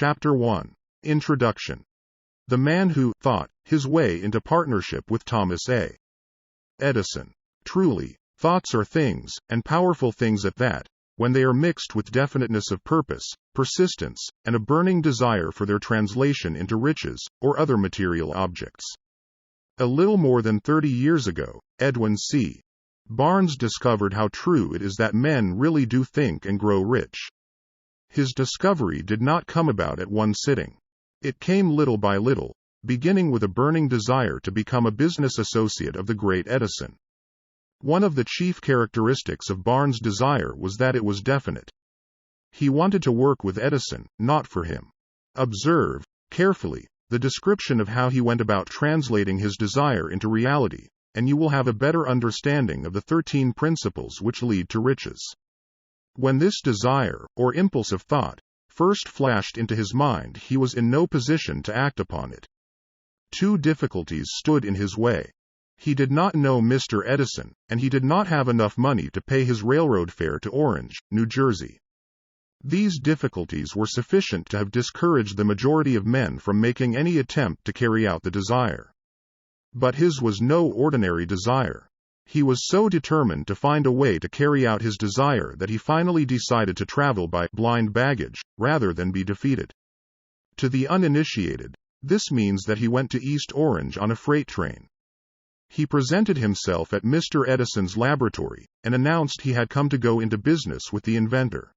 Chapter 1. Introduction. The man who thought his way into partnership with Thomas A. Edison. Truly, thoughts are things, and powerful things at that, when they are mixed with definiteness of purpose, persistence, and a burning desire for their translation into riches, or other material objects. A little more than 30 years ago, Edwin C. Barnes discovered how true it is that men really do think and grow rich. His discovery did not come about at one sitting. It came little by little, beginning with a burning desire to become a business associate of the great Edison. One of the chief characteristics of Barnes' desire was that it was definite. He wanted to work with Edison, not for him. Observe, carefully, the description of how he went about translating his desire into reality, and you will have a better understanding of the 13 principles which lead to riches. When this desire, or impulse of thought, first flashed into his mind, he was in no position to act upon it. Two difficulties stood in his way. He did not know Mr. Edison, and he did not have enough money to pay his railroad fare to Orange, New Jersey. These difficulties were sufficient to have discouraged the majority of men from making any attempt to carry out the desire. But his was no ordinary desire. He was so determined to find a way to carry out his desire that he finally decided to travel by blind baggage, rather than be defeated. To the uninitiated, this means that he went to East Orange on a freight train. He presented himself at Mr. Edison's laboratory, and announced he had come to go into business with the inventor.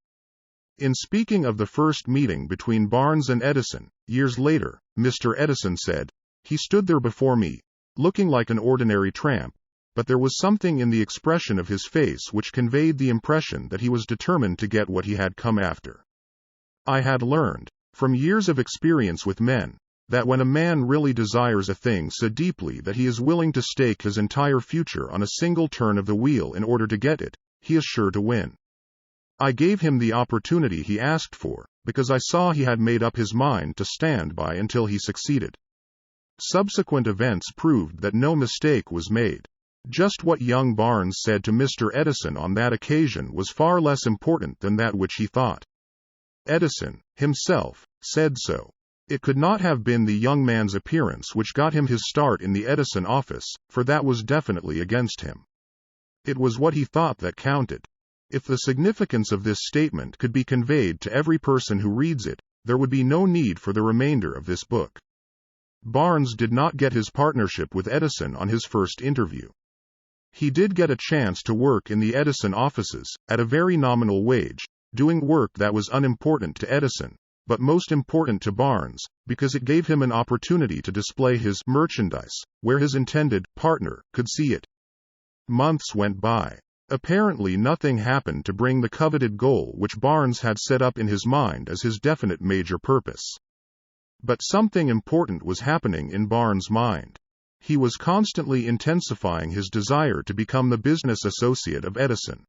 In speaking of the first meeting between Barnes and Edison, years later, Mr. Edison said, "He stood there before me, looking like an ordinary tramp, but there was something in the expression of his face which conveyed the impression that he was determined to get what he had come after." I had learned, from years of experience with men, that when a man really desires a thing so deeply that he is willing to stake his entire future on a single turn of the wheel in order to get it, he is sure to win. I gave him the opportunity he asked for, because I saw he had made up his mind to stand by until he succeeded. Subsequent events proved that no mistake was made. Just what young Barnes said to Mr. Edison on that occasion was far less important than that which he thought. Edison, himself, said so. It could not have been the young man's appearance which got him his start in the Edison office, for that was definitely against him. It was what he thought that counted. If the significance of this statement could be conveyed to every person who reads it, there would be no need for the remainder of this book. Barnes did not get his partnership with Edison on his first interview. He did get a chance to work in the Edison offices, at a very nominal wage, doing work that was unimportant to Edison, but most important to Barnes, because it gave him an opportunity to display his merchandise, where his intended partner could see it. Months went by. Apparently nothing happened to bring the coveted goal which Barnes had set up in his mind as his definite major purpose. But something important was happening in Barnes' mind. He was constantly intensifying his desire to become the business associate of Edison.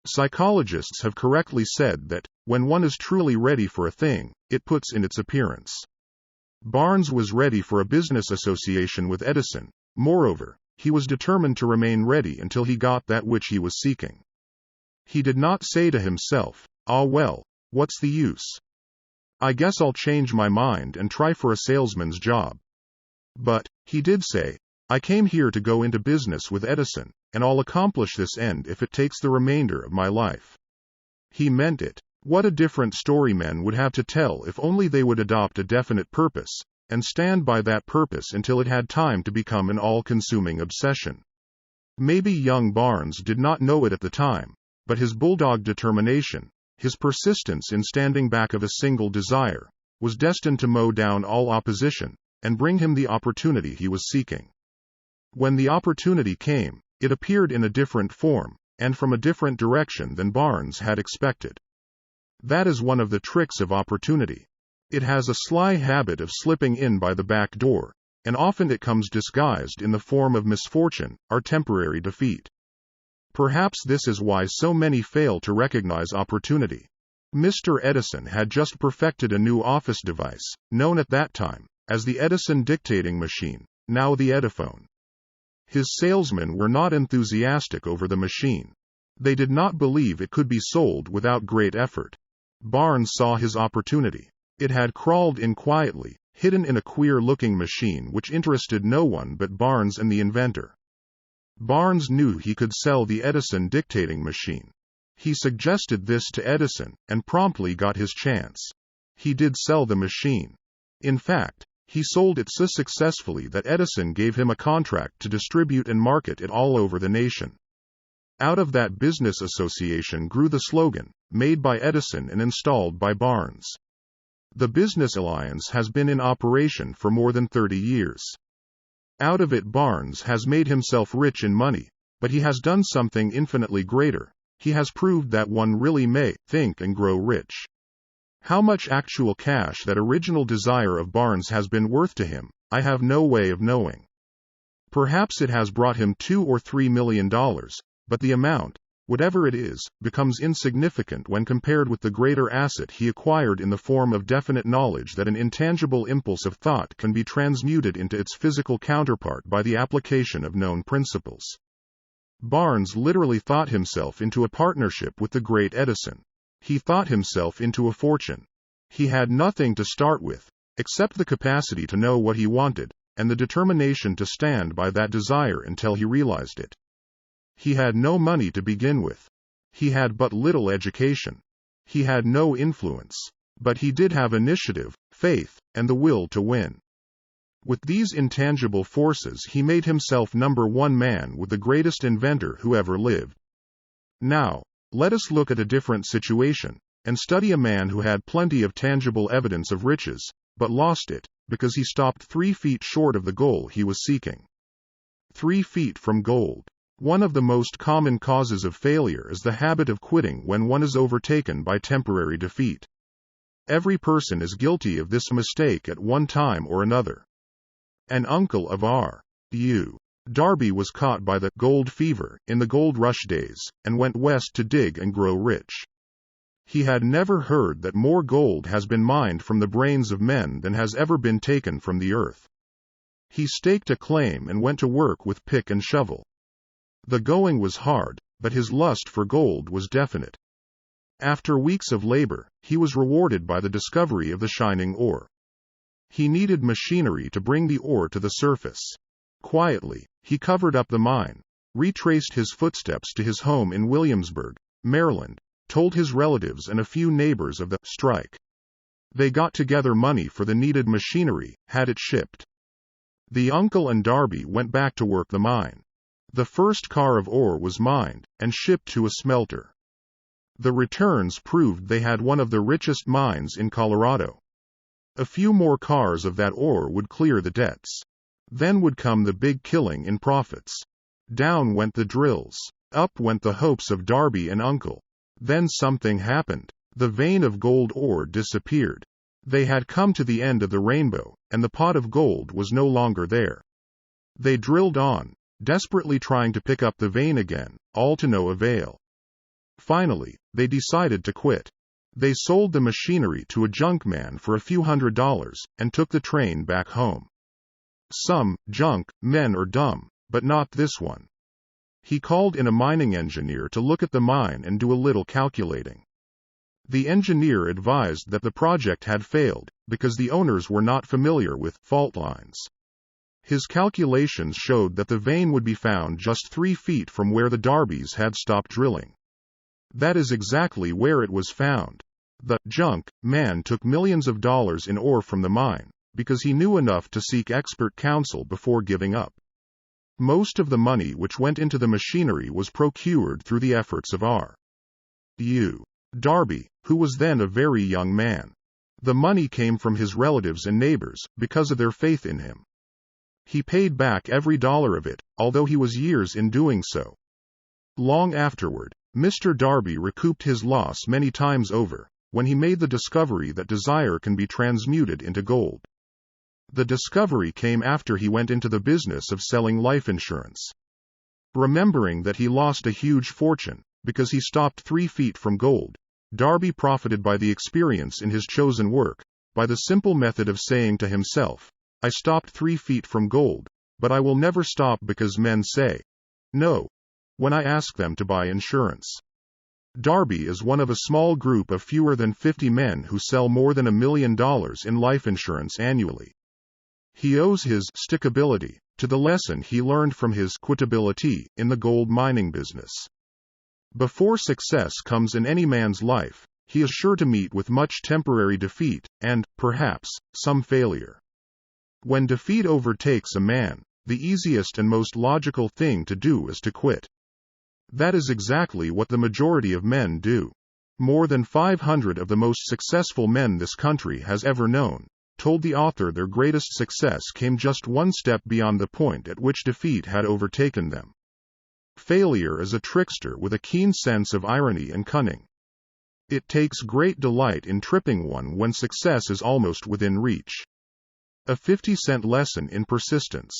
Psychologists have correctly said that, when one is truly ready for a thing, it puts in its appearance. Barnes was ready for a business association with Edison. Moreover, he was determined to remain ready until he got that which he was seeking. He did not say to himself, "Ah well, what's the use? I guess I'll change my mind and try for a salesman's job." But, he did say, "I came here to go into business with Edison, and I'll accomplish this end if it takes the remainder of my life." He meant it. What a different story men would have to tell if only they would adopt a definite purpose, and stand by that purpose until it had time to become an all-consuming obsession. Maybe young Barnes did not know it at the time, but his bulldog determination, his persistence in standing back of a single desire, was destined to mow down all opposition, and bring him the opportunity he was seeking. When the opportunity came, it appeared in a different form, and from a different direction than Barnes had expected. That is one of the tricks of opportunity. It has a sly habit of slipping in by the back door, and often it comes disguised in the form of misfortune or temporary defeat. Perhaps this is why so many fail to recognize opportunity. Mr. Edison had just perfected a new office device, known at that time as the Edison dictating machine, now the Ediphone. His salesmen were not enthusiastic over the machine. They did not believe it could be sold without great effort. Barnes saw his opportunity. It had crawled in quietly, hidden in a queer-looking machine which interested no one but Barnes and the inventor. Barnes knew he could sell the Edison dictating machine. He suggested this to Edison, and promptly got his chance. He did sell the machine. In fact, he sold it so successfully that Edison gave him a contract to distribute and market it all over the nation. Out of that business association grew the slogan, "Made by Edison and installed by Barnes." The business alliance has been in operation for more than 30 years. Out of it, Barnes has made himself rich in money, but he has done something infinitely greater. He has proved that one really may think and grow rich. How much actual cash that original desire of Barnes has been worth to him, I have no way of knowing. Perhaps it has brought him $2 or $3 million, but the amount, whatever it is, becomes insignificant when compared with the greater asset he acquired in the form of definite knowledge that an intangible impulse of thought can be transmuted into its physical counterpart by the application of known principles. Barnes literally thought himself into a partnership with the great Edison. He thought himself into a fortune. He had nothing to start with, except the capacity to know what he wanted, and the determination to stand by that desire until he realized it. He had no money to begin with. He had but little education. He had no influence. But he did have initiative, faith, and the will to win. With these intangible forces, he made himself #1 man with the greatest inventor who ever lived. Now, let us look at a different situation, and study a man who had plenty of tangible evidence of riches, but lost it, because he stopped 3 feet short of the goal he was seeking. 3 feet from gold. One of the most common causes of failure is the habit of quitting when one is overtaken by temporary defeat. Every person is guilty of this mistake at one time or another. An uncle of R.U. Darby was caught by the gold fever in the gold rush days, and went west to dig and grow rich. He had never heard that more gold has been mined from the brains of men than has ever been taken from the earth. He staked a claim and went to work with pick and shovel. The going was hard, but his lust for gold was definite. After weeks of labor, he was rewarded by the discovery of the shining ore. He needed machinery to bring the ore to the surface. Quietly, he covered up the mine, retraced his footsteps to his home in Williamsburg, Maryland, told his relatives and a few neighbors of the strike. They got together money for the needed machinery, had it shipped. The uncle and Darby went back to work the mine. The first car of ore was mined, and shipped to a smelter. The returns proved they had one of the richest mines in Colorado. A few more cars of that ore would clear the debts. Then would come the big killing in profits. Down went the drills. Up went the hopes of Darby and uncle. Then something happened. The vein of gold ore disappeared. They had come to the end of the rainbow, and the pot of gold was no longer there. They drilled on, desperately trying to pick up the vein again, all to no avail. Finally, they decided to quit. They sold the machinery to a junk man for a few $100s, and took the train back home. Some junk men are dumb, but not this one. He called in a mining engineer to look at the mine and do a little calculating. The engineer advised that the project had failed, because the owners were not familiar with fault lines. His calculations showed that the vein would be found just 3 feet from where the Darbys had stopped drilling. That is exactly where it was found. The junk man took millions of dollars in ore from the mine, because he knew enough to seek expert counsel before giving up. Most of the money which went into the machinery was procured through the efforts of R.U. Darby, who was then a very young man. The money came from his relatives and neighbors, because of their faith in him. He paid back every dollar of it, although he was years in doing so. Long afterward, Mr. Darby recouped his loss many times over, when he made the discovery that desire can be transmuted into gold. The discovery came after he went into the business of selling life insurance. Remembering that he lost a huge fortune, because he stopped 3 feet from gold, Darby profited by the experience in his chosen work, by the simple method of saying to himself, "I stopped 3 feet from gold, but I will never stop because men say no when I ask them to buy insurance." Darby is one of a small group of fewer than 50 men who sell more than $1 million in life insurance annually. He owes his stickability to the lesson he learned from his quitability in the gold mining business. Before success comes in any man's life, he is sure to meet with much temporary defeat, and, perhaps, some failure. When defeat overtakes a man, the easiest and most logical thing to do is to quit. That is exactly what the majority of men do. More than 500 of the most successful men this country has ever known told the author their greatest success came just one step beyond the point at which defeat had overtaken them. Failure is a trickster with a keen sense of irony and cunning. It takes great delight in tripping one when success is almost within reach. A 50-cent lesson in persistence.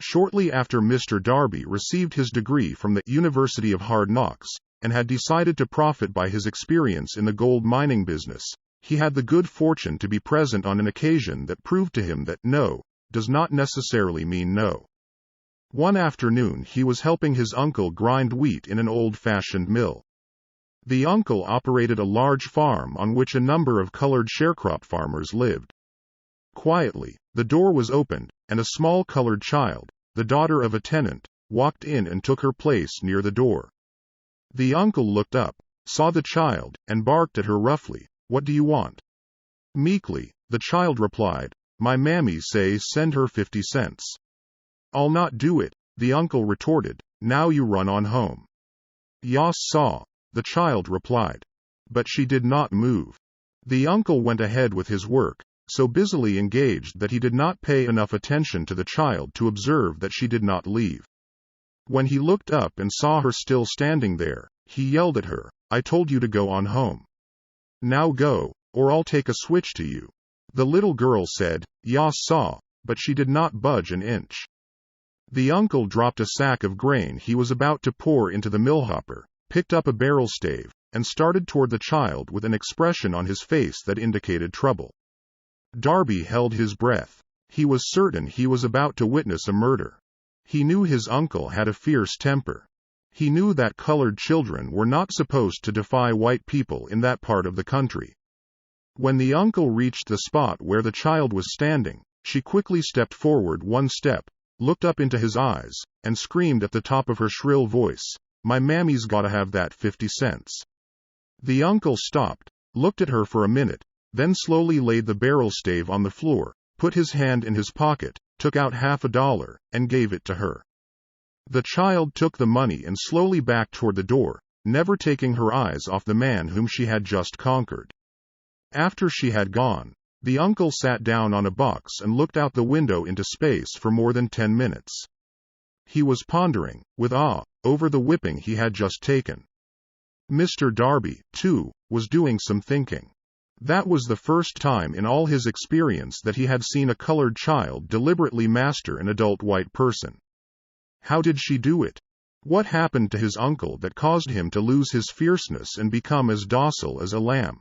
Shortly after Mr. Darby received his degree from the University of Hard Knocks, and had decided to profit by his experience in the gold mining business, he had the good fortune to be present on an occasion that proved to him that no does not necessarily mean no. One afternoon he was helping his uncle grind wheat in an old-fashioned mill. The uncle operated a large farm on which a number of colored sharecrop farmers lived. Quietly, the door was opened, and a small colored child, the daughter of a tenant, walked in and took her place near the door. The uncle looked up, saw the child, and barked at her roughly, "What do you want?" Meekly, the child replied, "My mammy say send her 50 cents. "I'll not do it," the uncle retorted, "now you run on home." "Yas saw," the child replied. But she did not move. The uncle went ahead with his work, so busily engaged that he did not pay enough attention to the child to observe that she did not leave. When he looked up and saw her still standing there, he yelled at her, "I told you to go on home. Now go, or I'll take a switch to you." The little girl said, "Yas saw," but she did not budge an inch. The uncle dropped a sack of grain he was about to pour into the millhopper, picked up a barrel stave, and started toward the child with an expression on his face that indicated trouble. Darby held his breath. He was certain he was about to witness a murder. He knew his uncle had a fierce temper. He knew that colored children were not supposed to defy white people in that part of the country. When the uncle reached the spot where the child was standing, she quickly stepped forward one step, looked up into his eyes, and screamed at the top of her shrill voice, "My mammy's gotta have that 50 cents. The uncle stopped, looked at her for a minute, then slowly laid the barrel stave on the floor, put his hand in his pocket, took out $50, and gave it to her. The child took the money and slowly backed toward the door, never taking her eyes off the man whom she had just conquered. After she had gone, the uncle sat down on a box and looked out the window into space for more than 10 minutes. He was pondering, with awe, over the whipping he had just taken. Mr. Darby, too, was doing some thinking. That was the first time in all his experience that he had seen a colored child deliberately master an adult white person. How did she do it? What happened to his uncle that caused him to lose his fierceness and become as docile as a lamb?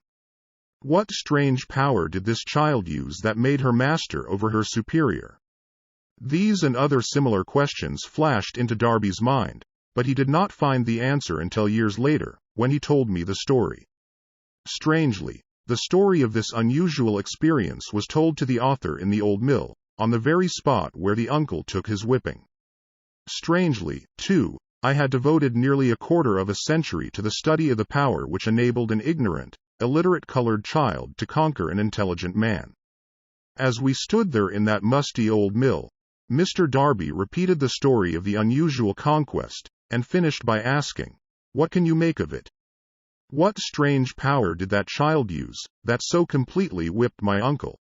What strange power did this child use that made her master over her superior? These and other similar questions flashed into Darby's mind, but he did not find the answer until years later, when he told me the story. Strangely, the story of this unusual experience was told to the author in the old mill, on the very spot where the uncle took his whipping. Strangely, too, I had devoted nearly a quarter of a century to the study of the power which enabled an ignorant, illiterate colored child to conquer an intelligent man. As we stood there in that musty old mill, Mr. Darby repeated the story of the unusual conquest, and finished by asking, "What can you make of it? What strange power did that child use, that so completely whipped my uncle?"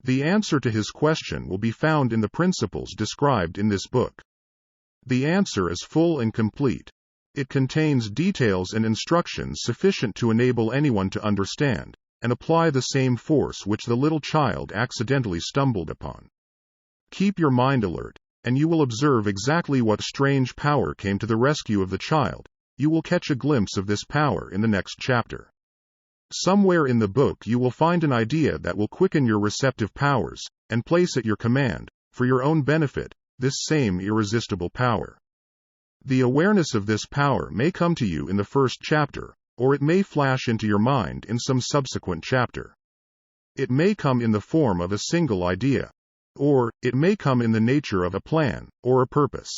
The answer to his question will be found in the principles described in this book. The answer is full and complete. It contains details and instructions sufficient to enable anyone to understand and apply the same force which the little child accidentally stumbled upon. Keep your mind alert, and you will observe exactly what strange power came to the rescue of the child. You will catch a glimpse of this power in the next chapter. Somewhere in the book you will find an idea that will quicken your receptive powers, and place at your command, for your own benefit, this same irresistible power. The awareness of this power may come to you in the first chapter, or it may flash into your mind in some subsequent chapter. It may come in the form of a single idea, or it may come in the nature of a plan or a purpose.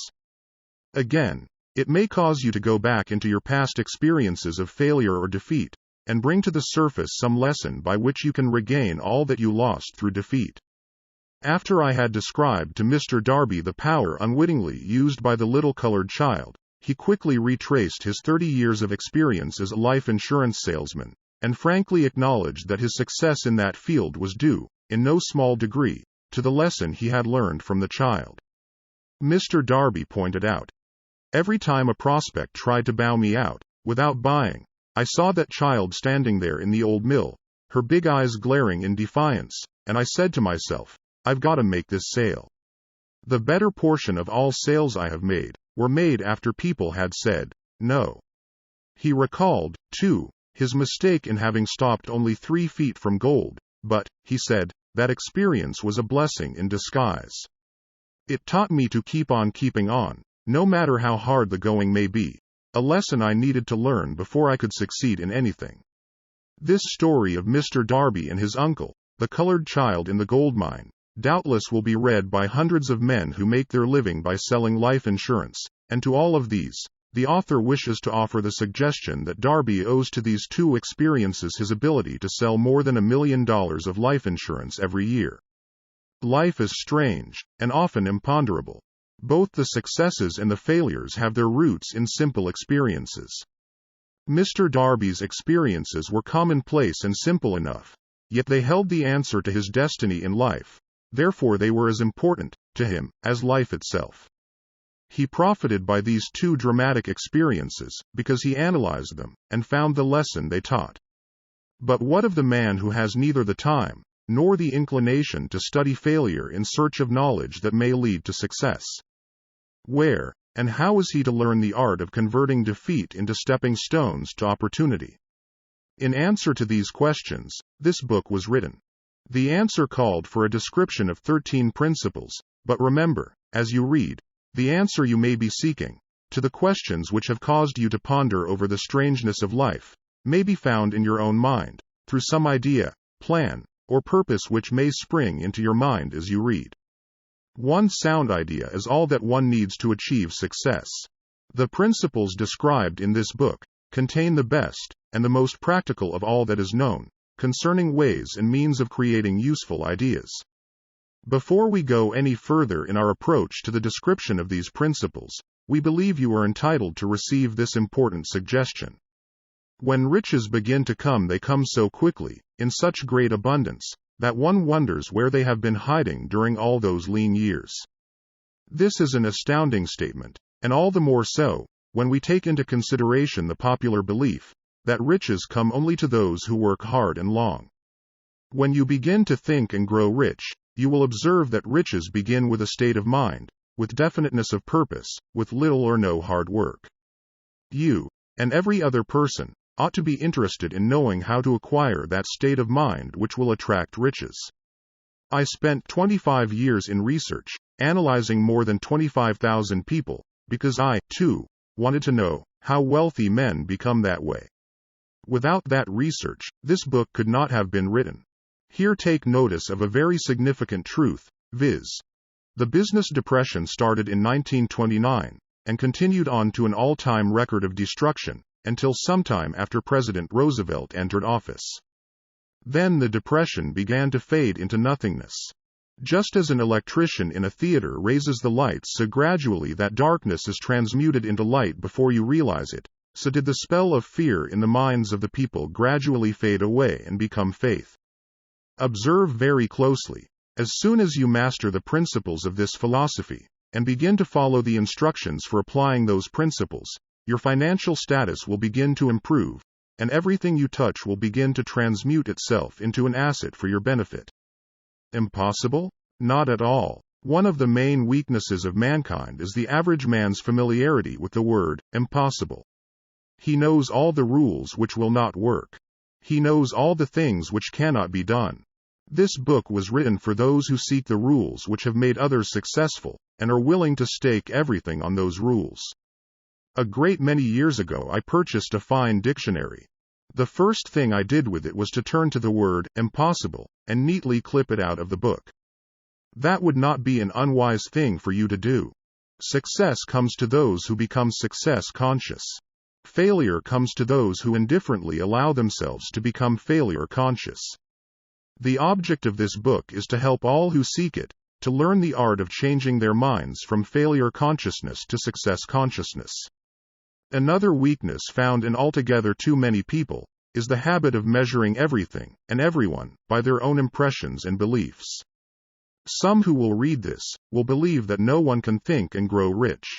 Again, it may cause you to go back into your past experiences of failure or defeat, and bring to the surface some lesson by which you can regain all that you lost through defeat. After I had described to Mr. Darby the power unwittingly used by the little colored child, he quickly retraced his 30 years of experience as a life insurance salesman, and frankly acknowledged that his success in that field was due, in no small degree, to the lesson he had learned from the child. Mr. Darby pointed out, "Every time a prospect tried to bow me out, without buying, I saw that child standing there in the old mill, her big eyes glaring in defiance, and I said to myself, I've got to make this sale. The better portion of all sales I have made were made after people had said, no." He recalled, too, his mistake in having stopped only 3 feet from gold, but, he said, that experience was a blessing in disguise. It taught me to keep on keeping on, no matter how hard the going may be, a lesson I needed to learn before I could succeed in anything. This story of Mr. Darby and his uncle, the colored child in the gold mine, doubtless will be read by hundreds of men who make their living by selling life insurance, and to all of these, the author wishes to offer the suggestion that Darby owes to these 2 experiences his ability to sell more than $1 million of life insurance every year. Life is strange, and often imponderable. Both the successes and the failures have their roots in simple experiences. Mr. Darby's experiences were commonplace and simple enough, yet they held the answer to his destiny in life. Therefore they were as important to him as life itself. He profited by these 2 dramatic experiences because he analyzed them and found the lesson they taught. But what of the man who has neither the time nor the inclination to study failure in search of knowledge that may lead to success? Where and how is he to learn the art of converting defeat into stepping stones to opportunity? In answer to these questions, this book was written. The answer called for a description of 13 principles, but remember, as you read, the answer you may be seeking, to the questions which have caused you to ponder over the strangeness of life, may be found in your own mind, through some idea, plan, or purpose which may spring into your mind as you read. One sound idea is all that one needs to achieve success. The principles described in this book contain the best and the most practical of all that is known concerning ways and means of creating useful ideas. Before we go any further in our approach to the description of these principles, we believe you are entitled to receive this important suggestion. When riches begin to come, they come so quickly, in such great abundance, that one wonders where they have been hiding during all those lean years. This is an astounding statement, and all the more so, when we take into consideration the popular belief that riches come only to those who work hard and long. When you begin to think and grow rich, you will observe that riches begin with a state of mind, with definiteness of purpose, with little or no hard work. You, and every other person, ought to be interested in knowing how to acquire that state of mind which will attract riches. I spent 25 years in research, analyzing more than 25,000 people, because I, too, wanted to know how wealthy men become that way. Without that research, this book could not have been written. Here take notice of a very significant truth, viz. The business depression started in 1929, and continued on to an all-time record of destruction, until sometime after President Roosevelt entered office. Then the depression began to fade into nothingness. Just as an electrician in a theater raises the lights so gradually that darkness is transmuted into light before you realize it, so did the spell of fear in the minds of the people gradually fade away and become faith. Observe very closely. As soon as you master the principles of this philosophy, and begin to follow the instructions for applying those principles, your financial status will begin to improve, and everything you touch will begin to transmute itself into an asset for your benefit. Impossible? Not at all. One of the main weaknesses of mankind is the average man's familiarity with the word impossible. He knows all the rules which will not work. He knows all the things which cannot be done. This book was written for those who seek the rules which have made others successful, and are willing to stake everything on those rules. A great many years ago I purchased a fine dictionary. The first thing I did with it was to turn to the word impossible and neatly clip it out of the book. That would not be an unwise thing for you to do. Success comes to those who become success conscious. Failure comes to those who indifferently allow themselves to become failure conscious. The object of this book is to help all who seek it to learn the art of changing their minds from failure consciousness to success consciousness. Another weakness found in altogether too many people is the habit of measuring everything and everyone by their own impressions and beliefs. Some who will read this will believe that no one can think and grow rich.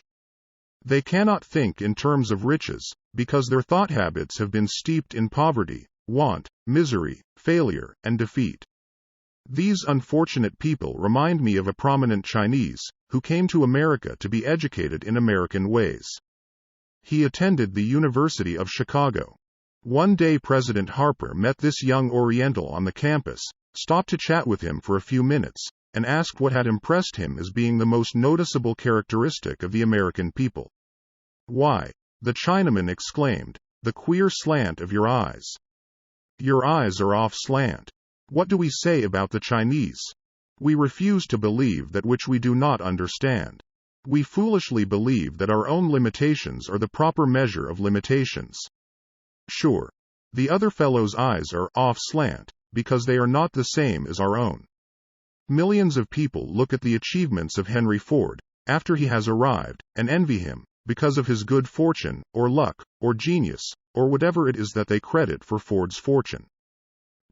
They cannot think in terms of riches because their thought habits have been steeped in poverty, want, misery, failure, and defeat. These unfortunate people remind me of a prominent Chinese who came to America to be educated in American ways. He attended the University of Chicago. One day President Harper met this young Oriental on the campus, stopped to chat with him for a few minutes, and asked what had impressed him as being the most noticeable characteristic of the American people. "Why," the Chinaman exclaimed, "the queer slant of your eyes. Your eyes are off slant. What do we say about the Chinese? We refuse to believe that which we do not understand. We foolishly believe that our own limitations are the proper measure of limitations. Sure, the other fellow's eyes are off slant because they are not the same as our own." Millions of people look at the achievements of Henry Ford after he has arrived and envy him because of his good fortune, or luck, or genius, or whatever it is that they credit for Ford's fortune.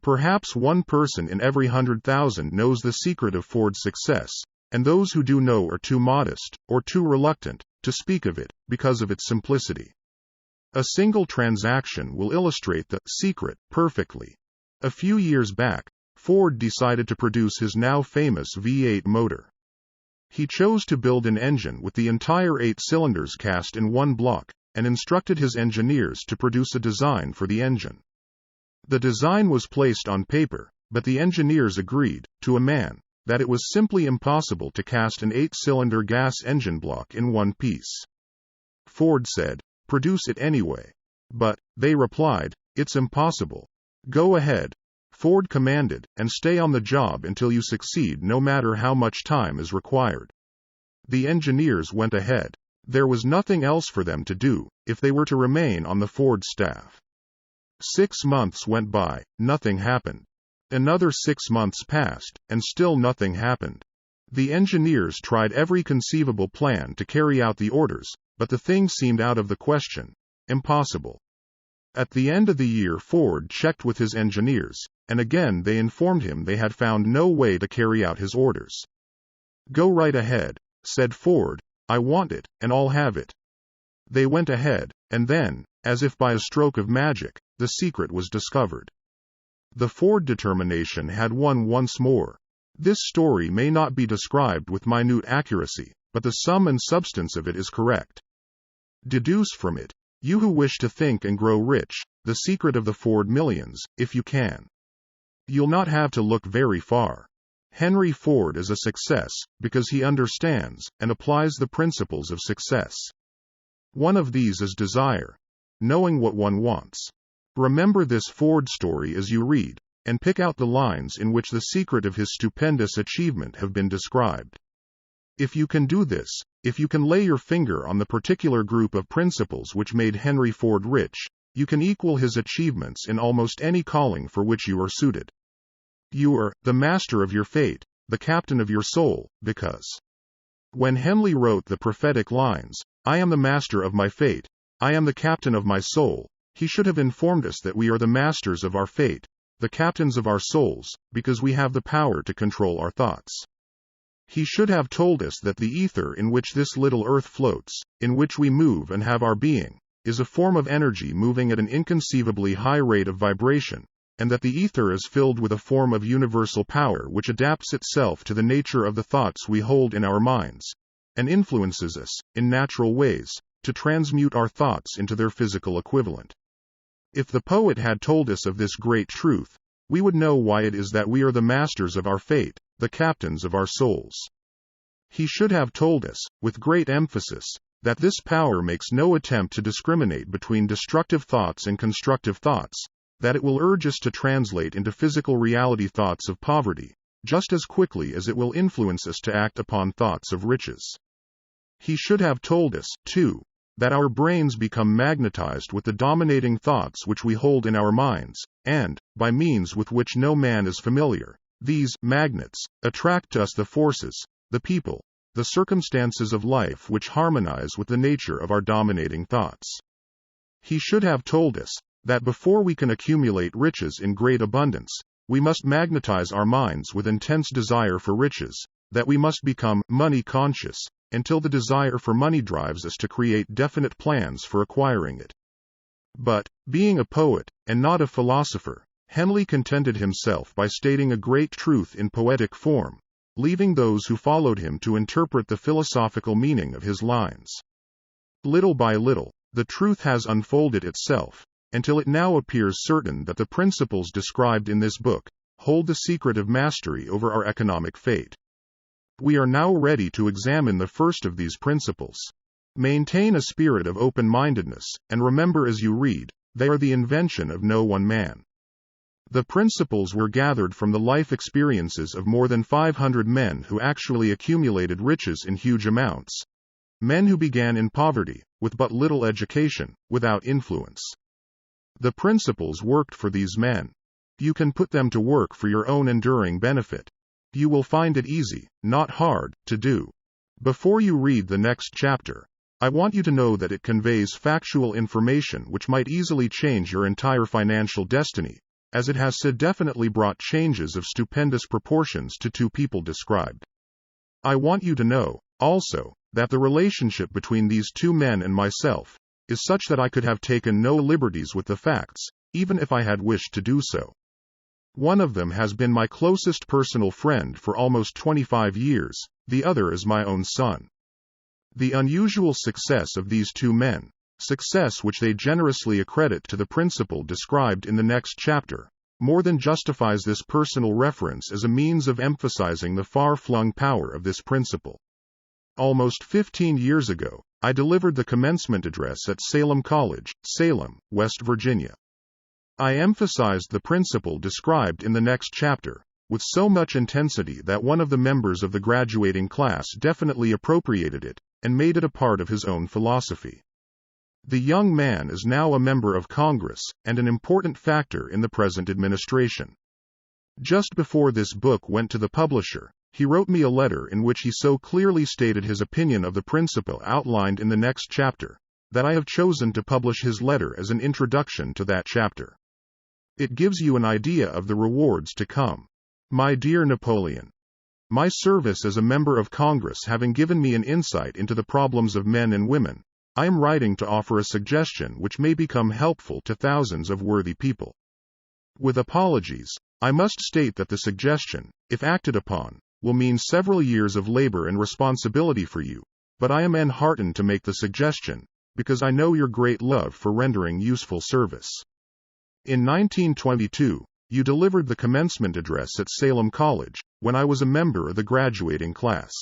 Perhaps one person in every 100,000 knows the secret of Ford's success, and those who do know are too modest, or too reluctant, to speak of it, because of its simplicity. A single transaction will illustrate the secret perfectly. A few years back, Ford decided to produce his now famous V8 motor. He chose to build an engine with the entire 8 cylinders cast in one block, and instructed his engineers to produce a design for the engine. The design was placed on paper, but the engineers agreed, to a man, that it was simply impossible to cast an 8-cylinder gas engine block in one piece. Ford said, "Produce it anyway." But, they replied, "It's impossible." "Go ahead," Ford commanded, "and stay on the job until you succeed, no matter how much time is required." The engineers went ahead. There was nothing else for them to do, if they were to remain on the Ford staff. 6 months went by, nothing happened. Another 6 months passed, and still nothing happened. The engineers tried every conceivable plan to carry out the orders, but the thing seemed out of the question. Impossible. At the end of the year Ford checked with his engineers, and again they informed him they had found no way to carry out his orders. "Go right ahead," said Ford, "I want it, and I'll have it." They went ahead, and then, as if by a stroke of magic, the secret was discovered. The Ford determination had won once more. This story may not be described with minute accuracy, but the sum and substance of it is correct. Deduce from it, you who wish to think and grow rich, the secret of the Ford millions, if you can. You'll not have to look very far. Henry Ford is a success because he understands and applies the principles of success. One of these is desire, knowing what one wants. Remember this Ford story as you read, and pick out the lines in which the secret of his stupendous achievement have been described. If you can do this, if you can lay your finger on the particular group of principles which made Henry Ford rich, you can equal his achievements in almost any calling for which you are suited. You are the master of your fate, the captain of your soul, because when Henley wrote the prophetic lines, "I am the master of my fate, I am the captain of my soul," he should have informed us that we are the masters of our fate, the captains of our souls, because we have the power to control our thoughts. He should have told us that the ether in which this little earth floats, in which we move and have our being, is a form of energy moving at an inconceivably high rate of vibration, and that the ether is filled with a form of universal power which adapts itself to the nature of the thoughts we hold in our minds, and influences us, in natural ways, to transmute our thoughts into their physical equivalent. If the poet had told us of this great truth, we would know why it is that we are the masters of our fate, the captains of our souls. He should have told us, with great emphasis, that this power makes no attempt to discriminate between destructive thoughts and constructive thoughts, that it will urge us to translate into physical reality thoughts of poverty, just as quickly as it will influence us to act upon thoughts of riches. He should have told us, too, that our brains become magnetized with the dominating thoughts which we hold in our minds, and, by means with which no man is familiar, these magnets attract to us the forces, the people, the circumstances of life which harmonize with the nature of our dominating thoughts. He should have told us that before we can accumulate riches in great abundance, we must magnetize our minds with intense desire for riches, that we must become money conscious, until the desire for money drives us to create definite plans for acquiring it. But, being a poet, and not a philosopher, Henley contented himself by stating a great truth in poetic form, leaving those who followed him to interpret the philosophical meaning of his lines. Little by little, the truth has unfolded itself, until it now appears certain that the principles described in this book hold the secret of mastery over our economic fate. We are now ready to examine the first of these principles. Maintain a spirit of open-mindedness, and remember as you read, they are the invention of no one man. The principles were gathered from the life experiences of more than 500 men who actually accumulated riches in huge amounts. Men who began in poverty, with but little education, without influence. The principles worked for these men. You can put them to work for your own enduring benefit. You will find it easy, not hard, to do. Before you read the next chapter, I want you to know that it conveys factual information which might easily change your entire financial destiny, as it has so definitely brought changes of stupendous proportions to two people described. I want you to know, also, that the relationship between these two men and myself is such that I could have taken no liberties with the facts, even if I had wished to do so. One of them has been my closest personal friend for almost 25 years, the other is my own son. The unusual success of these two men, success which they generously accredit to the principle described in the next chapter, more than justifies this personal reference as a means of emphasizing the far-flung power of this principle. Almost 15 years ago, I delivered the commencement address at Salem College, Salem, West Virginia. I emphasized the principle described in the next chapter, with so much intensity that one of the members of the graduating class definitely appropriated it, and made it a part of his own philosophy. The young man is now a member of Congress, and an important factor in the present administration. Just before this book went to the publisher, he wrote me a letter in which he so clearly stated his opinion of the principle outlined in the next chapter, that I have chosen to publish his letter as an introduction to that chapter. It gives you an idea of the rewards to come. My dear Napoleon, my service as a member of Congress having given me an insight into the problems of men and women, I am writing to offer a suggestion which may become helpful to thousands of worthy people. With apologies, I must state that the suggestion, if acted upon, will mean several years of labor and responsibility for you, but I am enheartened to make the suggestion, because I know your great love for rendering useful service. In 1922, you delivered the commencement address at Salem College, when I was a member of the graduating class.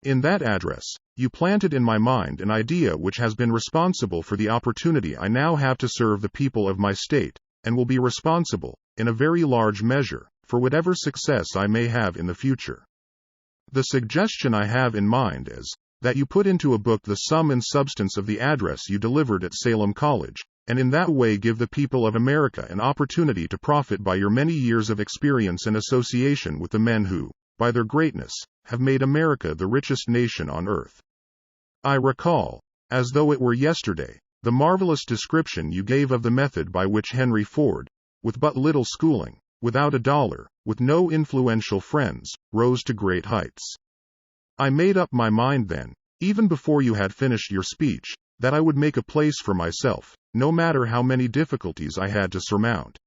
In that address, you planted in my mind an idea which has been responsible for the opportunity I now have to serve the people of my state, and will be responsible, in a very large measure, for whatever success I may have in the future. The suggestion I have in mind is that you put into a book the sum and substance of the address you delivered at Salem College, and in that way give the people of America an opportunity to profit by your many years of experience and association with the men who, by their greatness, have made America the richest nation on earth. I recall, as though it were yesterday, the marvelous description you gave of the method by which Henry Ford, with but little schooling, without a dollar, with no influential friends, rose to great heights. I made up my mind then, even before you had finished your speech, that I would make a place for myself, no matter how many difficulties I had to surmount.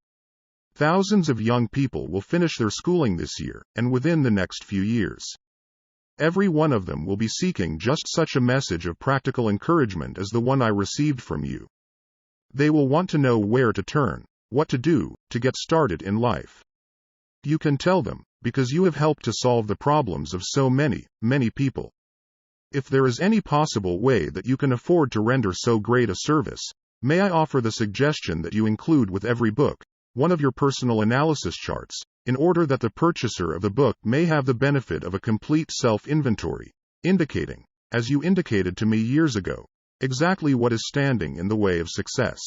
Thousands of young people will finish their schooling this year, and within the next few years. Every one of them will be seeking just such a message of practical encouragement as the one I received from you. They will want to know where to turn, what to do, to get started in life. You can tell them, because you have helped to solve the problems of so many, many people. If there is any possible way that you can afford to render so great a service, may I offer the suggestion that you include with every book one of your personal analysis charts, in order that the purchaser of the book may have the benefit of a complete self-inventory, indicating, as you indicated to me years ago, exactly what is standing in the way of success.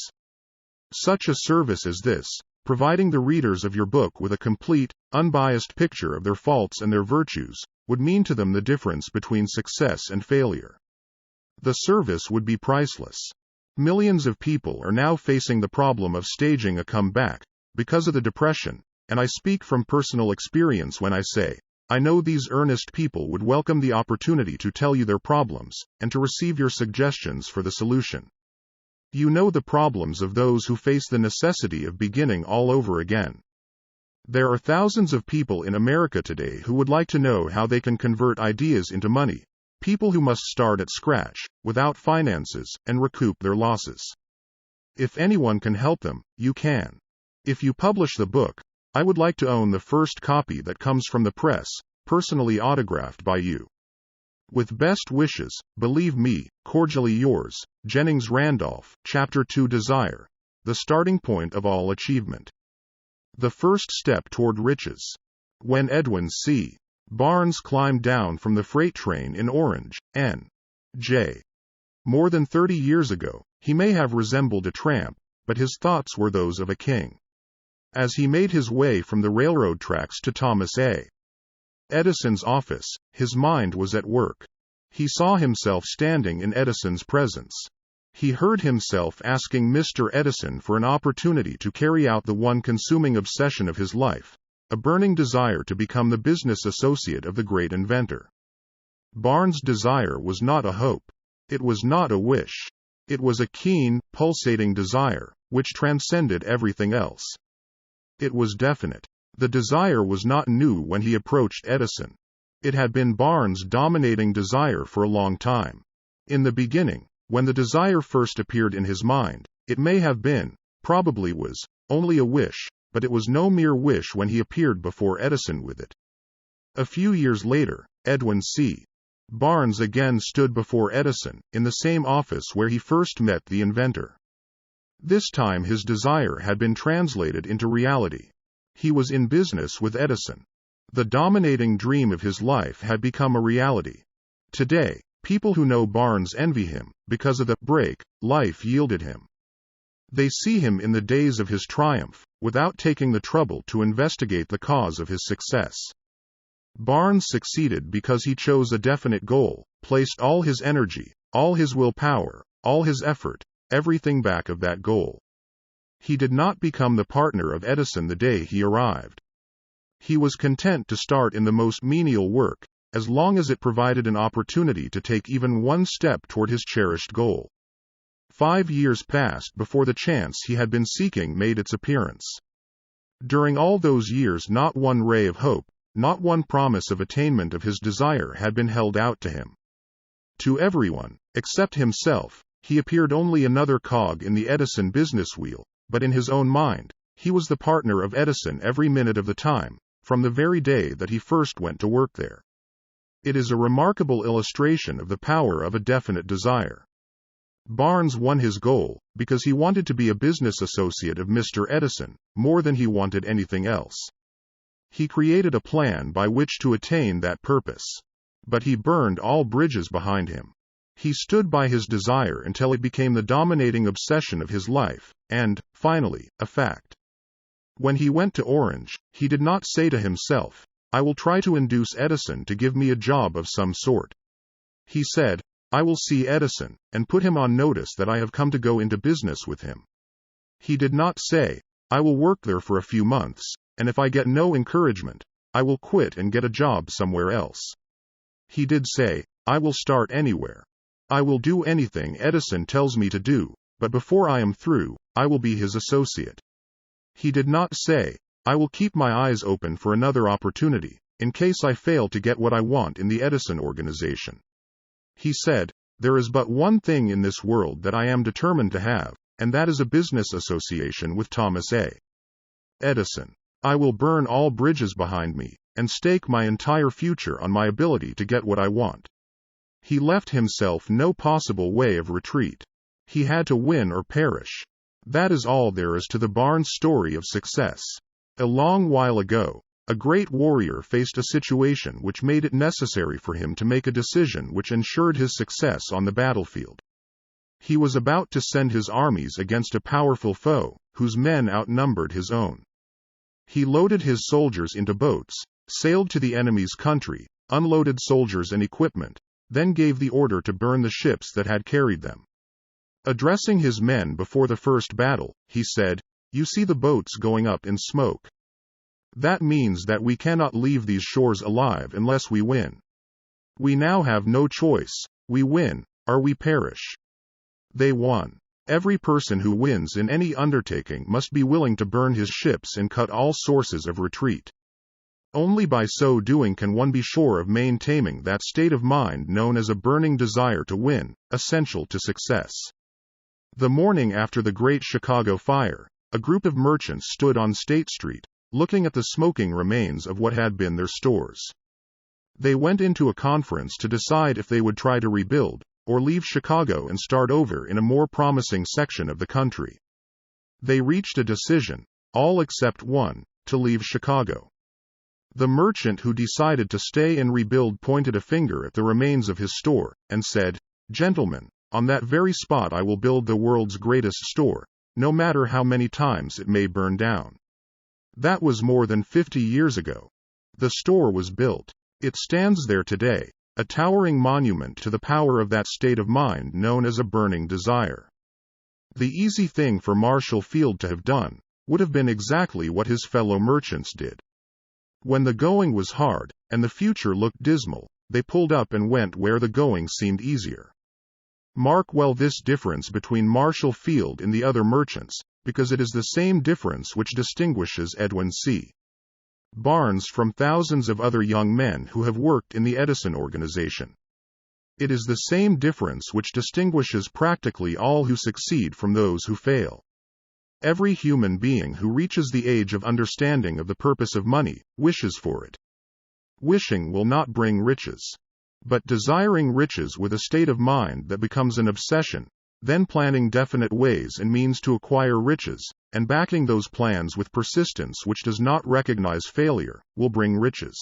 Such a service as this, providing the readers of your book with a complete, unbiased picture of their faults and their virtues, would mean to them the difference between success and failure. The service would be priceless. Millions of people are now facing the problem of staging a comeback because of the depression, and I speak from personal experience when I say, I know these earnest people would welcome the opportunity to tell you their problems, and to receive your suggestions for the solution. You know the problems of those who face the necessity of beginning all over again. There are thousands of people in America today who would like to know how they can convert ideas into money, people who must start at scratch, without finances, and recoup their losses. If anyone can help them, you can. If you publish the book, I would like to own the first copy that comes from the press, personally autographed by you. With best wishes, believe me, cordially yours, Jennings Randolph. Chapter 2 Desire, the starting point of all achievement. The first step toward riches. When Edwin C. Barnes climbed down from the freight train in Orange, N.J. more than 30 years ago, he may have resembled a tramp, but his thoughts were those of a king. As he made his way from the railroad tracks to Thomas A. Edison's office, his mind was at work. He saw himself standing in Edison's presence. He heard himself asking Mr. Edison for an opportunity to carry out the one consuming obsession of his life, a burning desire to become the business associate of the great inventor. Barnes' desire was not a hope. It was not a wish. It was a keen, pulsating desire, which transcended everything else. It was definite. The desire was not new when he approached Edison. It had been Barnes' dominating desire for a long time. In the beginning, when the desire first appeared in his mind, it may have been, probably was, only a wish, but it was no mere wish when he appeared before Edison with it. A few years later, Edwin C. Barnes again stood before Edison, in the same office where he first met the inventor. This time his desire had been translated into reality. He was in business with Edison. The dominating dream of his life had become a reality. Today, people who know Barnes envy him, because of the break life yielded him. They see him in the days of his triumph, without taking the trouble to investigate the cause of his success. Barnes succeeded because he chose a definite goal, placed all his energy, all his willpower, all his effort, everything back of that goal. He did not become the partner of Edison the day he arrived. He was content to start in the most menial work, as long as it provided an opportunity to take even one step toward his cherished goal. 5 years passed before the chance he had been seeking made its appearance. During all those years not one ray of hope, not one promise of attainment of his desire had been held out to him. To everyone, except himself, he appeared only another cog in the Edison business wheel, but in his own mind, he was the partner of Edison every minute of the time, from the very day that he first went to work there. It is a remarkable illustration of the power of a definite desire. Barnes won his goal, because he wanted to be a business associate of Mr. Edison, more than he wanted anything else. He created a plan by which to attain that purpose. But he burned all bridges behind him. He stood by his desire until it became the dominating obsession of his life, and, finally, a fact. When he went to Orange, he did not say to himself, I will try to induce Edison to give me a job of some sort. He said, I will see Edison, and put him on notice that I have come to go into business with him. He did not say, I will work there for a few months, and if I get no encouragement, I will quit and get a job somewhere else. He did say, I will start anywhere. I will do anything Edison tells me to do, but before I am through, I will be his associate. He did not say, I will keep my eyes open for another opportunity, in case I fail to get what I want in the Edison organization. He said, there is but one thing in this world that I am determined to have, and that is a business association with Thomas A. Edison. I will burn all bridges behind me, and stake my entire future on my ability to get what I want. He left himself no possible way of retreat. He had to win or perish. That is all there is to the Barnes story of success. A long while ago, a great warrior faced a situation which made it necessary for him to make a decision which ensured his success on the battlefield. He was about to send his armies against a powerful foe, whose men outnumbered his own. He loaded his soldiers into boats, sailed to the enemy's country, unloaded soldiers and equipment, then gave the order to burn the ships that had carried them. Addressing his men before the first battle, he said, "You see the boats going up in smoke. That means that we cannot leave these shores alive unless we win. We now have no choice. We win, or we perish." They won. Every person who wins in any undertaking must be willing to burn his ships and cut all sources of retreat. Only by so doing can one be sure of maintaining that state of mind known as a burning desire to win, essential to success. The morning after the Great Chicago Fire, a group of merchants stood on State Street, looking at the smoking remains of what had been their stores. They went into a conference to decide if they would try to rebuild, or leave Chicago and start over in a more promising section of the country. They reached a decision, all except one, to leave Chicago. The merchant who decided to stay and rebuild pointed a finger at the remains of his store, and said, "Gentlemen, on that very spot I will build the world's greatest store, no matter how many times it may burn down." That was more than 50 years ago. The store was built. It stands there today, a towering monument to the power of that state of mind known as a burning desire. The easy thing for Marshall Field to have done would have been exactly what his fellow merchants did. When the going was hard, and the future looked dismal, they pulled up and went where the going seemed easier. Mark well this difference between Marshall Field and the other merchants, because it is the same difference which distinguishes Edwin C. Barnes from thousands of other young men who have worked in the Edison organization. It is the same difference which distinguishes practically all who succeed from those who fail. Every human being who reaches the age of understanding of the purpose of money wishes for it. Wishing will not bring riches. But desiring riches with a state of mind that becomes an obsession, then planning definite ways and means to acquire riches, and backing those plans with persistence which does not recognize failure, will bring riches.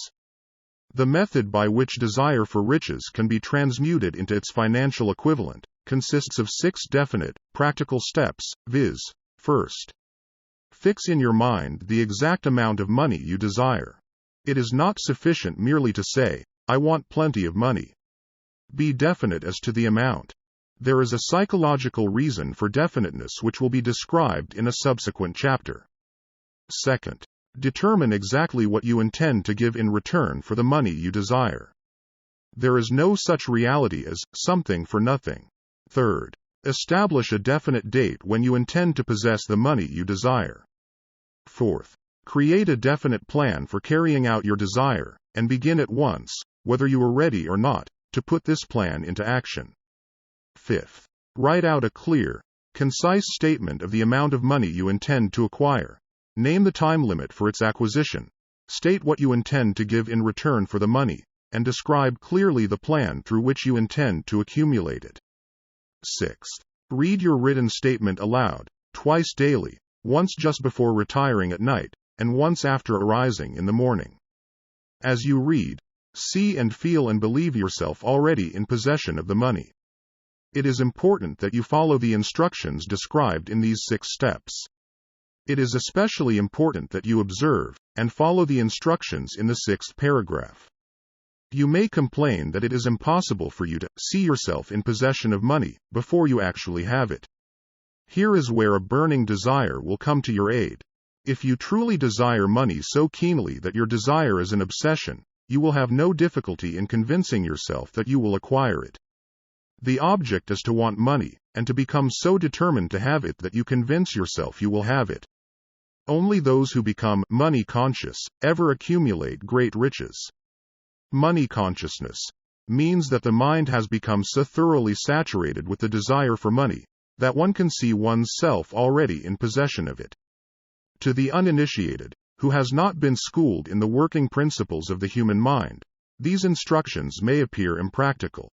The method by which desire for riches can be transmuted into its financial equivalent consists of 6 definite, practical steps, viz. First, fix in your mind the exact amount of money you desire. It is not sufficient merely to say, "I want plenty of money." Be definite as to the amount. There is a psychological reason for definiteness which will be described in a subsequent chapter. Second, determine exactly what you intend to give in return for the money you desire. There is no such reality as something for nothing. Third, establish a definite date when you intend to possess the money you desire. Fourth, create a definite plan for carrying out your desire, and begin at once, whether you are ready or not, to put this plan into action. Fifth, write out a clear, concise statement of the amount of money you intend to acquire. Name the time limit for its acquisition. State what you intend to give in return for the money, and describe clearly the plan through which you intend to accumulate it. Sixth, read your written statement aloud, twice daily, once just before retiring at night, and once after arising in the morning. As you read, see and feel and believe yourself already in possession of the money. It is important that you follow the instructions described in these 6 steps. It is especially important that you observe and follow the instructions in the 6th paragraph. You may complain that it is impossible for you to see yourself in possession of money before you actually have it. Here is where a burning desire will come to your aid. If you truly desire money so keenly that your desire is an obsession, you will have no difficulty in convincing yourself that you will acquire it. The object is to want money, and to become so determined to have it that you convince yourself you will have it. Only those who become money conscious ever accumulate great riches. Money consciousness means that the mind has become so thoroughly saturated with the desire for money that one can see one's self already in possession of it. To the uninitiated, who has not been schooled in the working principles of the human mind, these instructions may appear impractical.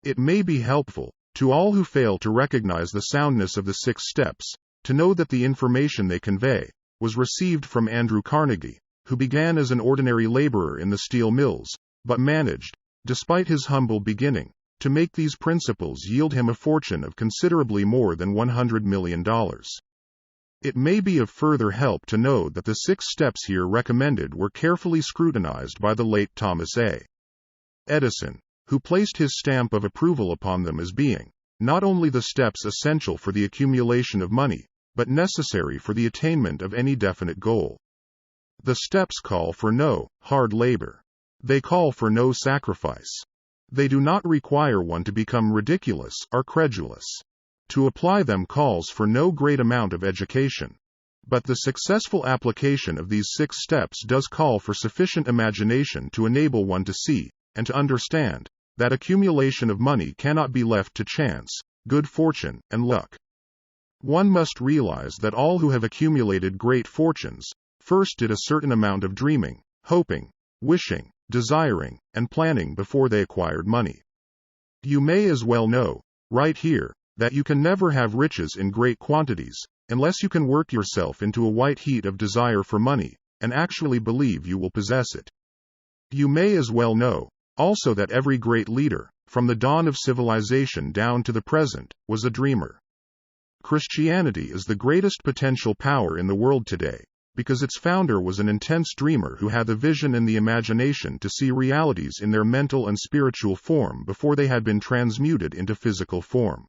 It may be helpful, to all who fail to recognize the soundness of the 6 steps, to know that the information they convey was received from Andrew Carnegie, who began as an ordinary laborer in the steel mills, but managed, despite his humble beginning, to make these principles yield him a fortune of considerably more than $100 million. It may be of further help to know that the 6 steps here recommended were carefully scrutinized by the late Thomas A. Edison, who placed his stamp of approval upon them as being not only the steps essential for the accumulation of money, but necessary for the attainment of any definite goal. The steps call for no hard labor. They call for no sacrifice. They do not require one to become ridiculous or credulous. To apply them calls for no great amount of education. But the successful application of these 6 steps does call for sufficient imagination to enable one to see, and to understand, that accumulation of money cannot be left to chance, good fortune, and luck. One must realize that all who have accumulated great fortunes first did a certain amount of dreaming, hoping, wishing, desiring, and planning before they acquired money. You may as well know, right here, that you can never have riches in great quantities, unless you can work yourself into a white heat of desire for money, and actually believe you will possess it. You may as well know, also, that every great leader, from the dawn of civilization down to the present, was a dreamer. Christianity is the greatest potential power in the world today, because its founder was an intense dreamer who had the vision and the imagination to see realities in their mental and spiritual form before they had been transmuted into physical form.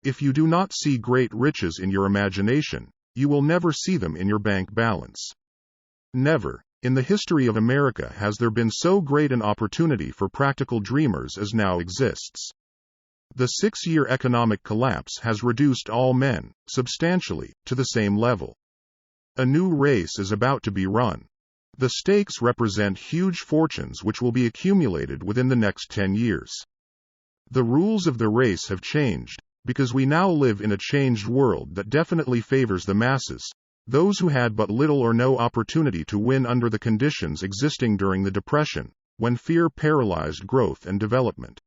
If you do not see great riches in your imagination, you will never see them in your bank balance. Never, in the history of America, has there been so great an opportunity for practical dreamers as now exists. The 6-year economic collapse has reduced all men, substantially, to the same level. A new race is about to be run. The stakes represent huge fortunes which will be accumulated within the next 10 years. The rules of the race have changed, because we now live in a changed world that definitely favors the masses, those who had but little or no opportunity to win under the conditions existing during the Depression, when fear paralyzed growth and development.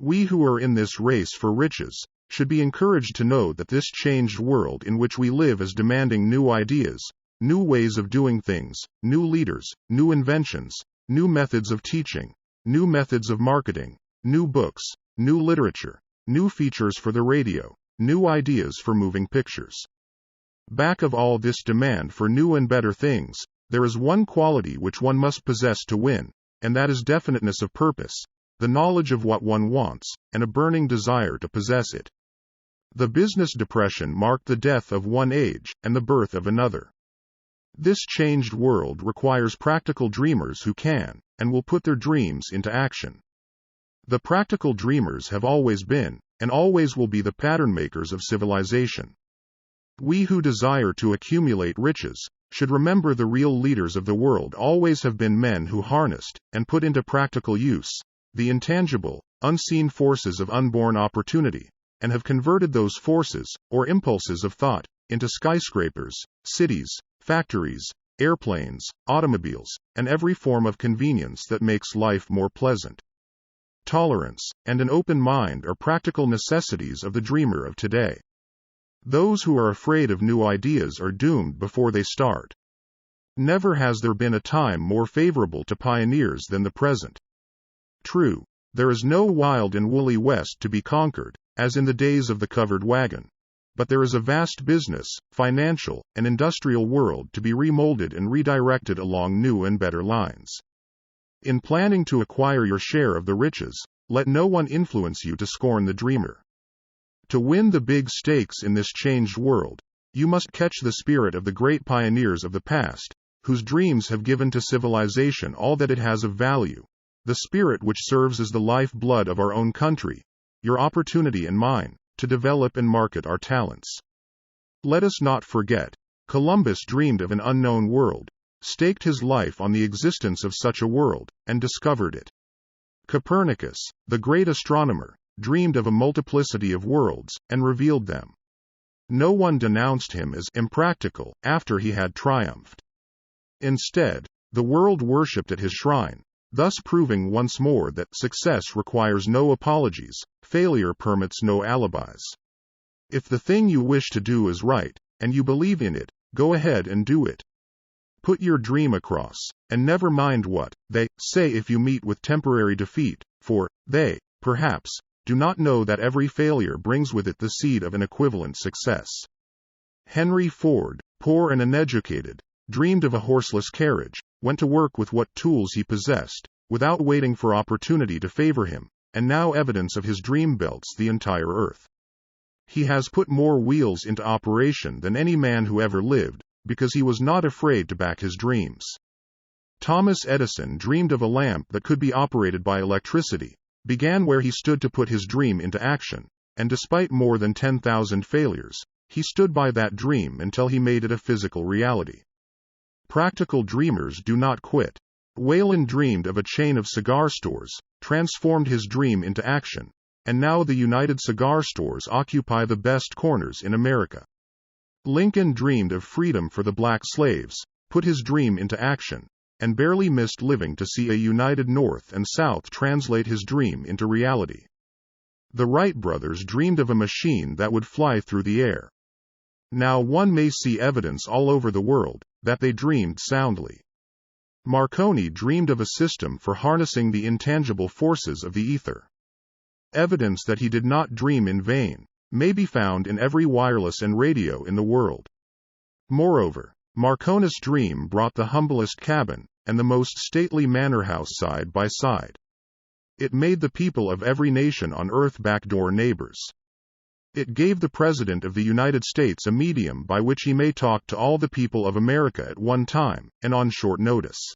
We who are in this race for riches should be encouraged to know that this changed world in which we live is demanding new ideas, new ways of doing things, new leaders, new inventions, new methods of teaching, new methods of marketing, new books, new literature, new features for the radio, new ideas for moving pictures. Back of all this demand for new and better things, there is one quality which one must possess to win, and that is definiteness of purpose, the knowledge of what one wants, and a burning desire to possess it. The business depression marked the death of one age and the birth of another. This changed world requires practical dreamers who can, and will put their dreams into action. The practical dreamers have always been, and always will be, the pattern makers of civilization. We who desire to accumulate riches should remember the real leaders of the world always have been men who harnessed, and put into practical use, the intangible, unseen forces of unborn opportunity, and have converted those forces, or impulses of thought, into skyscrapers, cities, factories, airplanes, automobiles, and every form of convenience that makes life more pleasant. Tolerance, and an open mind are practical necessities of the dreamer of today. Those who are afraid of new ideas are doomed before they start. Never has there been a time more favorable to pioneers than the present. True, there is no wild and woolly West to be conquered, as in the days of the covered wagon. But there is a vast business, financial, and industrial world to be remolded and redirected along new and better lines. In planning to acquire your share of the riches, let no one influence you to scorn the dreamer. To win the big stakes in this changed world, you must catch the spirit of the great pioneers of the past, whose dreams have given to civilization all that it has of value, the spirit which serves as the life-blood of our own country, your opportunity and mine, to develop and market our talents. Let us not forget, Columbus dreamed of an unknown world, staked his life on the existence of such a world, and discovered it. Copernicus, the great astronomer, dreamed of a multiplicity of worlds, and revealed them. No one denounced him as impractical after he had triumphed. Instead, the world worshipped at his shrine, thus proving once more that success requires no apologies, failure permits no alibis. If the thing you wish to do is right, and you believe in it, go ahead and do it. Put your dream across, and never mind what they say if you meet with temporary defeat, for they, perhaps, do not know that every failure brings with it the seed of an equivalent success. Henry Ford, poor and uneducated, dreamed of a horseless carriage, went to work with what tools he possessed, without waiting for opportunity to favor him, and now evidence of his dream belts the entire earth. He has put more wheels into operation than any man who ever lived, because he was not afraid to back his dreams. Thomas Edison dreamed of a lamp that could be operated by electricity, began where he stood to put his dream into action, and despite more than 10,000 failures, he stood by that dream until he made it a physical reality. Practical dreamers do not quit. Wayland dreamed of a chain of cigar stores, transformed his dream into action, and now the United Cigar Stores occupy the best corners in America. Lincoln dreamed of freedom for the black slaves, put his dream into action, and barely missed living to see a united North and South translate his dream into reality. The Wright brothers dreamed of a machine that would fly through the air. Now one may see evidence all over the world that they dreamed soundly. Marconi dreamed of a system for harnessing the intangible forces of the ether. Evidence that he did not dream in vain may be found in every wireless and radio in the world. Moreover, Marconi's dream brought the humblest cabin and the most stately manor house side by side. It made the people of every nation on earth backdoor neighbors. It gave the President of the United States a medium by which he may talk to all the people of America at one time, and on short notice.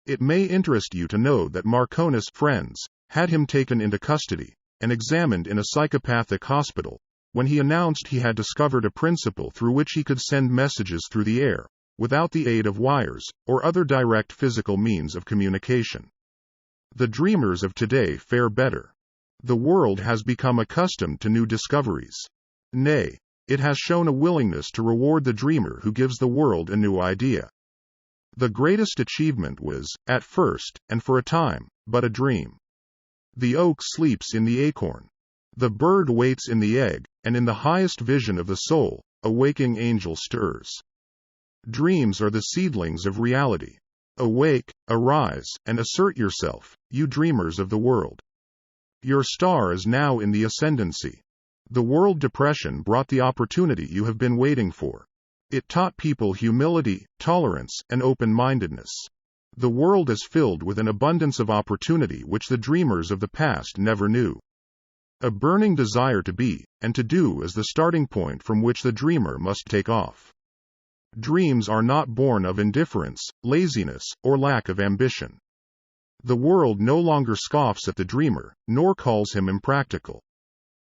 It may interest you to know that Marconi's friends had him taken into custody and examined in a psychopathic hospital, when he announced he had discovered a principle through which he could send messages through the air, without the aid of wires or other direct physical means of communication. The dreamers of today fare better. The world has become accustomed to new discoveries. Nay, it has shown a willingness to reward the dreamer who gives the world a new idea. The greatest achievement was, at first, and for a time, but a dream. The oak sleeps in the acorn. The bird waits in the egg, and in the highest vision of the soul, a waking angel stirs. Dreams are the seedlings of reality. Awake, arise, and assert yourself, you dreamers of the world. Your star is now in the ascendancy. The World Depression brought the opportunity you have been waiting for. It taught people humility, tolerance, and open-mindedness. The world is filled with an abundance of opportunity which the dreamers of the past never knew. A burning desire to be, and to do is the starting point from which the dreamer must take off. Dreams are not born of indifference, laziness, or lack of ambition. The world no longer scoffs at the dreamer, nor calls him impractical.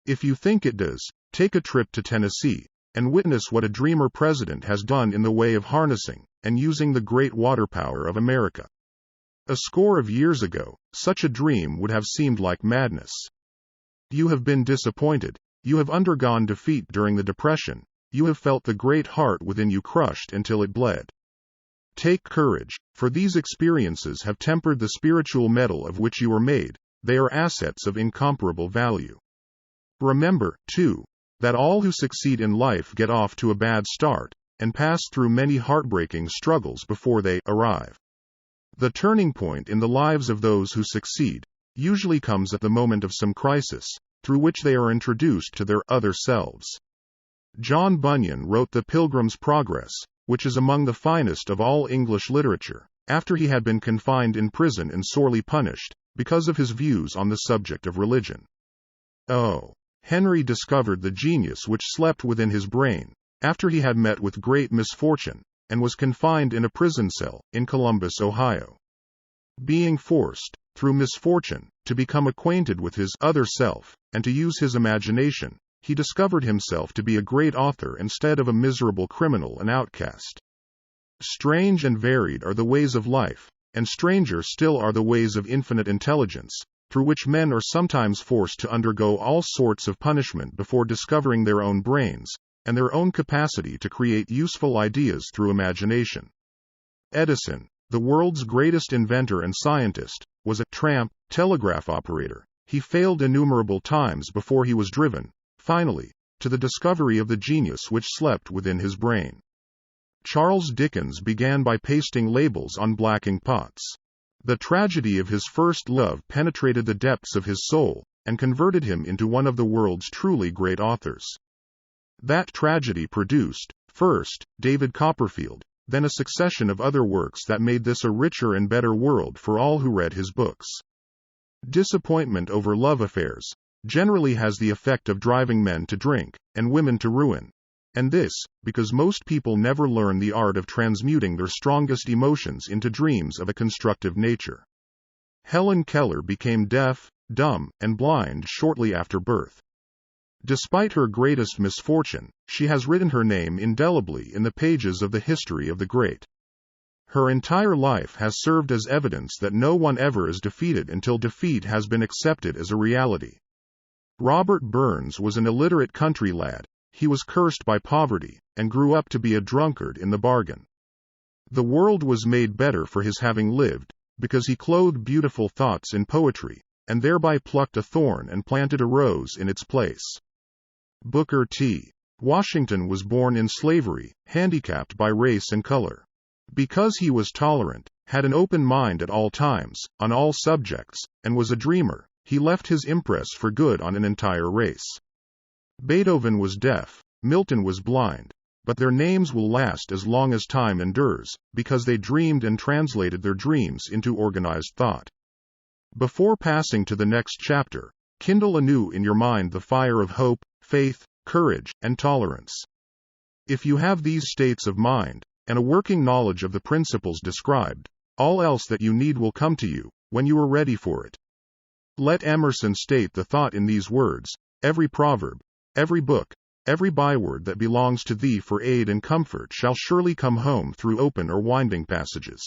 If you think it does, take a trip to Tennessee, and witness what a dreamer president has done in the way of harnessing and using the great water power of America. A score of years ago, such a dream would have seemed like madness. You have been disappointed, you have undergone defeat during the Depression, you have felt the great heart within you crushed until it bled. Take courage, for these experiences have tempered the spiritual metal of which you were made, they are assets of incomparable value. Remember, too, that all who succeed in life get off to a bad start, and pass through many heartbreaking struggles before they arrive. The turning point in the lives of those who succeed usually comes at the moment of some crisis, through which they are introduced to their other selves. John Bunyan wrote The Pilgrim's Progress, which is among the finest of all English literature, after he had been confined in prison and sorely punished, because of his views on the subject of religion. Oh, Henry discovered the genius which slept within his brain, after he had met with great misfortune, and was confined in a prison cell, in Columbus, Ohio. Being forced, through misfortune, to become acquainted with his other self, and to use his imagination, he discovered himself to be a great author instead of a miserable criminal and outcast. Strange and varied are the ways of life, and stranger still are the ways of infinite intelligence, through which men are sometimes forced to undergo all sorts of punishment before discovering their own brains, and their own capacity to create useful ideas through imagination. Edison, the world's greatest inventor and scientist, was a tramp telegraph operator. He failed innumerable times before he was driven, finally, to the discovery of the genius which slept within his brain. Charles Dickens began by pasting labels on blacking pots. The tragedy of his first love penetrated the depths of his soul, and converted him into one of the world's truly great authors. That tragedy produced, first, David Copperfield, then a succession of other works that made this a richer and better world for all who read his books. Disappointment over love affairs generally has the effect of driving men to drink, and women to ruin. And this, because most people never learn the art of transmuting their strongest emotions into dreams of a constructive nature. Helen Keller became deaf, dumb, and blind shortly after birth. Despite her greatest misfortune, she has written her name indelibly in the pages of the history of the great. Her entire life has served as evidence that no one ever is defeated until defeat has been accepted as a reality. Robert Burns was an illiterate country lad. He was cursed by poverty, and grew up to be a drunkard in the bargain. The world was made better for his having lived, because he clothed beautiful thoughts in poetry, and thereby plucked a thorn and planted a rose in its place. Booker T. Washington was born in slavery, handicapped by race and color. Because he was tolerant, had an open mind at all times, on all subjects, and was a dreamer, he left his impress for good on an entire race. Beethoven was deaf, Milton was blind, but their names will last as long as time endures, because they dreamed and translated their dreams into organized thought. Before passing to the next chapter, kindle anew in your mind the fire of hope, faith, courage, and tolerance. If you have these states of mind, and a working knowledge of the principles described, all else that you need will come to you, when you are ready for it. Let Emerson state the thought in these words: every proverb, every book, every byword that belongs to thee for aid and comfort shall surely come home through open or winding passages.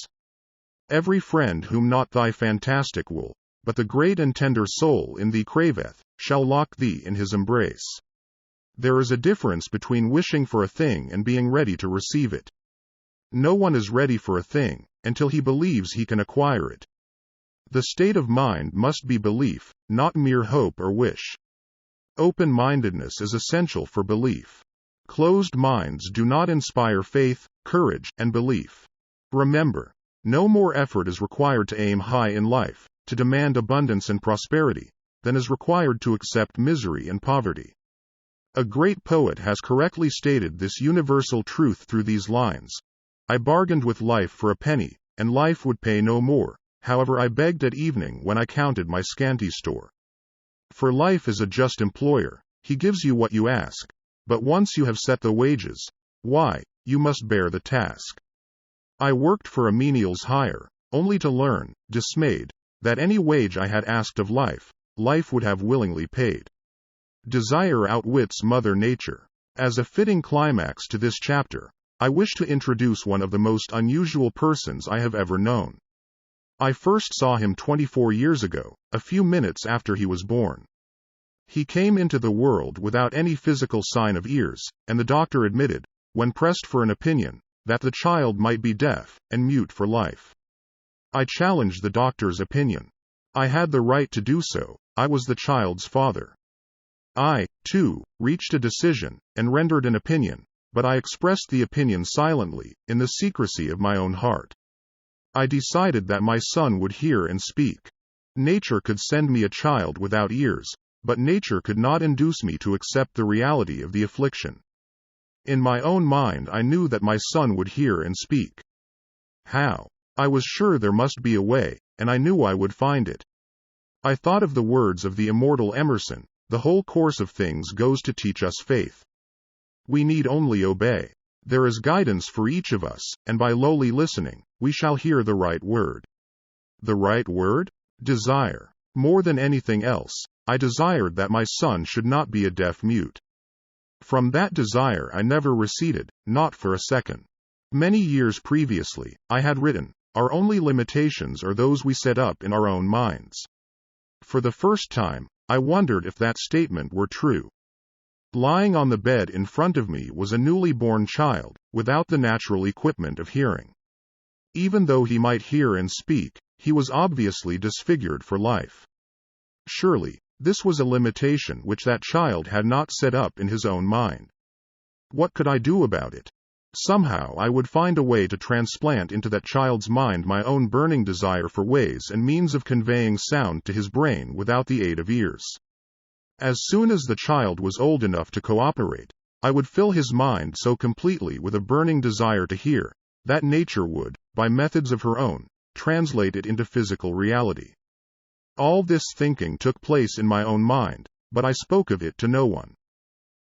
Every friend whom not thy fantastic will, but the great and tender soul in thee craveth, shall lock thee in his embrace. There is a difference between wishing for a thing and being ready to receive it. No one is ready for a thing until he believes he can acquire it. The state of mind must be belief, not mere hope or wish. Open-mindedness is essential for belief. Closed minds do not inspire faith, courage, and belief. Remember, no more effort is required to aim high in life, to demand abundance and prosperity, than is required to accept misery and poverty. A great poet has correctly stated this universal truth through these lines: I bargained with life for a penny, and life would pay no more. However, I begged at evening when I counted my scanty store. For life is a just employer, he gives you what you ask, but once you have set the wages, why, you must bear the task. I worked for a menial's hire, only to learn, dismayed, that any wage I had asked of life, life would have willingly paid. Desire outwits Mother Nature. As a fitting climax to this chapter, I wish to introduce one of the most unusual persons I have ever known. I first saw him 24 years ago, a few minutes after he was born. He came into the world without any physical sign of ears, and the doctor admitted, when pressed for an opinion, that the child might be deaf and mute for life. I challenged the doctor's opinion. I had the right to do so. I was the child's father. I, too, reached a decision, and rendered an opinion, but I expressed the opinion silently, in the secrecy of my own heart. I decided that my son would hear and speak. Nature could send me a child without ears, but nature could not induce me to accept the reality of the affliction. In my own mind I knew that my son would hear and speak. How? I was sure there must be a way, and I knew I would find it. I thought of the words of the immortal Emerson: the whole course of things goes to teach us faith. We need only obey. There is guidance for each of us, and by lowly listening, we shall hear the right word. The right word? Desire. More than anything else, I desired that my son should not be a deaf mute. From that desire I never receded, not for a second. Many years previously, I had written, our only limitations are those we set up in our own minds. For the first time, I wondered if that statement were true. Lying on the bed in front of me was a newly born child, without the natural equipment of hearing. Even though he might hear and speak, he was obviously disfigured for life. Surely, this was a limitation which that child had not set up in his own mind. What could I do about it? Somehow I would find a way to transplant into that child's mind my own burning desire for ways and means of conveying sound to his brain without the aid of ears. As soon as the child was old enough to cooperate, I would fill his mind so completely with a burning desire to hear, that nature would, by methods of her own, translate it into physical reality. All this thinking took place in my own mind, but I spoke of it to no one.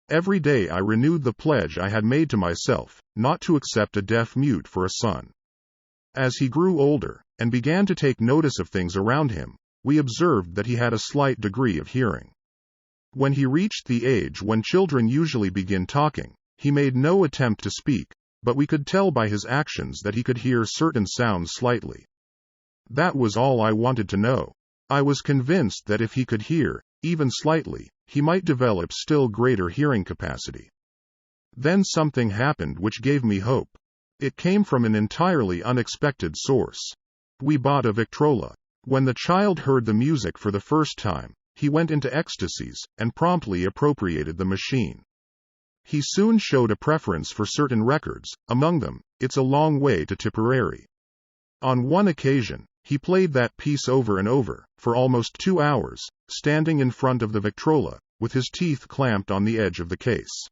Every day I renewed the pledge I had made to myself, not to accept a deaf mute for a son. As he grew older, and began to take notice of things around him, we observed that he had a slight degree of hearing. When he reached the age when children usually begin talking, he made no attempt to speak, but we could tell by his actions that he could hear certain sounds slightly. That was all I wanted to know. I was convinced that if he could hear, even slightly, he might develop still greater hearing capacity. Then something happened which gave me hope. It came from an entirely unexpected source. We bought a Victrola. When the child heard the music for the first time, he went into ecstasies, and promptly appropriated the machine. He soon showed a preference for certain records, among them, It's a Long Way to Tipperary. On one occasion, he played that piece over and over, for almost 2 hours, standing in front of the Victrola, with his teeth clamped on the edge of the case.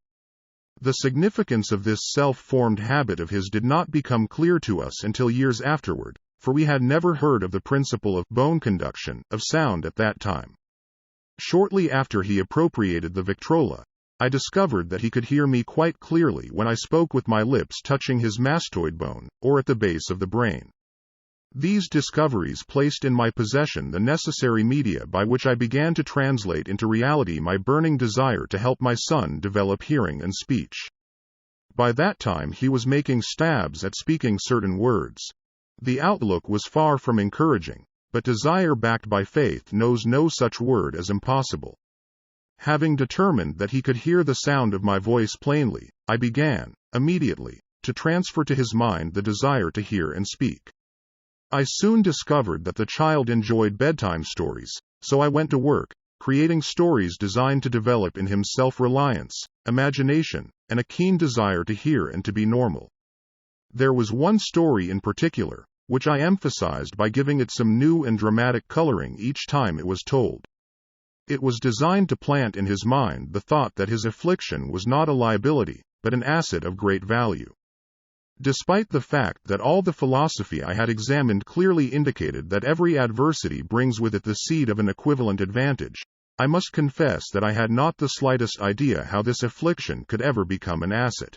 The significance of this self-formed habit of his did not become clear to us until years afterward, for we had never heard of the principle of bone conduction of sound at that time. Shortly after he appropriated the Victrola, I discovered that he could hear me quite clearly when I spoke with my lips touching his mastoid bone, or at the base of the brain. These discoveries placed in my possession the necessary media by which I began to translate into reality my burning desire to help my son develop hearing and speech. By that time he was making stabs at speaking certain words. The outlook was far from encouraging, but desire backed by faith knows no such word as impossible. Having determined that he could hear the sound of my voice plainly, I began, immediately, to transfer to his mind the desire to hear and speak. I soon discovered that the child enjoyed bedtime stories, so I went to work, creating stories designed to develop in him self-reliance, imagination, and a keen desire to hear and to be normal. There was one story in particular, which I emphasized by giving it some new and dramatic coloring each time it was told. It was designed to plant in his mind the thought that his affliction was not a liability, but an asset of great value. Despite the fact that all the philosophy I had examined clearly indicated that every adversity brings with it the seed of an equivalent advantage, I must confess that I had not the slightest idea how this affliction could ever become an asset.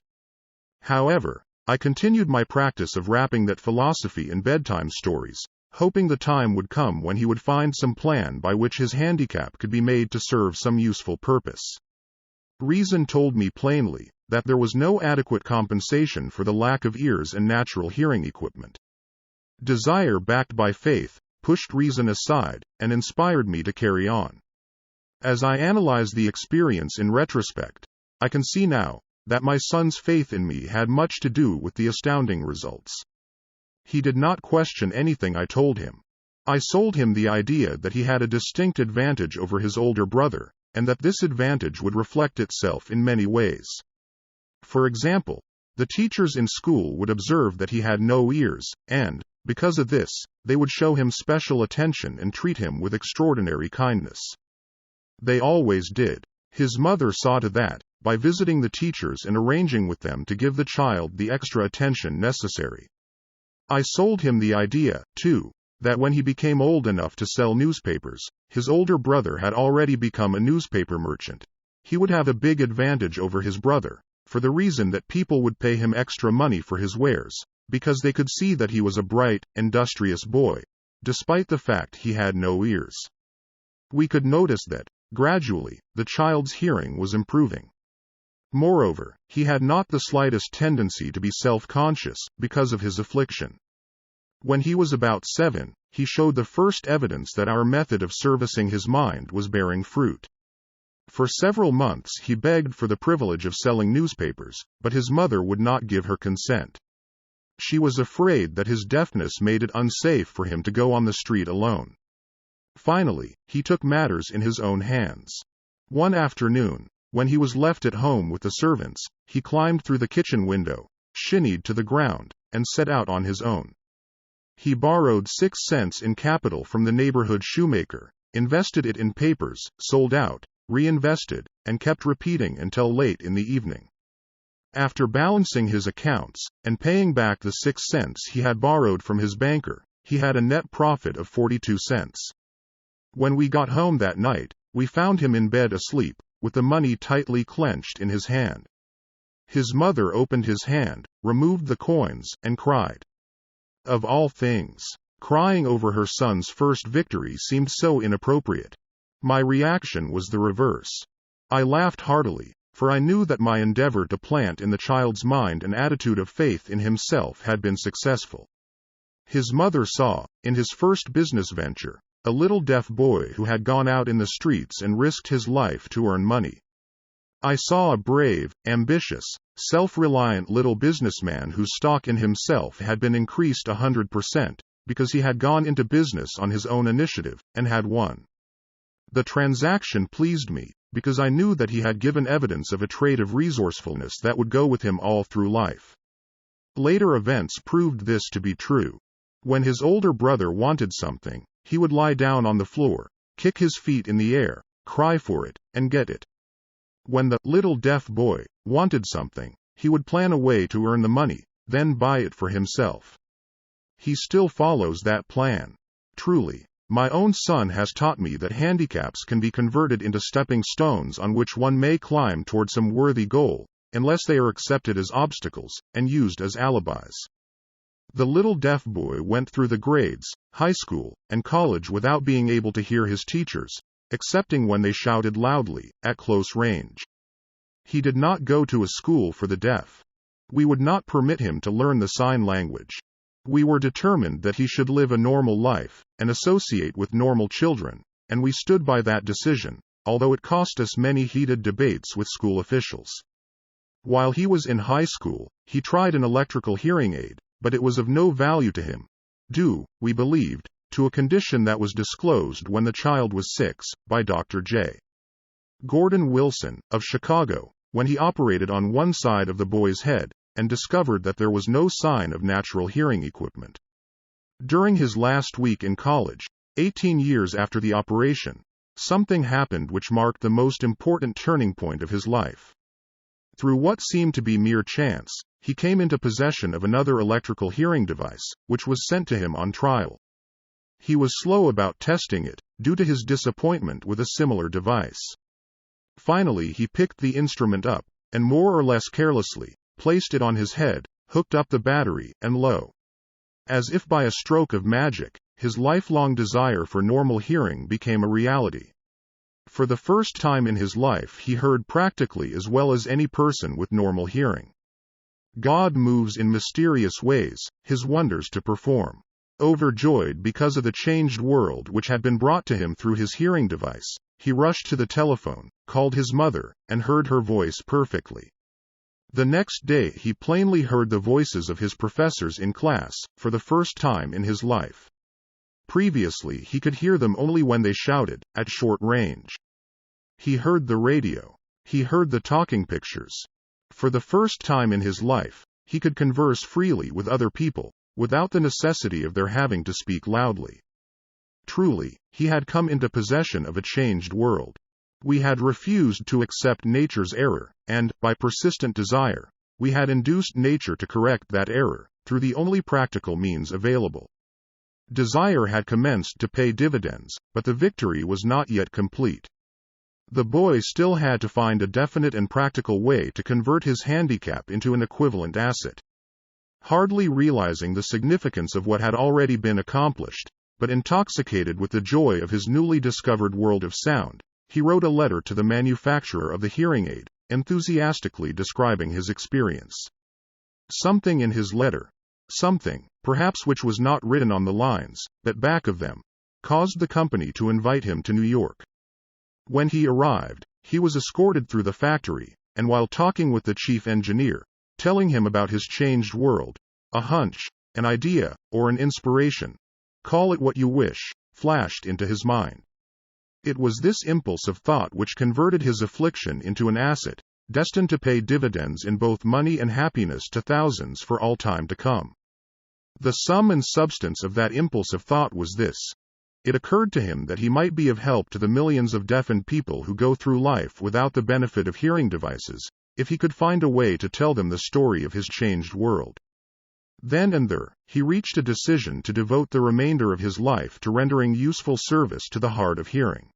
However, I continued my practice of wrapping that philosophy in bedtime stories, hoping the time would come when he would find some plan by which his handicap could be made to serve some useful purpose. Reason told me plainly that there was no adequate compensation for the lack of ears and natural hearing equipment. Desire backed by faith pushed reason aside and inspired me to carry on. As I analyze the experience in retrospect, I can see now that my son's faith in me had much to do with the astounding results. He did not question anything I told him. I sold him the idea that he had a distinct advantage over his older brother, and that this advantage would reflect itself in many ways. For example, the teachers in school would observe that he had no ears, and, because of this, they would show him special attention and treat him with extraordinary kindness. They always did. His mother saw to that, by visiting the teachers and arranging with them to give the child the extra attention necessary. I sold him the idea, too, that when he became old enough to sell newspapers, his older brother had already become a newspaper merchant. He would have a big advantage over his brother, for the reason that people would pay him extra money for his wares, because they could see that he was a bright, industrious boy, despite the fact he had no ears. We could notice that, gradually, the child's hearing was improving. Moreover, he had not the slightest tendency to be self-conscious because of his affliction. When he was about 7, he showed the first evidence that our method of servicing his mind was bearing fruit. For several months he begged for the privilege of selling newspapers, but his mother would not give her consent. She was afraid that his deafness made it unsafe for him to go on the street alone. Finally, he took matters in his own hands. One afternoon, when he was left at home with the servants, he climbed through the kitchen window, shinnied to the ground, and set out on his own. He borrowed 6 cents in capital from the neighborhood shoemaker, invested it in papers, sold out, reinvested, and kept repeating until late in the evening. After balancing his accounts, and paying back the 6 cents he had borrowed from his banker, he had a net profit of 42 cents. When we got home that night, we found him in bed asleep, with the money tightly clenched in his hand. His mother opened his hand, removed the coins, and cried. Of all things, crying over her son's first victory seemed so inappropriate. My reaction was the reverse. I laughed heartily, for I knew that my endeavor to plant in the child's mind an attitude of faith in himself had been successful. His mother saw, in his first business venture, a little deaf boy who had gone out in the streets and risked his life to earn money. I saw a brave, ambitious, self-reliant little businessman whose stock in himself had been increased 100%, because he had gone into business on his own initiative, and had won. The transaction pleased me, because I knew that he had given evidence of a trait of resourcefulness that would go with him all through life. Later events proved this to be true. When his older brother wanted something, he would lie down on the floor, kick his feet in the air, cry for it, and get it. When the little deaf boy wanted something, he would plan a way to earn the money, then buy it for himself. He still follows that plan. Truly, my own son has taught me that handicaps can be converted into stepping stones on which one may climb toward some worthy goal, unless they are accepted as obstacles, and used as alibis. The little deaf boy went through the grades, high school, and college without being able to hear his teachers, excepting when they shouted loudly, at close range. He did not go to a school for the deaf. We would not permit him to learn the sign language. We were determined that he should live a normal life, and associate with normal children, and we stood by that decision, although it cost us many heated debates with school officials. While he was in high school, he tried an electrical hearing aid, but it was of no value to him, due, we believed, to a condition that was disclosed when the child was 6, by Dr. J. Gordon Wilson, of Chicago, when he operated on one side of the boy's head, and discovered that there was no sign of natural hearing equipment. During his last week in college, 18 years after the operation, something happened which marked the most important turning point of his life. Through what seemed to be mere chance, he came into possession of another electrical hearing device, which was sent to him on trial. He was slow about testing it, due to his disappointment with a similar device. Finally he picked the instrument up, and more or less carelessly, placed it on his head, hooked up the battery, and lo! As if by a stroke of magic, his lifelong desire for normal hearing became a reality. For the first time in his life he heard practically as well as any person with normal hearing. God moves in mysterious ways, his wonders to perform. Overjoyed because of the changed world which had been brought to him through his hearing device, he rushed to the telephone, called his mother, and heard her voice perfectly. The next day he plainly heard the voices of his professors in class, for the first time in his life. Previously he could hear them only when they shouted, at short range. He heard the radio. He heard the talking pictures. For the first time in his life, he could converse freely with other people, without the necessity of their having to speak loudly. Truly, he had come into possession of a changed world. We had refused to accept nature's error, and, by persistent desire, we had induced nature to correct that error, through the only practical means available. Desire had commenced to pay dividends, but the victory was not yet complete. The boy still had to find a definite and practical way to convert his handicap into an equivalent asset. Hardly realizing the significance of what had already been accomplished, but intoxicated with the joy of his newly discovered world of sound, he wrote a letter to the manufacturer of the hearing aid, enthusiastically describing his experience. Something in his letter, something, perhaps which was not written on the lines, but back of them, caused the company to invite him to New York. When he arrived, he was escorted through the factory, and while talking with the chief engineer, telling him about his changed world, a hunch, an idea, or an inspiration, call it what you wish, flashed into his mind. It was this impulse of thought which converted his affliction into an asset, destined to pay dividends in both money and happiness to thousands for all time to come. The sum and substance of that impulse of thought was this. It occurred to him that he might be of help to the millions of deafened people who go through life without the benefit of hearing devices, if he could find a way to tell them the story of his changed world. Then and there, he reached a decision to devote the remainder of his life to rendering useful service to the hard of hearing.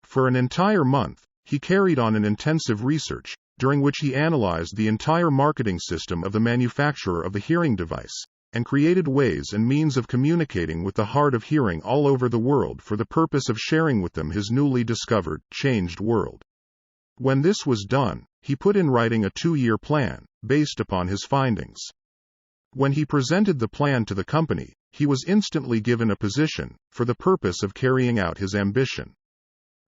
For an entire month, he carried on an intensive research, during which he analyzed the entire marketing system of the manufacturer of the hearing device, and created ways and means of communicating with the hard of hearing all over the world for the purpose of sharing with them his newly discovered, changed world. When this was done, he put in writing a 2-year plan, based upon his findings. When he presented the plan to the company, he was instantly given a position, for the purpose of carrying out his ambition.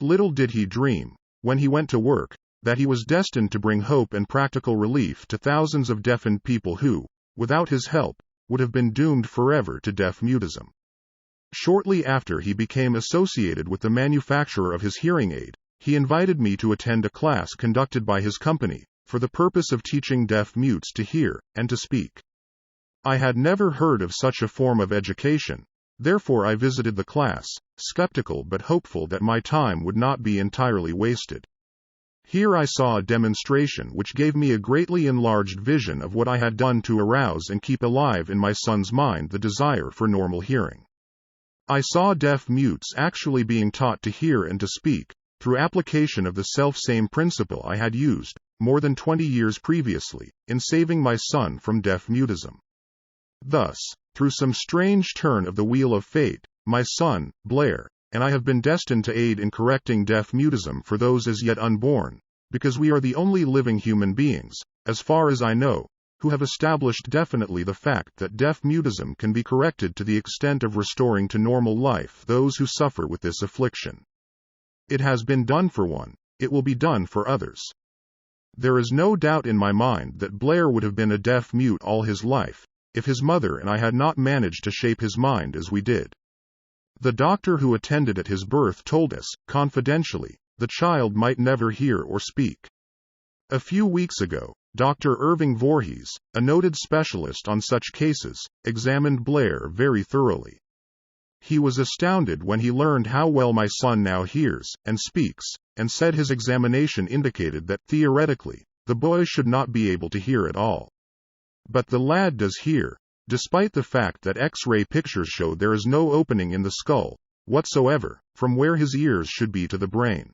Little did he dream, when he went to work, that he was destined to bring hope and practical relief to thousands of deafened people who, without his help, would have been doomed forever to deaf-mutism. Shortly after he became associated with the manufacturer of his hearing aid, he invited me to attend a class conducted by his company, for the purpose of teaching deaf-mutes to hear and to speak. I had never heard of such a form of education, therefore I visited the class, skeptical but hopeful that my time would not be entirely wasted. Here I saw a demonstration which gave me a greatly enlarged vision of what I had done to arouse and keep alive in my son's mind the desire for normal hearing. I saw deaf-mutes actually being taught to hear and to speak, through application of the self-same principle I had used, more than 20 years previously, in saving my son from deaf-mutism. Thus, through some strange turn of the wheel of fate, my son, Blair, and I have been destined to aid in correcting deaf-mutism for those as yet unborn, because we are the only living human beings, as far as I know, who have established definitely the fact that deaf-mutism can be corrected to the extent of restoring to normal life those who suffer with this affliction. It has been done for one, it will be done for others. There is no doubt in my mind that Blair would have been a deaf-mute all his life, if his mother and I had not managed to shape his mind as we did. The doctor who attended at his birth told us, confidentially, the child might never hear or speak. A few weeks ago, Dr. Irving Voorhees, a noted specialist on such cases, examined Blair very thoroughly. He was astounded when he learned how well my son now hears and speaks, and said his examination indicated that, theoretically, the boy should not be able to hear at all. But the lad does hear, despite the fact that X-ray pictures show there is no opening in the skull, whatsoever, from where his ears should be to the brain.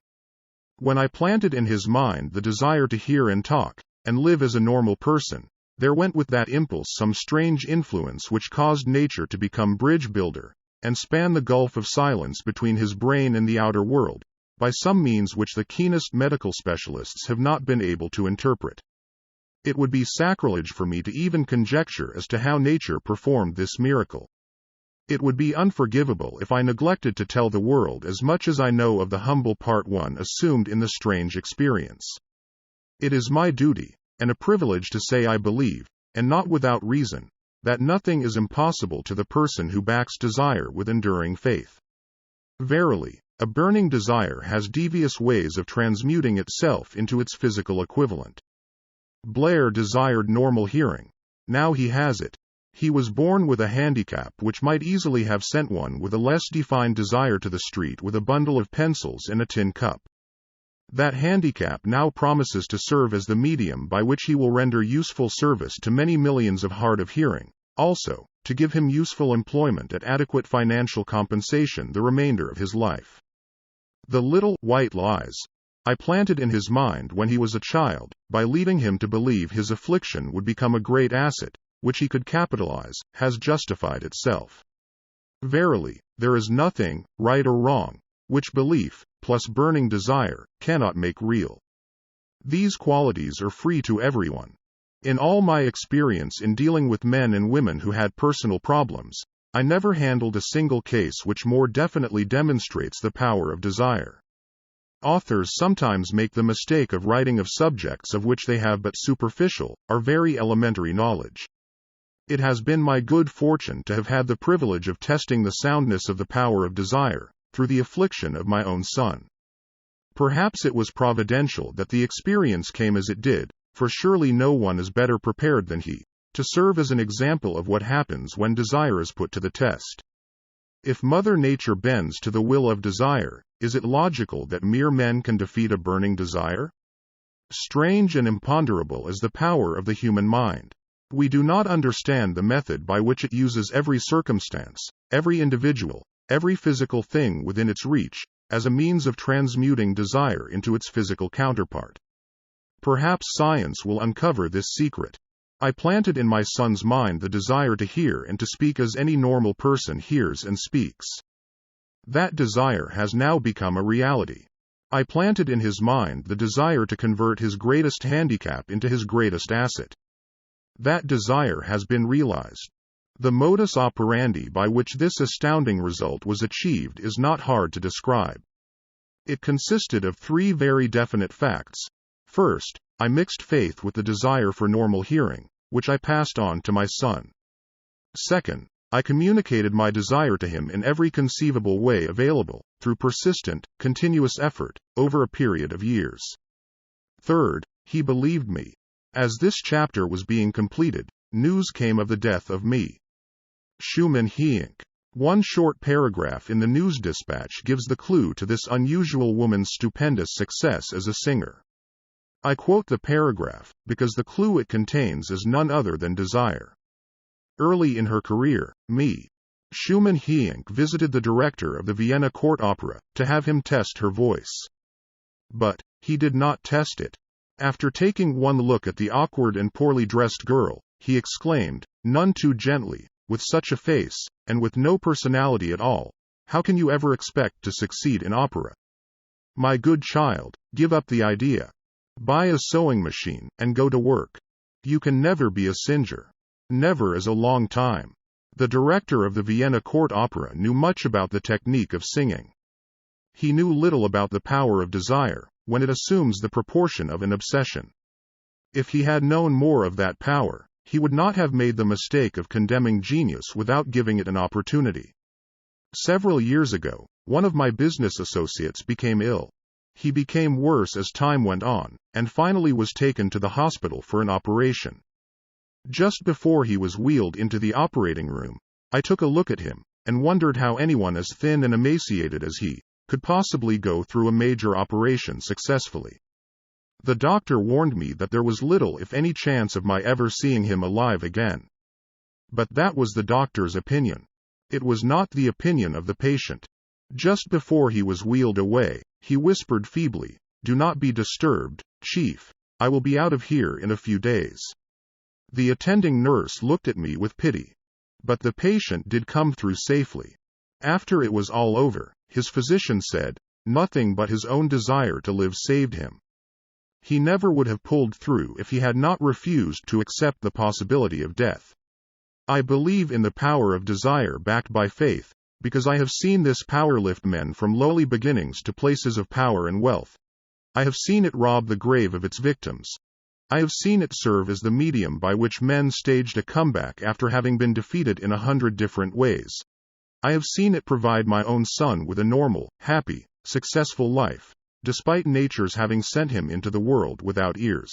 When I planted in his mind the desire to hear and talk, and live as a normal person, there went with that impulse some strange influence which caused nature to become bridge builder, and span the gulf of silence between his brain and the outer world, by some means which the keenest medical specialists have not been able to interpret. It would be sacrilege for me to even conjecture as to how nature performed this miracle. It would be unforgivable if I neglected to tell the world as much as I know of the humble part one assumed in the strange experience. It is my duty, and a privilege to say I believe, and not without reason, that nothing is impossible to the person who backs desire with enduring faith. Verily, a burning desire has devious ways of transmuting itself into its physical equivalent. Blair desired normal hearing. Now he has it. He was born with a handicap which might easily have sent one with a less defined desire to the street with a bundle of pencils and a tin cup. That handicap now promises to serve as the medium by which he will render useful service to many millions of hard of hearing, also, to give him useful employment at adequate financial compensation the remainder of his life. The little white lies I planted in his mind when he was a child, by leading him to believe his affliction would become a great asset, which he could capitalize, has justified itself. Verily, there is nothing, right or wrong, which belief, plus burning desire, cannot make real. These qualities are free to everyone. In all my experience in dealing with men and women who had personal problems, I never handled a single case which more definitely demonstrates the power of desire. Authors sometimes make the mistake of writing of subjects of which they have but superficial, or very elementary knowledge. It has been my good fortune to have had the privilege of testing the soundness of the power of desire, through the affliction of my own son. Perhaps it was providential that the experience came as it did, for surely no one is better prepared than he, to serve as an example of what happens when desire is put to the test. If Mother Nature bends to the will of desire, is it logical that mere men can defeat a burning desire? Strange and imponderable is the power of the human mind. We do not understand the method by which it uses every circumstance, every individual, every physical thing within its reach, as a means of transmuting desire into its physical counterpart. Perhaps science will uncover this secret. I planted in my son's mind the desire to hear and to speak as any normal person hears and speaks. That desire has now become a reality. I planted in his mind the desire to convert his greatest handicap into his greatest asset. That desire has been realized. The modus operandi by which this astounding result was achieved is not hard to describe. It consisted of 3 very definite facts. First, I mixed faith with the desire for normal hearing, which I passed on to my son. Second, I communicated my desire to him in every conceivable way available, through persistent, continuous effort, over a period of years. Third, he believed me. As this chapter was being completed, news came of the death of me. Schumann Hill. One short paragraph in the news dispatch gives the clue to this unusual woman's stupendous success as a singer. I quote the paragraph, because the clue it contains is none other than desire. Early in her career, Schumann Hill visited the director of the Vienna Court Opera, to have him test her voice. But he did not test it. After taking one look at the awkward and poorly dressed girl, he exclaimed, none too gently, with such a face, and with no personality at all, how can you ever expect to succeed in opera? My good child, give up the idea. Buy a sewing machine, and go to work. You can never be a singer. Never is a long time. The director of the Vienna Court Opera knew much about the technique of singing. He knew little about the power of desire, when it assumes the proportion of an obsession. If he had known more of that power, he would not have made the mistake of condemning genius without giving it an opportunity. Several years ago, one of my business associates became ill. He became worse as time went on, and finally was taken to the hospital for an operation. Just before he was wheeled into the operating room, I took a look at him, and wondered how anyone as thin and emaciated as he could possibly go through a major operation successfully. The doctor warned me that there was little if any chance of my ever seeing him alive again. But that was the doctor's opinion. It was not the opinion of the patient. Just before he was wheeled away, he whispered feebly, "Do not be disturbed, Chief. I will be out of here in a few days." The attending nurse looked at me with pity. But the patient did come through safely. After it was all over, his physician said, nothing but his own desire to live saved him. He never would have pulled through if he had not refused to accept the possibility of death. I believe in the power of desire backed by faith, because I have seen this power lift men from lowly beginnings to places of power and wealth. I have seen it rob the grave of its victims. I have seen it serve as the medium by which men staged a comeback after having been defeated in 100 different ways. I have seen it provide my own son with a normal, happy, successful life, despite nature's having sent him into the world without ears.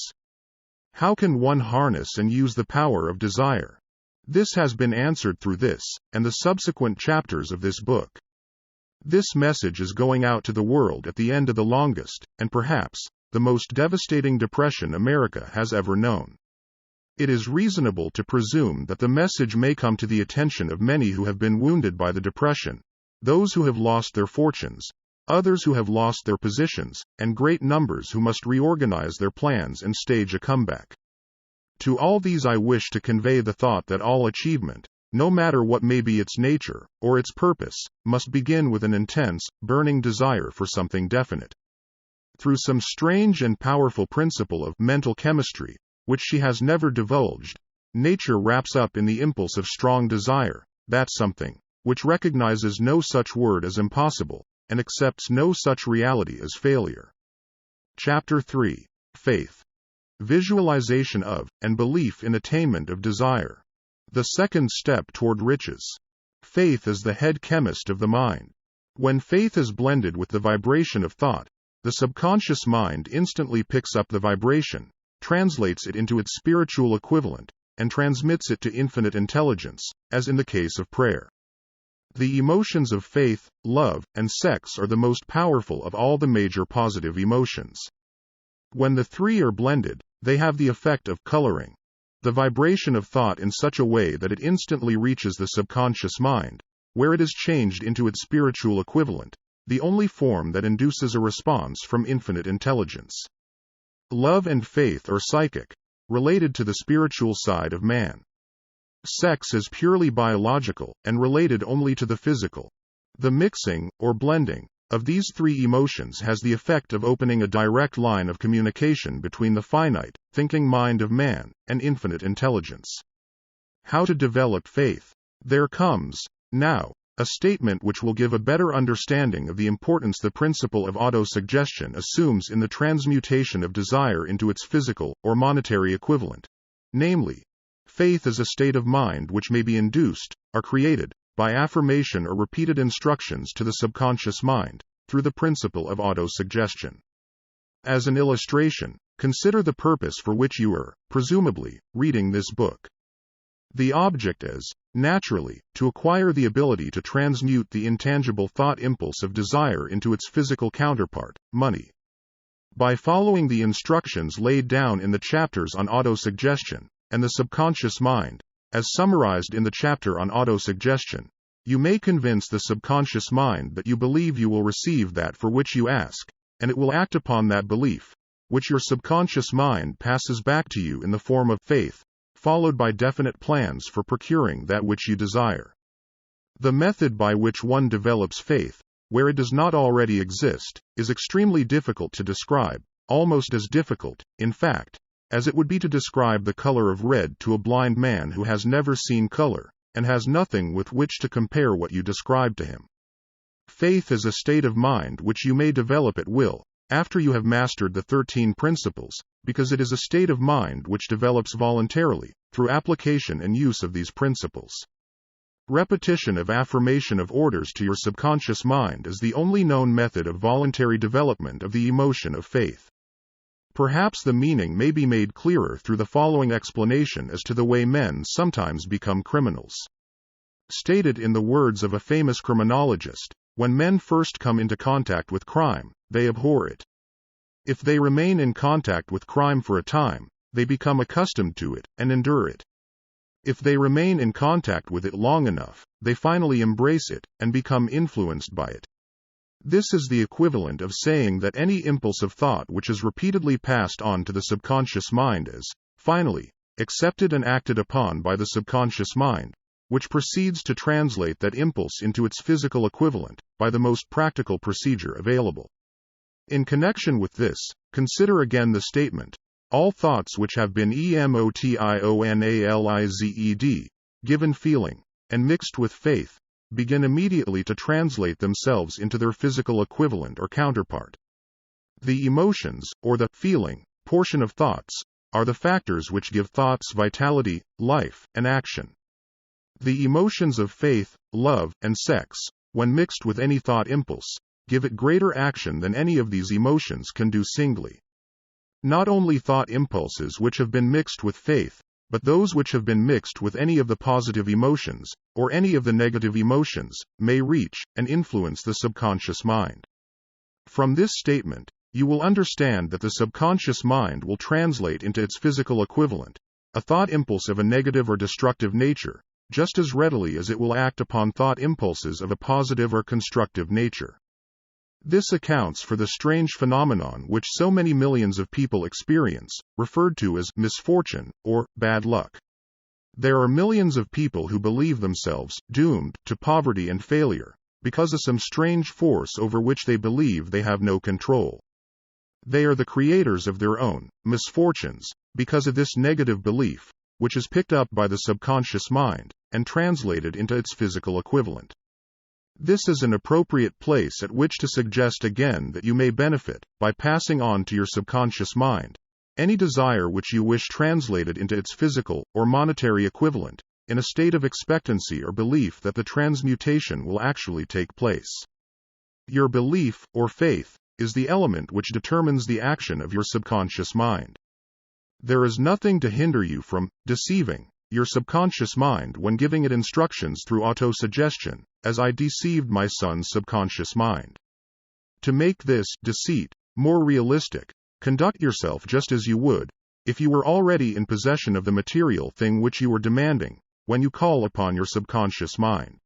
How can one harness and use the power of desire? This has been answered through this, and the subsequent chapters of this book. This message is going out to the world at the end of the longest, and perhaps, the most devastating depression America has ever known. It is reasonable to presume that the message may come to the attention of many who have been wounded by the depression, those who have lost their fortunes, others who have lost their positions, and great numbers who must reorganize their plans and stage a comeback. To all these I wish to convey the thought that all achievement, no matter what may be its nature, or its purpose, must begin with an intense, burning desire for something definite. Through some strange and powerful principle of mental chemistry, which she has never divulged, nature wraps up in the impulse of strong desire, that something, which recognizes no such word as impossible, and accepts no such reality as failure. Chapter 3. Faith. Visualization of, and belief in attainment of desire. The second step toward riches. Faith is the head chemist of the mind. When faith is blended with the vibration of thought, the subconscious mind instantly picks up the vibration, translates it into its spiritual equivalent, and transmits it to infinite intelligence, as in the case of prayer. The emotions of faith, love, and sex are the most powerful of all the major positive emotions. When the three are blended, they have the effect of coloring the vibration of thought in such a way that it instantly reaches the subconscious mind, where it is changed into its spiritual equivalent, the only form that induces a response from infinite intelligence. Love and faith are psychic, related to the spiritual side of man. Sex is purely biological, and related only to the physical. The mixing, or blending, of these three emotions has the effect of opening a direct line of communication between the finite, thinking mind of man, and infinite intelligence. How to develop faith? There comes, now, a statement which will give a better understanding of the importance the principle of autosuggestion assumes in the transmutation of desire into its physical, or monetary equivalent. Namely, faith is a state of mind which may be induced, or created, by affirmation or repeated instructions to the subconscious mind, through the principle of autosuggestion. As an illustration, consider the purpose for which you are, presumably, reading this book. The object is, naturally, to acquire the ability to transmute the intangible thought impulse of desire into its physical counterpart, money. By following the instructions laid down in the chapters on autosuggestion and the subconscious mind, as summarized in the chapter on autosuggestion, you may convince the subconscious mind that you believe you will receive that for which you ask, and it will act upon that belief, which your subconscious mind passes back to you in the form of faith, followed by definite plans for procuring that which you desire. The method by which one develops faith, where it does not already exist, is extremely difficult to describe, almost as difficult, in fact, as it would be to describe the color of red to a blind man who has never seen color, and has nothing with which to compare what you describe to him. Faith is a state of mind which you may develop at will, after you have mastered the 13 principles, because it is a state of mind which develops voluntarily, through application and use of these principles. Repetition of affirmation of orders to your subconscious mind is the only known method of voluntary development of the emotion of faith. Perhaps the meaning may be made clearer through the following explanation as to the way men sometimes become criminals. Stated in the words of a famous criminologist, when men first come into contact with crime, they abhor it. If they remain in contact with crime for a time, they become accustomed to it and endure it. If they remain in contact with it long enough, they finally embrace it and become influenced by it. This is the equivalent of saying that any impulse of thought which is repeatedly passed on to the subconscious mind is, finally, accepted and acted upon by the subconscious mind, which proceeds to translate that impulse into its physical equivalent, by the most practical procedure available. In connection with this, consider again the statement, all thoughts which have been emotionalized, given feeling, and mixed with faith, begin immediately to translate themselves into their physical equivalent or counterpart. The emotions, or the feeling, portion of thoughts, are the factors which give thoughts vitality, life, and action. The emotions of faith, love, and sex, when mixed with any thought impulse, give it greater action than any of these emotions can do singly. Not only thought impulses which have been mixed with faith, but those which have been mixed with any of the positive emotions, or any of the negative emotions, may reach and influence the subconscious mind. From this statement, you will understand that the subconscious mind will translate into its physical equivalent, a thought impulse of a negative or destructive nature, just as readily as it will act upon thought impulses of a positive or constructive nature. This accounts for the strange phenomenon which so many millions of people experience, referred to as misfortune, or bad luck. There are millions of people who believe themselves doomed to poverty and failure, because of some strange force over which they believe they have no control. They are the creators of their own misfortunes, because of this negative belief, which is picked up by the subconscious mind, and translated into its physical equivalent. This is an appropriate place at which to suggest again that you may benefit, by passing on to your subconscious mind, any desire which you wish translated into its physical, or monetary equivalent, in a state of expectancy or belief that the transmutation will actually take place. Your belief, or faith, is the element which determines the action of your subconscious mind. There is nothing to hinder you from deceiving your subconscious mind when giving it instructions through autosuggestion, as I deceived my son's subconscious mind. To make this deceit more realistic, conduct yourself just as you would if you were already in possession of the material thing which you were demanding, when you call upon your subconscious mind.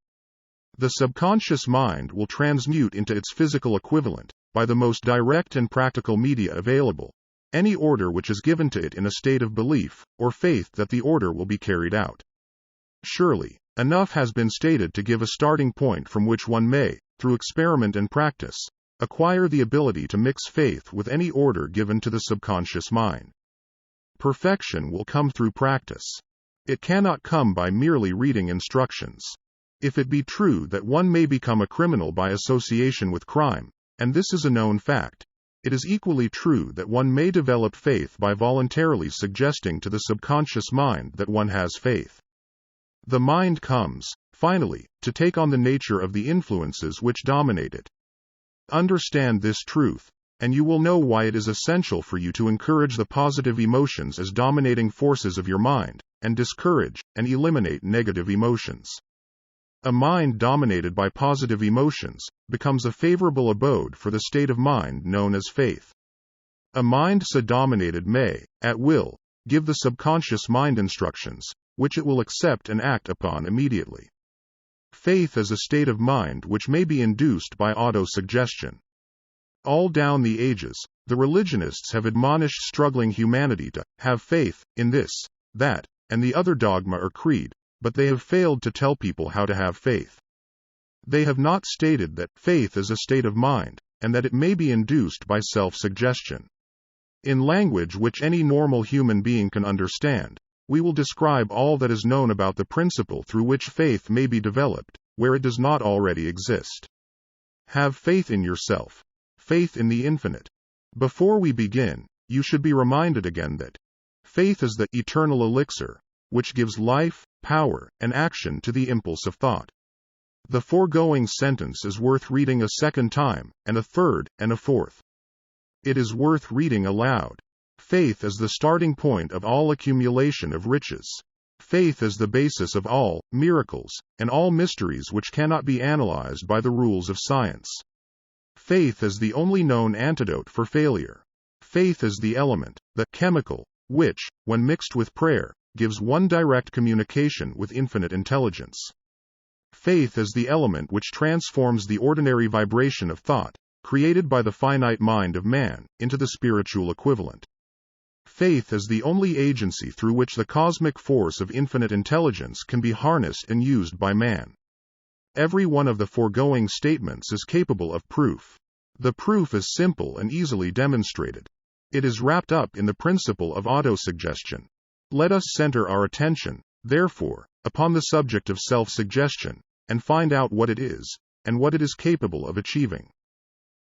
The subconscious mind will transmute into its physical equivalent, by the most direct and practical media available, any order which is given to it in a state of belief, or faith that the order will be carried out. Surely, enough has been stated to give a starting point from which one may, through experiment and practice, acquire the ability to mix faith with any order given to the subconscious mind. Perfection will come through practice. It cannot come by merely reading instructions. If it be true that one may become a criminal by association with crime, and this is a known fact, it is equally true that one may develop faith by voluntarily suggesting to the subconscious mind that one has faith. The mind comes, finally, to take on the nature of the influences which dominate it. Understand this truth, and you will know why it is essential for you to encourage the positive emotions as dominating forces of your mind, and discourage and eliminate negative emotions. A mind dominated by positive emotions becomes a favorable abode for the state of mind known as faith. A mind so dominated may, at will, give the subconscious mind instructions, which it will accept and act upon immediately. Faith is a state of mind which may be induced by autosuggestion. All down the ages, the religionists have admonished struggling humanity to have faith in this, that, and the other dogma or creed, but they have failed to tell people how to have faith. They have not stated that faith is a state of mind, and that it may be induced by self-suggestion. In language which any normal human being can understand, we will describe all that is known about the principle through which faith may be developed, where it does not already exist. Have faith in yourself. Faith in the infinite. Before we begin, you should be reminded again that faith is the eternal elixir, which gives life, power, and action to the impulse of thought. The foregoing sentence is worth reading a second time, and a third, and a fourth. It is worth reading aloud. Faith is the starting point of all accumulation of riches. Faith is the basis of all miracles, and all mysteries which cannot be analyzed by the rules of science. Faith is the only known antidote for failure. Faith is the element, the chemical, which, when mixed with prayer, gives one direct communication with infinite intelligence. Faith is the element which transforms the ordinary vibration of thought, created by the finite mind of man, into the spiritual equivalent. Faith is the only agency through which the cosmic force of infinite intelligence can be harnessed and used by man. Every one of the foregoing statements is capable of proof. The proof is simple and easily demonstrated. It is wrapped up in the principle of autosuggestion. Let us center our attention, therefore, upon the subject of self-suggestion, and find out what it is, and what it is capable of achieving.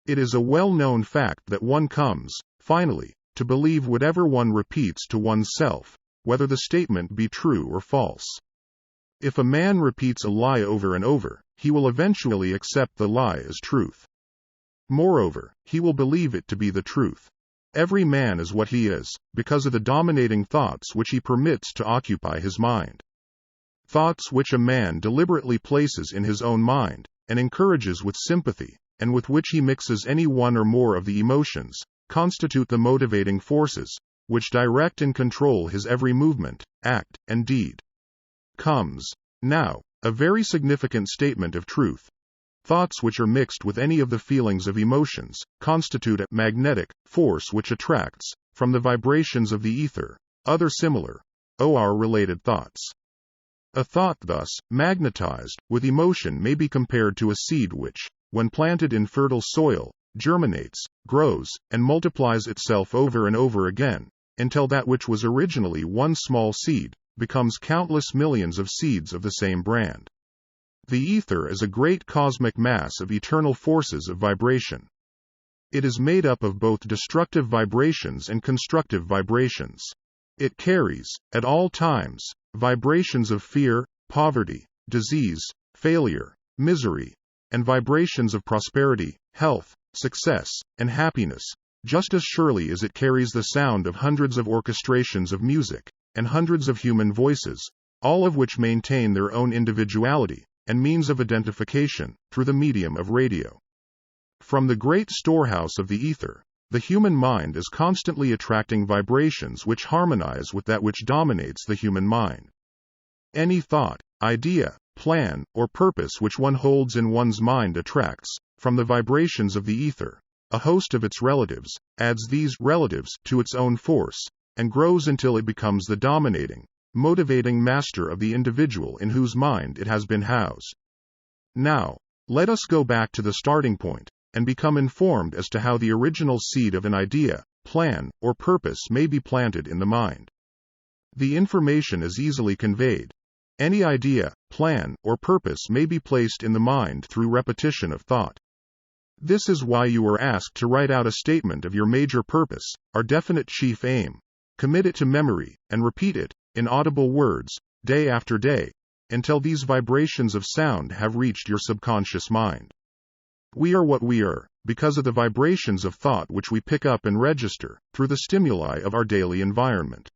It is a well-known fact that one comes, finally, to believe whatever one repeats to oneself, whether the statement be true or false. If a man repeats a lie over and over, he will eventually accept the lie as truth. Moreover, he will believe it to be the truth. Every man is what he is, because of the dominating thoughts which he permits to occupy his mind. Thoughts which a man deliberately places in his own mind, and encourages with sympathy, and with which he mixes any one or more of the emotions, constitute the motivating forces, which direct and control his every movement, act, and deed. Comes, now, a very significant statement of truth. Thoughts which are mixed with any of the feelings of emotions, constitute a magnetic force which attracts, from the vibrations of the ether, other similar, or related thoughts. A thought thus, magnetized, with emotion may be compared to a seed which, when planted in fertile soil, germinates, grows, and multiplies itself over and over again, until that which was originally one small seed, becomes countless millions of seeds of the same brand. The ether is a great cosmic mass of eternal forces of vibration. It is made up of both destructive vibrations and constructive vibrations. It carries, at all times, vibrations of fear, poverty, disease, failure, misery, and vibrations of prosperity, health, success, and happiness, just as surely as it carries the sound of hundreds of orchestrations of music, and hundreds of human voices, all of which maintain their own individuality and means of identification through the medium of radio. From the great storehouse of the ether, the human mind is constantly attracting vibrations which harmonize with that which dominates the human mind. Any thought, idea, plan, or purpose which one holds in one's mind attracts, from the vibrations of the ether, a host of its relatives, adds these relatives to its own force, and grows until it becomes the dominating, motivating master of the individual in whose mind it has been housed. Now, let us go back to the starting point, and become informed as to how the original seed of an idea, plan, or purpose may be planted in the mind. The information is easily conveyed. Any idea, plan, or purpose may be placed in the mind through repetition of thought. This is why you are asked to write out a statement of your major purpose, or definite chief aim, commit it to memory, and repeat it, in audible words, day after day, until these vibrations of sound have reached your subconscious mind. We are what we are, because of the vibrations of thought which we pick up and register, through the stimuli of our daily environment.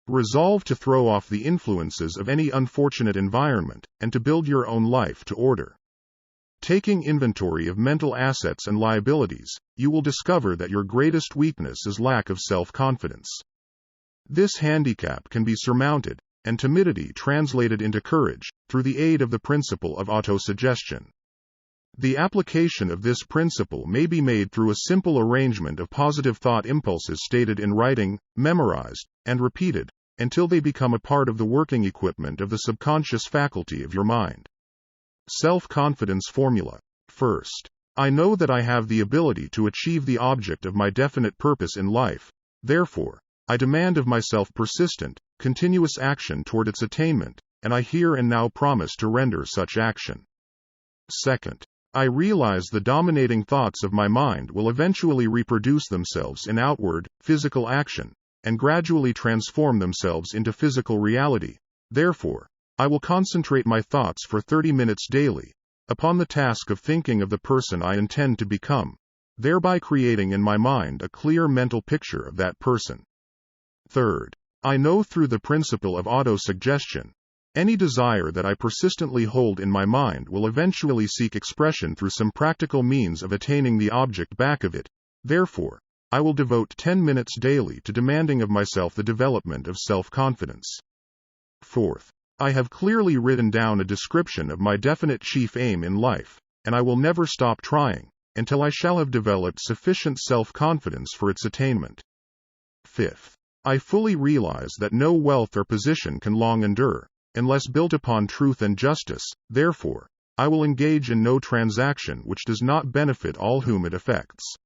Resolve to throw off the influences of any unfortunate environment, and to build your own life to order. Taking inventory of mental assets and liabilities, you will discover that your greatest weakness is lack of self-confidence. This handicap can be surmounted, and timidity translated into courage, through the aid of the principle of autosuggestion. The application of this principle may be made through a simple arrangement of positive thought impulses stated in writing, memorized, and repeated, until they become a part of the working equipment of the subconscious faculty of your mind. Self-confidence formula. First, I know that I have the ability to achieve the object of my definite purpose in life, therefore, I demand of myself persistent, continuous action toward its attainment, and I here and now promise to render such action. Second, I realize the dominating thoughts of my mind will eventually reproduce themselves in outward, physical action, and gradually transform themselves into physical reality. Therefore, I will concentrate my thoughts for 30 minutes daily, upon the task of thinking of the person I intend to become, thereby creating in my mind a clear mental picture of that person. Third, I know through the principle of autosuggestion, any desire that I persistently hold in my mind will eventually seek expression through some practical means of attaining the object back of it. Therefore, I will devote 10 minutes daily to demanding of myself the development of self-confidence. Fourth, I have clearly written down a description of my definite chief aim in life, and I will never stop trying, until I shall have developed sufficient self-confidence for its attainment. Fifth, I fully realize that no wealth or position can long endure, unless built upon truth and justice. Therefore, I will engage in no transaction which does not benefit all whom it affects.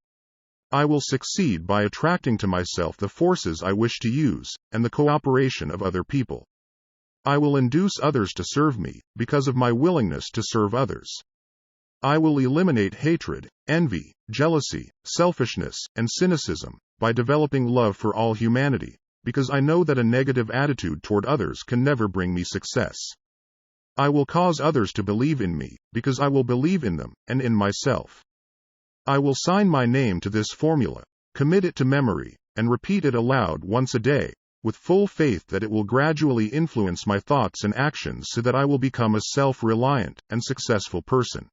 I will succeed by attracting to myself the forces I wish to use, and the cooperation of other people. I will induce others to serve me, because of my willingness to serve others. I will eliminate hatred, envy, jealousy, selfishness, and cynicism, by developing love for all humanity, because I know that a negative attitude toward others can never bring me success. I will cause others to believe in me, because I will believe in them, and in myself. I will sign my name to this formula, commit it to memory, and repeat it aloud once a day, with full faith that it will gradually influence my thoughts and actions so that I will become a self-reliant and successful person.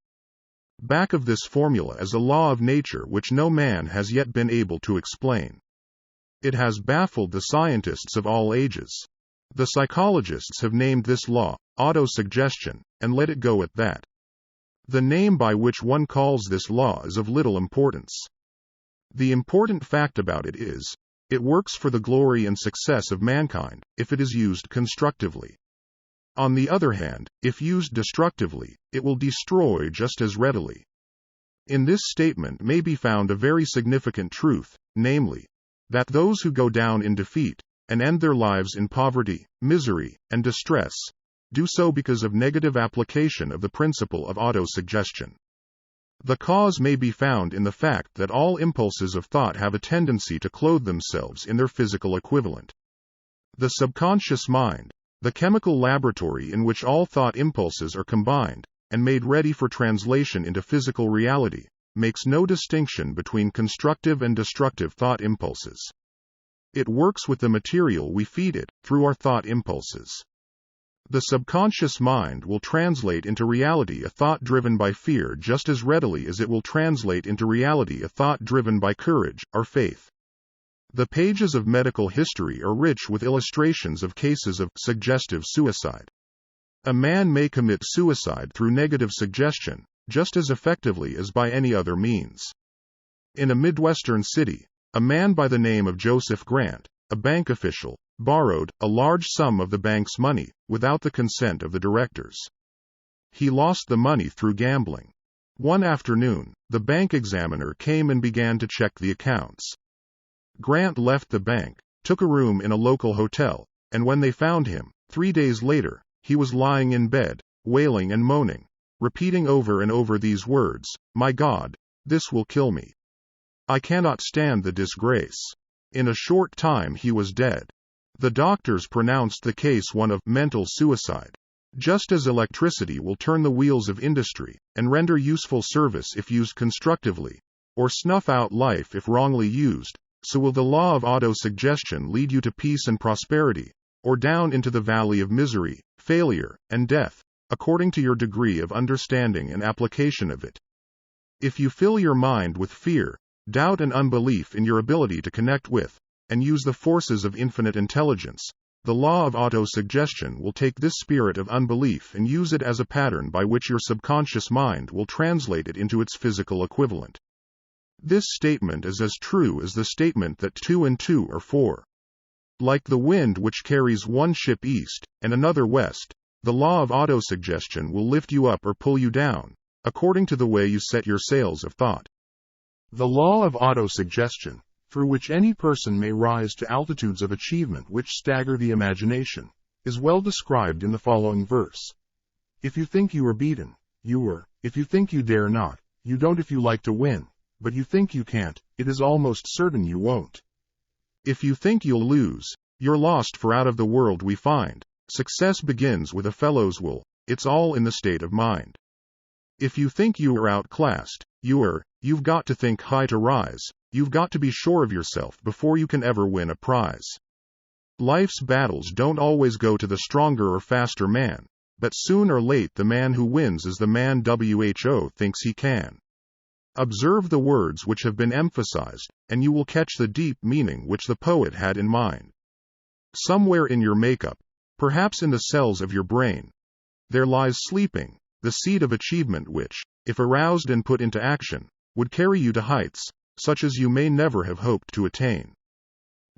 Back of this formula is a law of nature which no man has yet been able to explain. It has baffled the scientists of all ages. The psychologists have named this law autosuggestion, and let it go at that. The name by which one calls this law is of little importance. The important fact about it is, it works for the glory and success of mankind, if it is used constructively. On the other hand, if used destructively, it will destroy just as readily. In this statement may be found a very significant truth, namely, that those who go down in defeat, and end their lives in poverty, misery, and distress, do so because of negative application of the principle of autosuggestion. The cause may be found in the fact that all impulses of thought have a tendency to clothe themselves in their physical equivalent. The subconscious mind, the chemical laboratory in which all thought impulses are combined and made ready for translation into physical reality, makes no distinction between constructive and destructive thought impulses. It works with the material we feed it, through our thought impulses. The subconscious mind will translate into reality a thought driven by fear just as readily as it will translate into reality a thought driven by courage or faith. The pages of medical history are rich with illustrations of cases of suggestive suicide. A man may commit suicide through negative suggestion, just as effectively as by any other means. In a Midwestern city, a man by the name of Joseph Grant, a bank official, borrowed a large sum of the bank's money without the consent of the directors. He lost the money through gambling. One afternoon, the bank examiner came and began to check the accounts. Grant left the bank, took a room in a local hotel, and when they found him, 3 days later, he was lying in bed, wailing and moaning, repeating over and over these words, "My God, this will kill me. I cannot stand the disgrace." In a short time he was dead. The doctors pronounced the case one of mental suicide. Just as electricity will turn the wheels of industry and render useful service if used constructively, or snuff out life if wrongly used, so will the law of autosuggestion lead you to peace and prosperity, or down into the valley of misery, failure, and death, according to your degree of understanding and application of it. If you fill your mind with fear, doubt and unbelief in your ability to connect with and use the forces of infinite intelligence, the law of autosuggestion will take this spirit of unbelief and use it as a pattern by which your subconscious mind will translate it into its physical equivalent. This statement is as true as the statement that 2 and 2 are 4. Like the wind which carries one ship east and another west, the law of autosuggestion will lift you up or pull you down, according to the way you set your sails of thought. The law of autosuggestion, through which any person may rise to altitudes of achievement which stagger the imagination, is well described in the following verse. If you think you are beaten, you are. If you think you dare not, you don't. If you like to win, but you think you can't, it is almost certain you won't. If you think you'll lose, you're lost, for out of the world we find, success begins with a fellow's will. It's all in the state of mind. If you think you are outclassed, you are. You've got to think high to rise. You've got to be sure of yourself before you can ever win a prize. Life's battles don't always go to the stronger or faster man, but soon or late the man who wins is the man who thinks he can. Observe the words which have been emphasized, and you will catch the deep meaning which the poet had in mind. Somewhere in your makeup, perhaps in the cells of your brain, there lies sleeping the seed of achievement which, if aroused and put into action, would carry you to heights such as you may never have hoped to attain.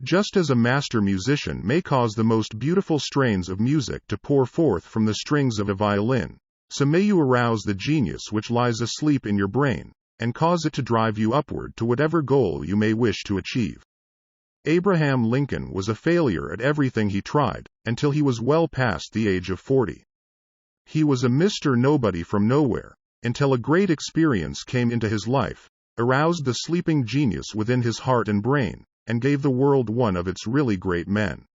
Just as a master musician may cause the most beautiful strains of music to pour forth from the strings of a violin, so may you arouse the genius which lies asleep in your brain, and cause it to drive you upward to whatever goal you may wish to achieve. Abraham Lincoln was a failure at everything he tried, until he was well past the age of 40. He was a Mr. Nobody from nowhere, until a great experience came into his life, aroused the sleeping genius within his heart and brain, and gave the world one of its really great men.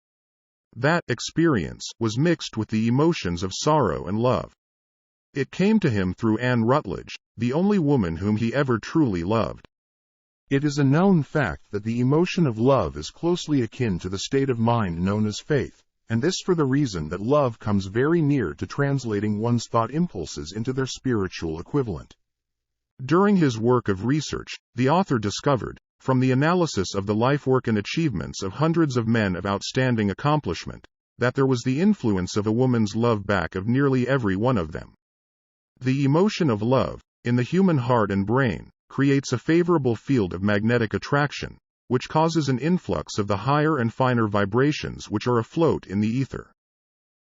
That experience was mixed with the emotions of sorrow and love. It came to him through Anne Rutledge, the only woman whom he ever truly loved. It is a known fact that the emotion of love is closely akin to the state of mind known as faith, and this for the reason that love comes very near to translating one's thought impulses into their spiritual equivalent. During his work of research, the author discovered, from the analysis of the life work and achievements of hundreds of men of outstanding accomplishment, that there was the influence of a woman's love back of nearly every one of them. The emotion of love, in the human heart and brain, creates a favorable field of magnetic attraction, which causes an influx of the higher and finer vibrations which are afloat in the ether.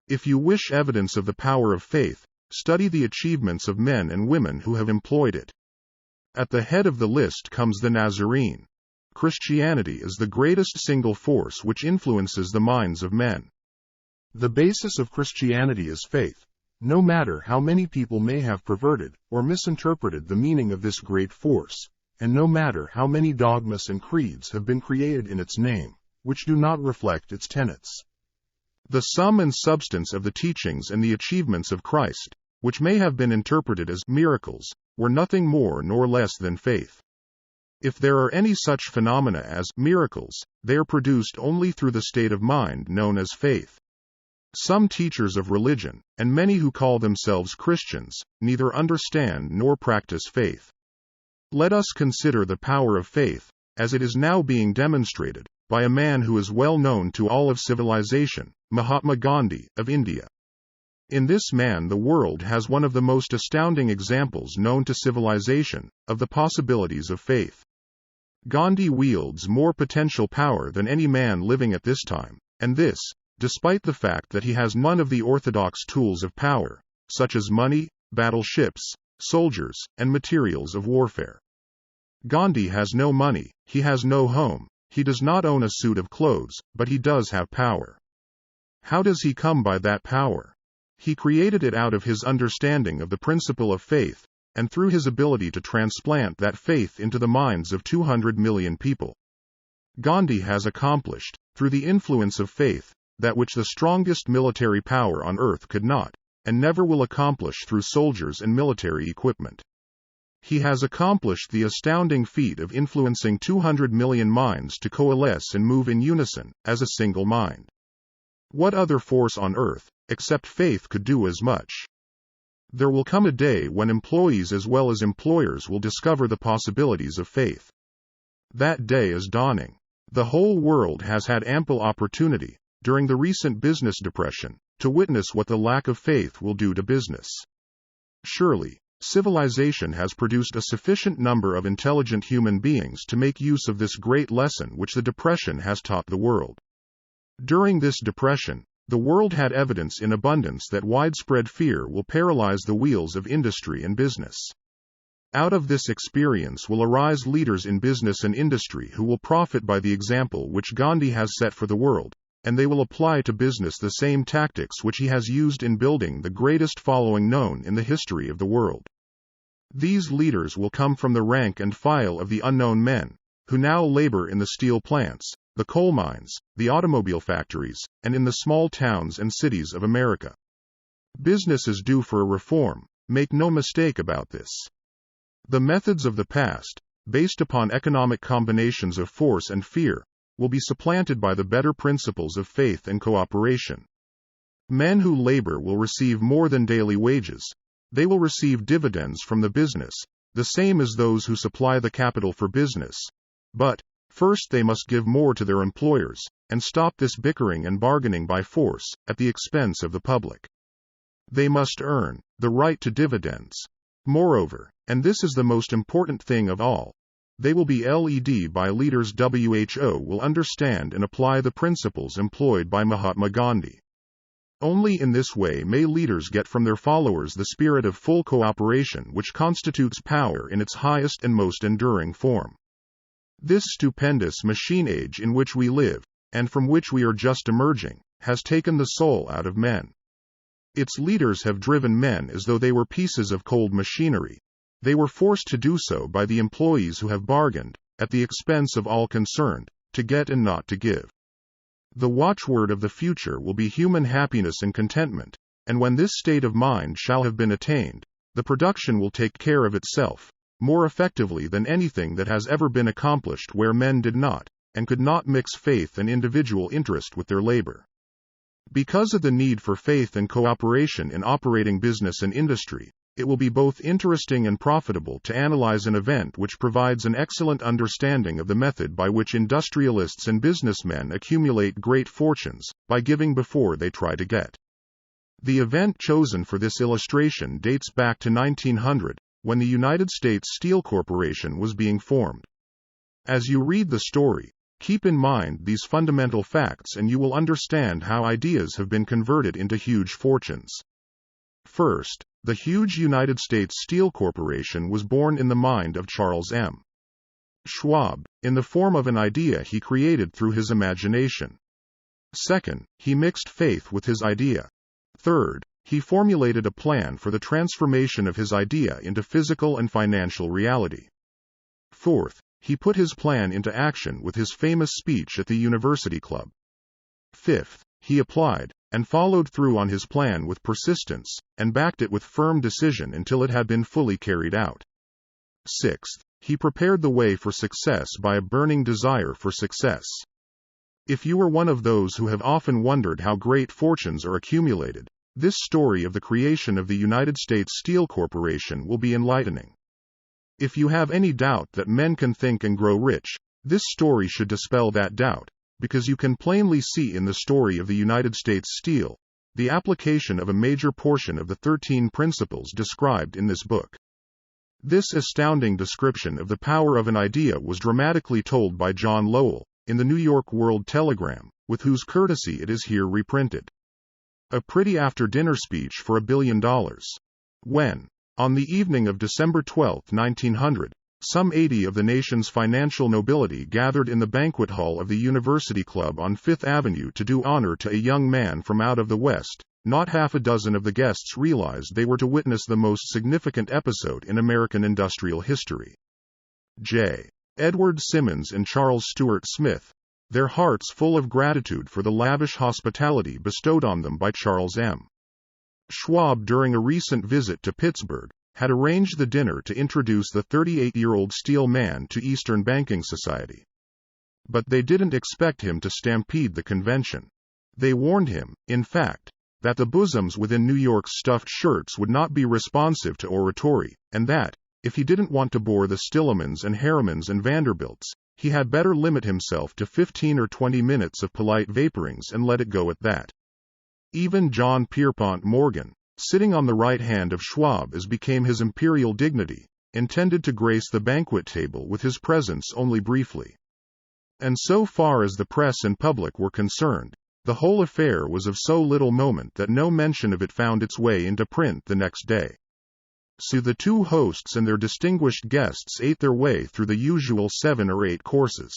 If you wish evidence of the power of faith, study the achievements of men and women who have employed it. At the head of the list comes the Nazarene. Christianity is the greatest single force which influences the minds of men. The basis of Christianity is faith, no matter how many people may have perverted or misinterpreted the meaning of this great force, and no matter how many dogmas and creeds have been created in its name, which do not reflect its tenets. The sum and substance of the teachings and the achievements of Christ, which may have been interpreted as miracles, were nothing more nor less than faith. If there are any such phenomena as miracles, they are produced only through the state of mind known as faith. Some teachers of religion, and many who call themselves Christians, neither understand nor practice faith. Let us consider the power of faith, as it is now being demonstrated, by a man who is well known to all of civilization, Mahatma Gandhi, of India. In this man the world has one of the most astounding examples known to civilization, of the possibilities of faith. Gandhi wields more potential power than any man living at this time, and this, despite the fact that he has none of the orthodox tools of power, such as money, battleships, soldiers, and materials of warfare. Gandhi has no money, he has no home, he does not own a suit of clothes, but he does have power. How does he come by that power? He created it out of his understanding of the principle of faith, and through his ability to transplant that faith into the minds of 200 million people. Gandhi has accomplished, through the influence of faith, that which the strongest military power on earth could not, and never will accomplish through soldiers and military equipment. He has accomplished the astounding feat of influencing 200 million minds to coalesce and move in unison, as a single mind. What other force on earth, except faith, could do as much? There will come a day when employees as well as employers will discover the possibilities of faith. That day is dawning. The whole world has had ample opportunity, during the recent business depression, to witness what the lack of faith will do to business. Surely, civilization has produced a sufficient number of intelligent human beings to make use of this great lesson which the depression has taught the world. During this depression, the world had evidence in abundance that widespread fear will paralyze the wheels of industry and business. Out of this experience will arise leaders in business and industry who will profit by the example which Gandhi has set for the world, and they will apply to business the same tactics which he has used in building the greatest following known in the history of the world. These leaders will come from the rank and file of the unknown men, who now labor in the steel plants, the coal mines, the automobile factories, and in the small towns and cities of America. Business is due for a reform, make no mistake about this. The methods of the past, based upon economic combinations of force and fear, will be supplanted by the better principles of faith and cooperation. Men who labor will receive more than daily wages. They will receive dividends from the business, the same as those who supply the capital for business. But, first they must give more to their employers, and stop this bickering and bargaining by force, at the expense of the public. They must earn the right to dividends. Moreover, and this is the most important thing of all, they will be led by leaders who will understand and apply the principles employed by Mahatma Gandhi. Only in this way may leaders get from their followers the spirit of full cooperation which constitutes power in its highest and most enduring form. This stupendous machine age in which we live, and from which we are just emerging, has taken the soul out of men. Its leaders have driven men as though they were pieces of cold machinery. They were forced to do so by the employees who have bargained, at the expense of all concerned, to get and not to give. The watchword of the future will be human happiness and contentment, and when this state of mind shall have been attained, the production will take care of itself, more effectively than anything that has ever been accomplished where men did not, and could not mix faith and individual interest with their labor. Because of the need for faith and cooperation in operating business and industry, it will be both interesting and profitable to analyze an event which provides an excellent understanding of the method by which industrialists and businessmen accumulate great fortunes, by giving before they try to get. The event chosen for this illustration dates back to 1900, when the United States Steel Corporation was being formed. As you read the story, keep in mind these fundamental facts and you will understand how ideas have been converted into huge fortunes. First, the huge United States Steel Corporation was born in the mind of Charles M. Schwab, in the form of an idea he created through his imagination. Second, he mixed faith with his idea. Third, he formulated a plan for the transformation of his idea into physical and financial reality. Fourth, he put his plan into action with his famous speech at the University Club. Fifth, he applied, and followed through on his plan with persistence, and backed it with firm decision until it had been fully carried out. Sixth, he prepared the way for success by a burning desire for success. If you are one of those who have often wondered how great fortunes are accumulated, this story of the creation of the United States Steel Corporation will be enlightening. If you have any doubt that men can think and grow rich, this story should dispel that doubt, because you can plainly see in the story of the United States Steel the application of a major portion of the 13 principles described in this book. This astounding description of the power of an idea was dramatically told by John Lowell in the New York World Telegram, with whose courtesy it is here reprinted. A pretty after-dinner speech for $1 billion. When, on the evening of December 12, 1900, some 80 of the nation's financial nobility gathered in the banquet hall of the University Club on Fifth Avenue to do honor to a young man from out of the West, not half a dozen of the guests realized they were to witness the most significant episode in American industrial history. J. Edward Simmons and Charles Stuart Smith, their hearts full of gratitude for the lavish hospitality bestowed on them by Charles M. Schwab during a recent visit to Pittsburgh, had arranged the dinner to introduce the 38-year-old steel man to Eastern banking society. But they didn't expect him to stampede the convention. They warned him, in fact, that the bosoms within New York's stuffed shirts would not be responsive to oratory, and that, if he didn't want to bore the Stillemans and Harrimans and Vanderbilts, he had better limit himself to 15 or 20 minutes of polite vaporings and let it go at that. Even John Pierpont Morgan, sitting on the right hand of Schwab as became his imperial dignity, intended to grace the banquet table with his presence only briefly. And so far as the press and public were concerned, the whole affair was of so little moment that no mention of it found its way into print the next day. So the two hosts and their distinguished guests ate their way through the usual 7 or 8 courses.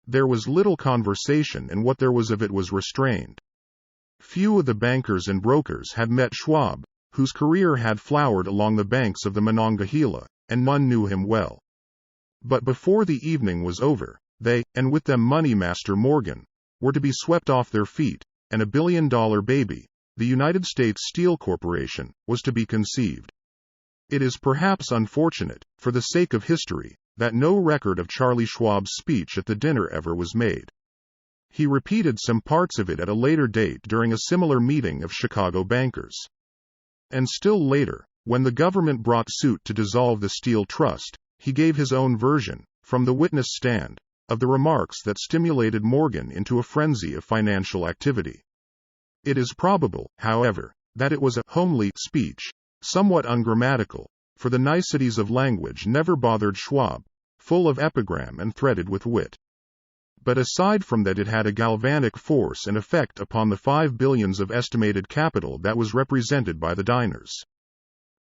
There was little conversation, and what there was of it was restrained. Few of the bankers and brokers had met Schwab, whose career had flowered along the banks of the Monongahela, and none knew him well. But before the evening was over, they, and with them Moneymaster Morgan, were to be swept off their feet, and $1 billion baby, the United States Steel Corporation, was to be conceived. It is perhaps unfortunate, for the sake of history, that no record of Charlie Schwab's speech at the dinner ever was made. He repeated some parts of it at a later date during a similar meeting of Chicago bankers. And still later, when the government brought suit to dissolve the Steel Trust, he gave his own version, from the witness stand, of the remarks that stimulated Morgan into a frenzy of financial activity. It is probable, however, that it was a homely speech, somewhat ungrammatical, for the niceties of language never bothered Schwab, full of epigram and threaded with wit. But aside from that, it had a galvanic force and effect upon the 5 billions of estimated capital that was represented by the diners.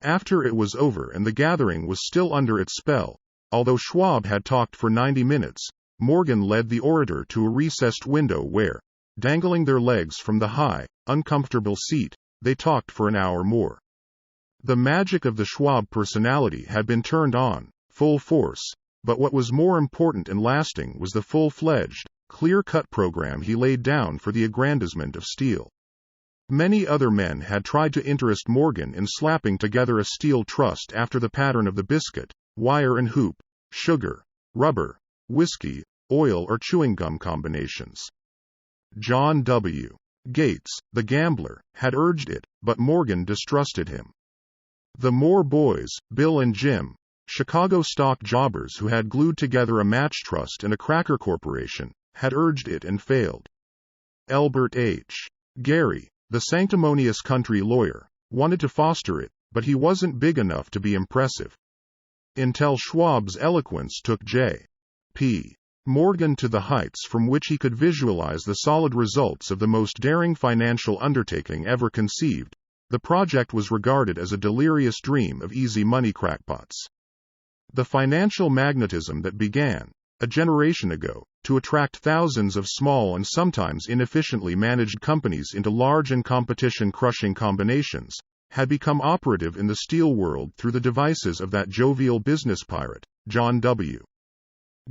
After it was over and the gathering was still under its spell, although Schwab had talked for 90 minutes, Morgan led the orator to a recessed window where, dangling their legs from the high, uncomfortable seat, they talked for an hour more. The magic of the Schwab personality had been turned on, full force, but what was more important and lasting was the full-fledged, clear-cut program he laid down for the aggrandizement of steel. Many other men had tried to interest Morgan in slapping together a steel trust after the pattern of the biscuit, wire and hoop, sugar, rubber, whiskey, oil or chewing gum combinations. John W. Gates, the gambler, had urged it, but Morgan distrusted him. The Moore boys, Bill and Jim, Chicago stock jobbers who had glued together a match trust and a cracker corporation, had urged it and failed. Elbert H. Gary, the sanctimonious country lawyer, wanted to foster it, but he wasn't big enough to be impressive. Until Schwab's eloquence took J.P. Morgan to the heights from which he could visualize the solid results of the most daring financial undertaking ever conceived, the project was regarded as a delirious dream of easy money crackpots. The financial magnetism that began, a generation ago, to attract thousands of small and sometimes inefficiently managed companies into large and competition-crushing combinations, had become operative in the steel world through the devices of that jovial business pirate, John W.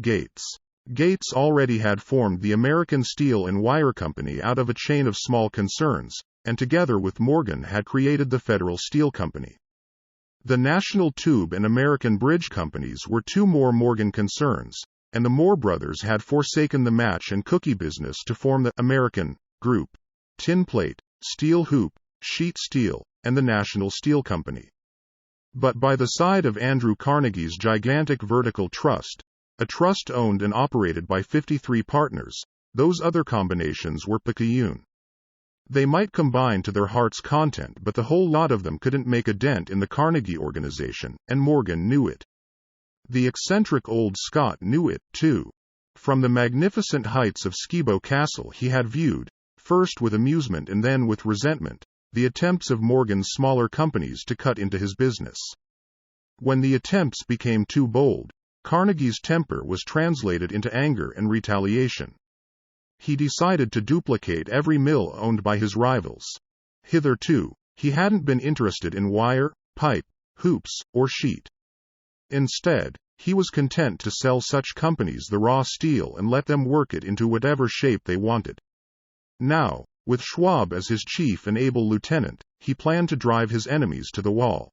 Gates. Gates already had formed the American Steel and Wire Company out of a chain of small concerns, and together with Morgan had created the Federal Steel Company. The National Tube and American Bridge Companies were two more Morgan concerns, and the Moore brothers had forsaken the match and cookie business to form the American Group, Tin Plate, Steel Hoop, Sheet Steel, and the National Steel Company. But by the side of Andrew Carnegie's gigantic vertical trust, a trust owned and operated by 53 partners, those other combinations were picayune. They might combine to their heart's content, but the whole lot of them couldn't make a dent in the Carnegie organization, and Morgan knew it. The eccentric old Scot knew it, too. From the magnificent heights of Skibo Castle he had viewed, first with amusement and then with resentment, the attempts of Morgan's smaller companies to cut into his business. When the attempts became too bold, Carnegie's temper was translated into anger and retaliation. He decided to duplicate every mill owned by his rivals. Hitherto, he hadn't been interested in wire, pipe, hoops, or sheet. Instead, he was content to sell such companies the raw steel and let them work it into whatever shape they wanted. Now, with Schwab as his chief and able lieutenant, he planned to drive his enemies to the wall.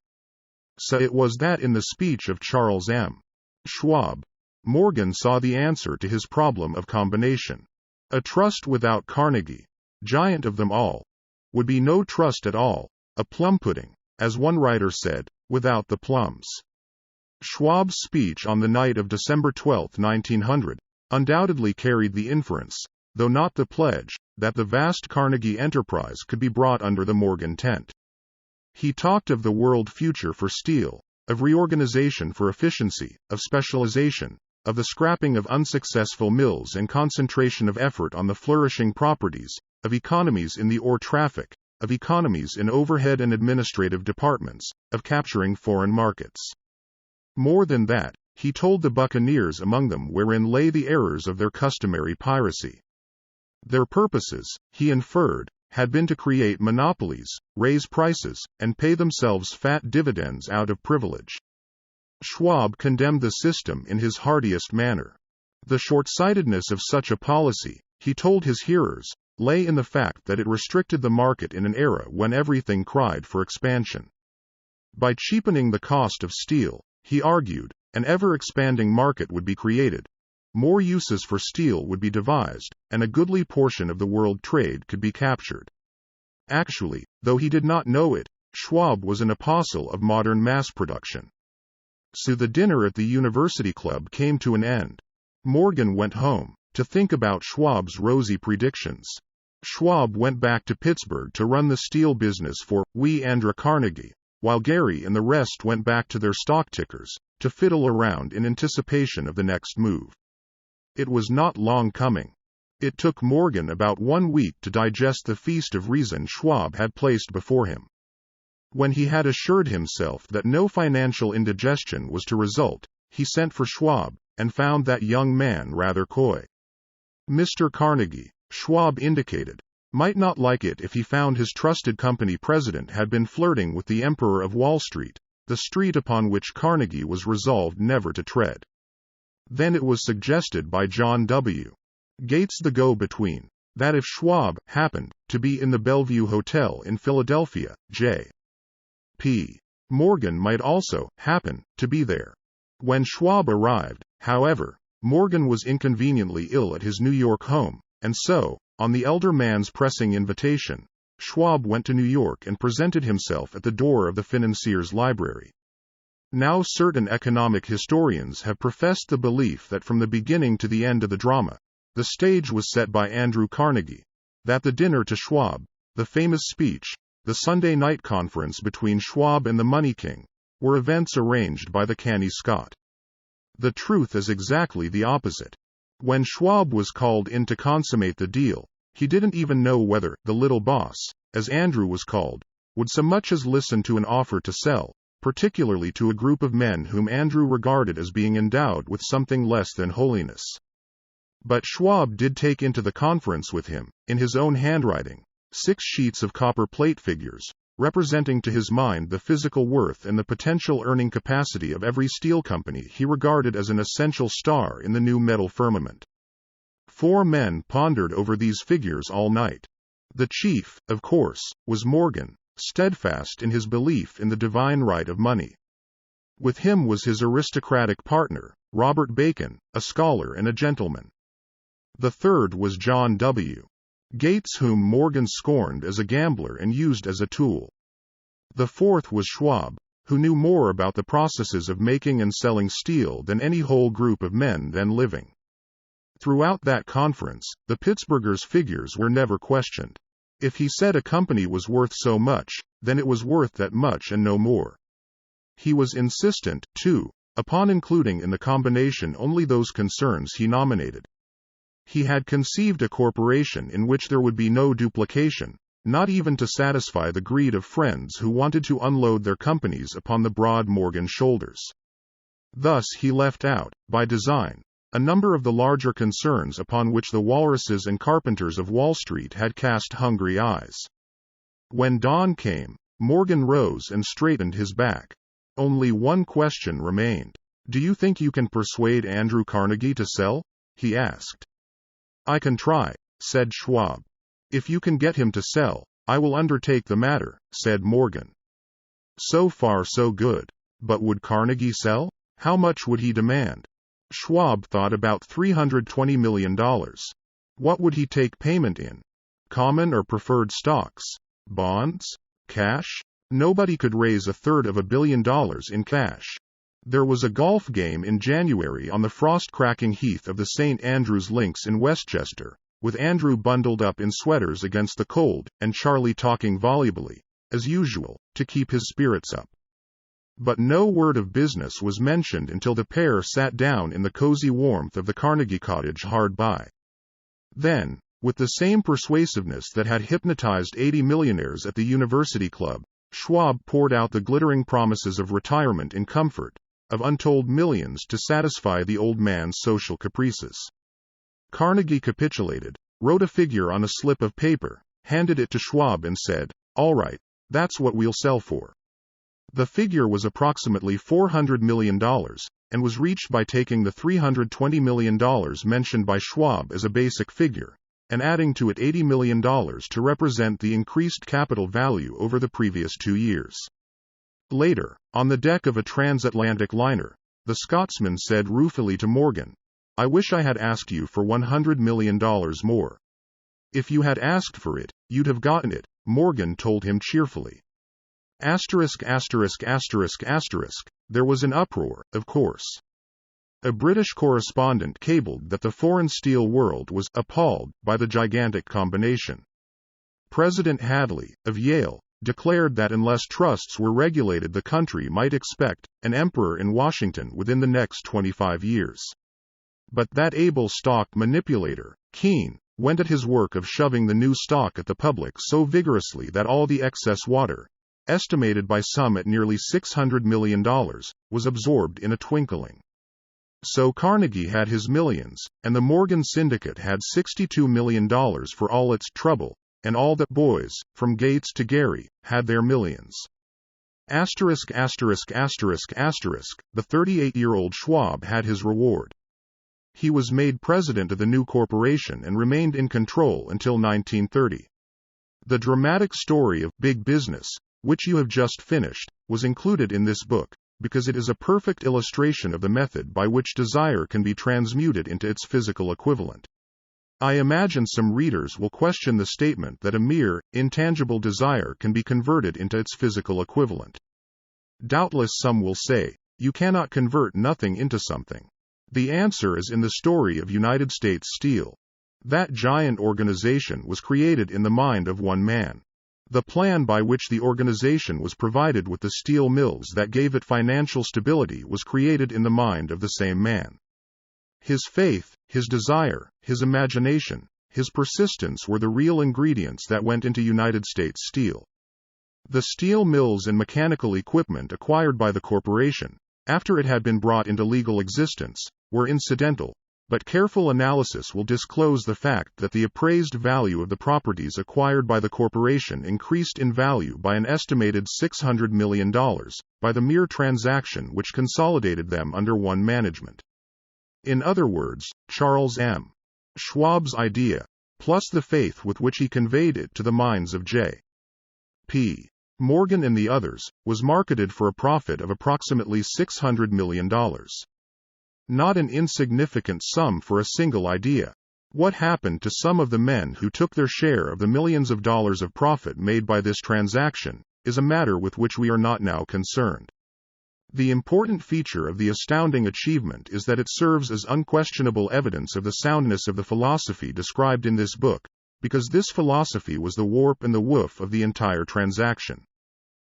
So it was that in the speech of Charles M. Schwab, Morgan saw the answer to his problem of combination. A trust without Carnegie, giant of them all, would be no trust at all, a plum pudding, as one writer said, without the plums. Schwab's speech on the night of December 12, 1900, undoubtedly carried the inference, though not the pledge, that the vast Carnegie enterprise could be brought under the Morgan tent. He talked of the world future for steel, of reorganization for efficiency, of specialization, of the scrapping of unsuccessful mills and concentration of effort on the flourishing properties, of economies in the ore traffic, of economies in overhead and administrative departments, of capturing foreign markets. More than that, he told the buccaneers among them wherein lay the errors of their customary piracy. Their purposes, he inferred, had been to create monopolies, raise prices, and pay themselves fat dividends out of privilege. Schwab condemned the system in his heartiest manner. The short-sightedness of such a policy, he told his hearers, lay in the fact that it restricted the market in an era when everything cried for expansion. By cheapening the cost of steel, he argued, an ever-expanding market would be created, more uses for steel would be devised, and a goodly portion of the world trade could be captured. Actually, though he did not know it, Schwab was an apostle of modern mass production. So the dinner at the University Club came to an end. Morgan went home to think about Schwab's rosy predictions. Schwab went back to Pittsburgh to run the steel business for Andrew Carnegie, while Gary and the rest went back to their stock tickers to fiddle around in anticipation of the next move. It was not long coming. It took Morgan about 1 week to digest the feast of reason Schwab had placed before him. When he had assured himself that no financial indigestion was to result, he sent for Schwab, and found that young man rather coy. Mr. Carnegie, Schwab indicated, might not like it if he found his trusted company president had been flirting with the Emperor of Wall Street, the street upon which Carnegie was resolved never to tread. Then it was suggested by John W. Gates, the go-between, that if Schwab happened to be in the Bellevue Hotel in Philadelphia, J.P. Morgan might also happen to be there. When Schwab arrived, however, Morgan was inconveniently ill at his New York home, and so, on the elder man's pressing invitation, Schwab went to New York and presented himself at the door of the financier's library. Now certain economic historians have professed the belief that from the beginning to the end of the drama, the stage was set by Andrew Carnegie, that the dinner to Schwab, the famous speech, the Sunday night conference between Schwab and the Money King, were events arranged by the canny Scot. The truth is exactly the opposite. When Schwab was called in to consummate the deal, he didn't even know whether the little boss, as Andrew was called, would so much as listen to an offer to sell, particularly to a group of men whom Andrew regarded as being endowed with something less than holiness. But Schwab did take into the conference with him, in his own handwriting, 6 sheets of copper plate figures, representing to his mind the physical worth and the potential earning capacity of every steel company he regarded as an essential star in the new metal firmament. 4 men pondered over these figures all night. The chief, of course, was Morgan, steadfast in his belief in the divine right of money. With him was his aristocratic partner, Robert Bacon, a scholar and a gentleman. The third was John W. Gates, whom Morgan scorned as a gambler and used as a tool. The fourth was Schwab, who knew more about the processes of making and selling steel than any whole group of men then living. Throughout that conference, the Pittsburghers' figures were never questioned. If he said a company was worth so much, then it was worth that much and no more. He was insistent, too, upon including in the combination only those concerns he nominated. He had conceived a corporation in which there would be no duplication, not even to satisfy the greed of friends who wanted to unload their companies upon the broad Morgan shoulders. Thus he left out, by design, a number of the larger concerns upon which the walruses and carpenters of Wall Street had cast hungry eyes. When dawn came, Morgan rose and straightened his back. Only one question remained. "Do you think you can persuade Andrew Carnegie to sell?" he asked. "I can try," said Schwab. "If you can get him to sell, I will undertake the matter," said Morgan. So far so good. But would Carnegie sell? How much would he demand? Schwab thought about $320 million. What would he take payment in? Common or preferred stocks? Bonds? Cash? Nobody could raise $350 million in cash. There was a golf game in January on the frost-cracking heath of the St. Andrew's Links in Westchester, with Andrew bundled up in sweaters against the cold, and Charlie talking volubly, as usual, to keep his spirits up. But no word of business was mentioned until the pair sat down in the cozy warmth of the Carnegie cottage hard by. Then, with the same persuasiveness that had hypnotized 80 millionaires at the University Club, Schwab poured out the glittering promises of retirement in comfort, of untold millions to satisfy the old man's social caprices. Carnegie capitulated, wrote a figure on a slip of paper, handed it to Schwab and said, "All right, that's what we'll sell for." The figure was approximately $400 million, and was reached by taking the $320 million mentioned by Schwab as a basic figure, and adding to it $80 million to represent the increased capital value over the previous 2 years. Later, on the deck of a transatlantic liner, the Scotsman said ruefully to Morgan, "I wish I had asked you for $100 million more." "If you had asked for it, you'd have gotten it," Morgan told him cheerfully. There was an uproar, of course. A British correspondent cabled that the foreign steel world was appalled by the gigantic combination. President Hadley, of Yale, declared that unless trusts were regulated, the country might expect an emperor in Washington within the next 25 years. But that able stock manipulator, Keene, went at his work of shoving the new stock at the public so vigorously that all the excess water, estimated by some at nearly $600 million, was absorbed in a twinkling. So Carnegie had his millions, and the Morgan Syndicate had $62 million for all its trouble, and all the boys, from Gates to Gary, had their millions. The 38-year-old Schwab had his reward. He was made president of the new corporation and remained in control until 1930. The dramatic story of big business, which you have just finished, was included in this book, because it is a perfect illustration of the method by which desire can be transmuted into its physical equivalent. I imagine some readers will question the statement that a mere, intangible desire can be converted into its physical equivalent. Doubtless some will say, you cannot convert nothing into something. The answer is in the story of United States Steel. That giant organization was created in the mind of one man. The plan by which the organization was provided with the steel mills that gave it financial stability was created in the mind of the same man. His faith, his desire, his imagination, his persistence were the real ingredients that went into United States Steel. The steel mills and mechanical equipment acquired by the corporation, after it had been brought into legal existence, were incidental, but careful analysis will disclose the fact that the appraised value of the properties acquired by the corporation increased in value by an estimated $600 million by the mere transaction which consolidated them under one management. In other words, Charles M. Schwab's idea, plus the faith with which he conveyed it to the minds of J. P. Morgan and the others, was marketed for a profit of approximately $600 million. Not an insignificant sum for a single idea. What happened to some of the men who took their share of the millions of dollars of profit made by this transaction is a matter with which we are not now concerned. The important feature of the astounding achievement is that it serves as unquestionable evidence of the soundness of the philosophy described in this book, because this philosophy was the warp and the woof of the entire transaction.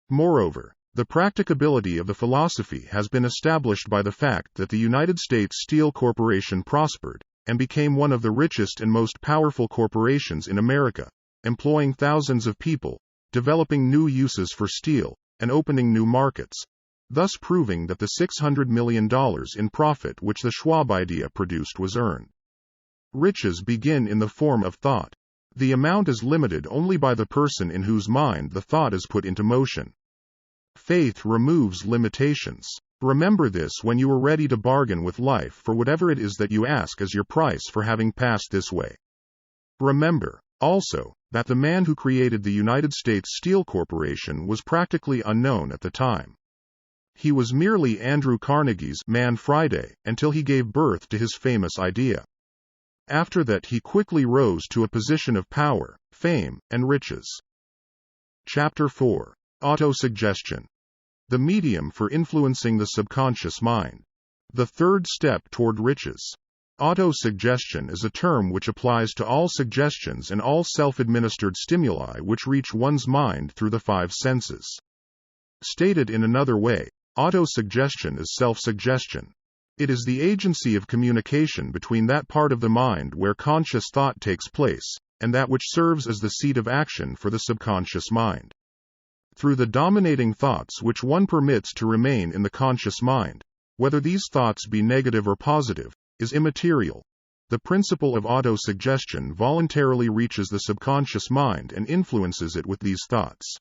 Moreover, the practicability of the philosophy has been established by the fact that the United States Steel Corporation prospered, and became one of the richest and most powerful corporations in America, employing thousands of people, developing new uses for steel, and opening new markets, thus proving that the $600 million in profit which the Schwab idea produced was earned. Riches begin in the form of thought. The amount is limited only by the person in whose mind the thought is put into motion. Faith removes limitations. Remember this when you are ready to bargain with life for whatever it is that you ask as your price for having passed this way. Remember, also, that the man who created the United States Steel Corporation was practically unknown at the time. He was merely Andrew Carnegie's Man Friday until he gave birth to his famous idea. After that he quickly rose to a position of power, fame, and riches. Chapter 4. Autosuggestion. The medium for influencing the subconscious mind. The third step toward riches. Autosuggestion is a term which applies to all suggestions and all self-administered stimuli which reach one's mind through the five senses. Stated in another way, autosuggestion is self-suggestion. It is the agency of communication between that part of the mind where conscious thought takes place, and that which serves as the seat of action for the subconscious mind. Through the dominating thoughts which one permits to remain in the conscious mind, whether these thoughts be negative or positive, is immaterial. The principle of autosuggestion voluntarily reaches the subconscious mind and influences it with these thoughts.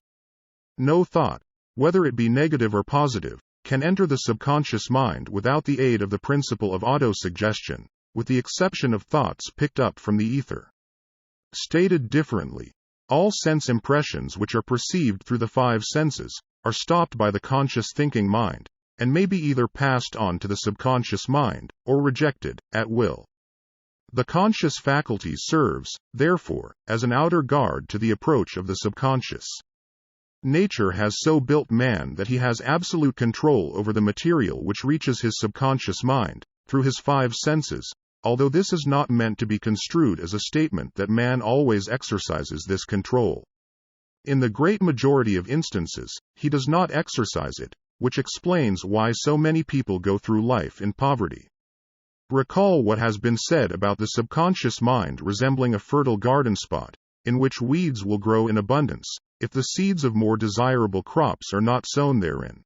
No thought, whether it be negative or positive, can enter the subconscious mind without the aid of the principle of autosuggestion, with the exception of thoughts picked up from the ether. Stated differently, all sense impressions which are perceived through the five senses are stopped by the conscious thinking mind, and may be either passed on to the subconscious mind, or rejected, at will. The conscious faculty serves, therefore, as an outer guard to the approach of the subconscious. Nature has so built man that he has absolute control over the material which reaches his subconscious mind, through his five senses, although this is not meant to be construed as a statement that man always exercises this control. In the great majority of instances, he does not exercise it, which explains why so many people go through life in poverty. Recall what has been said about the subconscious mind resembling a fertile garden spot, in which weeds will grow in abundance, if the seeds of more desirable crops are not sown therein.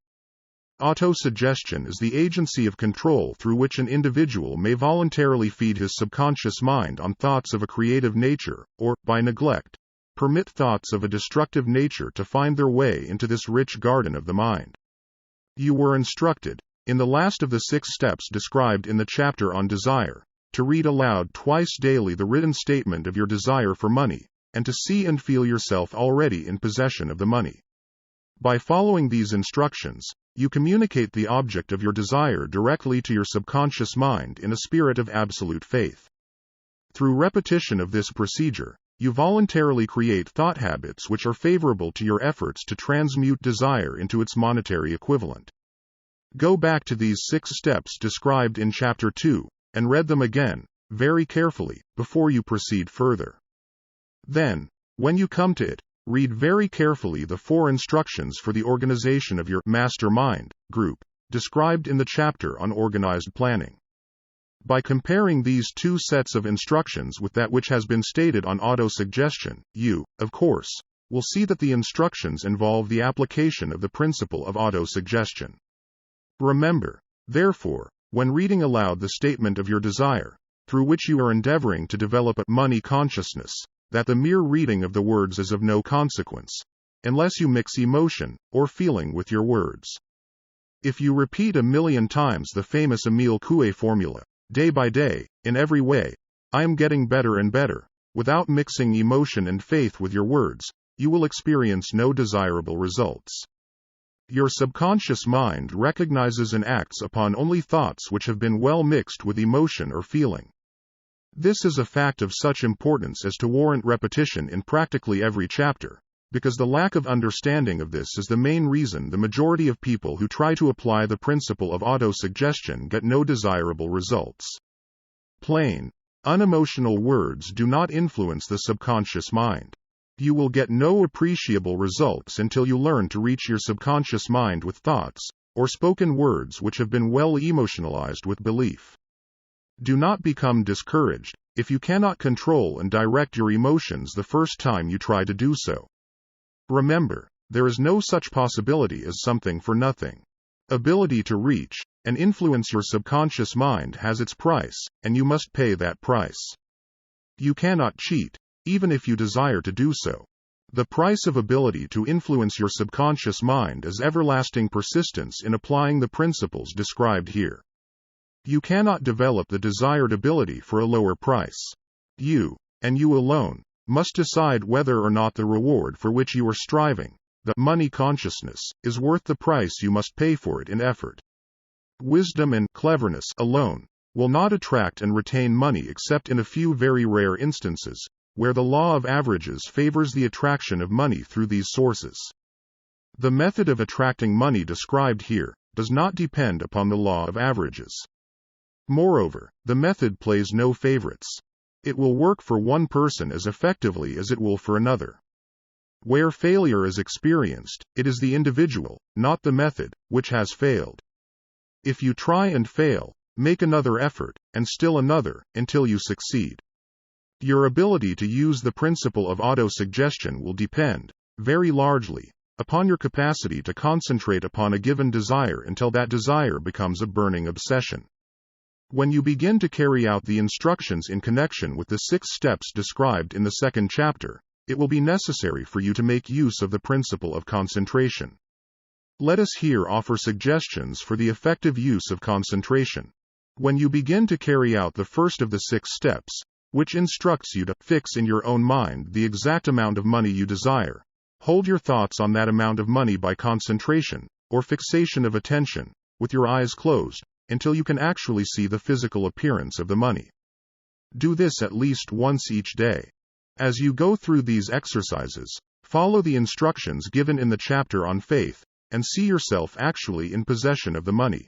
Autosuggestion is the agency of control through which an individual may voluntarily feed his subconscious mind on thoughts of a creative nature, or, by neglect, permit thoughts of a destructive nature to find their way into this rich garden of the mind. You were instructed, in the last of the 6 steps described in the chapter on desire, to read aloud twice daily the written statement of your desire for money, and to see and feel yourself already in possession of the money. By following these instructions, you communicate the object of your desire directly to your subconscious mind in a spirit of absolute faith. Through repetition of this procedure, you voluntarily create thought habits which are favorable to your efforts to transmute desire into its monetary equivalent. Go back to these 6 steps described in Chapter 2, and read them again, very carefully, before you proceed further. Then, when you come to it, read very carefully the 4 instructions for the organization of your mastermind group, described in the chapter on organized planning. By comparing these 2 sets of instructions with that which has been stated on autosuggestion, you, of course, will see that the instructions involve the application of the principle of autosuggestion. Remember, therefore, when reading aloud the statement of your desire, through which you are endeavoring to develop a money consciousness, that the mere reading of the words is of no consequence, unless you mix emotion or feeling with your words. If you repeat 1,000,000 times the famous Emile Coué formula, day by day, in every way, I am getting better and better, without mixing emotion and faith with your words, you will experience no desirable results. Your subconscious mind recognizes and acts upon only thoughts which have been well mixed with emotion or feeling. This is a fact of such importance as to warrant repetition in practically every chapter, because the lack of understanding of this is the main reason the majority of people who try to apply the principle of autosuggestion get no desirable results. Plain, unemotional words do not influence the subconscious mind. You will get no appreciable results until you learn to reach your subconscious mind with thoughts, or spoken words which have been well emotionalized with belief. Do not become discouraged if you cannot control and direct your emotions the first time you try to do so. Remember, there is no such possibility as something for nothing. Ability to reach and influence your subconscious mind has its price, and you must pay that price. You cannot cheat, even if you desire to do so. The price of ability to influence your subconscious mind is everlasting persistence in applying the principles described here. You cannot develop the desired ability for a lower price. You, and you alone, must decide whether or not the reward for which you are striving, the money consciousness, is worth the price you must pay for it in effort. Wisdom and cleverness alone will not attract and retain money except in a few very rare instances, where the law of averages favors the attraction of money through these sources. The method of attracting money described here does not depend upon the law of averages. Moreover, the method plays no favorites. It will work for one person as effectively as it will for another. Where failure is experienced, it is the individual, not the method, which has failed. If you try and fail, make another effort, and still another, until you succeed. Your ability to use the principle of autosuggestion will depend, very largely, upon your capacity to concentrate upon a given desire until that desire becomes a burning obsession. When you begin to carry out the instructions in connection with the 6 steps described in the 2nd chapter, it will be necessary for you to make use of the principle of concentration. Let us here offer suggestions for the effective use of concentration. When you begin to carry out the first of the 6 steps, which instructs you to fix in your own mind the exact amount of money you desire, hold your thoughts on that amount of money by concentration, or fixation of attention, with your eyes closed, until you can actually see the physical appearance of the money. Do this at least once each day. As you go through these exercises, follow the instructions given in the chapter on faith, and see yourself actually in possession of the money.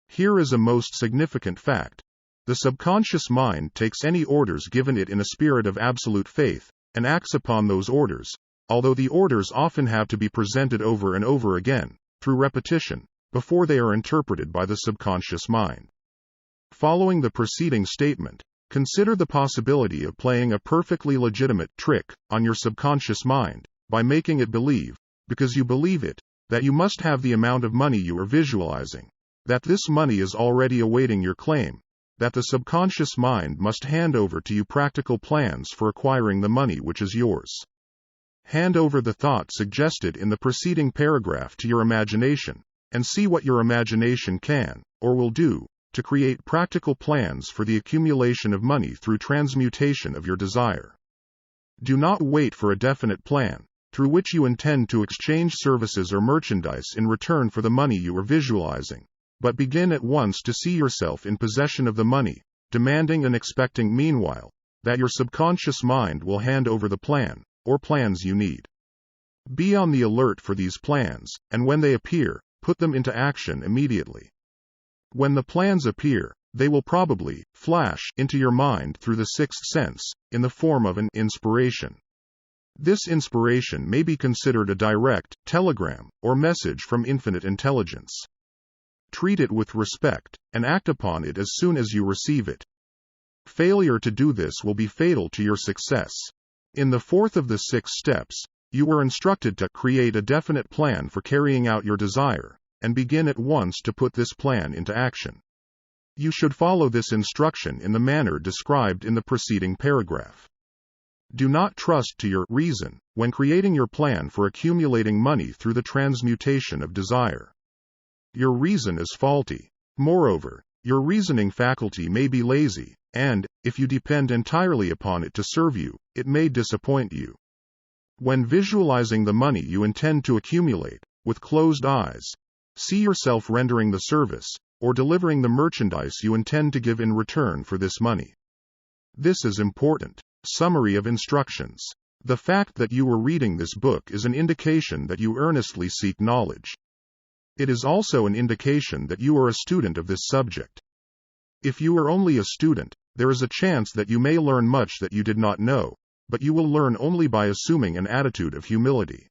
Here is a most significant fact. The subconscious mind takes any orders given it in a spirit of absolute faith, and acts upon those orders, although the orders often have to be presented over and over again, through repetition, before they are interpreted by the subconscious mind. Following the preceding statement, consider the possibility of playing a perfectly legitimate trick on your subconscious mind, by making it believe, because you believe it, that you must have the amount of money you are visualizing, that this money is already awaiting your claim, that the subconscious mind must hand over to you practical plans for acquiring the money which is yours. Hand over the thought suggested in the preceding paragraph to your imagination, and see what your imagination can, or will do, to create practical plans for the accumulation of money through transmutation of your desire. Do not wait for a definite plan, through which you intend to exchange services or merchandise in return for the money you are visualizing, but begin at once to see yourself in possession of the money, demanding and expecting meanwhile, that your subconscious mind will hand over the plan, or plans you need. Be on the alert for these plans, and when they appear, put them into action immediately. When the plans appear, they will probably flash into your mind through the 6th sense, in the form of an inspiration. This inspiration may be considered a direct telegram or message from infinite intelligence. Treat it with respect, and act upon it as soon as you receive it. Failure to do this will be fatal to your success. In the 4th of the 6 steps, you were instructed to create a definite plan for carrying out your desire, and begin at once to put this plan into action. You should follow this instruction in the manner described in the preceding paragraph. Do not trust to your reason when creating your plan for accumulating money through the transmutation of desire. Your reason is faulty. Moreover, your reasoning faculty may be lazy, and, if you depend entirely upon it to serve you, it may disappoint you. When visualizing the money you intend to accumulate, with closed eyes, see yourself rendering the service, or delivering the merchandise you intend to give in return for this money. This is important. Summary of instructions. The fact that you are reading this book is an indication that you earnestly seek knowledge. It is also an indication that you are a student of this subject. If you are only a student, there is a chance that you may learn much that you did not know, but you will learn only by assuming an attitude of humility.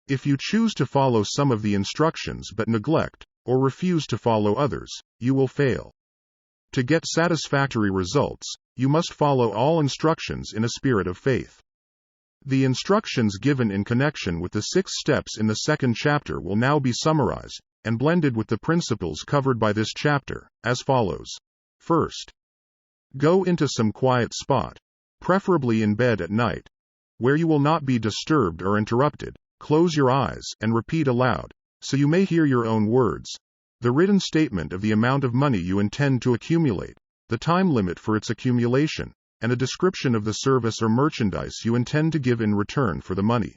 If you choose to follow some of the instructions but neglect, or refuse to follow others, you will fail. To get satisfactory results, you must follow all instructions in a spirit of faith. The instructions given in connection with the 6 steps in the 2nd chapter will now be summarized, and blended with the principles covered by this chapter, as follows. First, go into some quiet spot, preferably in bed at night, where you will not be disturbed or interrupted. Close your eyes and repeat aloud, so you may hear your own words, the written statement of the amount of money you intend to accumulate, the time limit for its accumulation, and a description of the service or merchandise you intend to give in return for the money.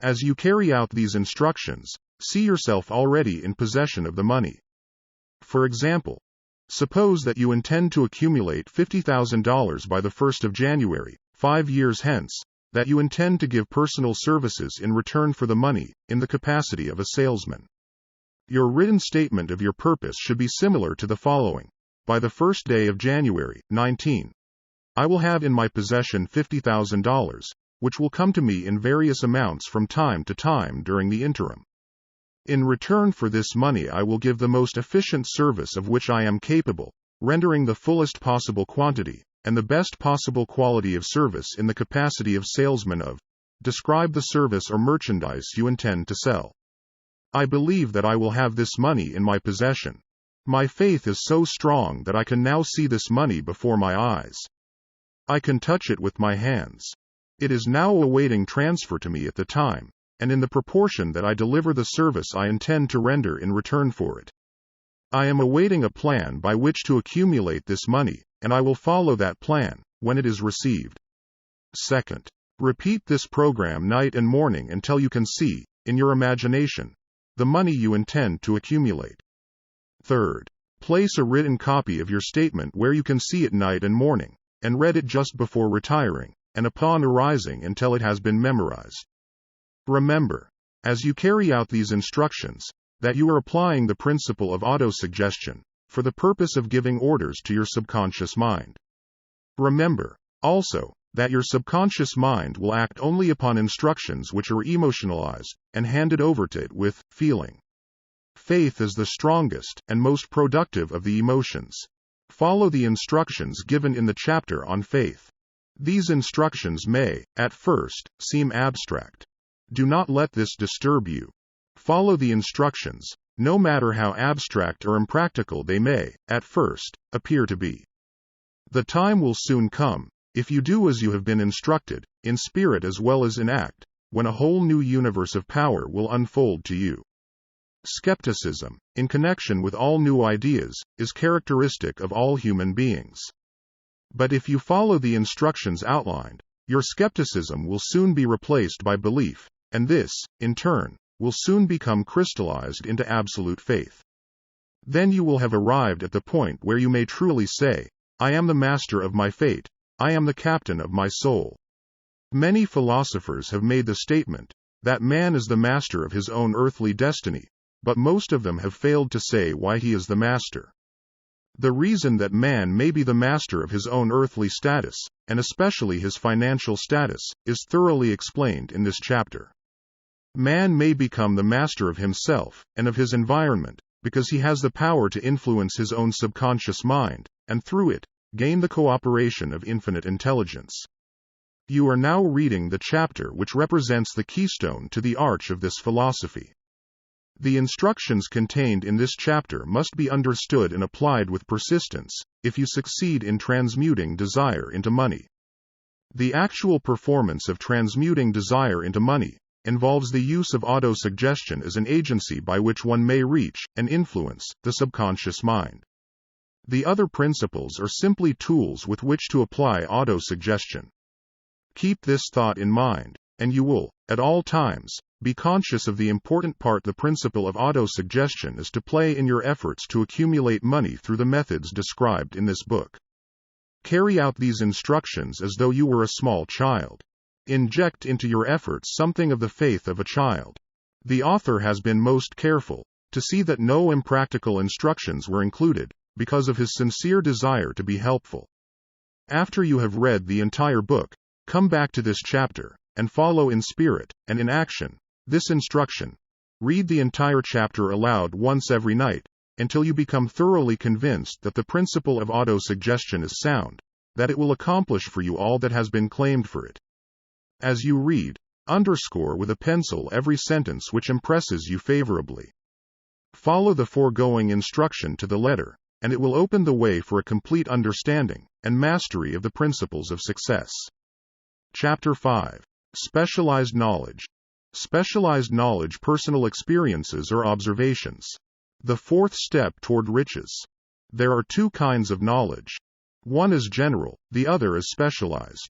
As you carry out these instructions, see yourself already in possession of the money. For example, suppose that you intend to accumulate $50,000 by the 1st of January, 5 years hence, that you intend to give personal services in return for the money, in the capacity of a salesman. Your written statement of your purpose should be similar to the following. By the 1st day of January, 19, I will have in my possession $50,000, which will come to me in various amounts from time to time during the interim. In return for this money I will give the most efficient service of which I am capable, rendering the fullest possible quantity, and the best possible quality of service in the capacity of salesman of. Describe the service or merchandise you intend to sell. I believe that I will have this money in my possession. My faith is so strong that I can now see this money before my eyes. I can touch it with my hands. It is now awaiting transfer to me at the time, and in the proportion that I deliver the service I intend to render in return for it. I am awaiting a plan by which to accumulate this money, and I will follow that plan, when it is received. Second, repeat this program night and morning until you can see, in your imagination, the money you intend to accumulate. Third, place a written copy of your statement where you can see it night and morning, and read it just before retiring, and upon arising until it has been memorized. Remember, as you carry out these instructions, that you are applying the principle of autosuggestion, for the purpose of giving orders to your subconscious mind. Remember, also, that your subconscious mind will act only upon instructions which are emotionalized, and handed over to it with feeling. Faith is the strongest and most productive of the emotions. Follow the instructions given in the chapter on faith. These instructions may, at first, seem abstract. Do not let this disturb you. Follow the instructions, no matter how abstract or impractical they may, at first, appear to be. The time will soon come, if you do as you have been instructed, in spirit as well as in act, when a whole new universe of power will unfold to you. Skepticism, in connection with all new ideas, is characteristic of all human beings. But if you follow the instructions outlined, your skepticism will soon be replaced by belief, and this, in turn, will soon become crystallized into absolute faith. Then you will have arrived at the point where you may truly say, I am the master of my fate, I am the captain of my soul. Many philosophers have made the statement, that man is the master of his own earthly destiny, but most of them have failed to say why he is the master. The reason that man may be the master of his own earthly status, and especially his financial status, is thoroughly explained in this chapter. Man may become the master of himself, and of his environment, because he has the power to influence his own subconscious mind, and through it, gain the cooperation of infinite intelligence. You are now reading the chapter which represents the keystone to the arch of this philosophy. The instructions contained in this chapter must be understood and applied with persistence, if you succeed in transmuting desire into money. The actual performance of transmuting desire into money involves the use of autosuggestion as an agency by which one may reach and influence the subconscious mind. The other principles are simply tools with which to apply autosuggestion. Keep this thought in mind, and you will, at all times, be conscious of the important part the principle of autosuggestion is to play in your efforts to accumulate money through the methods described in this book. Carry out these instructions as though you were a small child. Inject into your efforts something of the faith of a child. The author has been most careful to see that no impractical instructions were included, because of his sincere desire to be helpful. After you have read the entire book, come back to this chapter, and follow in spirit and in action this instruction. Read the entire chapter aloud once every night, until you become thoroughly convinced that the principle of autosuggestion is sound, that it will accomplish for you all that has been claimed for it. As you read, underscore with a pencil every sentence which impresses you favorably. Follow the foregoing instruction to the letter, and it will open the way for a complete understanding and mastery of the principles of success. Chapter 5. Specialized knowledge. Specialized knowledge: personal experiences or observations. The fourth step toward riches. There are two kinds of knowledge. One is general, the other is specialized.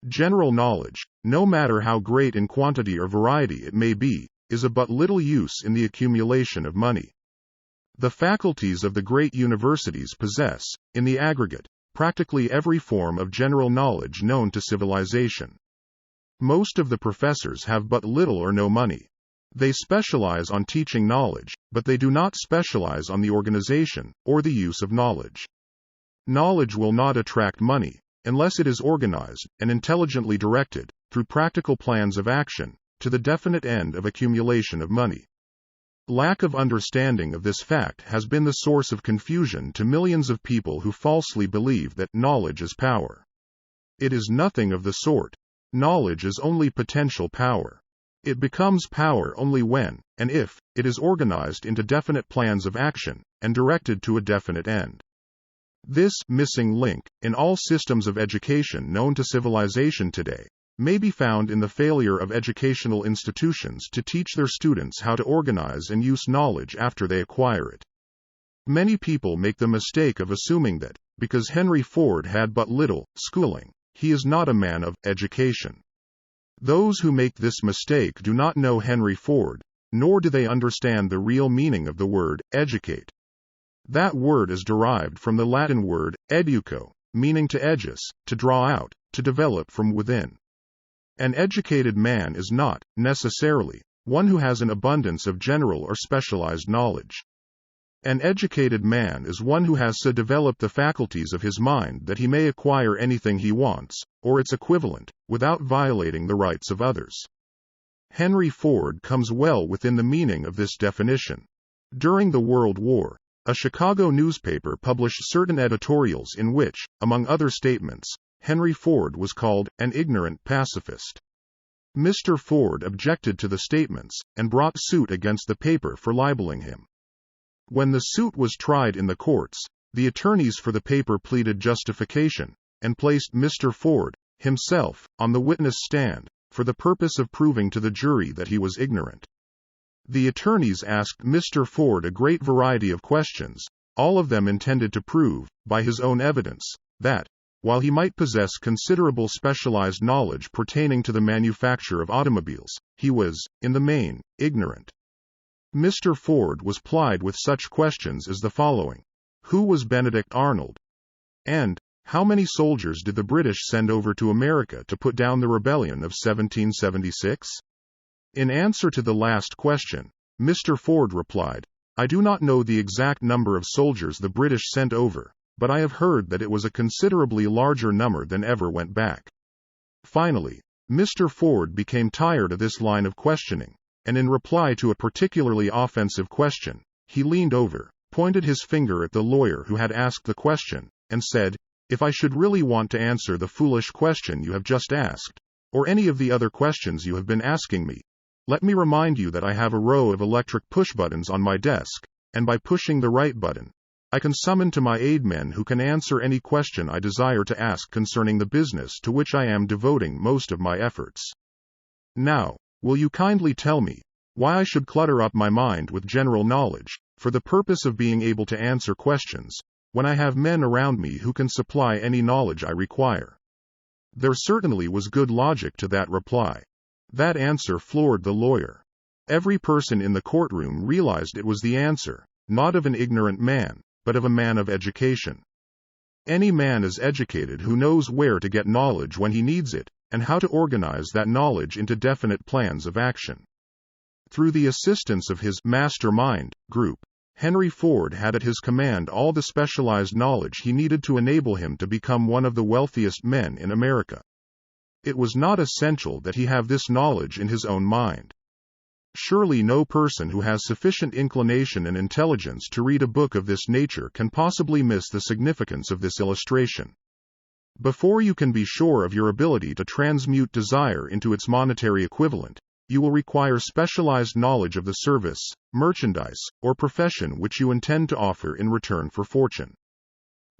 General knowledge, no matter how great in quantity or variety it may be, is of but little use in the accumulation of money. The faculties of the great universities possess, in the aggregate, practically every form of general knowledge known to civilization. Most of the professors have but little or no money. They specialize on teaching knowledge, but they do not specialize on the organization or the use of knowledge. Knowledge will not attract money unless it is organized and intelligently directed, through practical plans of action, to the definite end of accumulation of money. Lack of understanding of this fact has been the source of confusion to millions of people who falsely believe that knowledge is power. It is nothing of the sort. Knowledge is only potential power. It becomes power only when, and if, it is organized into definite plans of action, and directed to a definite end. This missing link, in all systems of education known to civilization today, may be found in the failure of educational institutions to teach their students how to organize and use knowledge after they acquire it. Many people make the mistake of assuming that, because Henry Ford had but little schooling, he is not a man of education. Those who make this mistake do not know Henry Ford, nor do they understand the real meaning of the word educate. That word is derived from the Latin word educo, meaning to edges, to draw out, to develop from within. An educated man is not, necessarily, one who has an abundance of general or specialized knowledge. An educated man is one who has so developed the faculties of his mind that he may acquire anything he wants, or its equivalent, without violating the rights of others. Henry Ford comes well within the meaning of this definition. During the World War, a Chicago newspaper published certain editorials in which, among other statements, Henry Ford was called an ignorant pacifist. Mr. Ford objected to the statements, and brought suit against the paper for libeling him. When the suit was tried in the courts, the attorneys for the paper pleaded justification, and placed Mr. Ford, himself, on the witness stand, for the purpose of proving to the jury that he was ignorant. The attorneys asked Mr. Ford a great variety of questions, all of them intended to prove, by his own evidence, that, while he might possess considerable specialized knowledge pertaining to the manufacture of automobiles, he was, in the main, ignorant. Mr. Ford was plied with such questions as the following: Who was Benedict Arnold? And, how many soldiers did the British send over to America to put down the rebellion of 1776? In answer to the last question, Mr. Ford replied, I do not know the exact number of soldiers the British sent over, but I have heard that it was a considerably larger number than ever went back. Finally, Mr. Ford became tired of this line of questioning, and in reply to a particularly offensive question, he leaned over, pointed his finger at the lawyer who had asked the question, and said, If I should really want to answer the foolish question you have just asked, or any of the other questions you have been asking me, Let me remind you that I have a row of electric push buttons on my desk, and by pushing the right button, I can summon to my aid men who can answer any question I desire to ask concerning the business to which I am devoting most of my efforts. Now, will you kindly tell me why I should clutter up my mind with general knowledge, for the purpose of being able to answer questions, when I have men around me who can supply any knowledge I require? There certainly was good logic to that reply. That answer floored the lawyer. Every person in the courtroom realized it was the answer, not of an ignorant man, but of a man of education. Any man is educated who knows where to get knowledge when he needs it, and how to organize that knowledge into definite plans of action. Through the assistance of his mastermind group, Henry Ford had at his command all the specialized knowledge he needed to enable him to become one of the wealthiest men in America. It was not essential that he have this knowledge in his own mind. Surely no person who has sufficient inclination and intelligence to read a book of this nature can possibly miss the significance of this illustration. Before you can be sure of your ability to transmute desire into its monetary equivalent, you will require specialized knowledge of the service, merchandise, or profession which you intend to offer in return for fortune.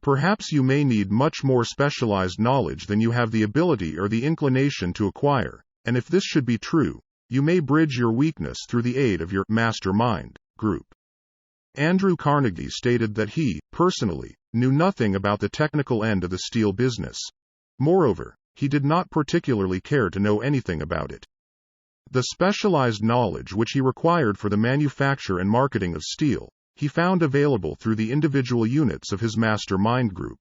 Perhaps you may need much more specialized knowledge than you have the ability or the inclination to acquire, and if this should be true, you may bridge your weakness through the aid of your mastermind group. Andrew Carnegie stated that he, personally, knew nothing about the technical end of the steel business. Moreover, he did not particularly care to know anything about it. The specialized knowledge which he required for the manufacture and marketing of steel, he found available through the individual units of his mastermind group.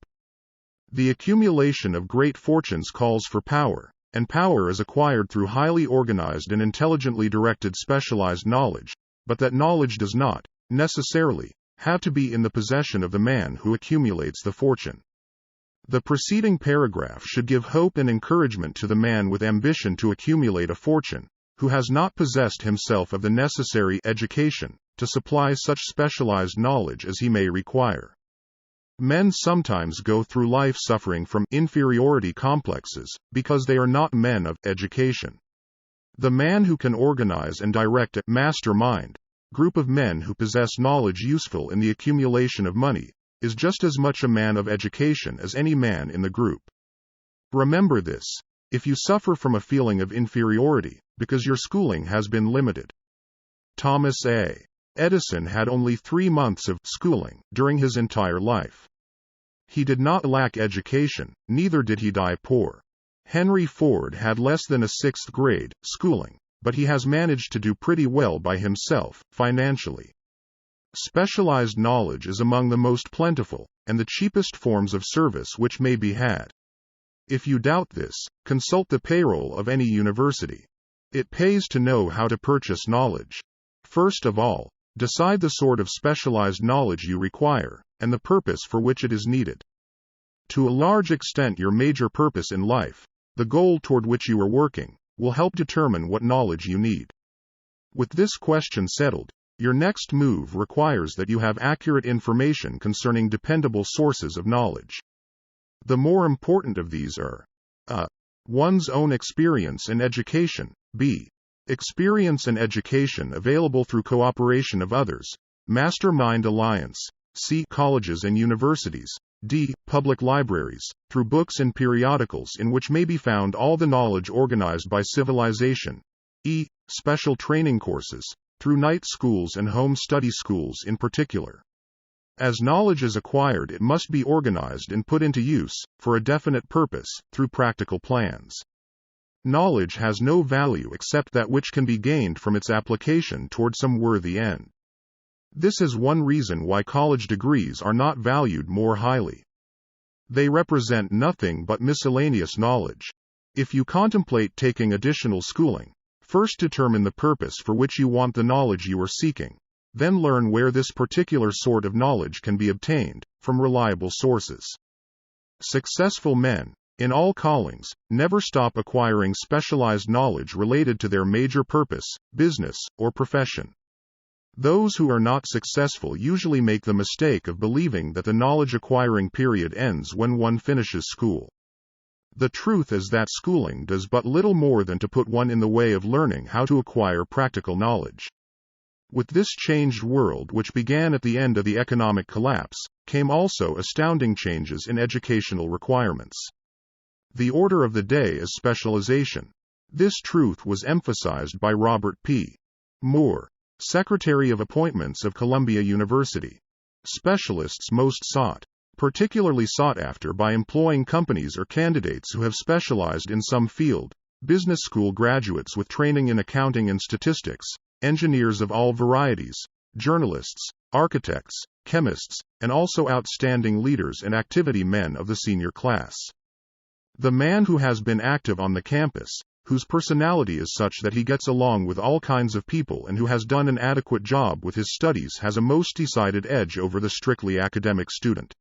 The accumulation of great fortunes calls for power, and power is acquired through highly organized and intelligently directed specialized knowledge, but that knowledge does not, necessarily, have to be in the possession of the man who accumulates the fortune. The preceding paragraph should give hope and encouragement to the man with ambition to accumulate a fortune, who has not possessed himself of the necessary education to supply such specialized knowledge as he may require. Men sometimes go through life suffering from inferiority complexes because they are not men of education. The man who can organize and direct a mastermind group of men who possess knowledge useful in the accumulation of money is just as much a man of education as any man in the group. Remember this. If you suffer from a feeling of inferiority because your schooling has been limited. Thomas A. Edison had only 3 months of schooling during his entire life. He did not lack education, neither did he die poor. Henry Ford had less than a 6th grade schooling, but he has managed to do pretty well by himself, financially. Specialized knowledge is among the most plentiful, and the cheapest forms of service which may be had. If you doubt this, consult the payroll of any university. It pays to know how to purchase knowledge. First of all, decide the sort of specialized knowledge you require, and the purpose for which it is needed. To a large extent, your major purpose in life, the goal toward which you are working, will help determine what knowledge you need. With this question settled, your next move requires that you have accurate information concerning dependable sources of knowledge. The more important of these are a. One's own experience and education, b. Experience and education available through cooperation of others, mastermind alliance, c. Colleges and universities, d. Public libraries, through books and periodicals in which may be found all the knowledge organized by civilization, e. Special training courses, through night schools and home study schools in particular. As knowledge is acquired, it must be organized and put into use, for a definite purpose, through practical plans. Knowledge has no value except that which can be gained from its application toward some worthy end. This is one reason why college degrees are not valued more highly. They represent nothing but miscellaneous knowledge. If you contemplate taking additional schooling, first determine the purpose for which you want the knowledge you are seeking. Then learn where this particular sort of knowledge can be obtained, from reliable sources. Successful men, in all callings, never stop acquiring specialized knowledge related to their major purpose, business, or profession. Those who are not successful usually make the mistake of believing that the knowledge acquiring period ends when one finishes school. The truth is that schooling does but little more than to put one in the way of learning how to acquire practical knowledge. With this changed world, which began at the end of the economic collapse, came also astounding changes in educational requirements. The order of the day is specialization. This truth was emphasized by Robert P. Moore, Secretary of Appointments of Columbia University. Specialists most sought, particularly sought after by employing companies or candidates who have specialized in some field, business school graduates with training in accounting and statistics, engineers of all varieties, journalists, architects, chemists, and also outstanding leaders and activity men of the senior class. The man who has been active on the campus, whose personality is such that he gets along with all kinds of people and who has done an adequate job with his studies, has a most decided edge over the strictly academic student.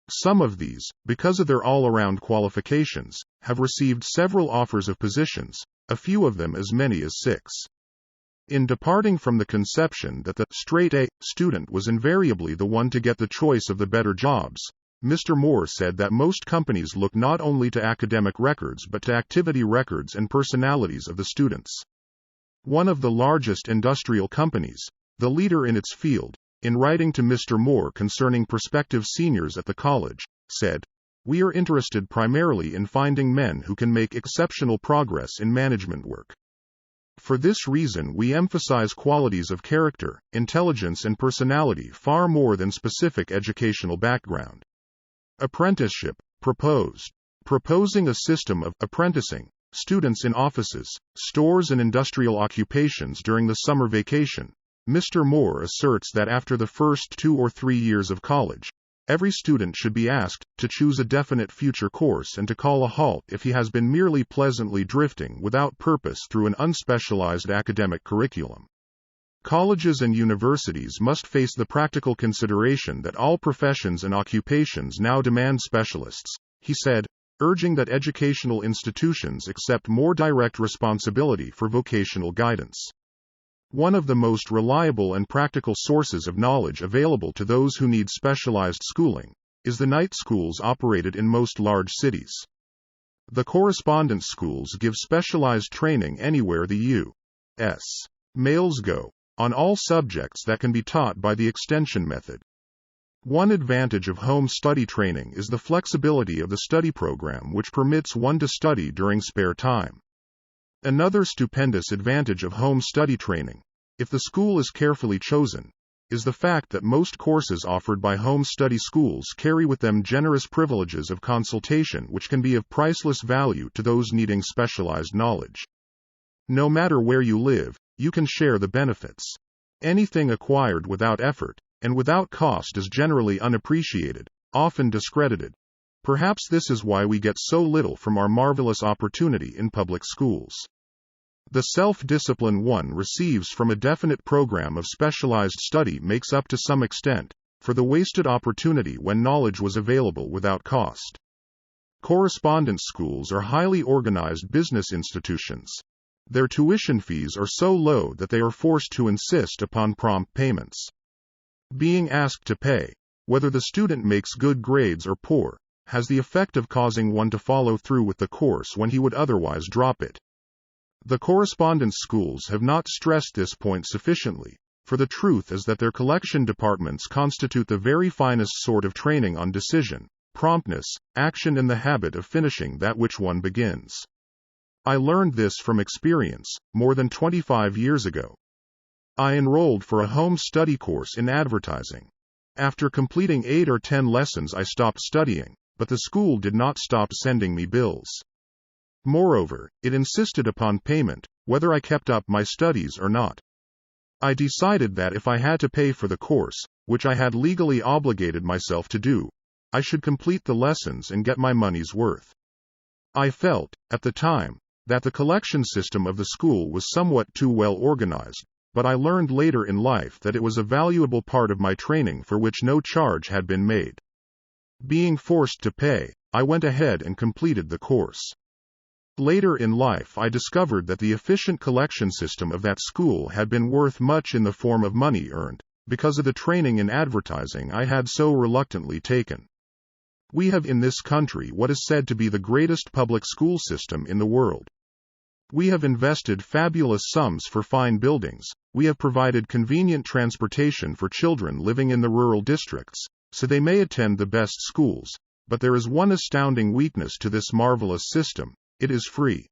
Some of these, because of their all-around qualifications, have received several offers of positions, a few of them as many as 6. In departing from the conception that the straight A student was invariably the one to get the choice of the better jobs, Mr. Moore said that most companies look not only to academic records but to activity records and personalities of the students. One of the largest industrial companies, the leader in its field, in writing to Mr. Moore concerning prospective seniors at the college, said, "We are interested primarily in finding men who can make exceptional progress in management work. For this reason we emphasize qualities of character, intelligence and personality far more than specific educational background." Apprenticeship, proposed. Proposing a system of apprenticing students in offices, stores and industrial occupations during the summer vacation, Mr. Moore asserts that after the first 2 or 3 years of college, every student should be asked to choose a definite future course and to call a halt if he has been merely pleasantly drifting without purpose through an unspecialized academic curriculum. Colleges and universities must face the practical consideration that all professions and occupations now demand specialists, he said, urging that educational institutions accept more direct responsibility for vocational guidance. One of the most reliable and practical sources of knowledge available to those who need specialized schooling is the night schools operated in most large cities. The correspondence schools give specialized training anywhere the U.S. males go, on all subjects that can be taught by the extension method. One advantage of home study training is the flexibility of the study program, which permits one to study during spare time. Another stupendous advantage of home study training, if the school is carefully chosen, is the fact that most courses offered by home study schools carry with them generous privileges of consultation which can be of priceless value to those needing specialized knowledge. No matter where you live, you can share the benefits. Anything acquired without effort and without cost is generally unappreciated, often discredited. Perhaps this is why we get so little from our marvelous opportunity in public schools. The self-discipline one receives from a definite program of specialized study makes up to some extent for the wasted opportunity when knowledge was available without cost. Correspondence schools are highly organized business institutions. Their tuition fees are so low that they are forced to insist upon prompt payments. Being asked to pay, whether the student makes good grades or poor, has the effect of causing one to follow through with the course when he would otherwise drop it. The correspondence schools have not stressed this point sufficiently, for the truth is that their collection departments constitute the very finest sort of training on decision, promptness, action and the habit of finishing that which one begins. I learned this from experience, more than 25 years ago. I enrolled for a home study course in advertising. After completing 8 or 10 lessons I stopped studying, but the school did not stop sending me bills. Moreover, it insisted upon payment, whether I kept up my studies or not. I decided that if I had to pay for the course, which I had legally obligated myself to do, I should complete the lessons and get my money's worth. I felt, at the time, that the collection system of the school was somewhat too well organized, but I learned later in life that it was a valuable part of my training for which no charge had been made. Being forced to pay, I went ahead and completed the course. Later in life I discovered that the efficient collection system of that school had been worth much in the form of money earned, because of the training in advertising I had so reluctantly taken. We have in this country what is said to be the greatest public school system in the world. We have invested fabulous sums for fine buildings, we have provided convenient transportation for children living in the rural districts, so they may attend the best schools, but there is one astounding weakness to this marvelous system: it is free.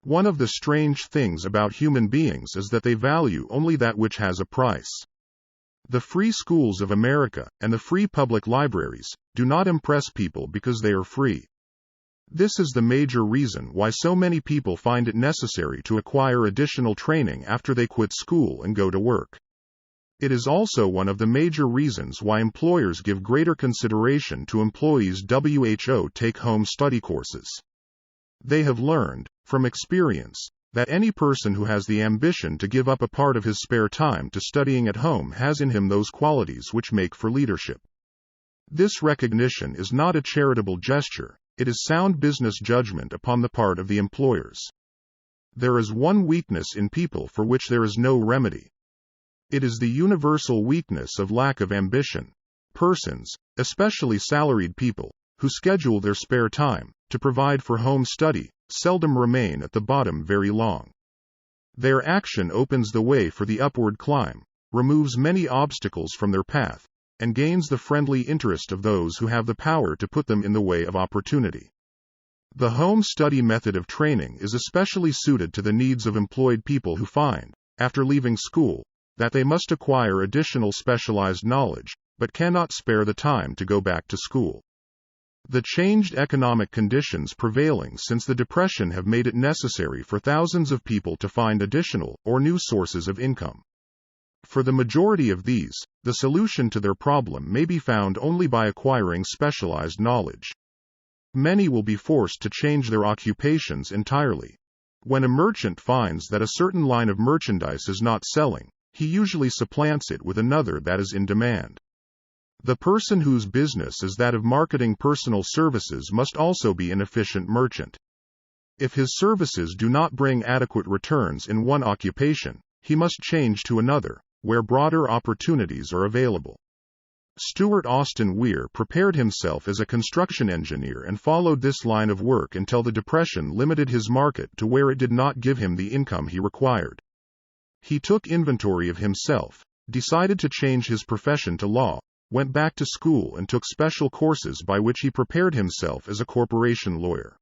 One of the strange things about human beings is that they value only that which has a price. The free schools of America, and the free public libraries, do not impress people because they are free. This is the major reason why so many people find it necessary to acquire additional training after they quit school and go to work. It is also one of the major reasons why employers give greater consideration to employees' WHO take-home study courses. They have learned, from experience, that any person who has the ambition to give up a part of his spare time to studying at home has in him those qualities which make for leadership. This recognition is not a charitable gesture, it is sound business judgment upon the part of the employers. There is one weakness in people for which there is no remedy. It is the universal weakness of lack of ambition. Persons, especially salaried people, who schedule their spare time to provide for home study, seldom remain at the bottom very long. Their action opens the way for the upward climb, removes many obstacles from their path, and gains the friendly interest of those who have the power to put them in the way of opportunity. The home study method of training is especially suited to the needs of employed people who find, after leaving school, that they must acquire additional specialized knowledge, but cannot spare the time to go back to school. The changed economic conditions prevailing since the Depression have made it necessary for thousands of people to find additional or new sources of income. For the majority of these, the solution to their problem may be found only by acquiring specialized knowledge. Many will be forced to change their occupations entirely. When a merchant finds that a certain line of merchandise is not selling, he usually supplants it with another that is in demand. The person whose business is that of marketing personal services must also be an efficient merchant. If his services do not bring adequate returns in one occupation, he must change to another, where broader opportunities are available. Stuart Austin Weir prepared himself as a construction engineer and followed this line of work until the Depression limited his market to where it did not give him the income he required. He took inventory of himself, decided to change his profession to law, went back to school and took special courses by which he prepared himself as a corporation lawyer.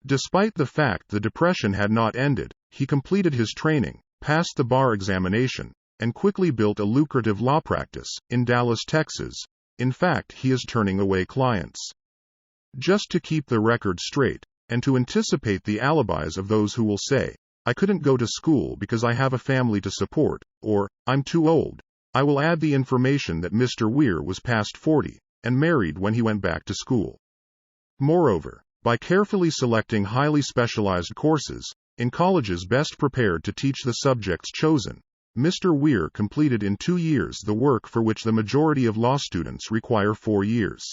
Despite the fact the Depression had not ended, he completed his training, passed the bar examination, and quickly built a lucrative law practice in Dallas, Texas. In fact, he is turning away clients. Just to keep the record straight, and to anticipate the alibis of those who will say, "I couldn't go to school because I have a family to support," or, "I'm too old," I will add the information that Mr. Weir was past 40, and married when he went back to school. Moreover, by carefully selecting highly specialized courses, in colleges best prepared to teach the subjects chosen, Mr. Weir completed in 2 years the work for which the majority of law students require 4 years.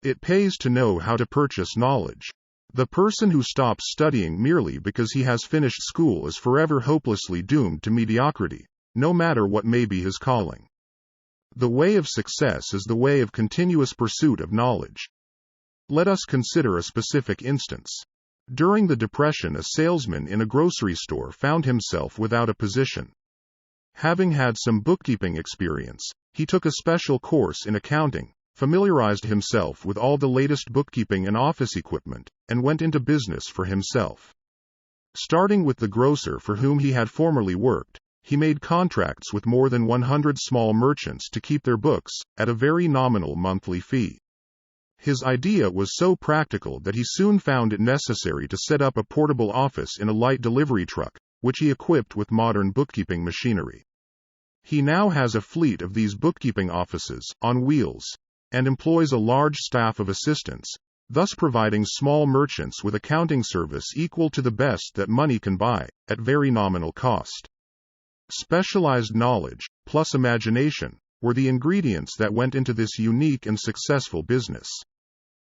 It pays to know how to purchase knowledge. The person who stops studying merely because he has finished school is forever hopelessly doomed to mediocrity, no matter what may be his calling. The way of success is the way of continuous pursuit of knowledge. Let us consider a specific instance. During the Depression, a salesman in a grocery store found himself without a position. Having had some bookkeeping experience, he took a special course in accounting, familiarized himself with all the latest bookkeeping and office equipment, and went into business for himself. Starting with the grocer for whom he had formerly worked, he made contracts with more than 100 small merchants to keep their books, at a very nominal monthly fee. His idea was so practical that he soon found it necessary to set up a portable office in a light delivery truck, which he equipped with modern bookkeeping machinery. He now has a fleet of these bookkeeping offices, on wheels, and employs a large staff of assistants, thus providing small merchants with accounting service equal to the best that money can buy, at very nominal cost. Specialized knowledge, plus imagination, were the ingredients that went into this unique and successful business.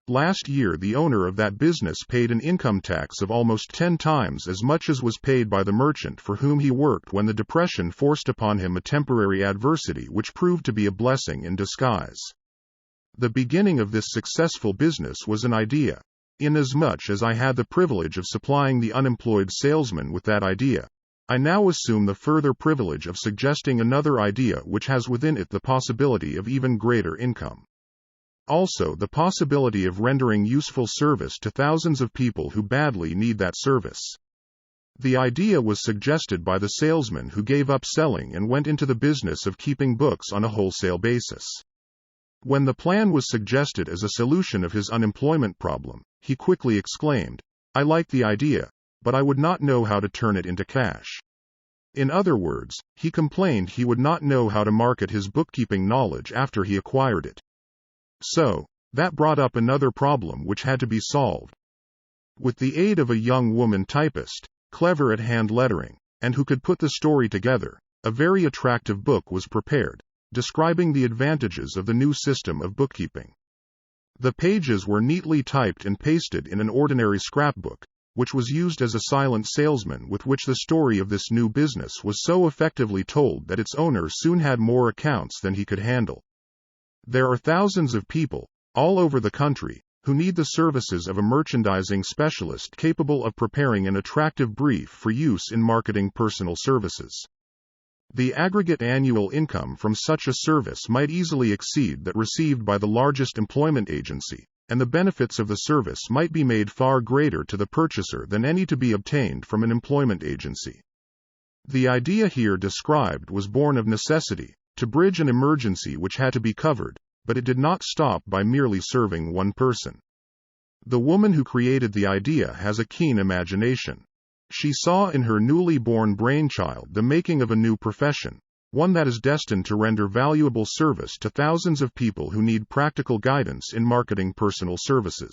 Last year, the owner of that business paid an income tax of almost 10 times as much as was paid by the merchant for whom he worked when the Depression forced upon him a temporary adversity which proved to be a blessing in disguise. The beginning of this successful business was an idea. Inasmuch as I had the privilege of supplying the unemployed salesman with that idea, I now assume the further privilege of suggesting another idea which has within it the possibility of even greater income. Also, the possibility of rendering useful service to thousands of people who badly need that service. The idea was suggested by the salesman who gave up selling and went into the business of keeping books on a wholesale basis. When the plan was suggested as a solution of his unemployment problem, he quickly exclaimed, "I like the idea, but I would not know how to turn it into cash." In other words, he complained he would not know how to market his bookkeeping knowledge after he acquired it. So, that brought up another problem which had to be solved. With the aid of a young woman typist, clever at hand lettering, and who could put the story together, a very attractive book was prepared, describing the advantages of the new system of bookkeeping. The pages were neatly typed and pasted in an ordinary scrapbook, which was used as a silent salesman with which the story of this new business was so effectively told that its owner soon had more accounts than he could handle. There are thousands of people, all over the country, who need the services of a merchandising specialist capable of preparing an attractive brief for use in marketing personal services. The aggregate annual income from such a service might easily exceed that received by the largest employment agency, and the benefits of the service might be made far greater to the purchaser than any to be obtained from an employment agency. The idea here described was born of necessity, to bridge an emergency which had to be covered, but it did not stop by merely serving one person. The woman who created the idea has a keen imagination. She saw in her newly born brainchild the making of a new profession, one that is destined to render valuable service to thousands of people who need practical guidance in marketing personal services.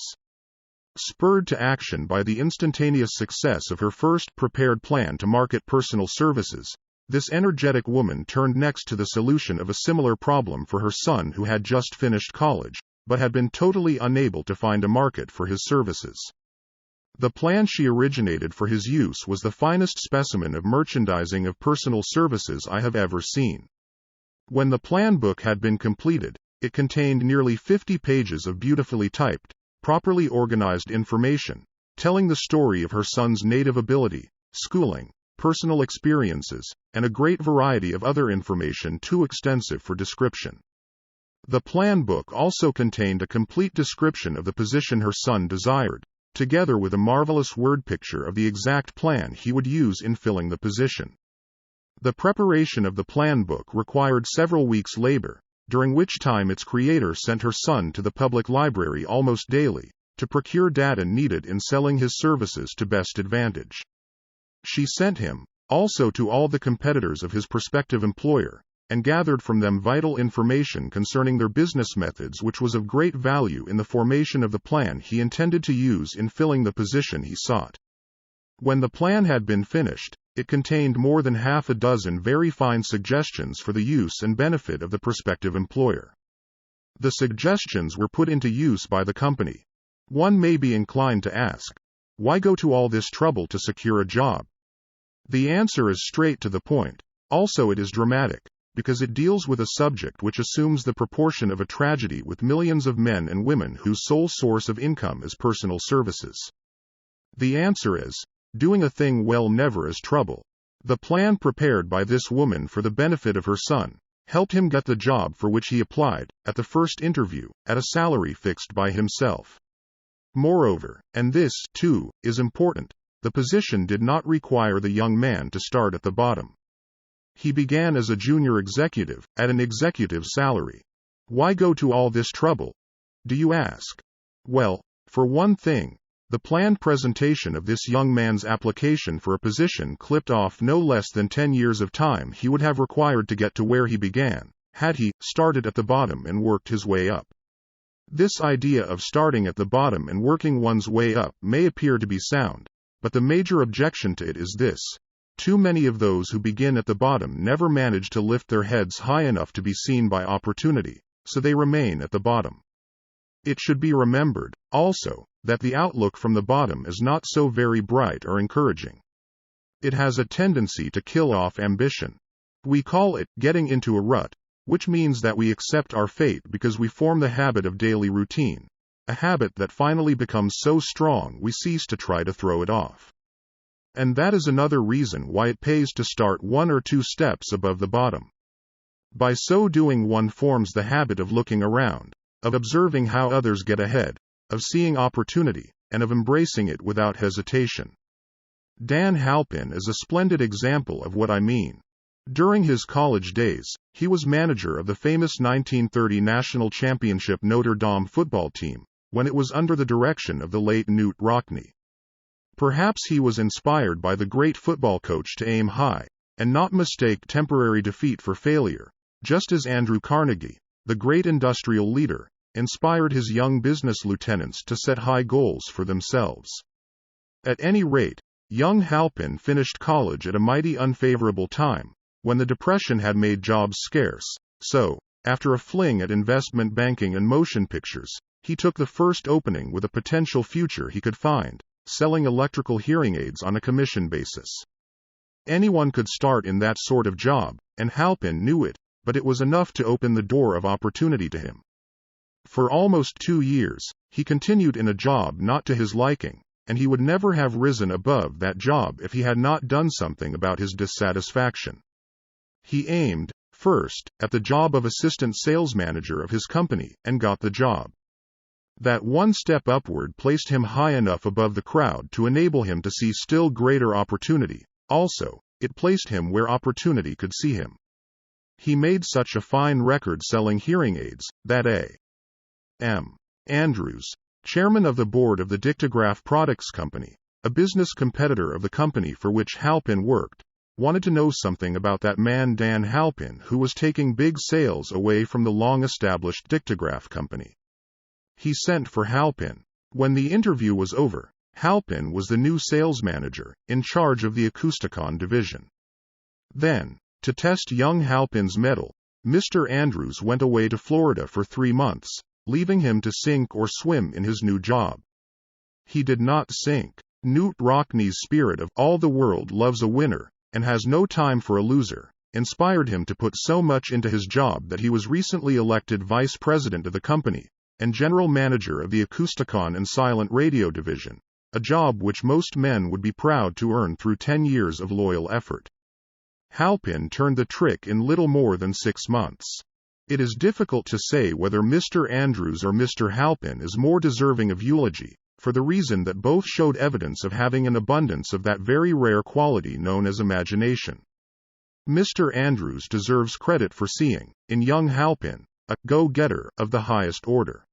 Spurred to action by the instantaneous success of her first prepared plan to market personal services, this energetic woman turned next to the solution of a similar problem for her son who had just finished college, but had been totally unable to find a market for his services. The plan she originated for his use was the finest specimen of merchandising of personal services I have ever seen. When the plan book had been completed, it contained nearly 50 pages of beautifully typed, properly organized information, telling the story of her son's native ability, schooling, personal experiences, and a great variety of other information too extensive for description. The plan book also contained a complete description of the position her son desired, together with a marvelous word picture of the exact plan he would use in filling the position. The preparation of the plan book required several weeks' labor, during which time its creator sent her son to the public library almost daily, to procure data needed in selling his services to best advantage. She sent him, also, to all the competitors of his prospective employer, and gathered from them vital information concerning their business methods which was of great value in the formation of the plan he intended to use in filling the position he sought. When the plan had been finished, it contained more than half a dozen very fine suggestions for the use and benefit of the prospective employer. The suggestions were put into use by the company. One may be inclined to ask, why go to all this trouble to secure a job? The answer is straight to the point. Also, it is dramatic, because it deals with a subject which assumes the proportion of a tragedy with millions of men and women whose sole source of income is personal services. The answer is, doing a thing well never is trouble. The plan prepared by this woman for the benefit of her son helped him get the job for which he applied, at the first interview, at a salary fixed by himself. Moreover, and this, too, is important, the position did not require the young man to start at the bottom. He began as a junior executive, at an executive salary. Why go to all this trouble, do you ask? Well, for one thing, the planned presentation of this young man's application for a position clipped off no less than 10 years of time he would have required to get to where he began, had he started at the bottom and worked his way up. This idea of starting at the bottom and working one's way up may appear to be sound, but the major objection to it is this: too many of those who begin at the bottom never manage to lift their heads high enough to be seen by opportunity, so they remain at the bottom. It should be remembered, also, that the outlook from the bottom is not so very bright or encouraging. It has a tendency to kill off ambition. We call it getting into a rut, which means that we accept our fate because we form the habit of daily routine, a habit that finally becomes so strong we cease to try to throw it off. And that is another reason why it pays to start 1 or 2 steps above the bottom. By so doing, one forms the habit of looking around, of observing how others get ahead, of seeing opportunity, and of embracing it without hesitation. Dan Halpin is a splendid example of what I mean. During his college days, he was manager of the famous 1930 national championship Notre Dame football team, when it was under the direction of the late Knute Rockne. Perhaps he was inspired by the great football coach to aim high, and not mistake temporary defeat for failure, just as Andrew Carnegie, the great industrial leader, inspired his young business lieutenants to set high goals for themselves. At any rate, young Halpin finished college at a mighty unfavorable time, when the Depression had made jobs scarce, so, after a fling at investment banking and motion pictures, he took the first opening with a potential future he could find, selling electrical hearing aids on a commission basis. Anyone could start in that sort of job, and Halpin knew it, but it was enough to open the door of opportunity to him. For almost 2 years, he continued in a job not to his liking, and he would never have risen above that job if he had not done something about his dissatisfaction. He aimed, first, at the job of assistant sales manager of his company, and got the job. That one step upward placed him high enough above the crowd to enable him to see still greater opportunity. Also, it placed him where opportunity could see him. He made such a fine record selling hearing aids, that A.M. Andrews, chairman of the board of the Dictograph Products Company, a business competitor of the company for which Halpin worked, wanted to know something about that man Dan Halpin who was taking big sales away from the long-established Dictograph Company. He sent for Halpin. When the interview was over, Halpin was the new sales manager, in charge of the Acousticon division. Then, to test young Halpin's mettle, Mr. Andrews went away to Florida for 3 months, leaving him to sink or swim in his new job. He did not sink. Knute Rockne's spirit of "all the world loves a winner, and has no time for a loser," inspired him to put so much into his job that he was recently elected vice president of the company, and general manager of the Acousticon and Silent Radio division, a job which most men would be proud to earn through 10 years of loyal effort. Halpin turned the trick in little more than 6 months. It is difficult to say whether Mr. Andrews or Mr. Halpin is more deserving of eulogy, for the reason that both showed evidence of having an abundance of that very rare quality known as imagination. Mr. Andrews deserves credit for seeing, in young Halpin, a go-getter of the highest order.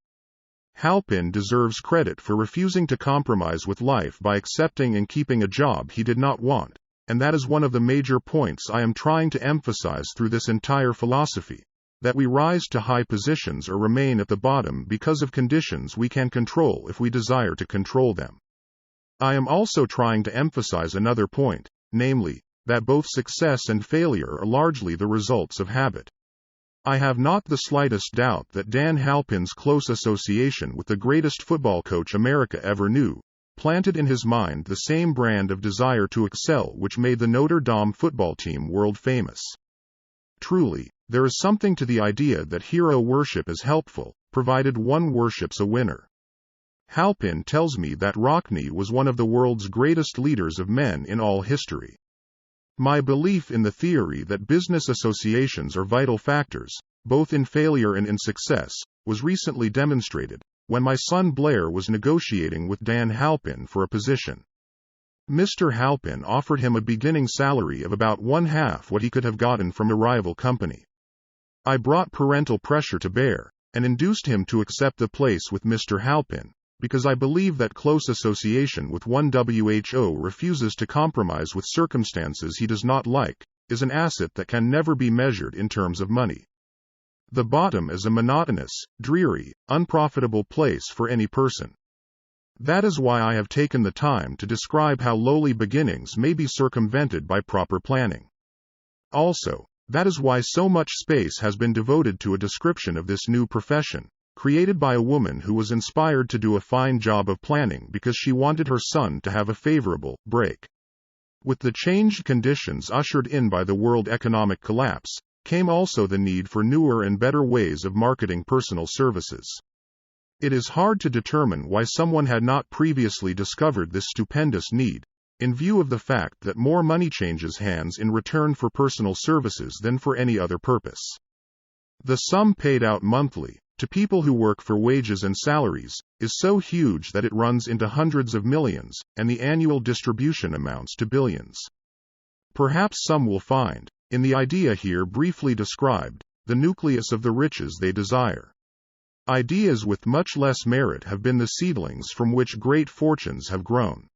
Halpin deserves credit for refusing to compromise with life by accepting and keeping a job he did not want, and that is one of the major points I am trying to emphasize through this entire philosophy, that we rise to high positions or remain at the bottom because of conditions we can control if we desire to control them. I am also trying to emphasize another point, namely, that both success and failure are largely the results of habit. I have not the slightest doubt that Dan Halpin's close association with the greatest football coach America ever knew, planted in his mind the same brand of desire to excel which made the Notre Dame football team world famous. Truly, there is something to the idea that hero worship is helpful, provided one worships a winner. Halpin tells me that Rockne was one of the world's greatest leaders of men in all history. My belief in the theory that business associations are vital factors, both in failure and in success, was recently demonstrated, when my son Blair was negotiating with Dan Halpin for a position. Mr. Halpin offered him a beginning salary of about 1/2 what he could have gotten from a rival company. I brought parental pressure to bear, and induced him to accept the place with Mr. Halpin, because I believe that close association with one who refuses to compromise with circumstances he does not like, is an asset that can never be measured in terms of money. The bottom is a monotonous, dreary, unprofitable place for any person. That is why I have taken the time to describe how lowly beginnings may be circumvented by proper planning. Also, that is why so much space has been devoted to a description of this new profession, created by a woman who was inspired to do a fine job of planning because she wanted her son to have a favorable break. With the changed conditions ushered in by the world economic collapse, came also the need for newer and better ways of marketing personal services. It is hard to determine why someone had not previously discovered this stupendous need, in view of the fact that more money changes hands in return for personal services than for any other purpose. The sum paid out monthly, to people who work for wages and salaries, is so huge that it runs into hundreds of millions, and the annual distribution amounts to billions. Perhaps some will find, in the idea here briefly described, the nucleus of the riches they desire. Ideas with much less merit have been the seedlings from which great fortunes have grown.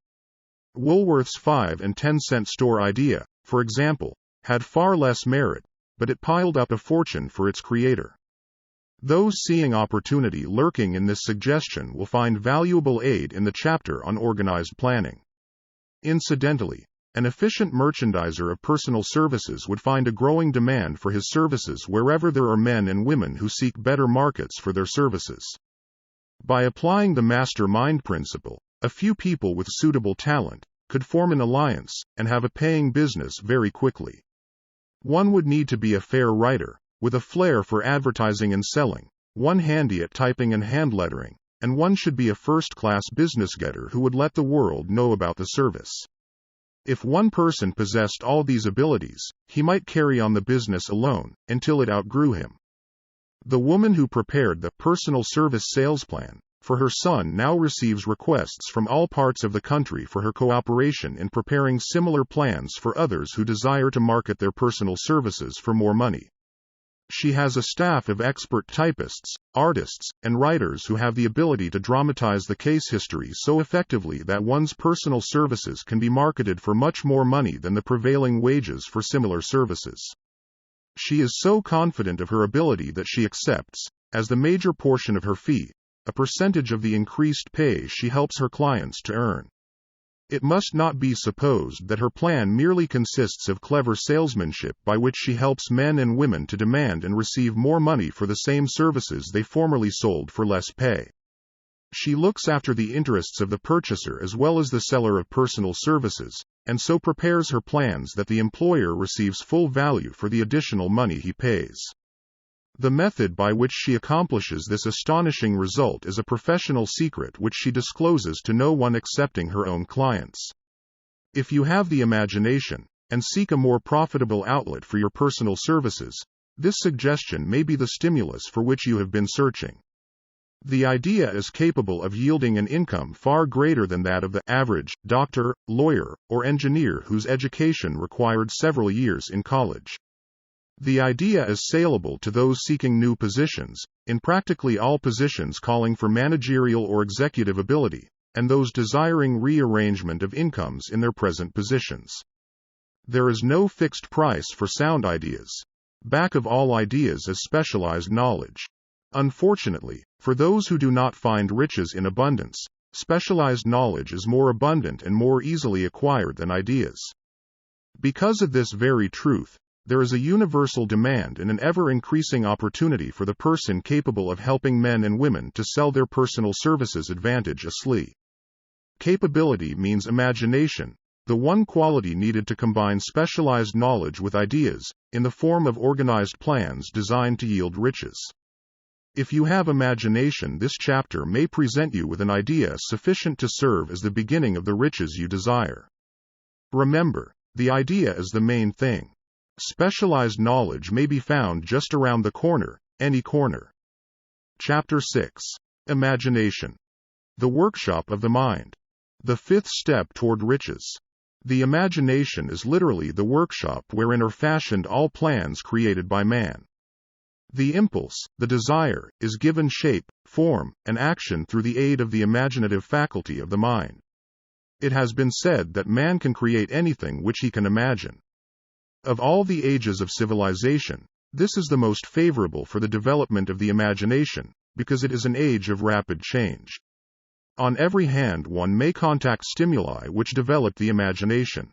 Woolworth's 5 and 10-cent store idea, for example, had far less merit, but it piled up a fortune for its creator. Those seeing opportunity lurking in this suggestion will find valuable aid in the chapter on organized planning. Incidentally, an efficient merchandiser of personal services would find a growing demand for his services wherever there are men and women who seek better markets for their services. By applying the mastermind principle, a few people with suitable talent could form an alliance and have a paying business very quickly. One would need to be a fair writer, with a flair for advertising and selling, one handy at typing and hand lettering, and one should be a first-class business getter who would let the world know about the service. If one person possessed all these abilities, he might carry on the business alone, until it outgrew him. The woman who prepared the personal service sales plan for her son now receives requests from all parts of the country for her cooperation in preparing similar plans for others who desire to market their personal services for more money. She has a staff of expert typists, artists, and writers who have the ability to dramatize the case history so effectively that one's personal services can be marketed for much more money than the prevailing wages for similar services. She is so confident of her ability that she accepts, as the major portion of her fee, a percentage of the increased pay she helps her clients to earn. It must not be supposed that her plan merely consists of clever salesmanship by which she helps men and women to demand and receive more money for the same services they formerly sold for less pay. She looks after the interests of the purchaser as well as the seller of personal services, and so prepares her plans that the employer receives full value for the additional money he pays. The method by which she accomplishes this astonishing result is a professional secret which she discloses to no one excepting her own clients. If you have the imagination, and seek a more profitable outlet for your personal services, this suggestion may be the stimulus for which you have been searching. The idea is capable of yielding an income far greater than that of the average doctor, lawyer, or engineer whose education required several years in college. The idea is saleable to those seeking new positions, in practically all positions calling for managerial or executive ability, and those desiring rearrangement of incomes in their present positions. There is no fixed price for sound ideas. Back of all ideas is specialized knowledge. Unfortunately, for those who do not find riches in abundance, specialized knowledge is more abundant and more easily acquired than ideas. Because of this very truth, there is a universal demand and an ever-increasing opportunity for the person capable of helping men and women to sell their personal services advantageously. Capability means imagination, the one quality needed to combine specialized knowledge with ideas, in the form of organized plans designed to yield riches. If you have imagination, this chapter may present you with an idea sufficient to serve as the beginning of the riches you desire. Remember, the idea is the main thing. Specialized knowledge may be found just around the corner, any corner. Chapter 6. Imagination. The workshop of the mind. The fifth step toward riches. The imagination is literally the workshop wherein are fashioned all plans created by man. The impulse, the desire, is given shape, form, and action through the aid of the imaginative faculty of the mind. It has been said that man can create anything which he can imagine. Of all the ages of civilization, this is the most favorable for the development of the imagination, because it is an age of rapid change. On every hand one may contact stimuli which develop the imagination.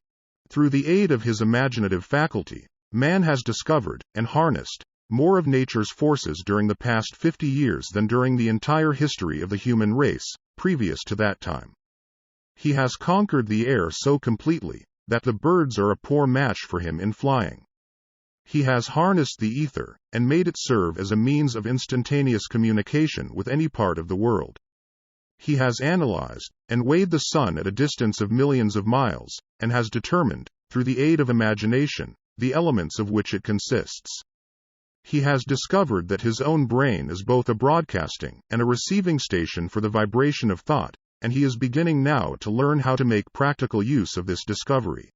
Through the aid of his imaginative faculty, man has discovered, and harnessed, more of nature's forces during the past 50 years than during the entire history of the human race, previous to that time. He has conquered the air so completely, that the birds are a poor match for him in flying. He has harnessed the ether, and made it serve as a means of instantaneous communication with any part of the world. He has analyzed, and weighed the sun at a distance of millions of miles, and has determined, through the aid of imagination, the elements of which it consists. He has discovered that his own brain is both a broadcasting and a receiving station for the vibration of thought, and he is beginning now to learn how to make practical use of this discovery.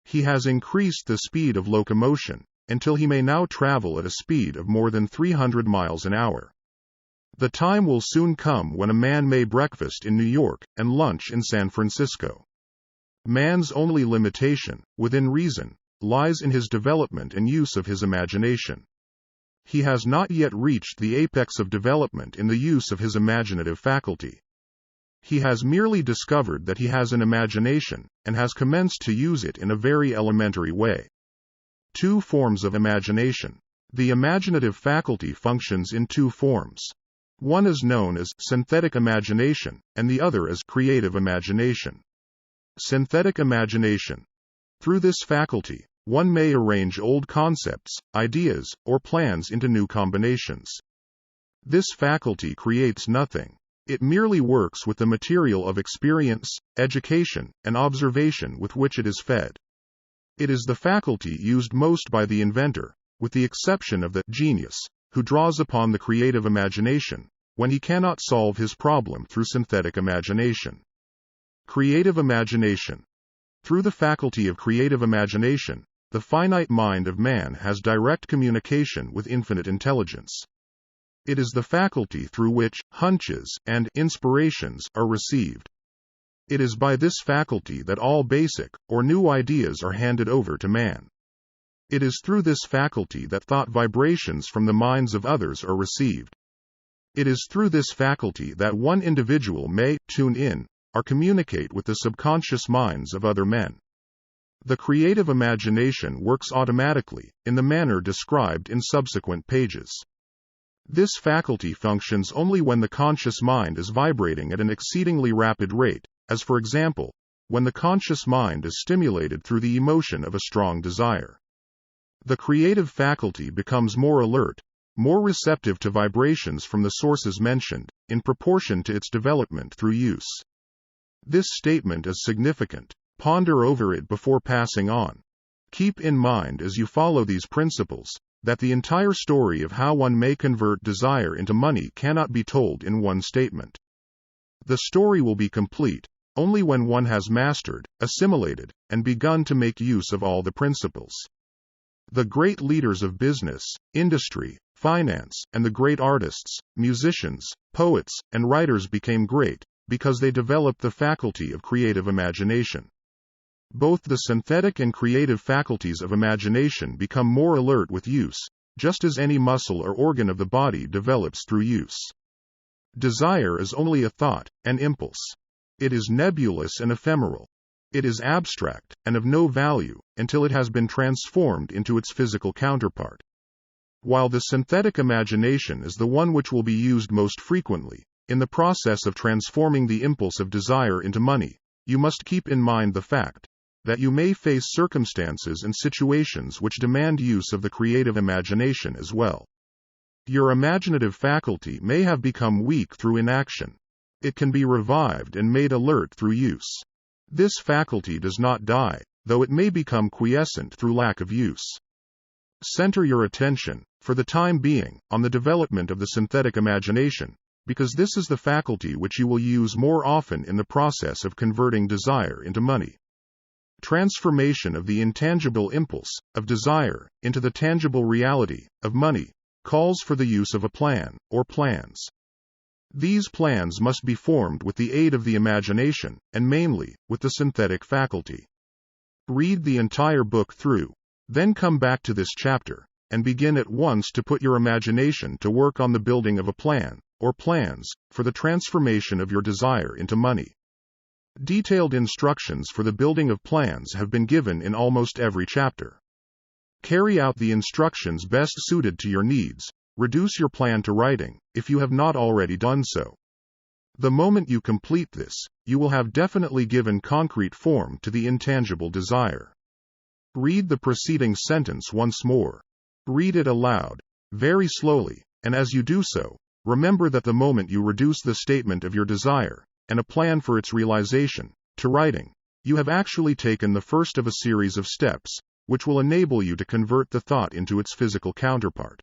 He has increased the speed of locomotion, until he may now travel at a speed of more than 300 miles an hour. The time will soon come when a man may breakfast in New York and lunch in San Francisco. Man's only limitation, within reason, lies in his development and use of his imagination. He has not yet reached the apex of development in the use of his imaginative faculty. He has merely discovered that he has an imagination, and has commenced to use it in a very elementary way. Two forms of imagination. The imaginative faculty functions in two forms. One is known as synthetic imagination, and the other as creative imagination. Synthetic imagination. Through this faculty, one may arrange old concepts, ideas, or plans into new combinations. This faculty creates nothing. It merely works with the material of experience, education, and observation with which it is fed. It is the faculty used most by the inventor, with the exception of the genius, who draws upon the creative imagination, when he cannot solve his problem through synthetic imagination. Creative imagination. Through the faculty of creative imagination, the finite mind of man has direct communication with infinite intelligence. It is the faculty through which hunches and inspirations are received. It is by this faculty that all basic or new ideas are handed over to man. It is through this faculty that thought vibrations from the minds of others are received. It is through this faculty that one individual may tune in or communicate with the subconscious minds of other men. The creative imagination works automatically, in the manner described in subsequent pages. This faculty functions only when the conscious mind is vibrating at an exceedingly rapid rate, as for example, when the conscious mind is stimulated through the emotion of a strong desire. The creative faculty becomes more alert, more receptive to vibrations from the sources mentioned, in proportion to its development through use. This statement is significant. Ponder over it before passing on. Keep in mind as you follow these principles, that the entire story of how one may convert desire into money cannot be told in one statement. The story will be complete only when one has mastered, assimilated, and begun to make use of all the principles. The great leaders of business, industry, finance, and the great artists, musicians, poets, and writers became great because they developed the faculty of creative imagination. Both the synthetic and creative faculties of imagination become more alert with use, just as any muscle or organ of the body develops through use. Desire is only a thought, an impulse. It is nebulous and ephemeral. It is abstract, and of no value, until it has been transformed into its physical counterpart. While the synthetic imagination is the one which will be used most frequently, in the process of transforming the impulse of desire into money, you must keep in mind the fact that you may face circumstances and situations which demand use of the creative imagination as well. Your imaginative faculty may have become weak through inaction. It can be revived and made alert through use. This faculty does not die, though it may become quiescent through lack of use. Center your attention, for the time being, on the development of the synthetic imagination, because this is the faculty which you will use more often in the process of converting desire into money. Transformation of the intangible impulse, of desire, into the tangible reality, of money, calls for the use of a plan, or plans. These plans must be formed with the aid of the imagination, and mainly, with the synthetic faculty. Read the entire book through, then come back to this chapter, and begin at once to put your imagination to work on the building of a plan, or plans, for the transformation of your desire into money. Detailed instructions for the building of plans have been given in almost every chapter. Carry out the instructions best suited to your needs. Reduce your plan to writing, if you have not already done so. The moment you complete this, you will have definitely given concrete form to the intangible desire. Read the preceding sentence once more. Read it aloud, very slowly, and as you do so, remember that the moment you reduce the statement of your desire, and a plan for its realization, to writing, you have actually taken the first of a series of steps, which will enable you to convert the thought into its physical counterpart.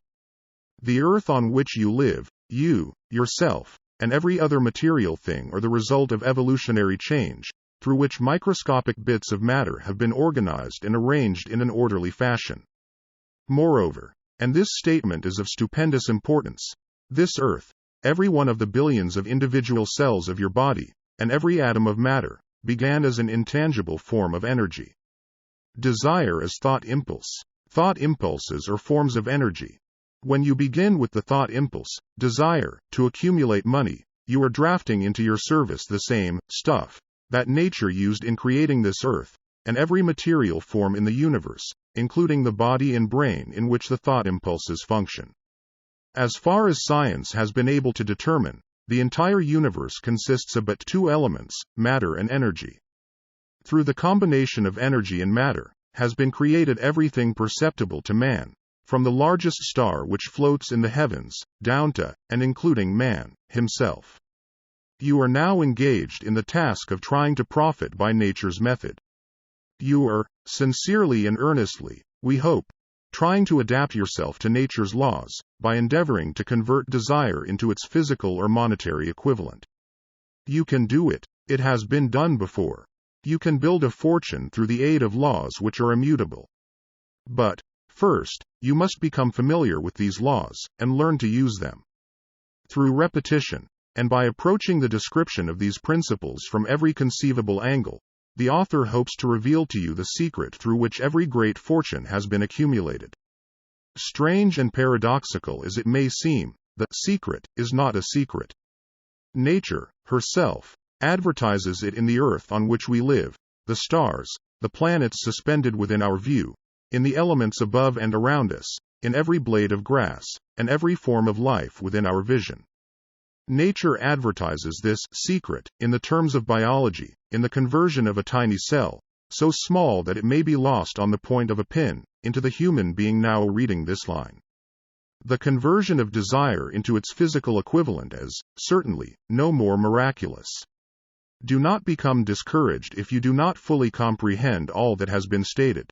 The earth on which you live, you, yourself, and every other material thing are the result of evolutionary change, through which microscopic bits of matter have been organized and arranged in an orderly fashion. Moreover, and this statement is of stupendous importance, this earth, every one of the billions of individual cells of your body, and every atom of matter, began as an intangible form of energy. Desire is thought impulse. Thought impulses are forms of energy. When you begin with the thought impulse, desire, to accumulate money, you are drafting into your service the same stuff that nature used in creating this earth, and every material form in the universe, including the body and brain in which the thought impulses function. As far as science has been able to determine, the entire universe consists of but two elements, matter and energy. Through the combination of energy and matter, has been created everything perceptible to man, from the largest star which floats in the heavens, down to, and including man himself. You are now engaged in the task of trying to profit by nature's method. You are, sincerely and earnestly, we hope, trying to adapt yourself to nature's laws, by endeavoring to convert desire into its physical or monetary equivalent. You can do it. It has been done before. You can build a fortune through the aid of laws which are immutable. But, first, you must become familiar with these laws, and learn to use them. Through repetition, and by approaching the description of these principles from every conceivable angle, the author hopes to reveal to you the secret through which every great fortune has been accumulated. Strange and paradoxical as it may seem, the secret is not a secret. Nature, herself, advertises it in the earth on which we live, the stars, the planets suspended within our view, in the elements above and around us, in every blade of grass, and every form of life within our vision. Nature advertises this secret, in the terms of biology, in the conversion of a tiny cell, so small that it may be lost on the point of a pin, into the human being now reading this line. The conversion of desire into its physical equivalent is, certainly, no more miraculous. Do not become discouraged if you do not fully comprehend all that has been stated.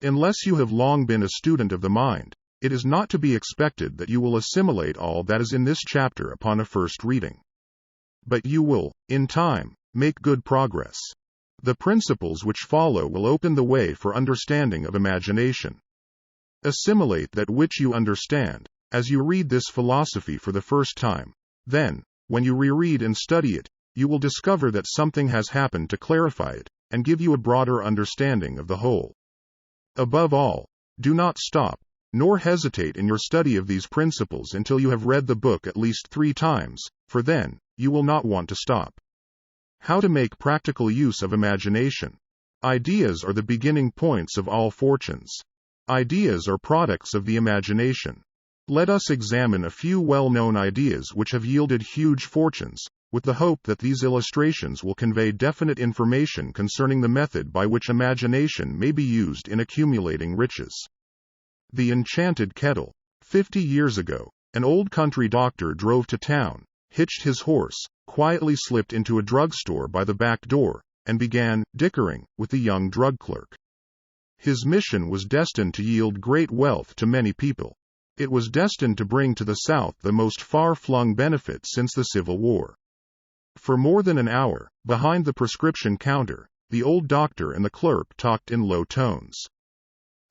Unless you have long been a student of the mind, it is not to be expected that you will assimilate all that is in this chapter upon a first reading. But you will, in time, make good progress. The principles which follow will open the way for understanding of imagination. Assimilate that which you understand, as you read this philosophy for the first time. Then, when you reread and study it, you will discover that something has happened to clarify it, and give you a broader understanding of the whole. Above all, do not stop, nor hesitate in your study of these principles until you have read the book at least 3 times, for then, you will not want to stop. How to make practical use of imagination. Ideas are the beginning points of all fortunes. Ideas are products of the imagination. Let us examine a few well-known ideas which have yielded huge fortunes, with the hope that these illustrations will convey definite information concerning the method by which imagination may be used in accumulating riches. The enchanted kettle. 50 years ago, an old country doctor drove to town, hitched his horse, quietly slipped into a drugstore by the back door, and began dickering with the young drug clerk. His mission was destined to yield great wealth to many people. It was destined to bring to the South the most far-flung benefits since the Civil War. For more than an hour, behind the prescription counter, the old doctor and the clerk talked in low tones.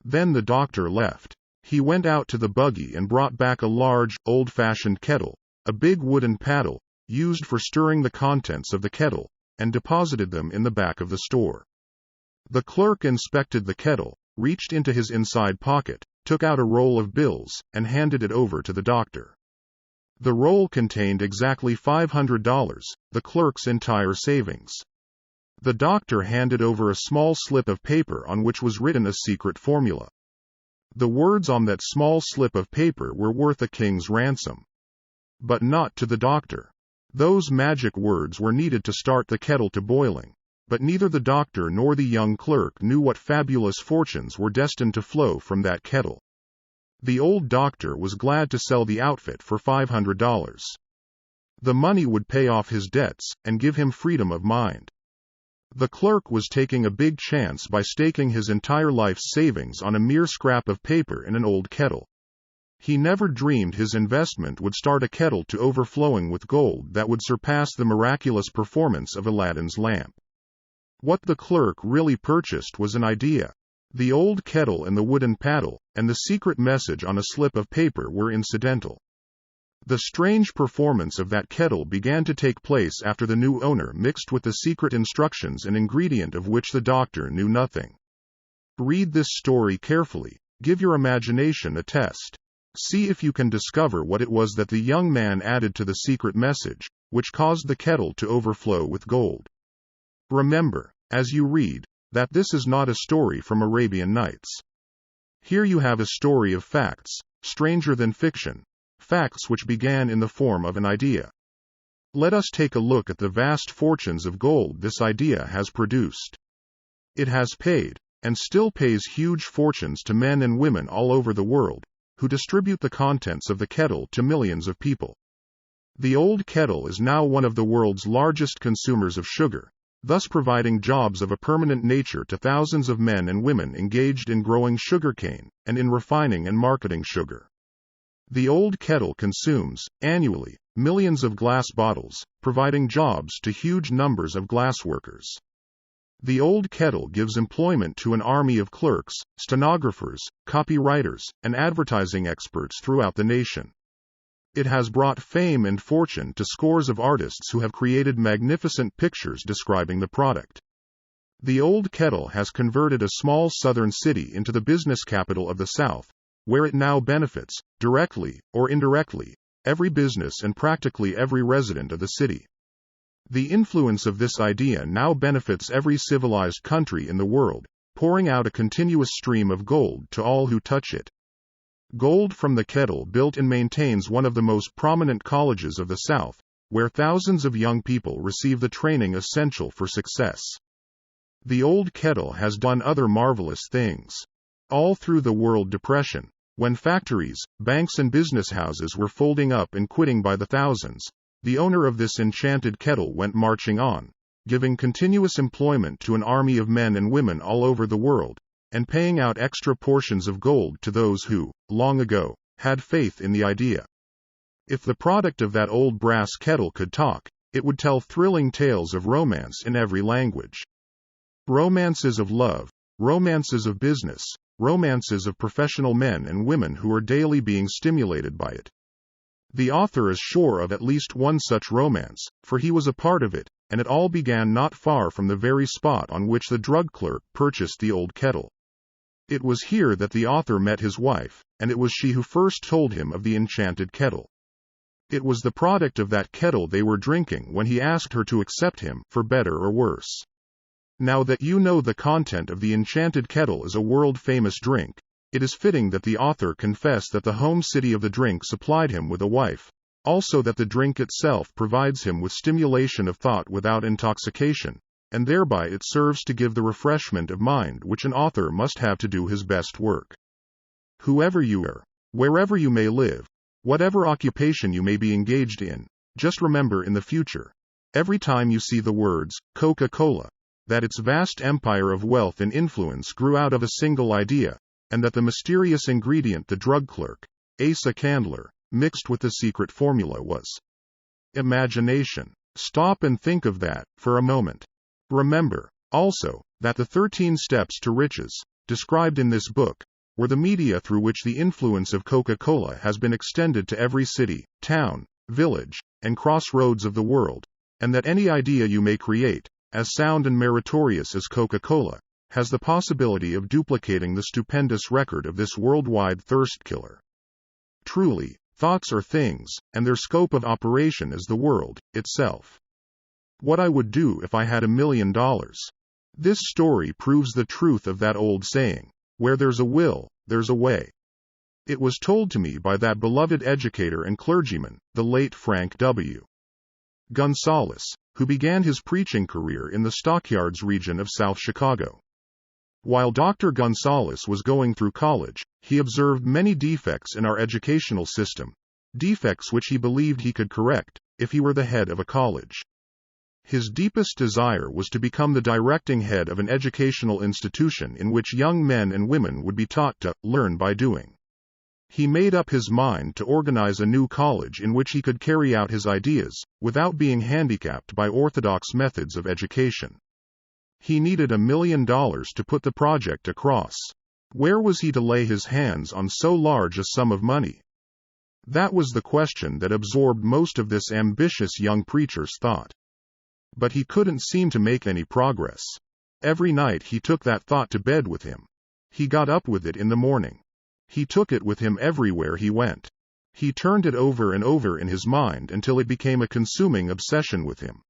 Then the doctor left. He went out to the buggy and brought back a large, old-fashioned kettle, a big wooden paddle, used for stirring the contents of the kettle, and deposited them in the back of the store. The clerk inspected the kettle, reached into his inside pocket, took out a roll of bills, and handed it over to the doctor. The roll contained exactly $500, the clerk's entire savings. The doctor handed over a small slip of paper on which was written a secret formula. The words on that small slip of paper were worth a king's ransom. But not to the doctor. Those magic words were needed to start the kettle to boiling. but neither the doctor nor the young clerk knew what fabulous fortunes were destined to flow from that kettle. The old doctor was glad to sell the outfit for $500. The money would pay off his debts and give him freedom of mind. The clerk was taking a big chance by staking his entire life's savings on a mere scrap of paper in an old kettle. He never dreamed his investment would start a kettle to overflowing with gold that would surpass the miraculous performance of Aladdin's lamp. What the clerk really purchased was an idea. The old kettle and the wooden paddle, and the secret message on a slip of paper were incidental. The strange performance of that kettle began to take place after the new owner mixed with the secret instructions an ingredient of which the doctor knew nothing. Read this story carefully. Give your imagination a test. See if you can discover what it was that the young man added to the secret message, which caused the kettle to overflow with gold. Remember, as you read, that this is not a story from Arabian Nights. Here you have a story of facts, stranger than fiction, facts which began in the form of an idea. Let us take a look at the vast fortunes of gold this idea has produced. It has paid, and still pays huge fortunes to men and women all over the world, who distribute the contents of the kettle to millions of people. The old kettle is now one of the world's largest consumers of sugar, thus providing jobs of a permanent nature to thousands of men and women engaged in growing sugarcane, and in refining and marketing sugar. The old kettle consumes, annually, millions of glass bottles, providing jobs to huge numbers of glass workers. The old kettle gives employment to an army of clerks, stenographers, copywriters, and advertising experts throughout the nation. It has brought fame and fortune to scores of artists who have created magnificent pictures describing the product. The old kettle has converted a small southern city into the business capital of the South, where it now benefits, directly or indirectly, every business and practically every resident of the city. The influence of this idea now benefits every civilized country in the world, pouring out a continuous stream of gold to all who touch it. Gold from the kettle built and maintains one of the most prominent colleges of the South, where thousands of young people receive the training essential for success. The old kettle has done other marvelous things. All through the World Depression, when factories, banks and business houses were folding up and quitting by the thousands, the owner of this enchanted kettle went marching on, giving continuous employment to an army of men and women all over the world, and paying out extra portions of gold to those who, long ago, had faith in the idea. If the product of that old brass kettle could talk, it would tell thrilling tales of romance in every language. Romances of love, romances of business, romances of professional men and women who are daily being stimulated by it. The author is sure of at least one such romance, for he was a part of it, and it all began not far from the very spot on which the drug clerk purchased the old kettle. It was here that the author met his wife, and it was she who first told him of the enchanted kettle. It was the product of that kettle they were drinking when he asked her to accept him, for better or worse. Now that you know the content of the enchanted kettle is a world-famous drink, it is fitting that the author confess that the home city of the drink supplied him with a wife, also that the drink itself provides him with stimulation of thought without intoxication, and thereby it serves to give the refreshment of mind which an author must have to do his best work. Whoever you are, wherever you may live, whatever occupation you may be engaged in, just remember in the future, every time you see the words, Coca-Cola, that its vast empire of wealth and influence grew out of a single idea, and that the mysterious ingredient the drug clerk, Asa Candler, mixed with the secret formula was imagination. Stop and think of that, for a moment. Remember, also, that the 13 steps to riches, described in this book, were the media through which the influence of Coca-Cola has been extended to every city, town, village, and crossroads of the world, and that any idea you may create, as sound and meritorious as Coca-Cola, has the possibility of duplicating the stupendous record of this worldwide thirst killer. Truly, thoughts are things, and their scope of operation is the world itself. What I would do if I had $1 million. This story proves the truth of that old saying, where there's a will, there's a way. It was told to me by that beloved educator and clergyman, the late Frank W. Gonzalez, who began his preaching career in the Stockyards region of South Chicago. While Dr. Gonzalez was going through college, he observed many defects in our educational system, defects which he believed he could correct if he were the head of a college. His deepest desire was to become the directing head of an educational institution in which young men and women would be taught to learn by doing. He made up his mind to organize a new college in which he could carry out his ideas, without being handicapped by orthodox methods of education. He needed $1 million to put the project across. Where was he to lay his hands on so large a sum of money? That was the question that absorbed most of this ambitious young preacher's thought. But he couldn't seem to make any progress. Every night he took that thought to bed with him. He got up with it in the morning. He took it with him everywhere he went. He turned it over and over in his mind until it became a consuming obsession with him.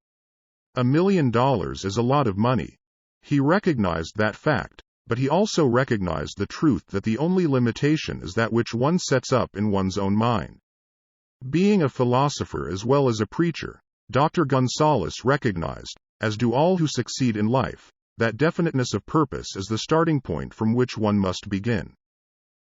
$1 million is a lot of money. He recognized that fact, but he also recognized the truth that the only limitation is that which one sets up in one's own mind. Being a philosopher as well as a preacher, Dr. Gonzalez recognized, as do all who succeed in life, that definiteness of purpose is the starting point from which one must begin.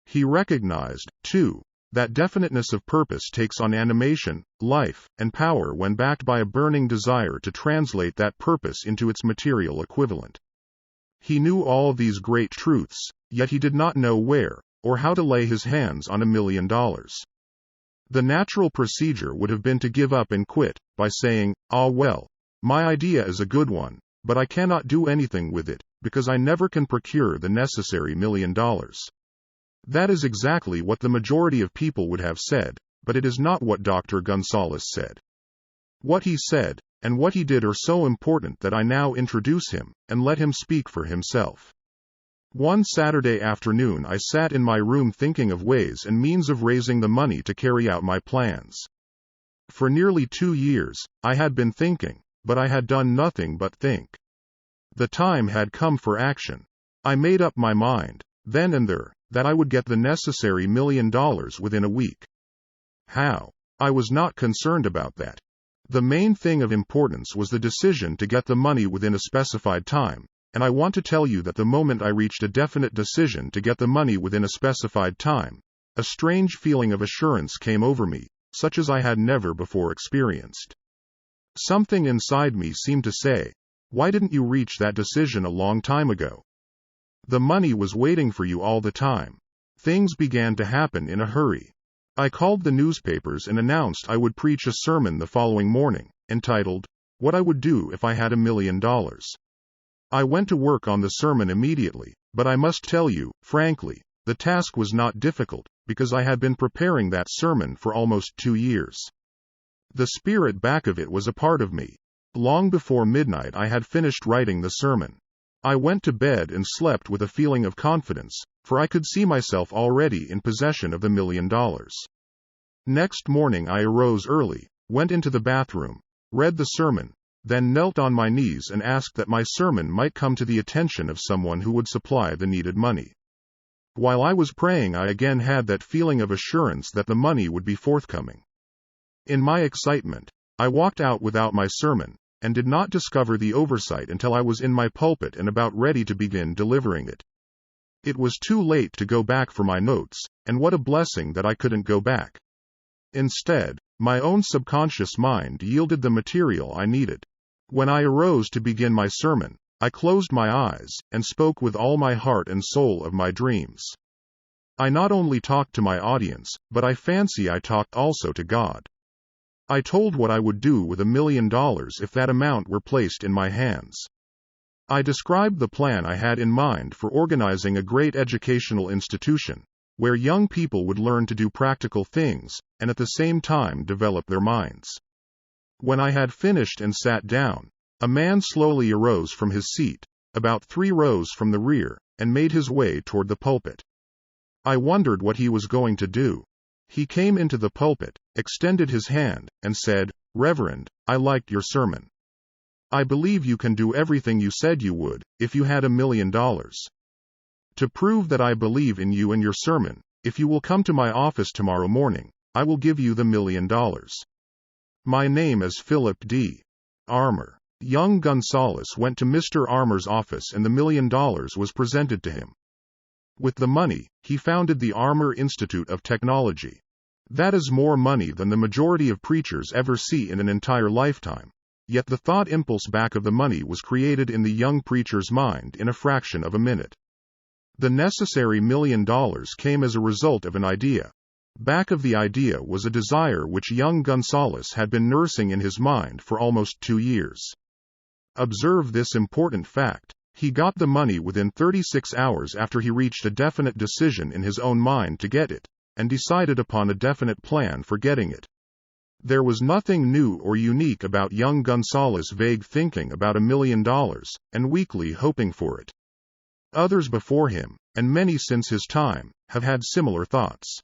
He recognized, too, that definiteness of purpose takes on animation, life, and power when backed by a burning desire to translate that purpose into its material equivalent. He knew all these great truths, yet he did not know where, or how to lay his hands on $1 million. The natural procedure would have been to give up and quit, by saying, "Ah well, my idea is a good one, but I cannot do anything with it, because I never can procure the necessary $1 million. That is exactly what the majority of people would have said, but it is not what Dr. Gonzalez said. What he said, and what he did are so important that I now introduce him, and let him speak for himself. One Saturday afternoon I sat in my room thinking of ways and means of raising the money to carry out my plans. For nearly 2 years, I had been thinking, but I had done nothing but think. The time had come for action. I made up my mind, then and there, that I would get the necessary $1 million within a week. How? I was not concerned about that. The main thing of importance was the decision to get the money within a specified time, and I want to tell you that the moment I reached a definite decision to get the money within a specified time, a strange feeling of assurance came over me, such as I had never before experienced. Something inside me seemed to say, "Why didn't you reach that decision a long time ago? The money was waiting for you all the time." Things began to happen in a hurry. I called the newspapers and announced I would preach a sermon the following morning, entitled, "What I Would Do If I Had $1 Million." I went to work on the sermon immediately, but I must tell you, frankly, the task was not difficult, because I had been preparing that sermon for almost 2 years. The spirit back of it was a part of me. Long before midnight I had finished writing the sermon. I went to bed and slept with a feeling of confidence, for I could see myself already in possession of the $1 million. Next morning I arose early, went into the bathroom, read the sermon, then knelt on my knees and asked that my sermon might come to the attention of someone who would supply the needed money. While I was praying I again had that feeling of assurance that the money would be forthcoming. In my excitement, I walked out without my sermon, and did not discover the oversight until I was in my pulpit and about ready to begin delivering it. It was too late to go back for my notes, and what a blessing that I couldn't go back. Instead, my own subconscious mind yielded the material I needed. When I arose to begin my sermon, I closed my eyes, and spoke with all my heart and soul of my dreams. I not only talked to my audience, but I fancy I talked also to God. I told what I would do with $1 million if that amount were placed in my hands. I described the plan I had in mind for organizing a great educational institution, where young people would learn to do practical things, and at the same time develop their minds. When I had finished and sat down, a man slowly arose from his seat, about 3 rows from the rear, and made his way toward the pulpit. I wondered what he was going to do. He came into the pulpit, extended his hand, and said, "Reverend, I liked your sermon. I believe you can do everything you said you would, if you had $1 million. To prove that I believe in you and your sermon, if you will come to my office tomorrow morning, I will give you the $1 million. My name is Philip D. Armor. Young Gonzalez went to Mr. Armour's office and the $1 million was presented to him. With the money, he founded the Armour Institute of Technology. That is more money than the majority of preachers ever see in an entire lifetime. Yet the thought impulse back of the money was created in the young preacher's mind in a fraction of a minute. The necessary $1 million came as a result of an idea. Back of the idea was a desire which young Gonzalez had been nursing in his mind for almost 2 years. Observe this important fact. He got the money within 36 hours after he reached a definite decision in his own mind to get it, and decided upon a definite plan for getting it. There was nothing new or unique about young Gonzalez's vague thinking about $1 million, and weakly hoping for it. Others before him, and many since his time, have had similar thoughts.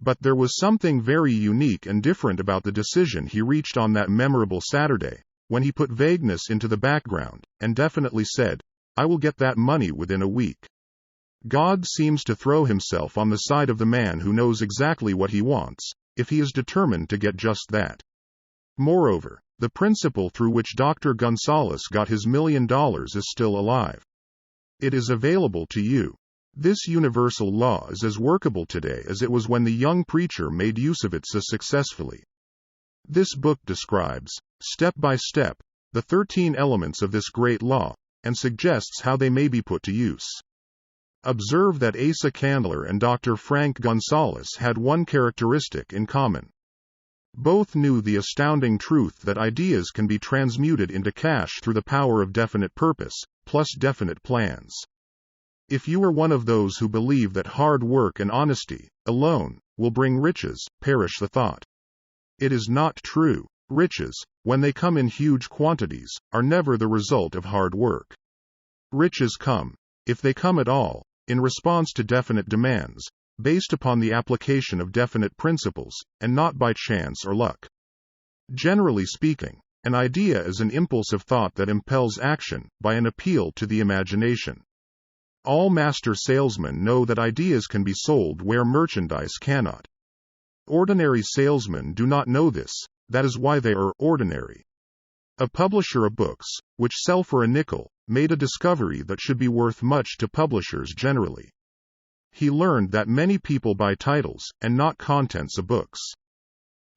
But there was something very unique and different about the decision he reached on that memorable Saturday, when he put vagueness into the background, and definitely said, "I will get that money within a week." God seems to throw himself on the side of the man who knows exactly what he wants, if he is determined to get just that. Moreover, the principle through which Dr. Gonzalez got his $1 million is still alive. It is available to you. This universal law is as workable today as it was when the young preacher made use of it so successfully. This book describes, step by step, the 13 elements of this great law, and suggests how they may be put to use. Observe that Asa Candler and Dr. Frank Gonzalez had one characteristic in common. Both knew the astounding truth that ideas can be transmuted into cash through the power of definite purpose, plus definite plans. If you are one of those who believe that hard work and honesty, alone, will bring riches, perish the thought. It is not true. Riches, when they come in huge quantities, are never the result of hard work. Riches come, if they come at all, in response to definite demands, based upon the application of definite principles, and not by chance or luck. Generally speaking, an idea is an impulse of thought that impels action, by an appeal to the imagination. All master salesmen know that ideas can be sold where merchandise cannot. Ordinary salesmen do not know this, that is why they are ordinary. A publisher of books, which sell for a nickel, made a discovery that should be worth much to publishers generally. He learned that many people buy titles, and not contents of books.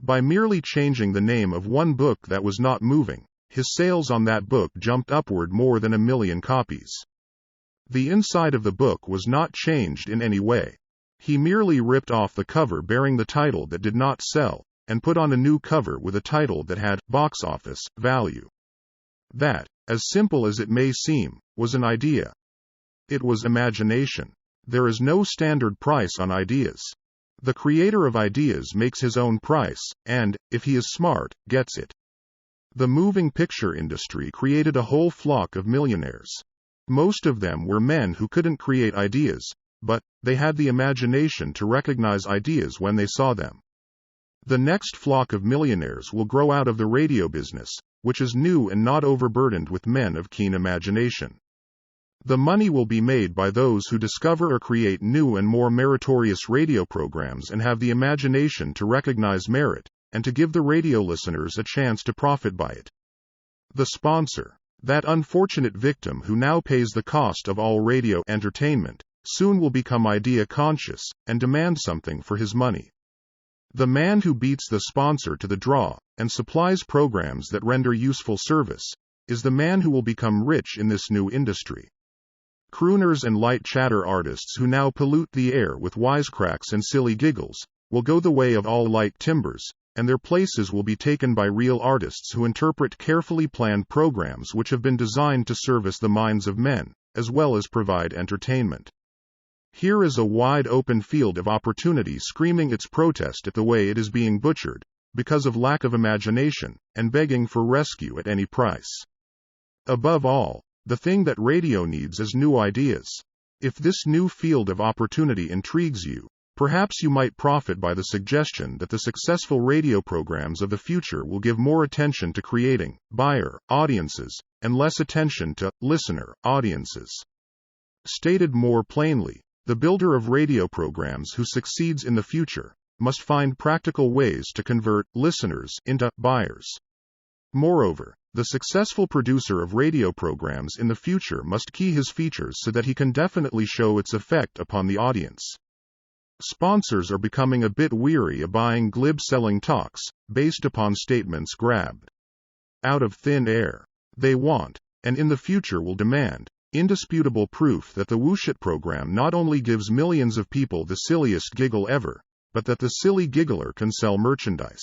By merely changing the name of one book that was not moving, his sales on that book jumped upward more than 1 million copies. The inside of the book was not changed in any way. He merely ripped off the cover bearing the title that did not sell, and put on a new cover with a title that had box office value. That, as simple as it may seem, was an idea. It was imagination. There is no standard price on ideas. The creator of ideas makes his own price, and, if he is smart, gets it. The moving picture industry created a whole flock of millionaires. Most of them were men who couldn't create ideas, but they had the imagination to recognize ideas when they saw them. The next flock of millionaires will grow out of the radio business, which is new and not overburdened with men of keen imagination. The money will be made by those who discover or create new and more meritorious radio programs and have the imagination to recognize merit, and to give the radio listeners a chance to profit by it. The sponsor, that unfortunate victim who now pays the cost of all radio entertainment, soon will become idea conscious, and demand something for his money. The man who beats the sponsor to the draw, and supplies programs that render useful service, is the man who will become rich in this new industry. Crooners and light chatter artists who now pollute the air with wisecracks and silly giggles, will go the way of all light timbers, and their places will be taken by real artists who interpret carefully planned programs which have been designed to service the minds of men, as well as provide entertainment. Here is a wide open field of opportunity screaming its protest at the way it is being butchered, because of lack of imagination, and begging for rescue at any price. Above all, the thing that radio needs is new ideas. If this new field of opportunity intrigues you, perhaps you might profit by the suggestion that the successful radio programs of the future will give more attention to creating buyer audiences, and less attention to listener audiences. Stated more plainly, the builder of radio programs who succeeds in the future must find practical ways to convert listeners into buyers. Moreover, The successful producer of radio programs in the future must key his features so that he can definitely show its effect upon the audience. Sponsors are becoming a bit weary of buying glib selling talks, based upon statements grabbed out of thin air. They want, and in the future will demand, indisputable proof that the Whoosh It program not only gives millions of people the silliest giggle ever, but that the silly giggler can sell merchandise.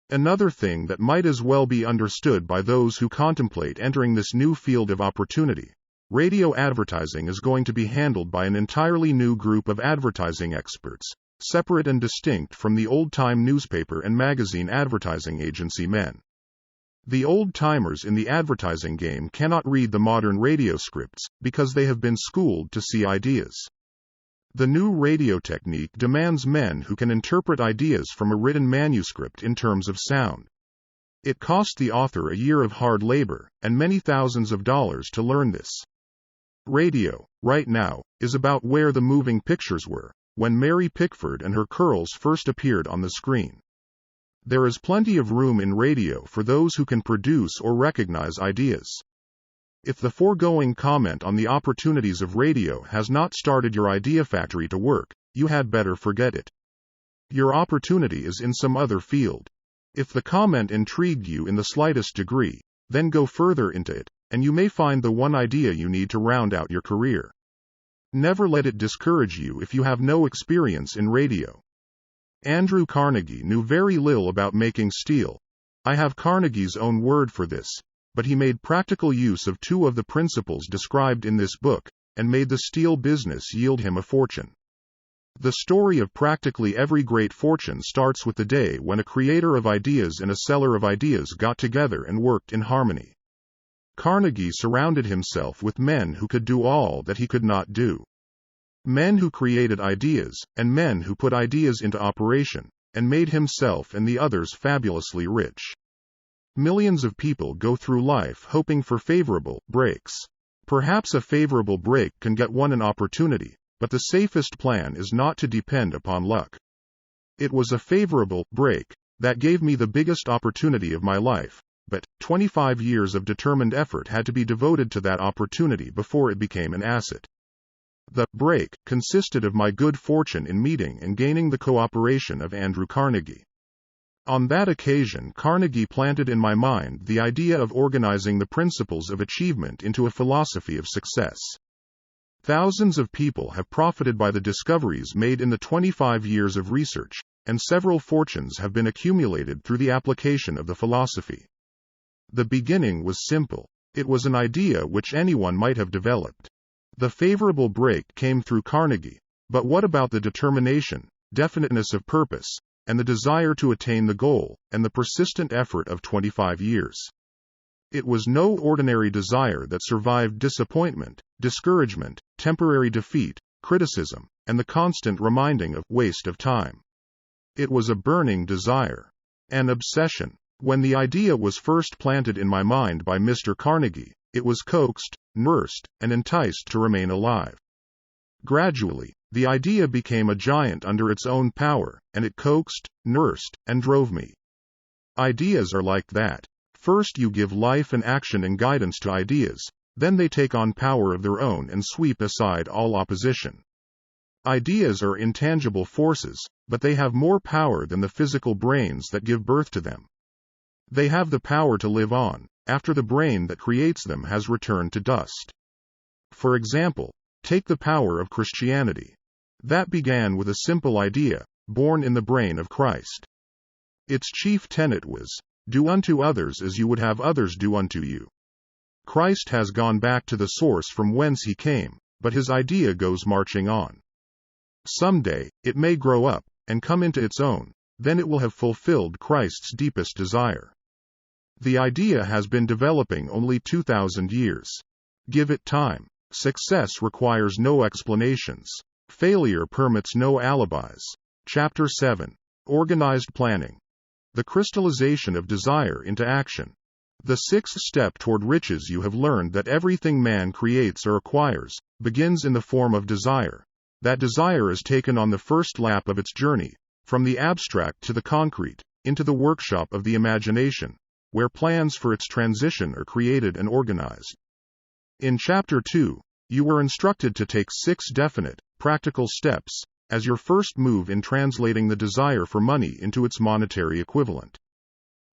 Another thing that might as well be understood by those who contemplate entering this new field of opportunity: radio advertising is going to be handled by an entirely new group of advertising experts, separate and distinct from the old-time newspaper and magazine advertising agency men. The old-timers in the advertising game cannot read the modern radio scripts because they have been schooled to see ideas. The new radio technique demands men who can interpret ideas from a written manuscript in terms of sound. It cost the author a year of hard labor and many thousands of dollars to learn this. Radio, right now, is about where the moving pictures were when Mary Pickford and her curls first appeared on the screen. There is plenty of room in radio for those who can produce or recognize ideas. If the foregoing comment on the opportunities of radio has not started your idea factory to work, you had better forget it. Your opportunity is in some other field. If the comment intrigued you in the slightest degree, then go further into it, and you may find the one idea you need to round out your career. Never let it discourage you if you have no experience in radio. Andrew Carnegie knew very little about making steel. I have Carnegie's own word for this, but he made practical use of two of the principles described in this book, and made the steel business yield him a fortune. The story of practically every great fortune starts with the day when a creator of ideas and a seller of ideas got together and worked in harmony. Carnegie surrounded himself with men who could do all that he could not do. Men who created ideas, and men who put ideas into operation, and made himself and the others fabulously rich. Millions of people go through life hoping for favorable breaks. Perhaps a favorable break can get one an opportunity, but the safest plan is not to depend upon luck. It was a favorable break that gave me the biggest opportunity of my life, but 25 years of determined effort had to be devoted to that opportunity before it became an asset. The break consisted of my good fortune in meeting and gaining the cooperation of Andrew Carnegie. On that occasion, Carnegie planted in my mind the idea of organizing the principles of achievement into a philosophy of success. Thousands of people have profited by the discoveries made in the 25 years of research, and several fortunes have been accumulated through the application of the philosophy. The beginning was simple. It was an idea which anyone might have developed. The favorable break came through Carnegie, but what about the determination, definiteness of purpose, and the desire to attain the goal, and the persistent effort of 25 years? It was no ordinary desire that survived disappointment, discouragement, temporary defeat, criticism, and the constant reminding of waste of time. It was a burning desire, an obsession. When the idea was first planted in my mind by Mr. Carnegie, it was coaxed, nursed, and enticed to remain alive. Gradually, the idea became a giant under its own power, and it coaxed, nursed, and drove me. Ideas are like that. First you give life and action and guidance to ideas, then they take on power of their own and sweep aside all opposition. Ideas are intangible forces, but they have more power than the physical brains that give birth to them. They have the power to live on, after the brain that creates them has returned to dust. For example, take the power of Christianity. That began with a simple idea, born in the brain of Christ. Its chief tenet was, "Do unto others as you would have others do unto you." Christ has gone back to the source from whence he came, but his idea goes marching on. Someday, it may grow up, and come into its own, then it will have fulfilled Christ's deepest desire. The idea has been developing only 2,000 years. Give it time. Success requires no explanations. Failure permits no alibis. Chapter 7. Organized Planning. The crystallization of desire into action. The sixth step toward riches. You have learned that everything man creates or acquires begins in the form of desire. That desire is taken on the first lap of its journey, from the abstract to the concrete, into the workshop of the imagination, where plans for its transition are created and organized. In Chapter 2, you were instructed to take 6 definite, practical steps as your first move in translating the desire for money into its monetary equivalent.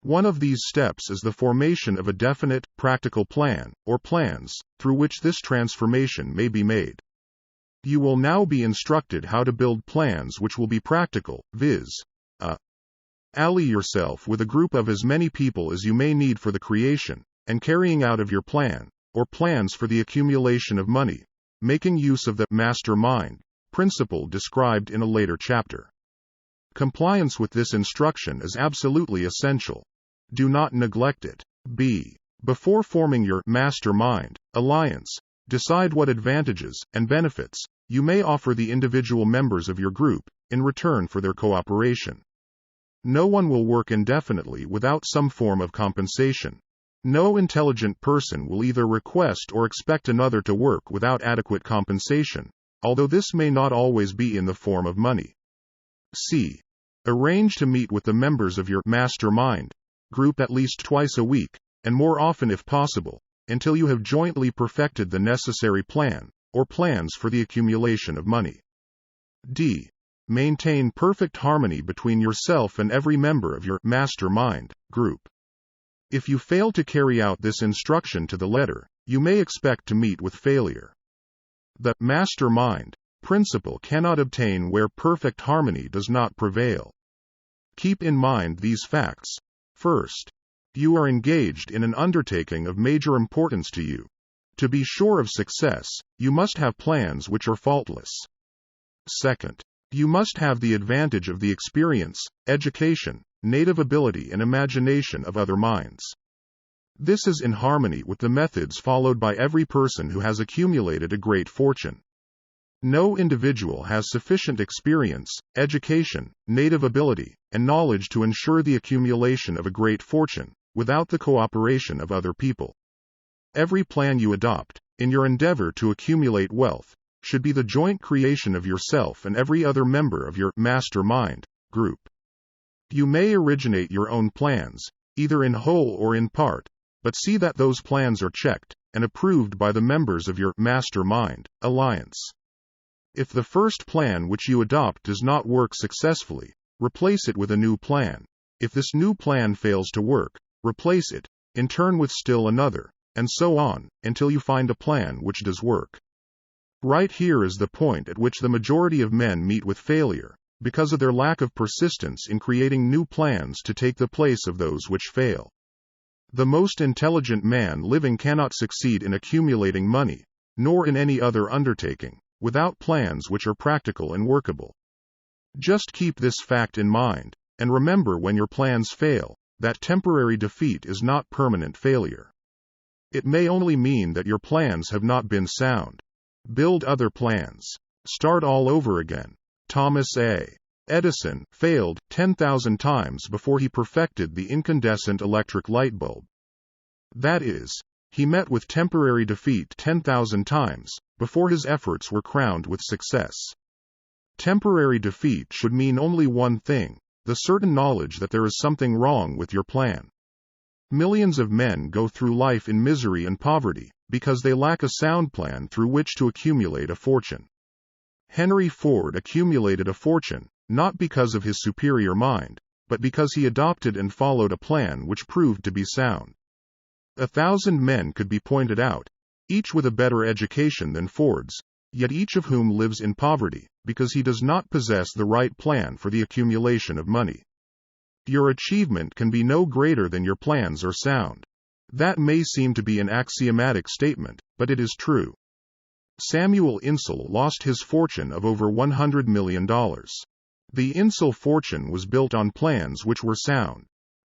One of these steps is the formation of a definite, practical plan, or plans, through which this transformation may be made. You will now be instructed how to build plans which will be practical, viz. Ally yourself with a group of as many people as you may need for the creation and carrying out of your plan, or plans for the accumulation of money, making use of the mastermind principle described in a later chapter. Compliance with this instruction is absolutely essential. Do not neglect it. b. Before forming your mastermind alliance, decide what advantages and benefits you may offer the individual members of your group in return for their cooperation. No one will work indefinitely without some form of compensation. No intelligent person will either request or expect another to work without adequate compensation, although this may not always be in the form of money. c. Arrange to meet with the members of your mastermind group at least twice a week, and more often if possible, until you have jointly perfected the necessary plan, or plans for the accumulation of money. d. Maintain perfect harmony between yourself and every member of your mastermind group. If you fail to carry out this instruction to the letter, you may expect to meet with failure. The mastermind principle cannot obtain where perfect harmony does not prevail. Keep in mind these facts. First, you are engaged in an undertaking of major importance to you. To be sure of success, you must have plans which are faultless. Second, you must have the advantage of the experience, education, native ability and imagination of other minds. This is in harmony with the methods followed by every person who has accumulated a great fortune. No individual has sufficient experience, education, native ability, and knowledge to ensure the accumulation of a great fortune, without the cooperation of other people. Every plan you adopt, in your endeavor to accumulate wealth, should be the joint creation of yourself and every other member of your mastermind group. You may originate your own plans, either in whole or in part, but see that those plans are checked and approved by the members of your mastermind alliance. If the first plan which you adopt does not work successfully, replace it with a new plan. If this new plan fails to work, replace it, in turn with still another, and so on, until you find a plan which does work. Right here is the point at which the majority of men meet with failure, because of their lack of persistence in creating new plans to take the place of those which fail. The most intelligent man living cannot succeed in accumulating money, nor in any other undertaking, without plans which are practical and workable. Just keep this fact in mind, and remember when your plans fail, that temporary defeat is not permanent failure. It may only mean that your plans have not been sound. Build other plans. Start all over again. Thomas A. Edison failed 10,000 times before he perfected the incandescent electric light bulb. That is, he met with temporary defeat 10,000 times before his efforts were crowned with success. Temporary defeat should mean only one thing: the certain knowledge that there is something wrong with your plan. Millions of men go through life in misery and poverty because they lack a sound plan through which to accumulate a fortune. Henry Ford accumulated a fortune, not because of his superior mind, but because he adopted and followed a plan which proved to be sound. 1,000 men could be pointed out, each with a better education than Ford's, yet each of whom lives in poverty, because he does not possess the right plan for the accumulation of money. Your achievement can be no greater than your plans are sound. That may seem to be an axiomatic statement, but it is true. Samuel Insull lost his fortune of over $100 million. The Insull fortune was built on plans which were sound.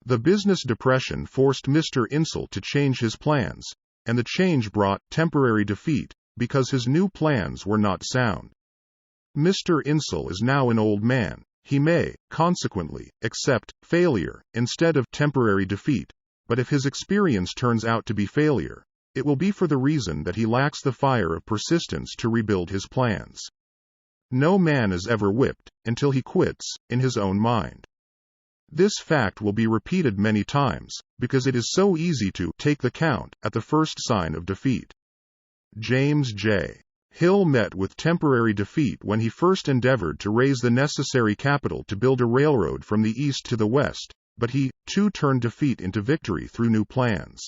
The business depression forced Mr. Insull to change his plans, and the change brought temporary defeat, because his new plans were not sound. Mr. Insull is now an old man. He may, consequently, accept failure instead of temporary defeat, but if his experience turns out to be failure, it will be for the reason that he lacks the fire of persistence to rebuild his plans. No man is ever whipped until he quits, in his own mind. This fact will be repeated many times, because it is so easy to take the count at the first sign of defeat. James J. Hill met with temporary defeat when he first endeavored to raise the necessary capital to build a railroad from the east to the west, but he, too, turned defeat into victory through new plans.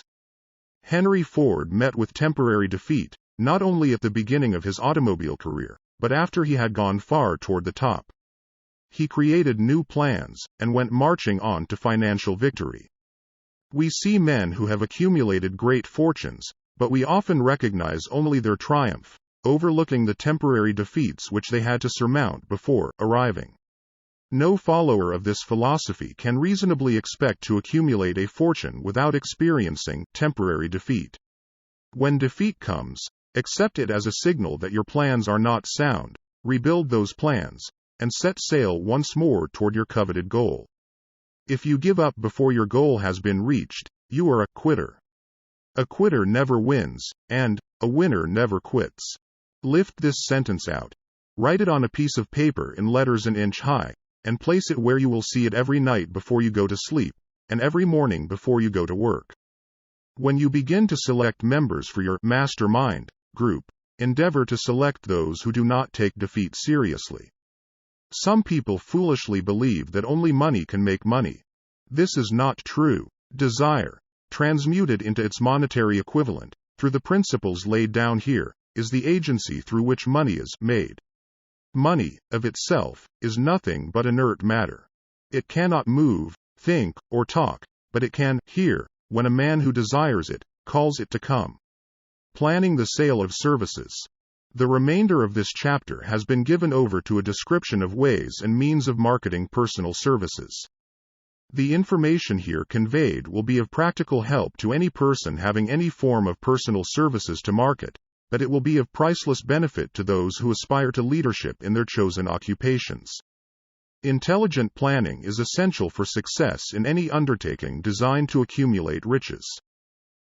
Henry Ford met with temporary defeat, not only at the beginning of his automobile career, but after he had gone far toward the top. He created new plans, and went marching on to financial victory. We see men who have accumulated great fortunes, but we often recognize only their triumph, overlooking the temporary defeats which they had to surmount before arriving. No follower of this philosophy can reasonably expect to accumulate a fortune without experiencing temporary defeat. When defeat comes, accept it as a signal that your plans are not sound, rebuild those plans, and set sail once more toward your coveted goal. If you give up before your goal has been reached, you are a quitter. A quitter never wins, and a winner never quits. Lift this sentence out. Write it on a piece of paper in letters an inch high, and place it where you will see it every night before you go to sleep, and every morning before you go to work. When you begin to select members for your mastermind group, endeavor to select those who do not take defeat seriously. Some people foolishly believe that only money can make money. This is not true. Desire, transmuted into its monetary equivalent, through the principles laid down here, is the agency through which money is made. Money, of itself, is nothing but inert matter. It cannot move, think, or talk, but it can hear, when a man who desires it calls it to come. Planning the sale of services. The remainder of this chapter has been given over to a description of ways and means of marketing personal services. The information here conveyed will be of practical help to any person having any form of personal services to market, but it will be of priceless benefit to those who aspire to leadership in their chosen occupations. Intelligent planning is essential for success in any undertaking designed to accumulate riches.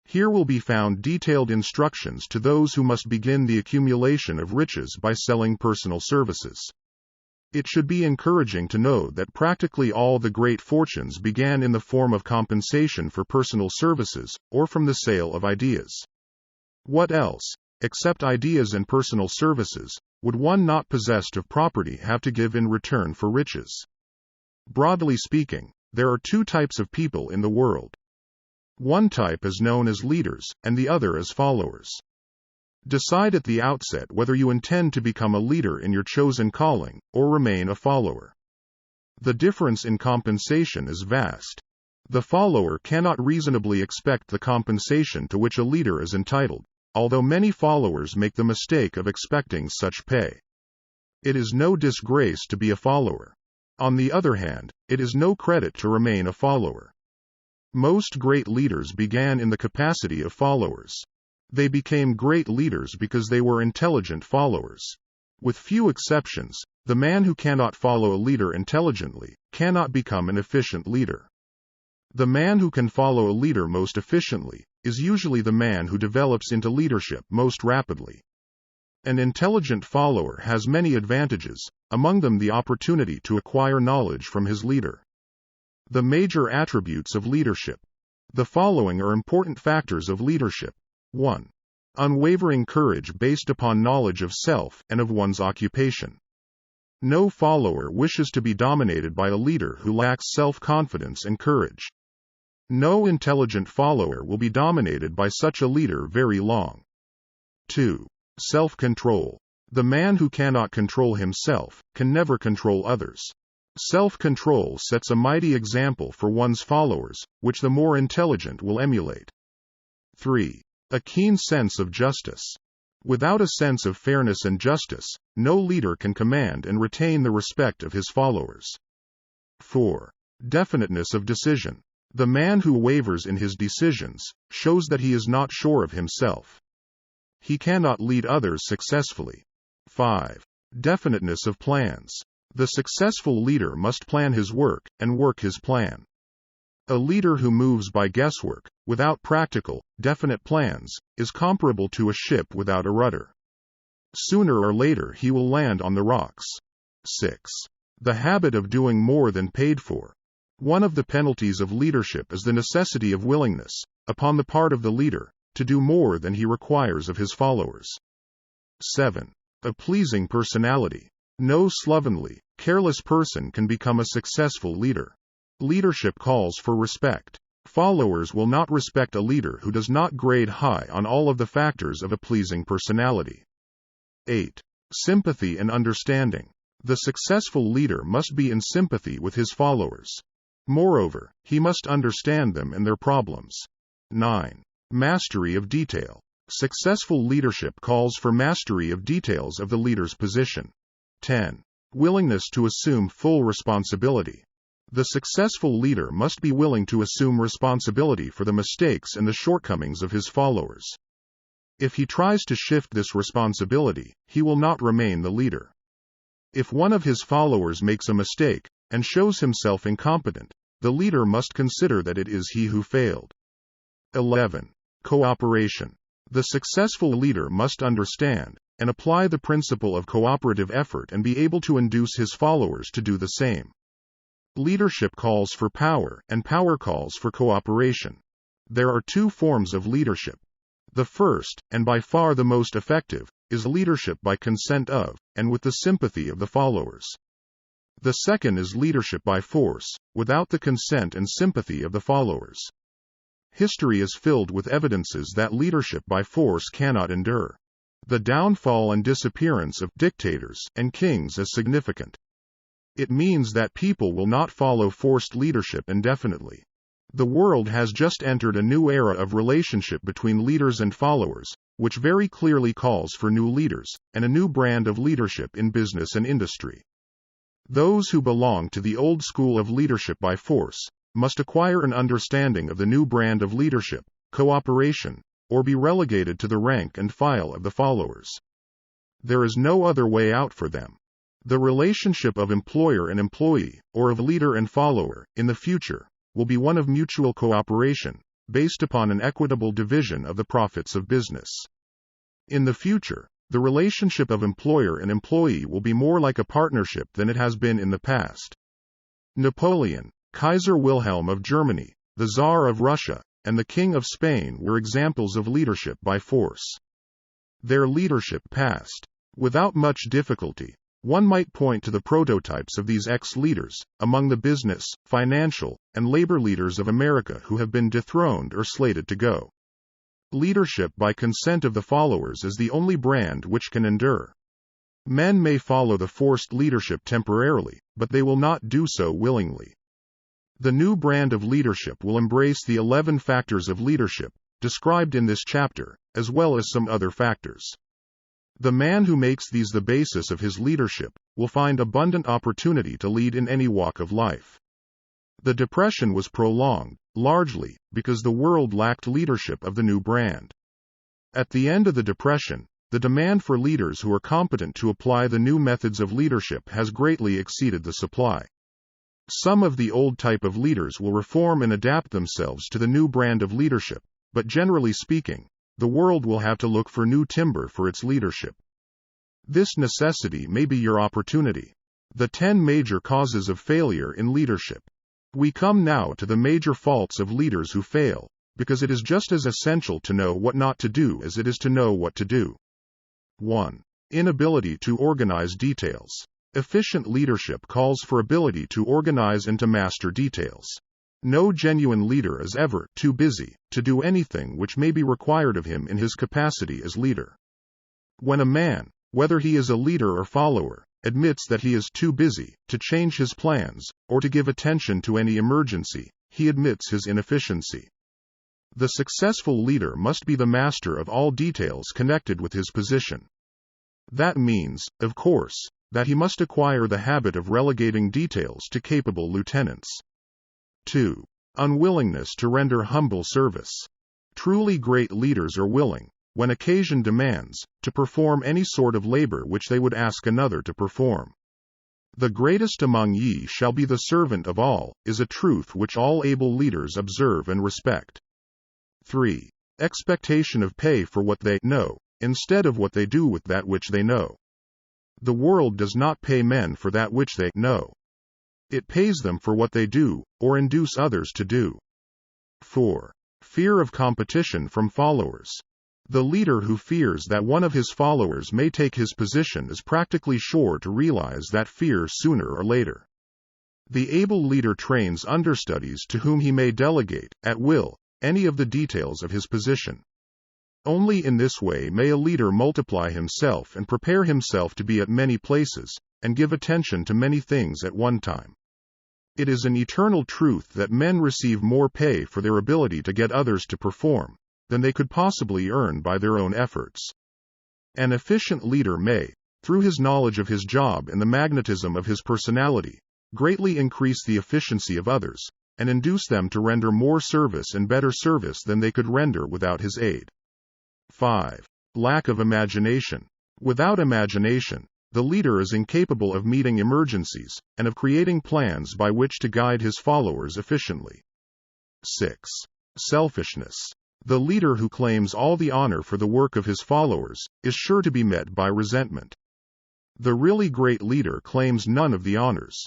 Here will be found detailed instructions to those who must begin the accumulation of riches by selling personal services. It should be encouraging to know that practically all the great fortunes began in the form of compensation for personal services, or from the sale of ideas. What else, except ideas and personal services, would one not possessed of property have to give in return for riches? Broadly speaking, there are two types of people in the world. One type is known as leaders, and the other as followers. Decide at the outset whether you intend to become a leader in your chosen calling, or remain a follower. The difference in compensation is vast. The follower cannot reasonably expect the compensation to which a leader is entitled, although many followers make the mistake of expecting such pay. It is no disgrace to be a follower. On the other hand, it is no credit to remain a follower. Most great leaders began in the capacity of followers. They became great leaders because they were intelligent followers. With few exceptions, the man who cannot follow a leader intelligently cannot become an efficient leader. The man who can follow a leader most efficiently is usually the man who develops into leadership most rapidly. An intelligent follower has many advantages, among them the opportunity to acquire knowledge from his leader. The major attributes of leadership. The following are important factors of leadership. 1. Unwavering courage based upon knowledge of self and of one's occupation. No follower wishes to be dominated by a leader who lacks self-confidence and courage. No intelligent follower will be dominated by such a leader very long. 2. Self-control. The man who cannot control himself can never control others. Self-control sets a mighty example for one's followers, which the more intelligent will emulate. 3. A keen sense of justice. Without a sense of fairness and justice, no leader can command and retain the respect of his followers. 4. Definiteness of decision. The man who wavers in his decisions shows that he is not sure of himself. He cannot lead others successfully. 5. Definiteness of plans. The successful leader must plan his work and work his plan. A leader who moves by guesswork, without practical, definite plans, is comparable to a ship without a rudder. Sooner or later he will land on the rocks. 6. The habit of doing more than paid for. One of the penalties of leadership is the necessity of willingness, upon the part of the leader, to do more than he requires of his followers. 7. A pleasing personality. No slovenly, careless person can become a successful leader. Leadership calls for respect. Followers will not respect a leader who does not grade high on all of the factors of a pleasing personality. 8. Sympathy and understanding. The successful leader must be in sympathy with his followers. Moreover, he must understand them and their problems. 9. Mastery of detail. Successful leadership calls for mastery of details of the leader's position. 10. Willingness to assume full responsibility. The successful leader must be willing to assume responsibility for the mistakes and the shortcomings of his followers. If he tries to shift this responsibility, he will not remain the leader. If one of his followers makes a mistake, and shows himself incompetent, the leader must consider that it is he who failed. 11. Cooperation. The successful leader must understand and apply the principle of cooperative effort and be able to induce his followers to do the same. Leadership calls for power, and power calls for cooperation. There are two forms of leadership. The first, and by far the most effective, is leadership by consent of, and with the sympathy of the followers. The second is leadership by force, without the consent and sympathy of the followers. History is filled with evidences that leadership by force cannot endure. The downfall and disappearance of dictators and kings is significant. It means that people will not follow forced leadership indefinitely. The world has just entered a new era of relationship between leaders and followers, which very clearly calls for new leaders, and a new brand of leadership in business and industry. Those who belong to the old school of leadership by force must acquire an understanding of the new brand of leadership, cooperation, or be relegated to the rank and file of the followers. There is no other way out for them. The relationship of employer and employee, or of leader and follower, in the future, will be one of mutual cooperation, based upon an equitable division of the profits of business. In the future, the relationship of employer and employee will be more like a partnership than it has been in the past. Napoleon, Kaiser Wilhelm of Germany, the Tsar of Russia, and the King of Spain were examples of leadership by force. Their leadership passed without much difficulty. One might point to the prototypes of these ex-leaders, among the business, financial, and labor leaders of America who have been dethroned or slated to go. Leadership by consent of the followers is the only brand which can endure. Men may follow the forced leadership temporarily, but they will not do so willingly. The new brand of leadership will embrace the 11 factors of leadership, described in this chapter, as well as some other factors. The man who makes these the basis of his leadership will find abundant opportunity to lead in any walk of life. The Depression was prolonged, largely, because the world lacked leadership of the new brand. At the end of the Depression, the demand for leaders who are competent to apply the new methods of leadership has greatly exceeded the supply. Some of the old type of leaders will reform and adapt themselves to the new brand of leadership, but generally speaking, the world will have to look for new timber for its leadership. This necessity may be your opportunity. The 10 major causes of failure in leadership. We come now to the major faults of leaders who fail, because it is just as essential to know what not to do as it is to know what to do. 1. Inability to organize details. Efficient leadership calls for ability to organize and to master details. No genuine leader is ever too busy to do anything which may be required of him in his capacity as leader. When a man, whether he is a leader or follower, admits that he is too busy to change his plans or to give attention to any emergency, he admits his inefficiency. The successful leader must be the master of all details connected with his position. That means, of course, that he must acquire the habit of relegating details to capable lieutenants. 2. Unwillingness to render humble service. Truly great leaders are willing, when occasion demands, to perform any sort of labor which they would ask another to perform. The greatest among ye shall be the servant of all, is a truth which all able leaders observe and respect. 3. Expectation of pay for what they know, instead of what they do with that which they know. The world does not pay men for that which they know. It pays them for what they do, or induce others to do. 4. Fear of competition from followers. The leader who fears that one of his followers may take his position is practically sure to realize that fear sooner or later. The able leader trains understudies to whom he may delegate, at will, any of the details of his position. Only in this way may a leader multiply himself and prepare himself to be at many places, and give attention to many things at one time. It is an eternal truth that men receive more pay for their ability to get others to perform than they could possibly earn by their own efforts. An efficient leader may, through his knowledge of his job and the magnetism of his personality, greatly increase the efficiency of others, and induce them to render more service and better service than they could render without his aid. 5. Lack of imagination. Without imagination, the leader is incapable of meeting emergencies, and of creating plans by which to guide his followers efficiently. 6. Selfishness. The leader who claims all the honor for the work of his followers is sure to be met by resentment. The really great leader claims none of the honors.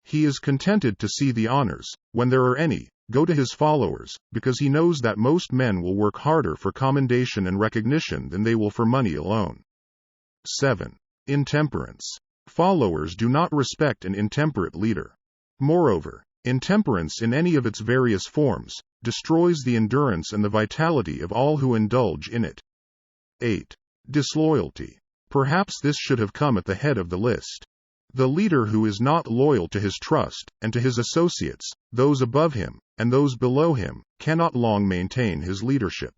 He is contented to see the honors, when there are any, go to his followers, because he knows that most men will work harder for commendation and recognition than they will for money alone. 7. Intemperance. Followers do not respect an intemperate leader. Moreover, intemperance in any of its various forms destroys the endurance and the vitality of all who indulge in it. 8. Disloyalty. Perhaps this should have come at the head of the list. The leader who is not loyal to his trust, and to his associates, those above him, and those below him, cannot long maintain his leadership.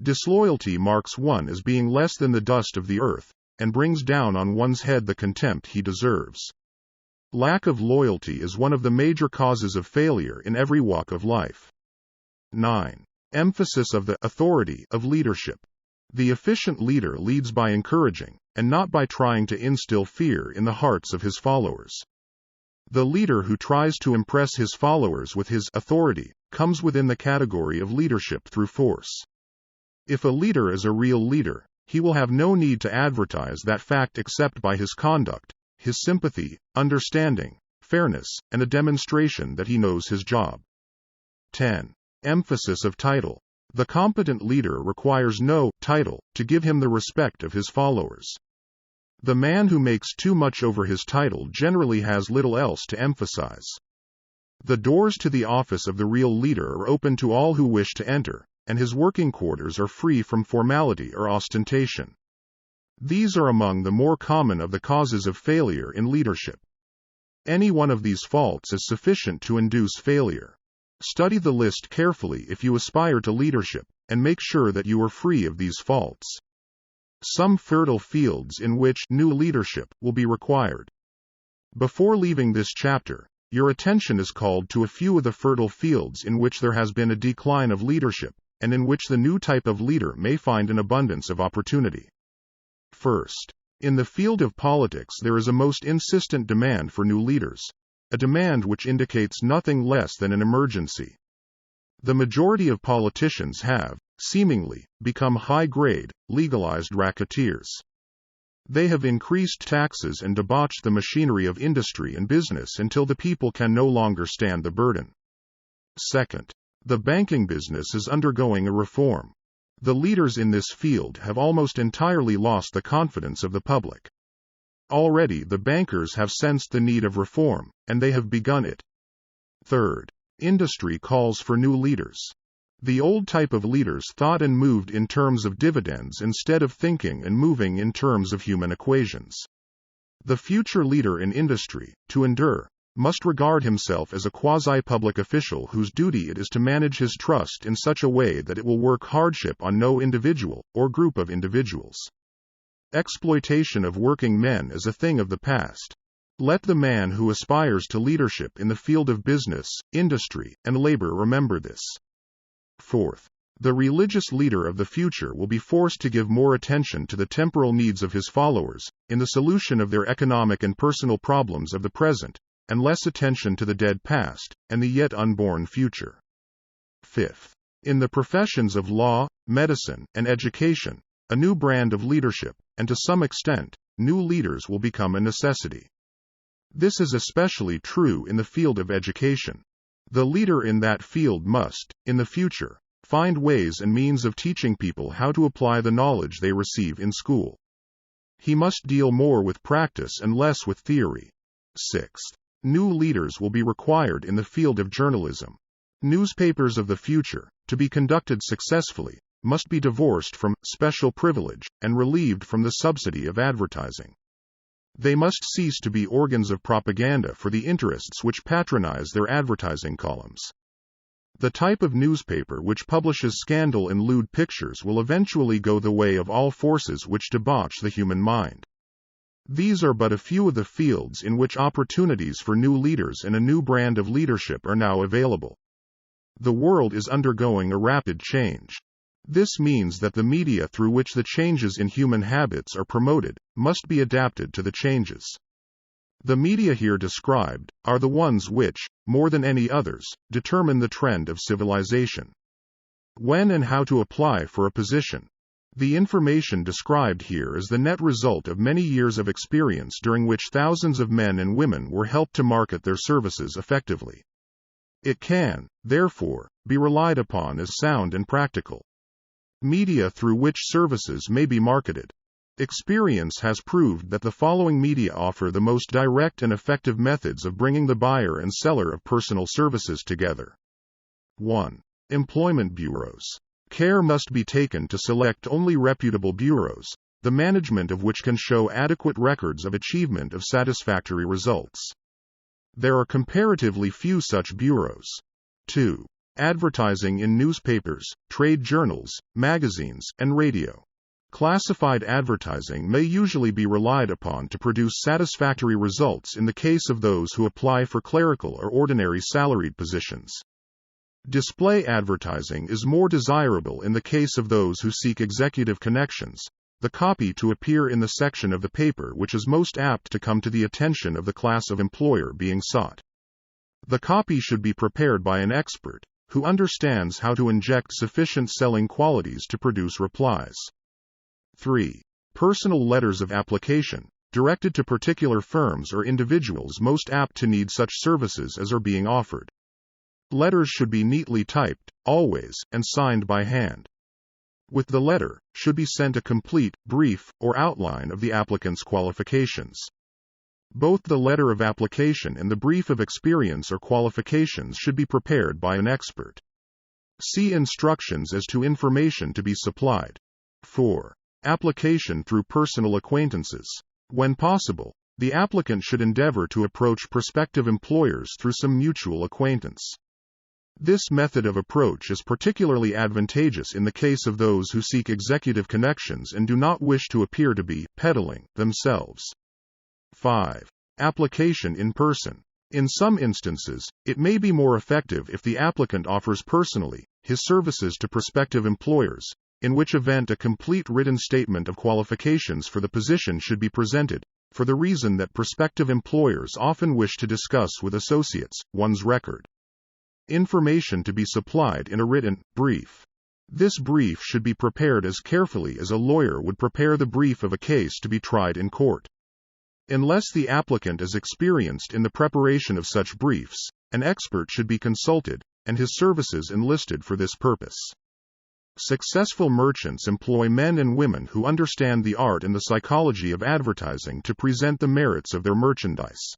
Disloyalty marks one as being less than the dust of the earth, and brings down on one's head the contempt he deserves. Lack of loyalty is one of the major causes of failure in every walk of life. 9. Emphasis of the authority of leadership. The efficient leader leads by encouraging, and not by trying to instill fear in the hearts of his followers. The leader who tries to impress his followers with his authority comes within the category of leadership through force. If a leader is a real leader, he will have no need to advertise that fact except by his conduct, his sympathy, understanding, fairness, and a demonstration that he knows his job. 10. Emphasis of title. The competent leader requires no title to give him the respect of his followers. The man who makes too much over his title generally has little else to emphasize. The doors to the office of the real leader are open to all who wish to enter, and his working quarters are free from formality or ostentation. These are among the more common of the causes of failure in leadership. Any one of these faults is sufficient to induce failure. Study the list carefully if you aspire to leadership, and make sure that you are free of these faults. Some fertile fields in which new leadership will be required. Before leaving this chapter, your attention is called to a few of the fertile fields in which there has been a decline of leadership, and in which the new type of leader may find an abundance of opportunity. First, in the field of politics there is a most insistent demand for new leaders, a demand which indicates nothing less than an emergency. The majority of politicians have, seemingly, become high-grade, legalized racketeers. They have increased taxes and debauched the machinery of industry and business until the people can no longer stand the burden. Second, the banking business is undergoing a reform. The leaders in this field have almost entirely lost the confidence of the public. Already the bankers have sensed the need of reform, and they have begun it. Third, industry calls for new leaders. The old type of leaders thought and moved in terms of dividends instead of thinking and moving in terms of human equations. The future leader in industry, to endure, must regard himself as a quasi-public official whose duty it is to manage his trust in such a way that it will work hardship on no individual, or group of individuals. Exploitation of working men is a thing of the past. Let the man who aspires to leadership in the field of business, industry, and labor remember this. Fourth, the religious leader of the future will be forced to give more attention to the temporal needs of his followers, in the solution of their economic and personal problems of the present, and less attention to the dead past, and the yet unborn future. Fifth, in the professions of law, medicine, and education, a new brand of leadership, and to some extent, new leaders will become a necessity. This is especially true in the field of education. The leader in that field must, in the future, find ways and means of teaching people how to apply the knowledge they receive in school. He must deal more with practice and less with theory. Sixth, new leaders will be required in the field of journalism. Newspapers of the future, to be conducted successfully, must be divorced from special privilege and relieved from the subsidy of advertising. They must cease to be organs of propaganda for the interests which patronize their advertising columns. The type of newspaper which publishes scandal and lewd pictures will eventually go the way of all forces which debauch the human mind. These are but a few of the fields in which opportunities for new leaders and a new brand of leadership are now available. The world is undergoing a rapid change. This means that the media through which the changes in human habits are promoted must be adapted to the changes. The media here described are the ones which, more than any others, determine the trend of civilization. When and how to apply for a position. The information described here is the net result of many years of experience during which thousands of men and women were helped to market their services effectively. It can, therefore, be relied upon as sound and practical. Media through which services may be marketed. Experience has proved that the following media offer the most direct and effective methods of bringing the buyer and seller of personal services together. 1. Employment bureaus. Care must be taken to select only reputable bureaus, the management of which can show adequate records of achievement of satisfactory results. There are comparatively few such bureaus. 2. Advertising in newspapers, trade journals, magazines, and radio. Classified advertising may usually be relied upon to produce satisfactory results in the case of those who apply for clerical or ordinary salaried positions. Display advertising is more desirable in the case of those who seek executive connections, the copy to appear in the section of the paper which is most apt to come to the attention of the class of employer being sought. The copy should be prepared by an expert, who understands how to inject sufficient selling qualities to produce replies. 3. Personal letters of application, directed to particular firms or individuals most apt to need such services as are being offered. Letters should be neatly typed, always, and signed by hand. With the letter, should be sent a complete, brief, or outline of the applicant's qualifications. Both the letter of application and the brief of experience or qualifications should be prepared by an expert. See instructions as to information to be supplied. 4. Application through personal acquaintances. When possible, the applicant should endeavor to approach prospective employers through some mutual acquaintance. This method of approach is particularly advantageous in the case of those who seek executive connections and do not wish to appear to be peddling themselves. 5. Application in person. In some instances, it may be more effective if the applicant offers personally his services to prospective employers, in which event a complete written statement of qualifications for the position should be presented, for the reason that prospective employers often wish to discuss with associates one's record. Information to be supplied in a written brief. This brief should be prepared as carefully as a lawyer would prepare the brief of a case to be tried in court. Unless the applicant is experienced in the preparation of such briefs, an expert should be consulted, and his services enlisted for this purpose. Successful merchants employ men and women who understand the art and the psychology of advertising to present the merits of their merchandise.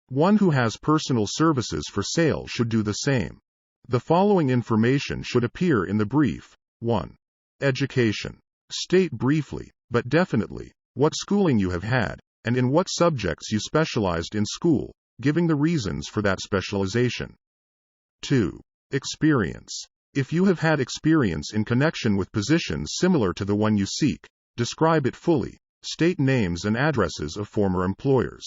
One who has personal services for sale should do the same. The following information should appear in the brief. 1. Education. State briefly, but definitely, what schooling you have had, and in what subjects you specialized in school, giving the reasons for that specialization. 2. Experience. If you have had experience in connection with positions similar to the one you seek, describe it fully, state names and addresses of former employers.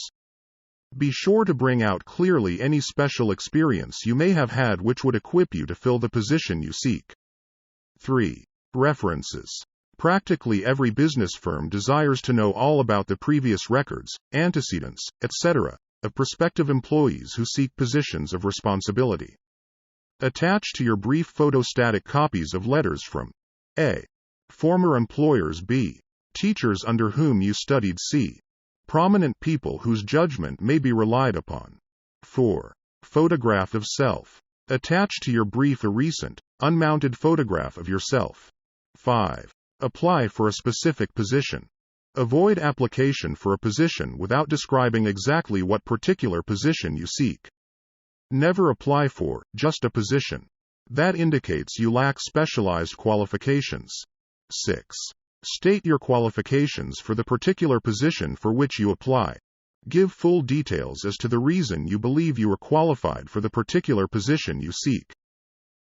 Be sure to bring out clearly any special experience you may have had which would equip you to fill the position you seek. 3. References. Practically every business firm desires to know all about the previous records, antecedents, etc., of prospective employees who seek positions of responsibility. Attach to your brief photostatic copies of letters from a. Former employers, b. Teachers under whom you studied, c. Prominent people whose judgment may be relied upon. 4. Photograph of self. Attach to your brief a recent, unmounted photograph of yourself. 5. Apply for a specific position. Avoid application for a position without describing exactly what particular position you seek. Never apply for just a position. That indicates you lack specialized qualifications. 6. State your qualifications for the particular position for which you apply. Give full details as to the reason you believe you are qualified for the particular position you seek.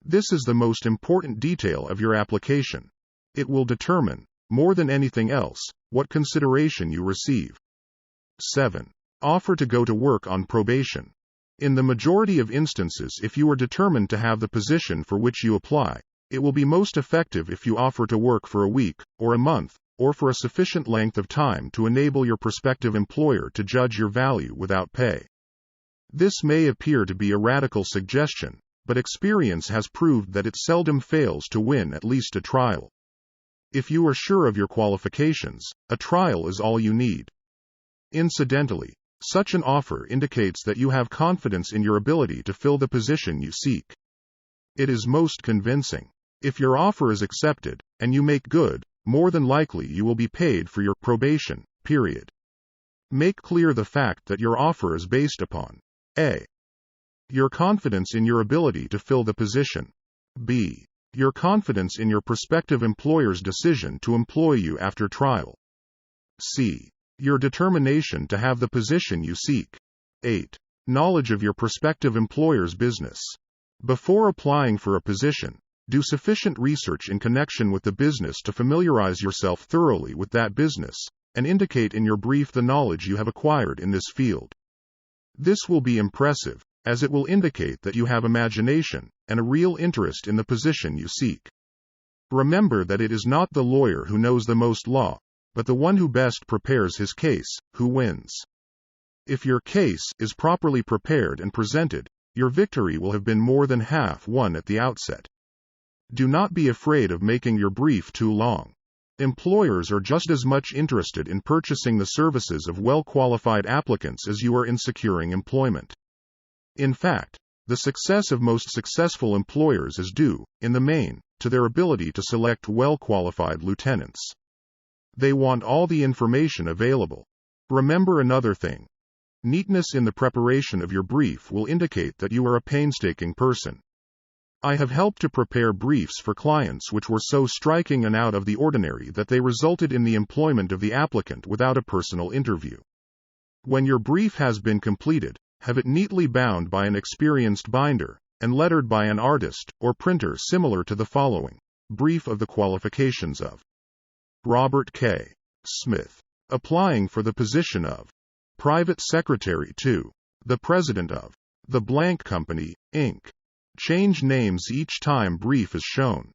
This is the most important detail of your application. It will determine, more than anything else, what consideration you receive. 7. Offer to go to work on probation. In the majority of instances, if you are determined to have the position for which you apply, it will be most effective if you offer to work for a week, or a month, or for a sufficient length of time to enable your prospective employer to judge your value without pay. This may appear to be a radical suggestion, but experience has proved that it seldom fails to win at least a trial. If you are sure of your qualifications, a trial is all you need. Incidentally, such an offer indicates that you have confidence in your ability to fill the position you seek. It is most convincing. If your offer is accepted, and you make good, more than likely you will be paid for your probation period. Make clear the fact that your offer is based upon a. Your confidence in your ability to fill the position. b. Your confidence in your prospective employer's decision to employ you after trial. c. Your determination to have the position you seek. 8. Knowledge of your prospective employer's business. Before applying for a position, do sufficient research in connection with the business to familiarize yourself thoroughly with that business, and indicate in your brief the knowledge you have acquired in this field. This will be impressive, as it will indicate that you have imagination and a real interest in the position you seek. Remember that it is not the lawyer who knows the most law, but the one who best prepares his case, who wins. If your case is properly prepared and presented, your victory will have been more than half won at the outset. Do not be afraid of making your brief too long. Employers are just as much interested in purchasing the services of well-qualified applicants as you are in securing employment. In fact, the success of most successful employers is due, in the main, to their ability to select well-qualified lieutenants. They want all the information available. Remember another thing. Neatness in the preparation of your brief will indicate that you are a painstaking person. I have helped to prepare briefs for clients which were so striking and out of the ordinary that they resulted in the employment of the applicant without a personal interview. When your brief has been completed, have it neatly bound by an experienced binder, and lettered by an artist or printer similar to the following. Brief of the qualifications of Robert K. Smith, applying for the position of Private Secretary to the President of the Blank Company, Inc. Change names each time brief is shown.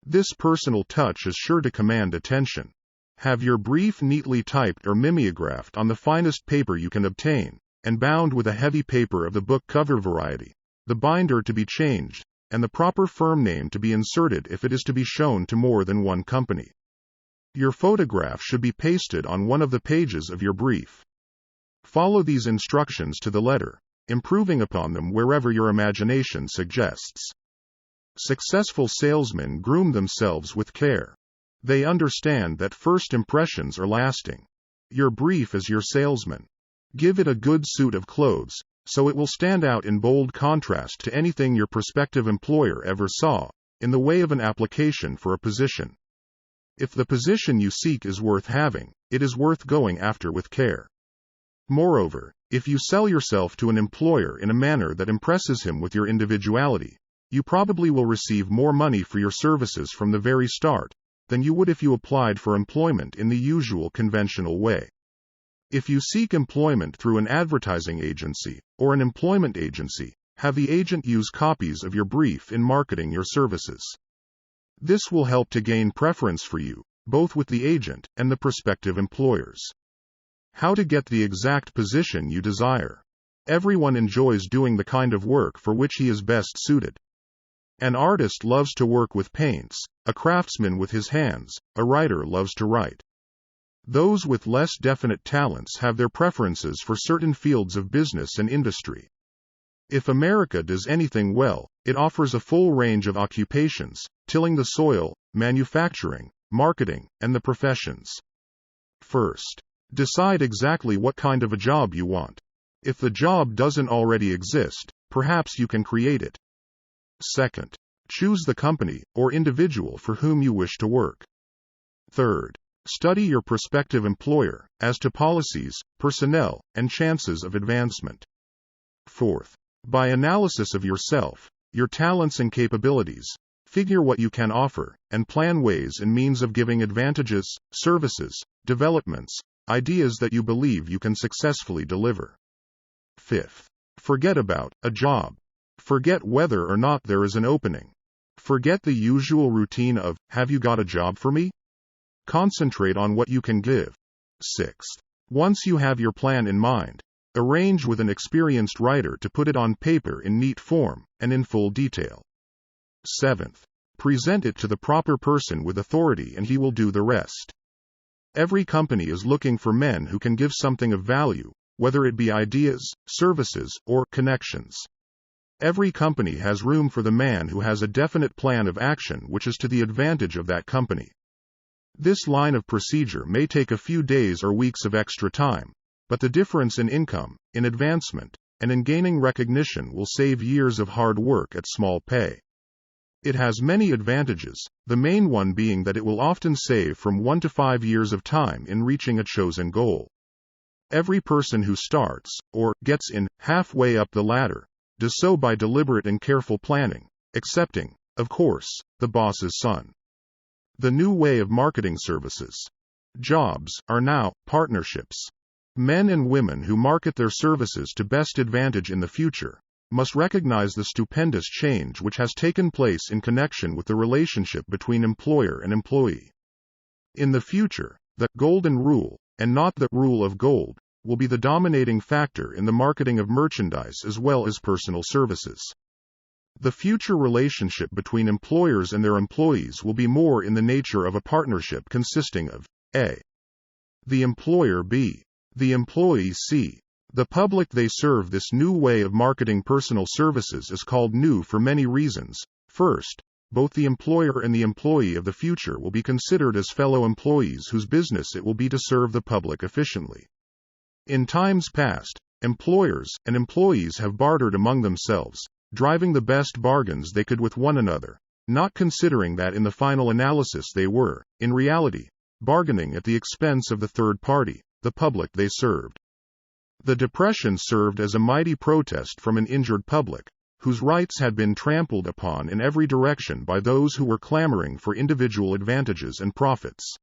This personal touch is sure to command attention. Have your brief neatly typed or mimeographed on the finest paper you can obtain, and bound with a heavy paper of the book cover variety, the binder to be changed, and the proper firm name to be inserted if it is to be shown to more than one company. Your photograph should be pasted on one of the pages of your brief. Follow these instructions to the letter, improving upon them wherever your imagination suggests. Successful salesmen groom themselves with care. They understand that first impressions are lasting. Your brief is your salesman. Give it a good suit of clothes, so it will stand out in bold contrast to anything your prospective employer ever saw, in the way of an application for a position. If the position you seek is worth having, it is worth going after with care. Moreover, if you sell yourself to an employer in a manner that impresses him with your individuality, you probably will receive more money for your services from the very start than you would if you applied for employment in the usual conventional way. If you seek employment through an advertising agency or an employment agency, have the agent use copies of your brief in marketing your services. This will help to gain preference for you, both with the agent and the prospective employers. How to get the exact position you desire. Everyone enjoys doing the kind of work for which he is best suited. An artist loves to work with paints, a craftsman with his hands, a writer loves to write. Those with less definite talents have their preferences for certain fields of business and industry. If America does anything well, it offers a full range of occupations: tilling the soil, manufacturing, marketing, and the professions. First, decide exactly what kind of a job you want. If the job doesn't already exist, perhaps you can create it. Second, choose the company or individual for whom you wish to work. Third, study your prospective employer as to policies, personnel, and chances of advancement. Fourth, by analysis of yourself, your talents and capabilities, figure what you can offer, and plan ways and means of giving advantages, services, developments, ideas that you believe you can successfully deliver. Fifth, forget about a job. Forget whether or not there is an opening. Forget the usual routine of, "Have you got a job for me?" Concentrate on what you can give. Sixth, once you have your plan in mind, arrange with an experienced writer to put it on paper in neat form and in full detail. Seventh, present it to the proper person with authority and he will do the rest. Every company is looking for men who can give something of value, whether it be ideas, services, or connections. Every company has room for the man who has a definite plan of action which is to the advantage of that company. This line of procedure may take a few days or weeks of extra time, but the difference in income, in advancement, and in gaining recognition will save years of hard work at small pay. It has many advantages, the main one being that it will often save from 1 to 5 years of time in reaching a chosen goal. Every person who starts, or gets in, halfway up the ladder, does so by deliberate and careful planning, excepting, of course, the boss's son. The new way of marketing services. Jobs are now partnerships. Men and women who market their services to best advantage in the future must recognize the stupendous change which has taken place in connection with the relationship between employer and employee. In the future, the golden rule, and not the rule of gold, will be the dominating factor in the marketing of merchandise as well as personal services. The future relationship between employers and their employees will be more in the nature of a partnership consisting of A. the employer, B. the employee, C. the public they serve. This new way of marketing personal services is called new for many reasons. First, both the employer and the employee of the future will be considered as fellow employees whose business it will be to serve the public efficiently. In times past, employers and employees have bartered among themselves, driving the best bargains they could with one another, not considering that in the final analysis they were, in reality, bargaining at the expense of the third party, the public they served. The Depression served as a mighty protest from an injured public, whose rights had been trampled upon in every direction by those who were clamoring for individual advantages and profits.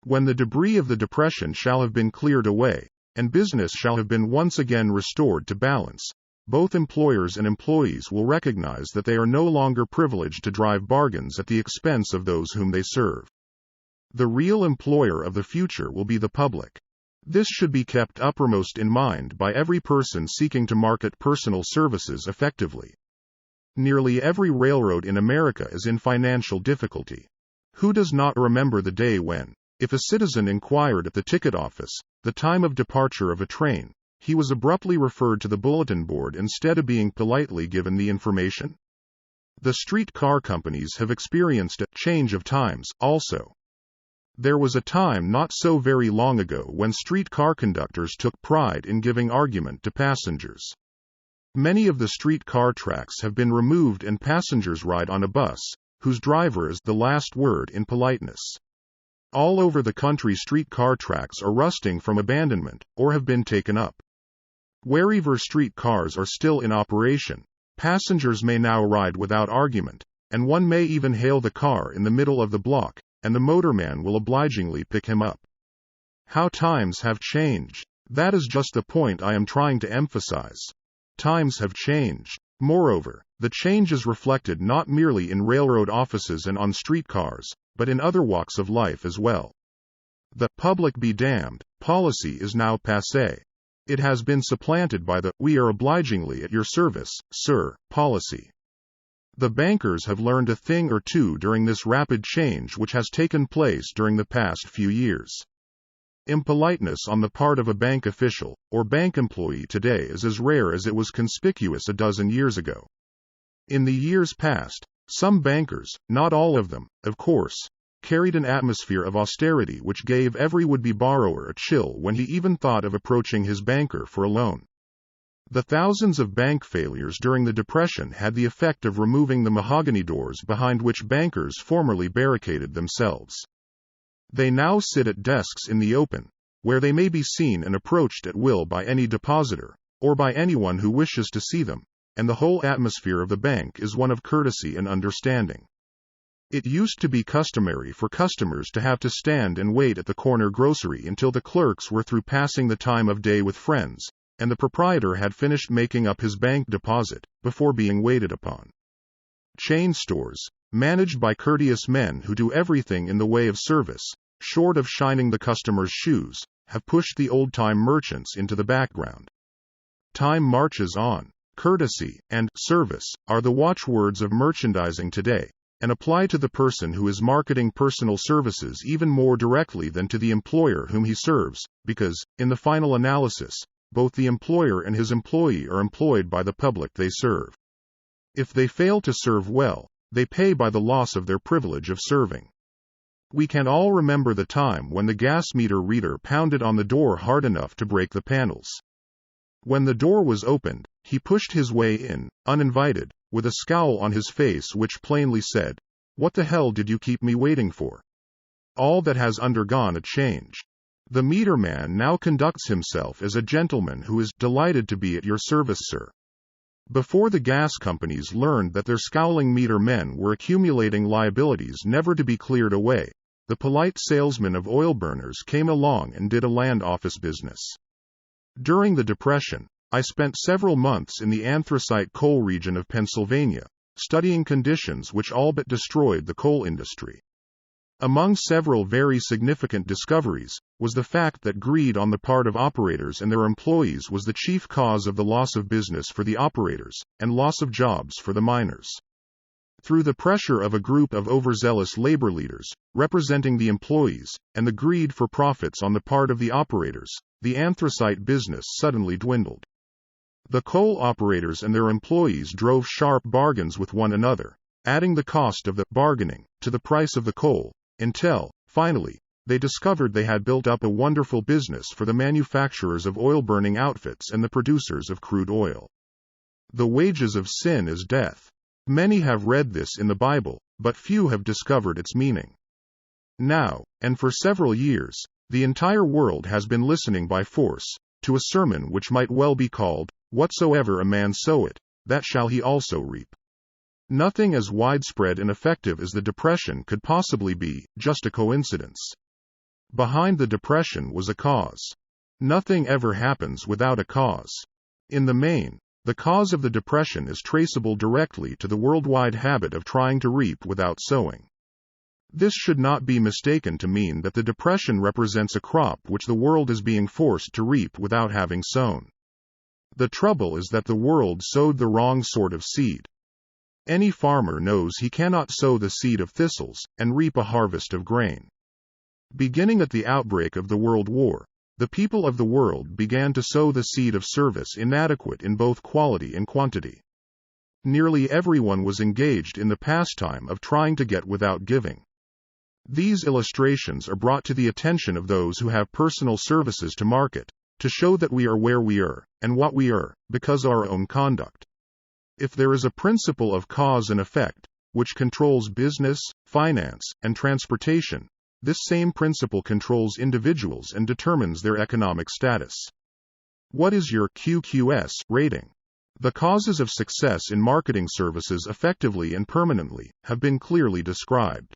When the debris of the Depression shall have been cleared away, and business shall have been once again restored to balance, both employers and employees will recognize that they are no longer privileged to drive bargains at the expense of those whom they serve. The real employer of the future will be the public. This should be kept uppermost in mind by every person seeking to market personal services effectively. Nearly every railroad in America is in financial difficulty. Who does not remember the day when, if a citizen inquired at the ticket office the time of departure of a train, he was abruptly referred to the bulletin board instead of being politely given the information? The streetcar companies have experienced a change of times, also. There was a time not so very long ago when streetcar conductors took pride in giving argument to passengers. Many of the streetcar tracks have been removed and passengers ride on a bus, whose driver is the last word in politeness. All over the country streetcar tracks are rusting from abandonment, or have been taken up. Wherever streetcars are still in operation, passengers may now ride without argument, and one may even hail the car in the middle of the block, and the motorman will obligingly pick him up. How times have changed! That is just the point I am trying to emphasize. Times have changed. Moreover, the change is reflected not merely in railroad offices and on streetcars, but in other walks of life as well. The public be damned policy is now passé. It has been supplanted by the "we are obligingly at your service, sir" policy. The bankers have learned a thing or two during this rapid change which has taken place during the past few years. Impoliteness on the part of a bank official or bank employee today is as rare as it was conspicuous a dozen years ago. In the years past, some bankers, not all of them, of course, carried an atmosphere of austerity which gave every would-be borrower a chill when he even thought of approaching his banker for a loan. The thousands of bank failures during the Depression had the effect of removing the mahogany doors behind which bankers formerly barricaded themselves. They now sit at desks in the open, where they may be seen and approached at will by any depositor, or by anyone who wishes to see them, and the whole atmosphere of the bank is one of courtesy and understanding. It used to be customary for customers to have to stand and wait at the corner grocery until the clerks were through passing the time of day with friends, and the proprietor had finished making up his bank deposit, before being waited upon. Chain stores, managed by courteous men who do everything in the way of service, short of shining the customer's shoes, have pushed the old-time merchants into the background. Time marches on. Courtesy and service are the watchwords of merchandising today, and apply to the person who is marketing personal services even more directly than to the employer whom he serves, because, in the final analysis, both the employer and his employee are employed by the public they serve. If they fail to serve well, they pay by the loss of their privilege of serving. We can all remember the time when the gas meter reader pounded on the door hard enough to break the panels. When the door was opened, he pushed his way in, uninvited, with a scowl on his face which plainly said, "What the hell did you keep me waiting for?" All that has undergone a change. The meter man now conducts himself as a gentleman who is delighted to be at your service, sir. Before the gas companies learned that their scowling meter men were accumulating liabilities never to be cleared away, the polite salesmen of oil burners came along and did a land office business. During the Depression, I spent several months in the anthracite coal region of Pennsylvania, studying conditions which all but destroyed the coal industry. Among several very significant discoveries, was the fact that greed on the part of operators and their employees was the chief cause of the loss of business for the operators, and loss of jobs for the miners. Through the pressure of a group of overzealous labor leaders, representing the employees, and the greed for profits on the part of the operators, the anthracite business suddenly dwindled. The coal operators and their employees drove sharp bargains with one another, adding the cost of the bargaining to the price of the coal, until, finally, they discovered they had built up a wonderful business for the manufacturers of oil-burning outfits and the producers of crude oil. The wages of sin is death. Many have read this in the Bible, but few have discovered its meaning. Now, and for several years, the entire world has been listening by force to a sermon which might well be called, "Whatsoever a man soweth, that shall he also reap." Nothing as widespread and effective as the Depression could possibly be just a coincidence. Behind the Depression was a cause. Nothing ever happens without a cause. In the main, the cause of the Depression is traceable directly to the worldwide habit of trying to reap without sowing. This should not be mistaken to mean that the Depression represents a crop which the world is being forced to reap without having sown. The trouble is that the world sowed the wrong sort of seed. Any farmer knows he cannot sow the seed of thistles and reap a harvest of grain. Beginning at the outbreak of the World War, the people of the world began to sow the seed of service inadequate in both quality and quantity. Nearly everyone was engaged in the pastime of trying to get without giving. These illustrations are brought to the attention of those who have personal services to market, to show that we are where we are, and what we are, because of our own conduct. If there is a principle of cause and effect, which controls business, finance, and transportation, this same principle controls individuals and determines their economic status. What is your QQS rating? The causes of success in marketing services effectively and permanently have been clearly described.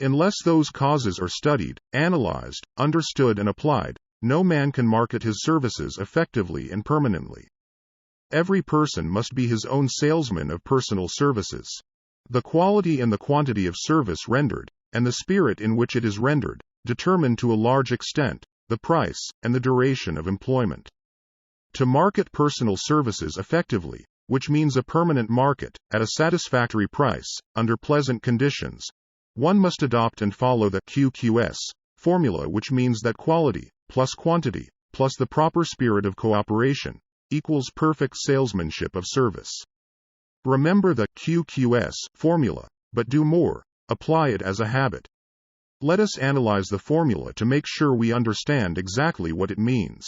Unless those causes are studied, analyzed, understood and applied, no man can market his services effectively and permanently. Every person must be his own salesman of personal services. The quality and the quantity of service rendered, and the spirit in which it is rendered, determine to a large extent the price and the duration of employment. To market personal services effectively, which means a permanent market, at a satisfactory price, under pleasant conditions, one must adopt and follow the QQS formula, which means that quality plus quantity plus the proper spirit of cooperation equals perfect salesmanship of service. Remember the QQS formula, but do more. Apply it as a habit. Let us analyze the formula to make sure we understand exactly what it means.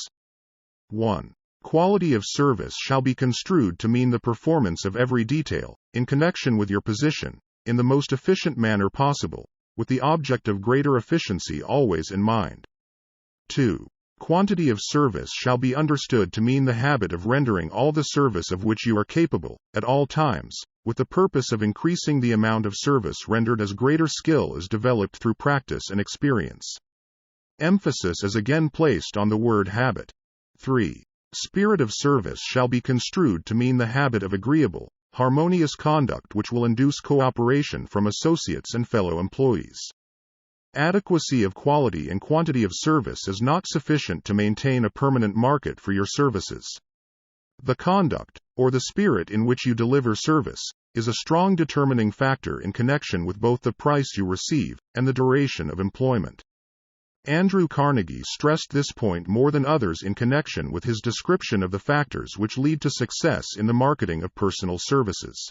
1. Quality of service shall be construed to mean the performance of every detail, in connection with your position, in the most efficient manner possible, with the object of greater efficiency always in mind. 2. Quantity of service shall be understood to mean the habit of rendering all the service of which you are capable, at all times, with the purpose of increasing the amount of service rendered as greater skill is developed through practice and experience. Emphasis is again placed on the word habit. 3. Spirit of service shall be construed to mean the habit of agreeable, harmonious conduct which will induce cooperation from associates and fellow employees. Adequacy of quality and quantity of service is not sufficient to maintain a permanent market for your services. The conduct, or the spirit in which you deliver service, is a strong determining factor in connection with both the price you receive and the duration of employment. Andrew Carnegie stressed this point more than others in connection with his description of the factors which lead to success in the marketing of personal services.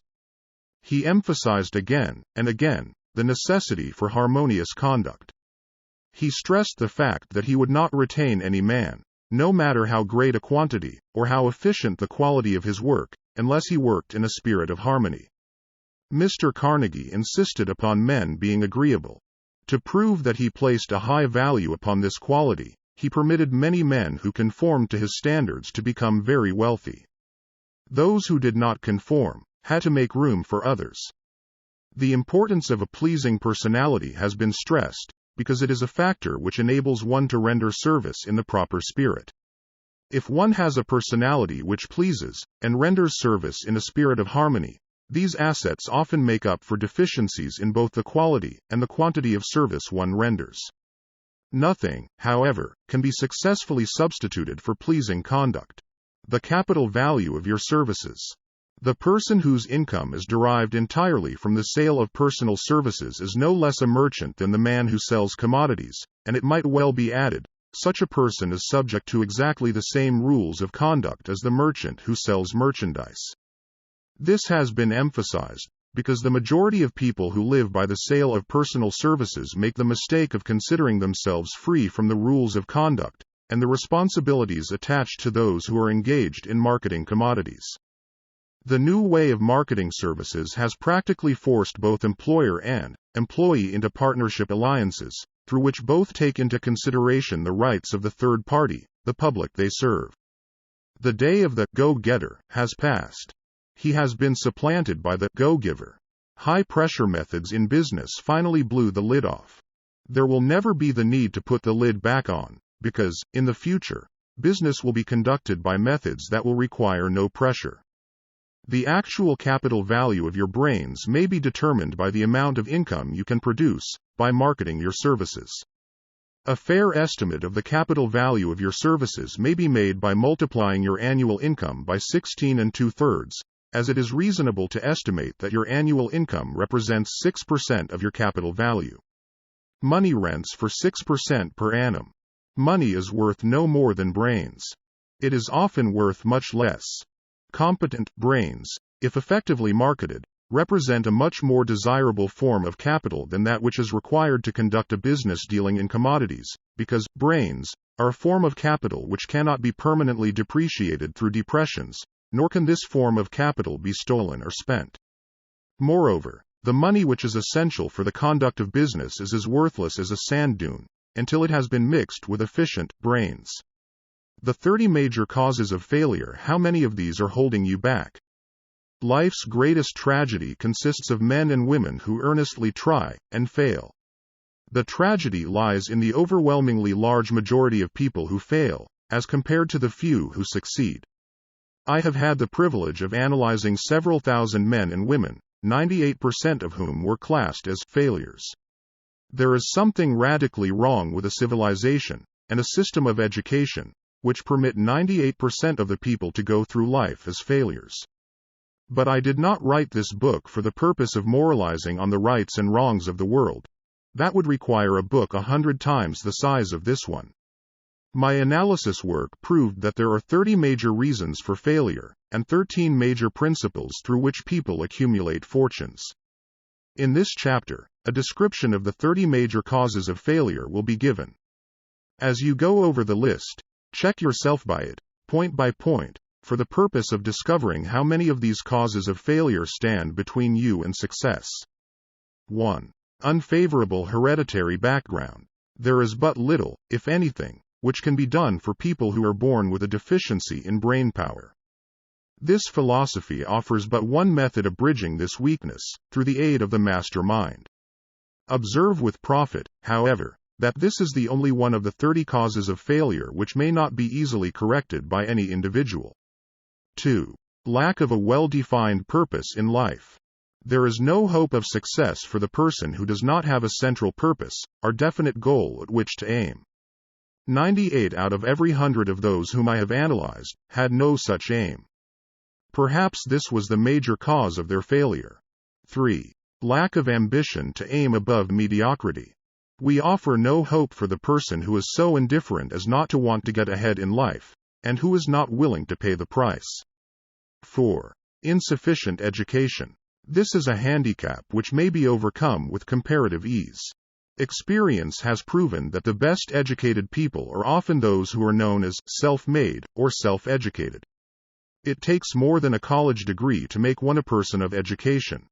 He emphasized again and again the necessity for harmonious conduct. He stressed the fact that he would not retain any man, no matter how great a quantity, or how efficient the quality of his work, unless he worked in a spirit of harmony. Mr. Carnegie insisted upon men being agreeable. To prove that he placed a high value upon this quality, he permitted many men who conformed to his standards to become very wealthy. Those who did not conform had to make room for others. The importance of a pleasing personality has been stressed, because it is a factor which enables one to render service in the proper spirit. If one has a personality which pleases, and renders service in a spirit of harmony, these assets often make up for deficiencies in both the quality and the quantity of service one renders. Nothing, however, can be successfully substituted for pleasing conduct. The capital value of your services. The person whose income is derived entirely from the sale of personal services is no less a merchant than the man who sells commodities, and it might well be added, such a person is subject to exactly the same rules of conduct as the merchant who sells merchandise. This has been emphasized, because the majority of people who live by the sale of personal services make the mistake of considering themselves free from the rules of conduct, and the responsibilities attached to those who are engaged in marketing commodities. The new way of marketing services has practically forced both employer and employee into partnership alliances, through which both take into consideration the rights of the third party, the public they serve. The day of the go-getter has passed. He has been supplanted by the go-giver. High-pressure methods in business finally blew the lid off. There will never be the need to put the lid back on, because, in the future, business will be conducted by methods that will require no pressure. The actual capital value of your brains may be determined by the amount of income you can produce by marketing your services. A fair estimate of the capital value of your services may be made by multiplying your annual income by 16 2/3, as it is reasonable to estimate that your annual income represents 6% of your capital value. Money rents for 6% per annum. Money is worth no more than brains. It is often worth much less. Competent brains, if effectively marketed, represent a much more desirable form of capital than that which is required to conduct a business dealing in commodities, because brains are a form of capital which cannot be permanently depreciated through depressions, nor can this form of capital be stolen or spent. Moreover, the money which is essential for the conduct of business is as worthless as a sand dune, until it has been mixed with efficient brains. The 30 major causes of failure. How many of these are holding you back? Life's greatest tragedy consists of men and women who earnestly try and fail. The tragedy lies in the overwhelmingly large majority of people who fail, as compared to the few who succeed. I have had the privilege of analyzing several thousand men and women, 98% of whom were classed as failures. There is something radically wrong with a civilization and a system of education which permit 98% of the people to go through life as failures. But I did not write this book for the purpose of moralizing on the rights and wrongs of the world. that would require a book 100 times the size of this one. My analysis work proved that there are 30 major reasons for failure, and 13 major principles through which people accumulate fortunes. In this chapter, a description of the 30 major causes of failure will be given. As you go over the list, check yourself by it, point by point, for the purpose of discovering how many of these causes of failure stand between you and success. 1. Unfavorable hereditary background. There is but little, if anything, which can be done for people who are born with a deficiency in brainpower. This philosophy offers but one method of bridging this weakness, through the aid of the master mind. Observe with profit, however, that this is the only one of the 30 causes of failure which may not be easily corrected by any individual. 2. Lack of a well-defined purpose in life. There is no hope of success for the person who does not have a central purpose, or definite goal at which to aim. 98 out of every 100 of those whom I have analyzed had no such aim. Perhaps this was the major cause of their failure. 3. Lack of ambition to aim above mediocrity. We offer no hope for the person who is so indifferent as not to want to get ahead in life, and who is not willing to pay the price. 4. Insufficient education. This is a handicap which may be overcome with comparative ease. Experience has proven that the best educated people are often those who are known as self-made or self-educated. It takes more than a college degree to make one a person of education.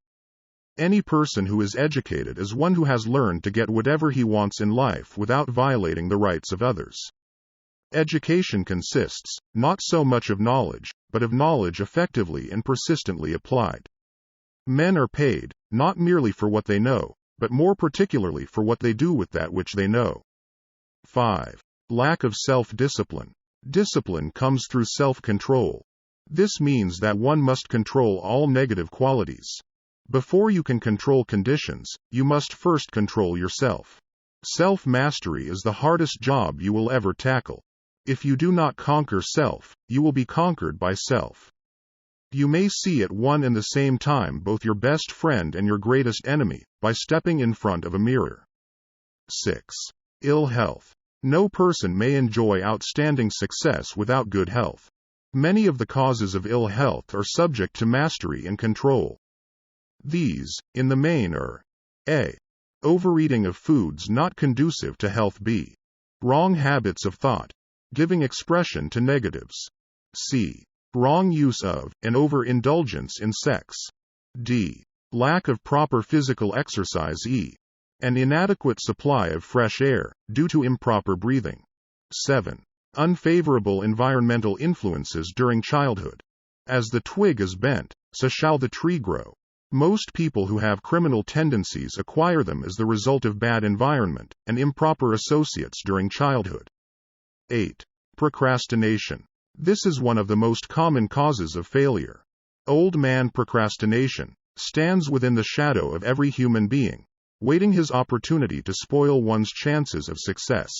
Any person who is educated is one who has learned to get whatever he wants in life without violating the rights of others. Education consists, not so much of knowledge, but of knowledge effectively and persistently applied. Men are paid, not merely for what they know, but more particularly for what they do with that which they know. 5. Lack of self-discipline. Discipline comes through self-control. This means that one must control all negative qualities. Before you can control conditions, you must first control yourself. Self-mastery is the hardest job you will ever tackle. If you do not conquer self, you will be conquered by self. You may see at one and the same time both your best friend and your greatest enemy, by stepping in front of a mirror. 6. Ill health. No person may enjoy outstanding success without good health. Many of the causes of ill health are subject to mastery and control. These, in the main, are a. Overeating of foods not conducive to health. B. Wrong habits of thought, giving expression to negatives. C. Wrong use of, and overindulgence in sex. D. Lack of proper physical exercise. E. An inadequate supply of fresh air, due to improper breathing. 7. Unfavorable environmental influences during childhood. As the twig is bent, so shall the tree grow. Most people who have criminal tendencies acquire them as the result of bad environment and improper associates during childhood. 8. Procrastination. This is one of the most common causes of failure. Old man procrastination stands within the shadow of every human being, waiting his opportunity to spoil one's chances of success.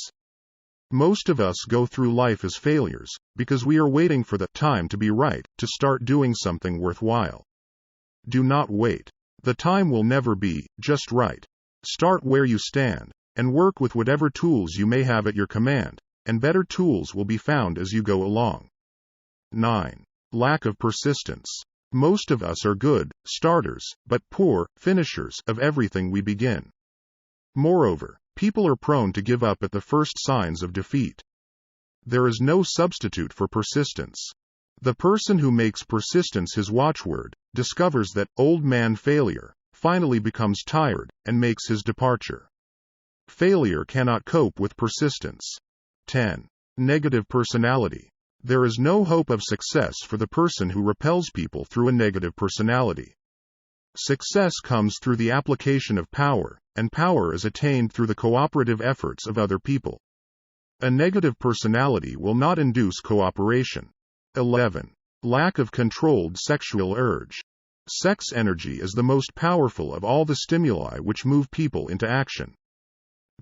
Most of us go through life as failures, because we are waiting for the time to be right to start doing something worthwhile. Do not wait. The time will never be just right. Start where you stand, and work with whatever tools you may have at your command, and better tools will be found as you go along. 9. Lack of persistence. Most of us are good starters, but poor finishers of everything we begin. Moreover, people are prone to give up at the first signs of defeat. There is no substitute for persistence. The person who makes persistence his watchword discovers that old man failure finally becomes tired and makes his departure. Failure cannot cope with persistence. 10. Negative personality. There is no hope of success for the person who repels people through a negative personality. Success comes through the application of power, and power is attained through the cooperative efforts of other people. A negative personality will not induce cooperation. 11. Lack of controlled sexual urge. Sex energy is the most powerful of all the stimuli which move people into action.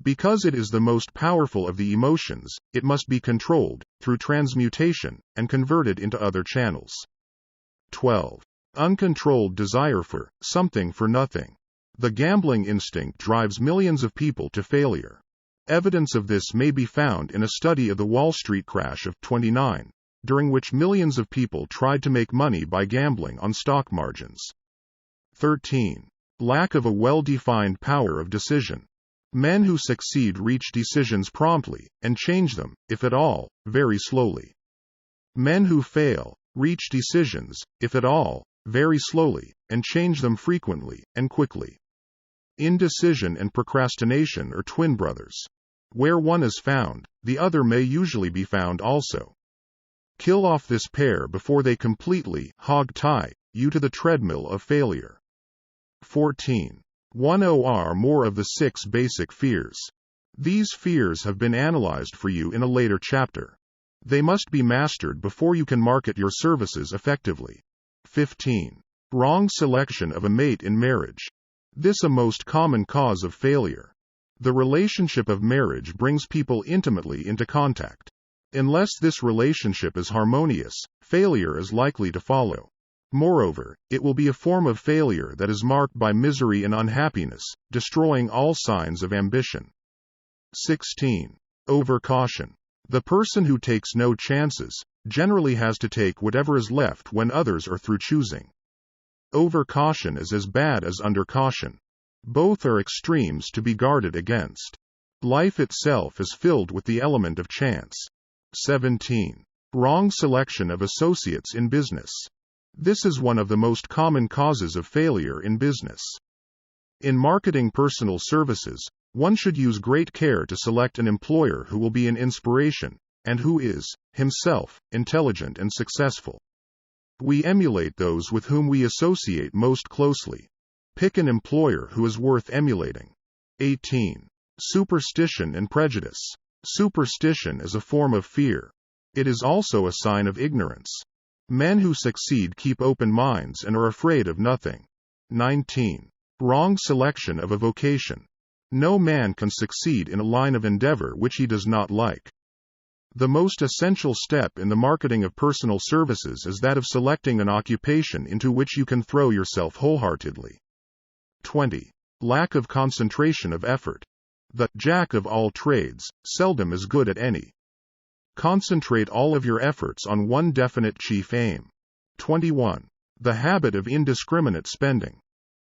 Because it is the most powerful of the emotions, it must be controlled, through transmutation, and converted into other channels. 12. Uncontrolled desire for something for nothing. The gambling instinct drives millions of people to failure. Evidence of this may be found in a study of the Wall Street crash of '29, during which millions of people tried to make money by gambling on stock margins. 13. Lack of a well-defined power of decision. Men who succeed reach decisions promptly, and change them, if at all, very slowly. Men who fail reach decisions, if at all, very slowly, and change them frequently and quickly. Indecision and procrastination are twin brothers. Where one is found, the other may usually be found also. Kill off this pair before they completely hog-tie you to the treadmill of failure. 14. 1 or more of the 6 basic fears. These fears have been analyzed for you in a later chapter. They must be mastered before you can market your services effectively. 15. Wrong selection of a mate in marriage. This a most common cause of failure. The relationship of marriage brings people intimately into contact. Unless this relationship is harmonious, failure is likely to follow. Moreover, it will be a form of failure that is marked by misery and unhappiness, destroying all signs of ambition. 16. Overcaution. The person who takes no chances generally has to take whatever is left when others are through choosing. Overcaution is as bad as undercaution. Both are extremes to be guarded against. Life itself is filled with the element of chance. 17. Wrong selection of associates in business. This is one of the most common causes of failure in business. In marketing personal services, one should use great care to select an employer who will be an inspiration, and who is, himself, intelligent and successful. We emulate those with whom we associate most closely. Pick an employer who is worth emulating. 18. Superstition and prejudice. Superstition is a form of fear. It is also a sign of ignorance. Men who succeed keep open minds and are afraid of nothing. 19. Wrong selection of a vocation. No man can succeed in a line of endeavor which he does not like. The most essential step in the marketing of personal services is that of selecting an occupation into which you can throw yourself wholeheartedly. 20. Lack of concentration of effort. The jack of all trades seldom is good at any. Concentrate all of your efforts on one definite chief aim. 21. The habit of indiscriminate spending.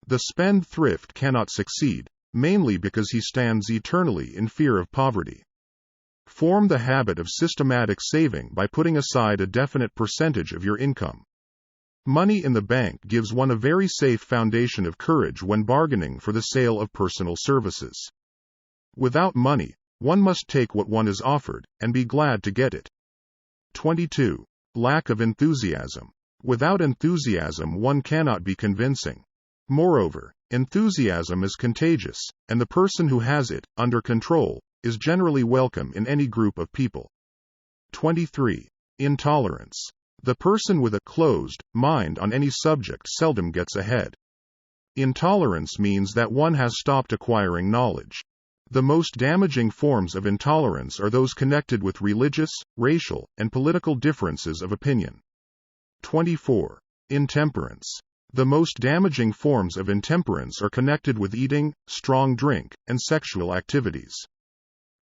The spendthrift cannot succeed, mainly because he stands eternally in fear of poverty. Form the habit of systematic saving by putting aside a definite percentage of your income. Money in the bank gives one a very safe foundation of courage when bargaining for the sale of personal services. Without money, one must take what one is offered, and be glad to get it. 22. Lack of enthusiasm. Without enthusiasm one cannot be convincing. Moreover, enthusiasm is contagious, and the person who has it, under control, is generally welcome in any group of people. 23. Intolerance. The person with a closed mind on any subject seldom gets ahead. Intolerance means that one has stopped acquiring knowledge. The most damaging forms of intolerance are those connected with religious, racial, and political differences of opinion. 24. Intemperance. The most damaging forms of intemperance are connected with eating, strong drink, and sexual activities.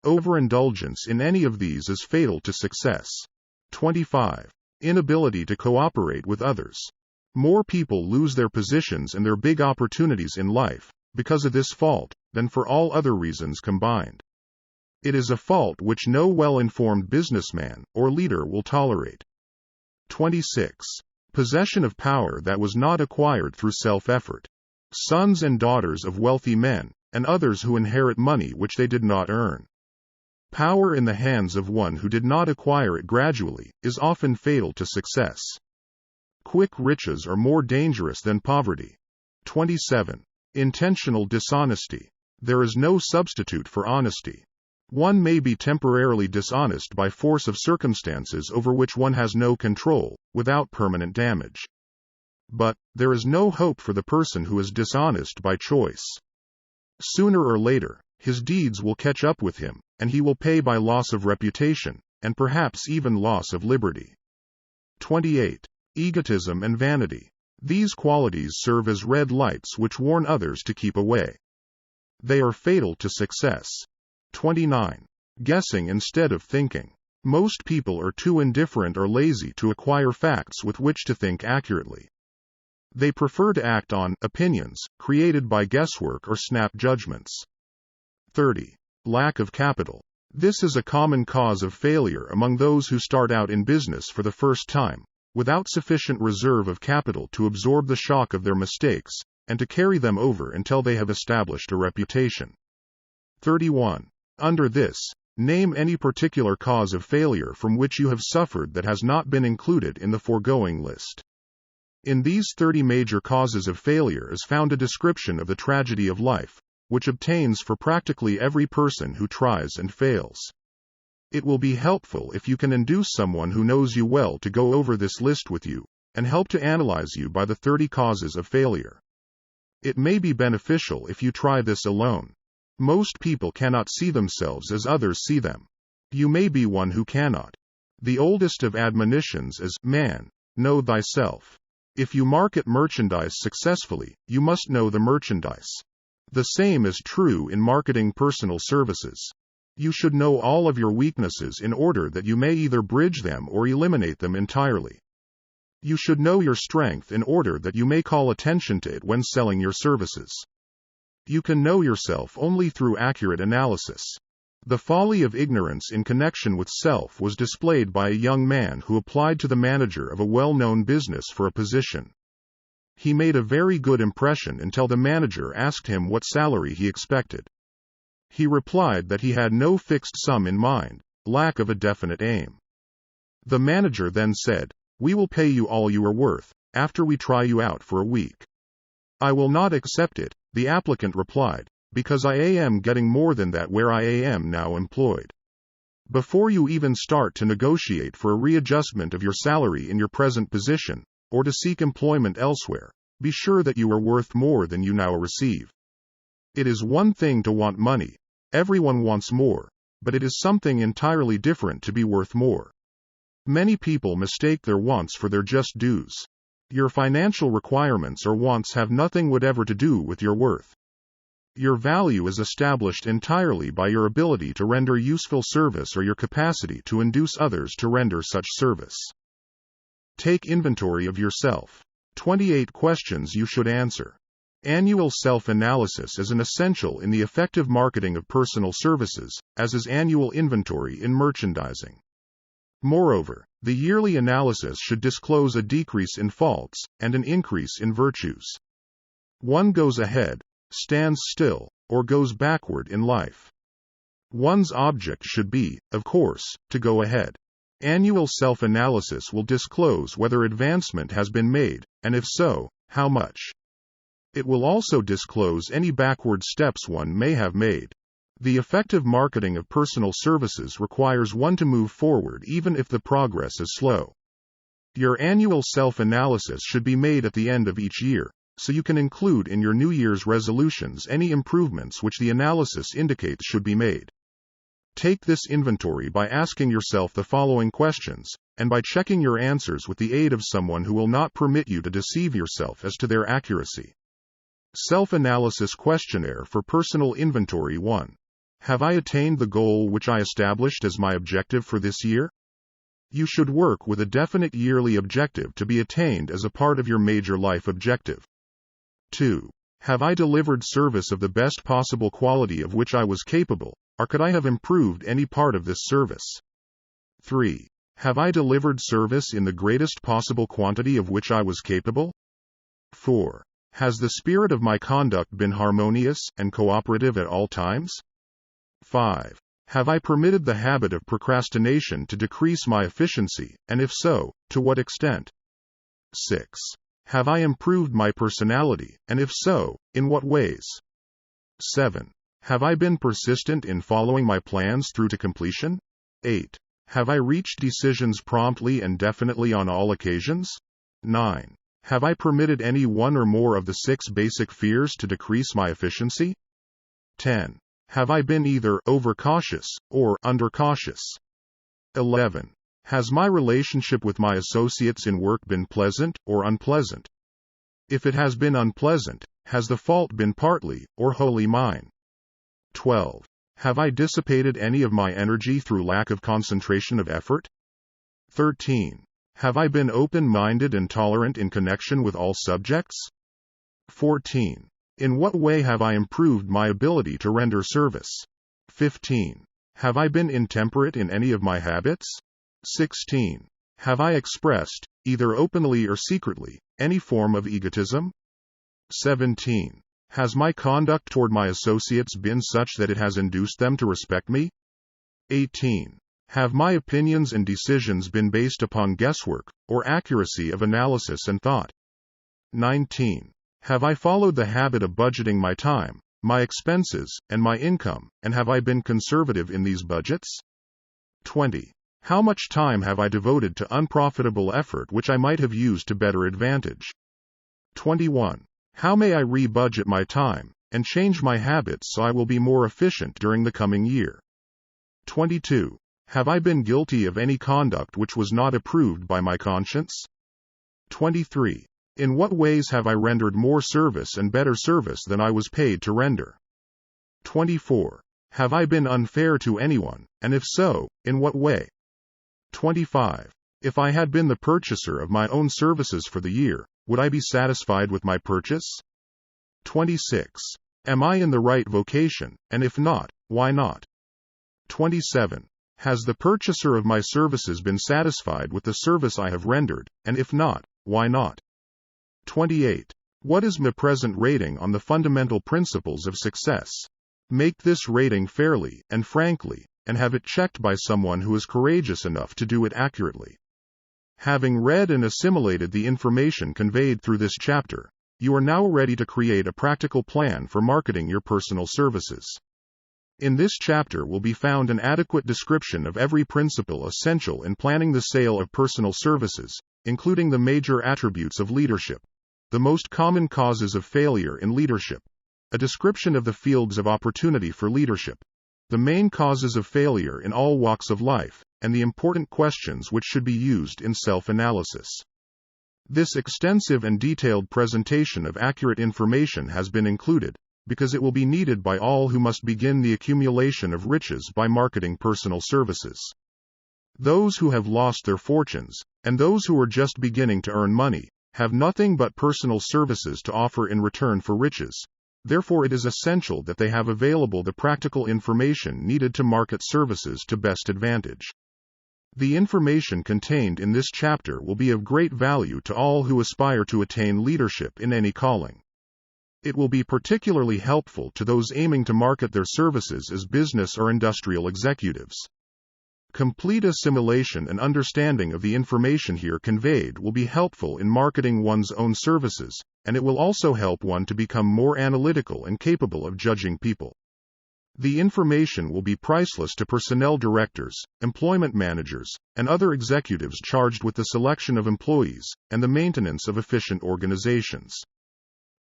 Overindulgence in any of these is fatal to success. 25. Inability to cooperate with others. More people lose their positions and their big opportunities in life because of this fault than for all other reasons combined. It is a fault which no well-informed businessman or leader will tolerate. 26. Possession of power that was not acquired through self-effort. Sons and daughters of wealthy men, and others who inherit money which they did not earn. Power in the hands of one who did not acquire it gradually is often fatal to success. Quick riches are more dangerous than poverty. 27. Intentional dishonesty. There is no substitute for honesty. One may be temporarily dishonest by force of circumstances over which one has no control, without permanent damage. But there is no hope for the person who is dishonest by choice. Sooner or later, his deeds will catch up with him, and he will pay by loss of reputation, and perhaps even loss of liberty. 28. Egotism and vanity. These qualities serve as red lights which warn others to keep away. They are fatal to success. 29. Guessing instead of thinking. Most people are too indifferent or lazy to acquire facts with which to think accurately. They prefer to act on opinions created by guesswork or snap judgments. 30. Lack of capital. This is a common cause of failure among those who start out in business for the first time, without sufficient reserve of capital to absorb the shock of their mistakes, and to carry them over until they have established a reputation. 31. Under this, name any particular cause of failure from which you have suffered that has not been included in the foregoing list. In these 30 major causes of failure is found a description of the tragedy of life, which obtains for practically every person who tries and fails. It will be helpful if you can induce someone who knows you well to go over this list with you, and help to analyze you by the 30 causes of failure. It may be beneficial if you try this alone. Most people cannot see themselves as others see them. You may be one who cannot. The oldest of admonitions is, "Man, know thyself." If you market merchandise successfully, you must know the merchandise. The same is true in marketing personal services. You should know all of your weaknesses in order that you may either bridge them or eliminate them entirely. You should know your strength in order that you may call attention to it when selling your services. You can know yourself only through accurate analysis. The folly of ignorance in connection with self was displayed by a young man who applied to the manager of a well-known business for a position. He made a very good impression until the manager asked him what salary he expected. He replied that he had no fixed sum in mind, lack of a definite aim. The manager then said, "We will pay you all you are worth, after we try you out for a week." "I will not accept it," the applicant replied, "because I am getting more than that where I am now employed." Before you even start to negotiate for a readjustment of your salary in your present position, or to seek employment elsewhere, be sure that you are worth more than you now receive. It is one thing to want money. Everyone wants more, but it is something entirely different to be worth more. Many people mistake their wants for their just dues. Your financial requirements or wants have nothing whatever to do with your worth. Your value is established entirely by your ability to render useful service or your capacity to induce others to render such service. Take inventory of yourself. 28 questions you should answer. Annual self-analysis is an essential in the effective marketing of personal services, as is annual inventory in merchandising. Moreover, the yearly analysis should disclose a decrease in faults and an increase in virtues. One goes ahead, stands still, or goes backward in life. One's object should be, of course, to go ahead. Annual self-analysis will disclose whether advancement has been made, and if so, how much. It will also disclose any backward steps one may have made. The effective marketing of personal services requires one to move forward even if the progress is slow. Your annual self-analysis should be made at the end of each year, so you can include in your New Year's resolutions any improvements which the analysis indicates should be made. Take this inventory by asking yourself the following questions, and by checking your answers with the aid of someone who will not permit you to deceive yourself as to their accuracy. Self-analysis questionnaire for personal inventory 1. Have I attained the goal which I established as my objective for this year? You should work with a definite yearly objective to be attained as a part of your major life objective. 2. Have I delivered service of the best possible quality of which I was capable, or could I have improved any part of this service? 3. Have I delivered service in the greatest possible quantity of which I was capable? 4. Has the spirit of my conduct been harmonious and cooperative at all times? 5. Have I permitted the habit of procrastination to decrease my efficiency, and if so, to what extent? 6. Have I improved my personality, and if so, in what ways? 7. Have I been persistent in following my plans through to completion? 8. Have I reached decisions promptly and definitely on all occasions? 9. Have I permitted any one or more of the 6 basic fears to decrease my efficiency? 10. Have I been either overcautious or undercautious? 11. Has my relationship with my associates in work been pleasant or unpleasant? If it has been unpleasant, has the fault been partly or wholly mine? 12. Have I dissipated any of my energy through lack of concentration of effort? 13. Have I been open-minded and tolerant in connection with all subjects? 14. In what way have I improved my ability to render service? 15. Have I been intemperate in any of my habits? 16. Have I expressed, either openly or secretly, any form of egotism? 17. Has my conduct toward my associates been such that it has induced them to respect me? 18. Have my opinions and decisions been based upon guesswork, or accuracy of analysis and thought? 19. Have I followed the habit of budgeting my time, my expenses, and my income, and have I been conservative in these budgets? 20. How much time have I devoted to unprofitable effort which I might have used to better advantage? 21. How may I re-budget my time, and change my habits so I will be more efficient during the coming year? 22. Have I been guilty of any conduct which was not approved by my conscience? 23. In what ways have I rendered more service and better service than I was paid to render? 24. Have I been unfair to anyone, and if so, in what way? 25. If I had been the purchaser of my own services for the year, would I be satisfied with my purchase? 26. Am I in the right vocation, and if not, why not? 27. Has the purchaser of my services been satisfied with the service I have rendered, and if not, why not? 28. What is my present rating on the fundamental principles of success? Make this rating fairly and frankly, and have it checked by someone who is courageous enough to do it accurately. Having read and assimilated the information conveyed through this chapter, you are now ready to create a practical plan for marketing your personal services. In this chapter will be found an adequate description of every principle essential in planning the sale of personal services, including the major attributes of leadership, the most common causes of failure in leadership, a description of the fields of opportunity for leadership, the main causes of failure in all walks of life, and the important questions which should be used in self-analysis. This extensive and detailed presentation of accurate information has been included, because it will be needed by all who must begin the accumulation of riches by marketing personal services. Those who have lost their fortunes, and those who are just beginning to earn money, have nothing but personal services to offer in return for riches. Therefore it is essential that they have available the practical information needed to market services to best advantage. The information contained in this chapter will be of great value to all who aspire to attain leadership in any calling. It will be particularly helpful to those aiming to market their services as business or industrial executives. Complete assimilation and understanding of the information here conveyed will be helpful in marketing one's own services, and it will also help one to become more analytical and capable of judging people. The information will be priceless to personnel directors, employment managers, and other executives charged with the selection of employees and the maintenance of efficient organizations.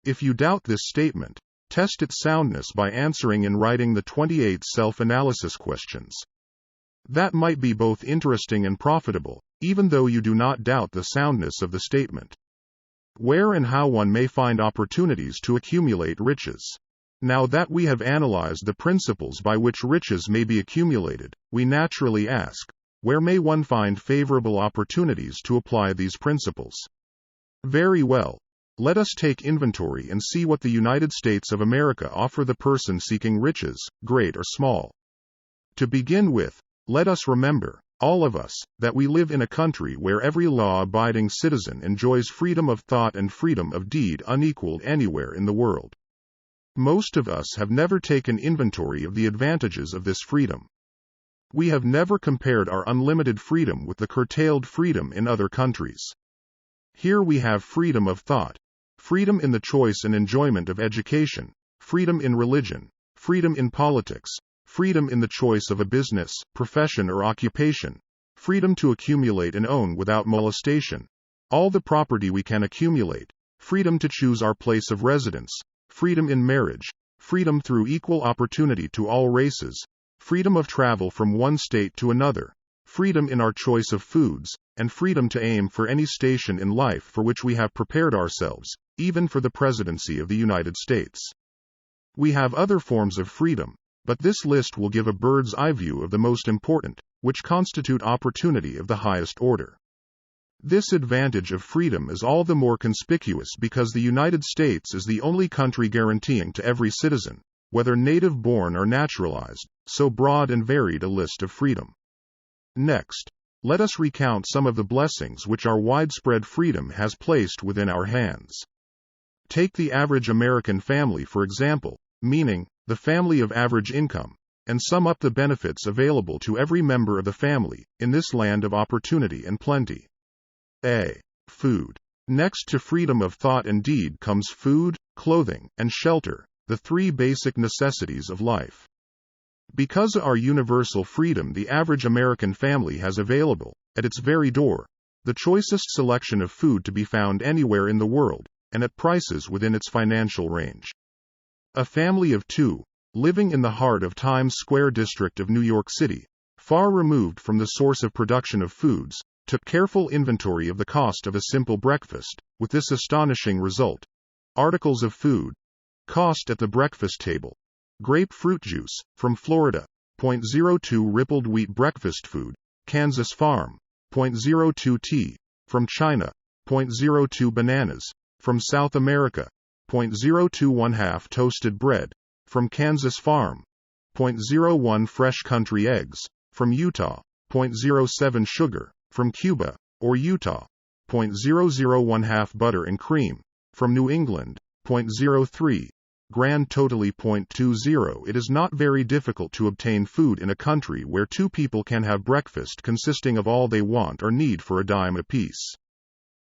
If you doubt this statement, test its soundness by answering in writing the 28 self-analysis questions. That might be both interesting and profitable, even though you do not doubt the soundness of the statement. Where and how one may find opportunities to accumulate riches. Now that we have analyzed the principles by which riches may be accumulated, we naturally ask, where may one find favorable opportunities to apply these principles? Very well. Let us take inventory and see what the United States of America offer the person seeking riches, great or small. To begin with, let us remember, all of us, that we live in a country where every law-abiding citizen enjoys freedom of thought and freedom of deed unequaled anywhere in the world. Most of us have never taken inventory of the advantages of this freedom. We have never compared our unlimited freedom with the curtailed freedom in other countries. Here we have freedom of thought, freedom in the choice and enjoyment of education, freedom in religion, freedom in politics, freedom in the choice of a business, profession or occupation, freedom to accumulate and own without molestation, all the property we can accumulate, freedom to choose our place of residence, freedom in marriage, freedom through equal opportunity to all races, freedom of travel from one state to another, freedom in our choice of foods, and freedom to aim for any station in life for which we have prepared ourselves, even for the presidency of the United States. We have other forms of freedom, but this list will give a bird's eye view of the most important, which constitute opportunity of the highest order. This advantage of freedom is all the more conspicuous because the United States is the only country guaranteeing to every citizen, whether native-born or naturalized, so broad and varied a list of freedom. Next, let us recount some of the blessings which our widespread freedom has placed within our hands. Take the average American family for example, meaning, the family of average income, and sum up the benefits available to every member of the family, in this land of opportunity and plenty. A. Food. Next to freedom of thought and deed comes food, clothing, and shelter, the three basic necessities of life. Because of our universal freedom the average American family has available, at its very door, the choicest selection of food to be found anywhere in the world, and at prices within its financial range. A family of two, living in the heart of Times Square district of New York City, far removed from the source of production of foods, took careful inventory of the cost of a simple breakfast, with this astonishing result. Articles of food. Cost at the breakfast table. Grapefruit juice, from Florida, 0.02 rippled wheat breakfast food, Kansas Farm, 0.02 tea, from China, 0.02 bananas, from South America, 0.02 1/2 toasted bread, from Kansas Farm, 0.01 fresh country eggs, from Utah, 0.07 sugar, from Cuba, or Utah, 0.00 1/2 butter and cream, from New England, 0.03, grand totally 0.20. It is not very difficult to obtain food in a country where two people can have breakfast consisting of all they want or need for a dime apiece.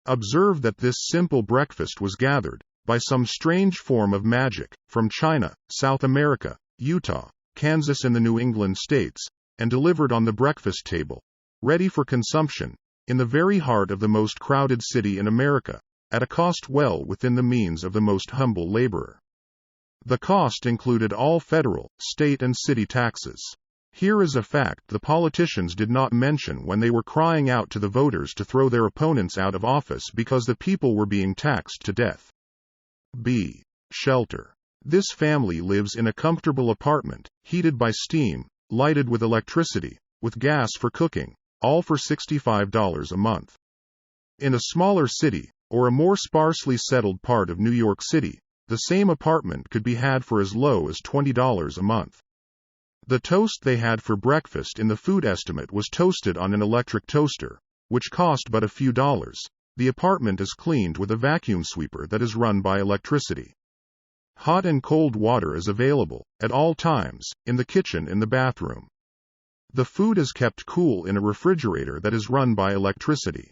Observe that this simple breakfast was gathered, by some strange form of magic, from China, South America, Utah, Kansas and the New England states, and delivered on the breakfast table, ready for consumption, in the very heart of the most crowded city in America, at a cost well within the means of the most humble laborer. The cost included all federal, state and city taxes. Here is a fact the politicians did not mention when they were crying out to the voters to throw their opponents out of office because the people were being taxed to death. B. Shelter. This family lives in a comfortable apartment, heated by steam, lighted with electricity, with gas for cooking, all for $65 a month. In a smaller city, or a more sparsely settled part of New York City, the same apartment could be had for as low as $20 a month. The toast they had for breakfast in the food estimate was toasted on an electric toaster, which cost but a few dollars. The apartment is cleaned with a vacuum sweeper that is run by electricity. Hot and cold water is available, at all times, in the kitchen and the bathroom. The food is kept cool in a refrigerator that is run by electricity.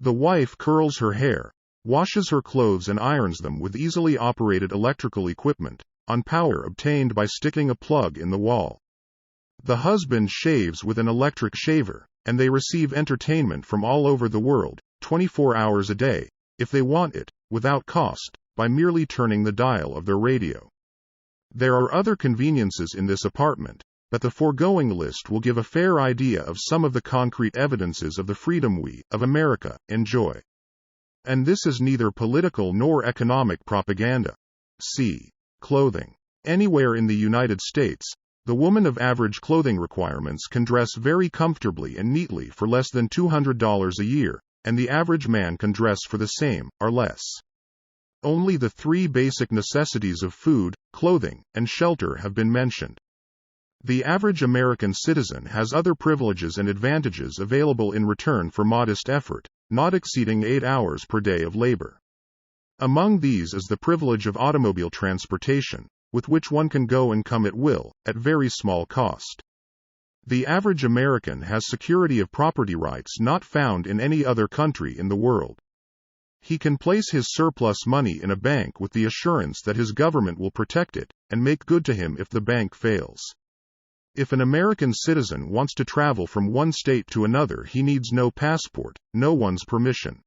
The wife curls her hair, washes her clothes and irons them with easily operated electrical equipment, on power obtained by sticking a plug in the wall. The husband shaves with an electric shaver, and they receive entertainment from all over the world, 24 hours a day, if they want it, without cost, by merely turning the dial of their radio. There are other conveniences in this apartment, but the foregoing list will give a fair idea of some of the concrete evidences of the freedom we, of America, enjoy. And this is neither political nor economic propaganda. C. Clothing. Anywhere in the United States, the woman of average clothing requirements can dress very comfortably and neatly for less than $200 a year, and the average man can dress for the same, or less. Only the three basic necessities of food, clothing, and shelter have been mentioned. The average American citizen has other privileges and advantages available in return for modest effort, not exceeding 8 hours per day of labor. Among these is the privilege of automobile transportation, with which one can go and come at will, at very small cost. The average American has security of property rights not found in any other country in the world. He can place his surplus money in a bank with the assurance that his government will protect it, and make good to him if the bank fails. If an American citizen wants to travel from one state to another, he needs no passport, no one's permission.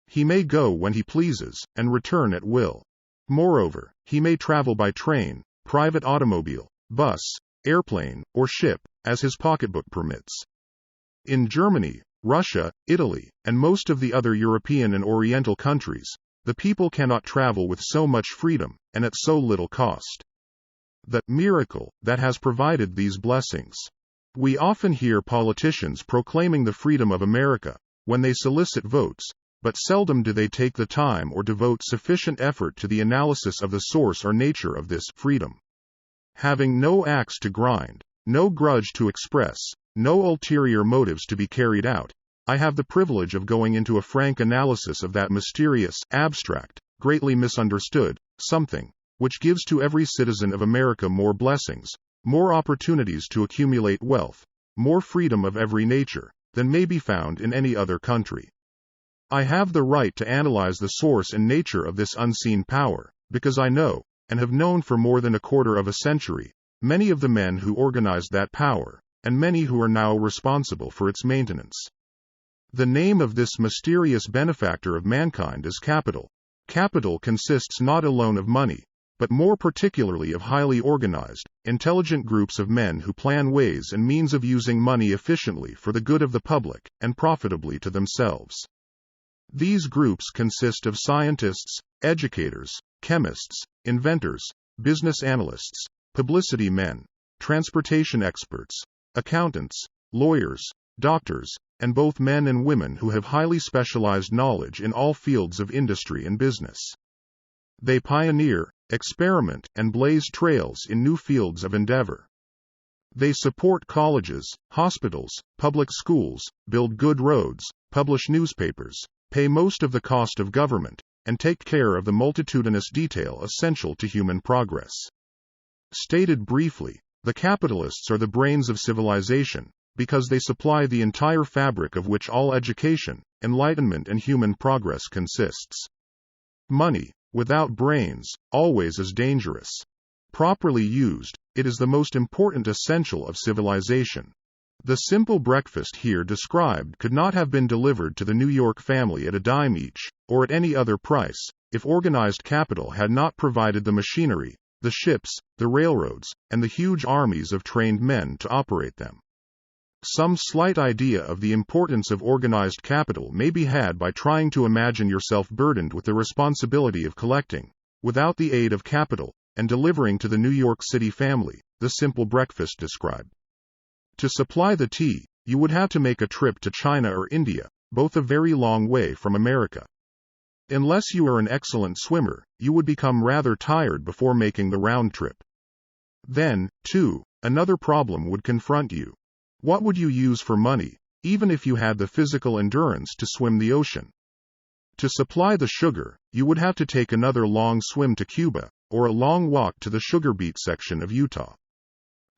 He may go when he pleases, and return at will. Moreover, he may travel by train, private automobile, bus, airplane, or ship, as his pocketbook permits. In Germany, Russia, Italy, and most of the other European and Oriental countries, the people cannot travel with so much freedom, and at so little cost. The miracle that has provided these blessings. We often hear politicians proclaiming the freedom of America when they solicit votes, but seldom do they take the time or devote sufficient effort to the analysis of the source or nature of this freedom. Having no axe to grind, no grudge to express, no ulterior motives to be carried out, I have the privilege of going into a frank analysis of that mysterious, abstract, greatly misunderstood something, which gives to every citizen of America more blessings, more opportunities to accumulate wealth, more freedom of every nature, than may be found in any other country. I have the right to analyze the source and nature of this unseen power, because I know, and have known for more than a quarter of a century, many of the men who organized that power, and many who are now responsible for its maintenance. The name of this mysterious benefactor of mankind is capital. Capital consists not alone of money, but more particularly of highly organized, intelligent groups of men who plan ways and means of using money efficiently for the good of the public, and profitably to themselves. These groups consist of scientists, educators, chemists, inventors, business analysts, publicity men, transportation experts, accountants, lawyers, doctors, and both men and women who have highly specialized knowledge in all fields of industry and business. They pioneer, experiment, and blaze trails in new fields of endeavor. They support colleges, hospitals, public schools, build good roads, publish newspapers, pay most of the cost of government, and take care of the multitudinous detail essential to human progress. Stated briefly, the capitalists are the brains of civilization, because they supply the entire fabric of which all education, enlightenment, and human progress consists. Money, without brains, always is dangerous. Properly used, it is the most important essential of civilization. The simple breakfast here described could not have been delivered to the New York family at a dime each, or at any other price, if organized capital had not provided the machinery, the ships, the railroads, and the huge armies of trained men to operate them. Some slight idea of the importance of organized capital may be had by trying to imagine yourself burdened with the responsibility of collecting, without the aid of capital, and delivering to the New York City family, the simple breakfast described. To supply the tea, you would have to make a trip to China or India, both a very long way from America. Unless you are an excellent swimmer, you would become rather tired before making the round trip. Then, too, another problem would confront you. What would you use for money, even if you had the physical endurance to swim the ocean? To supply the sugar, you would have to take another long swim to Cuba, or a long walk to the sugar beet section of Utah.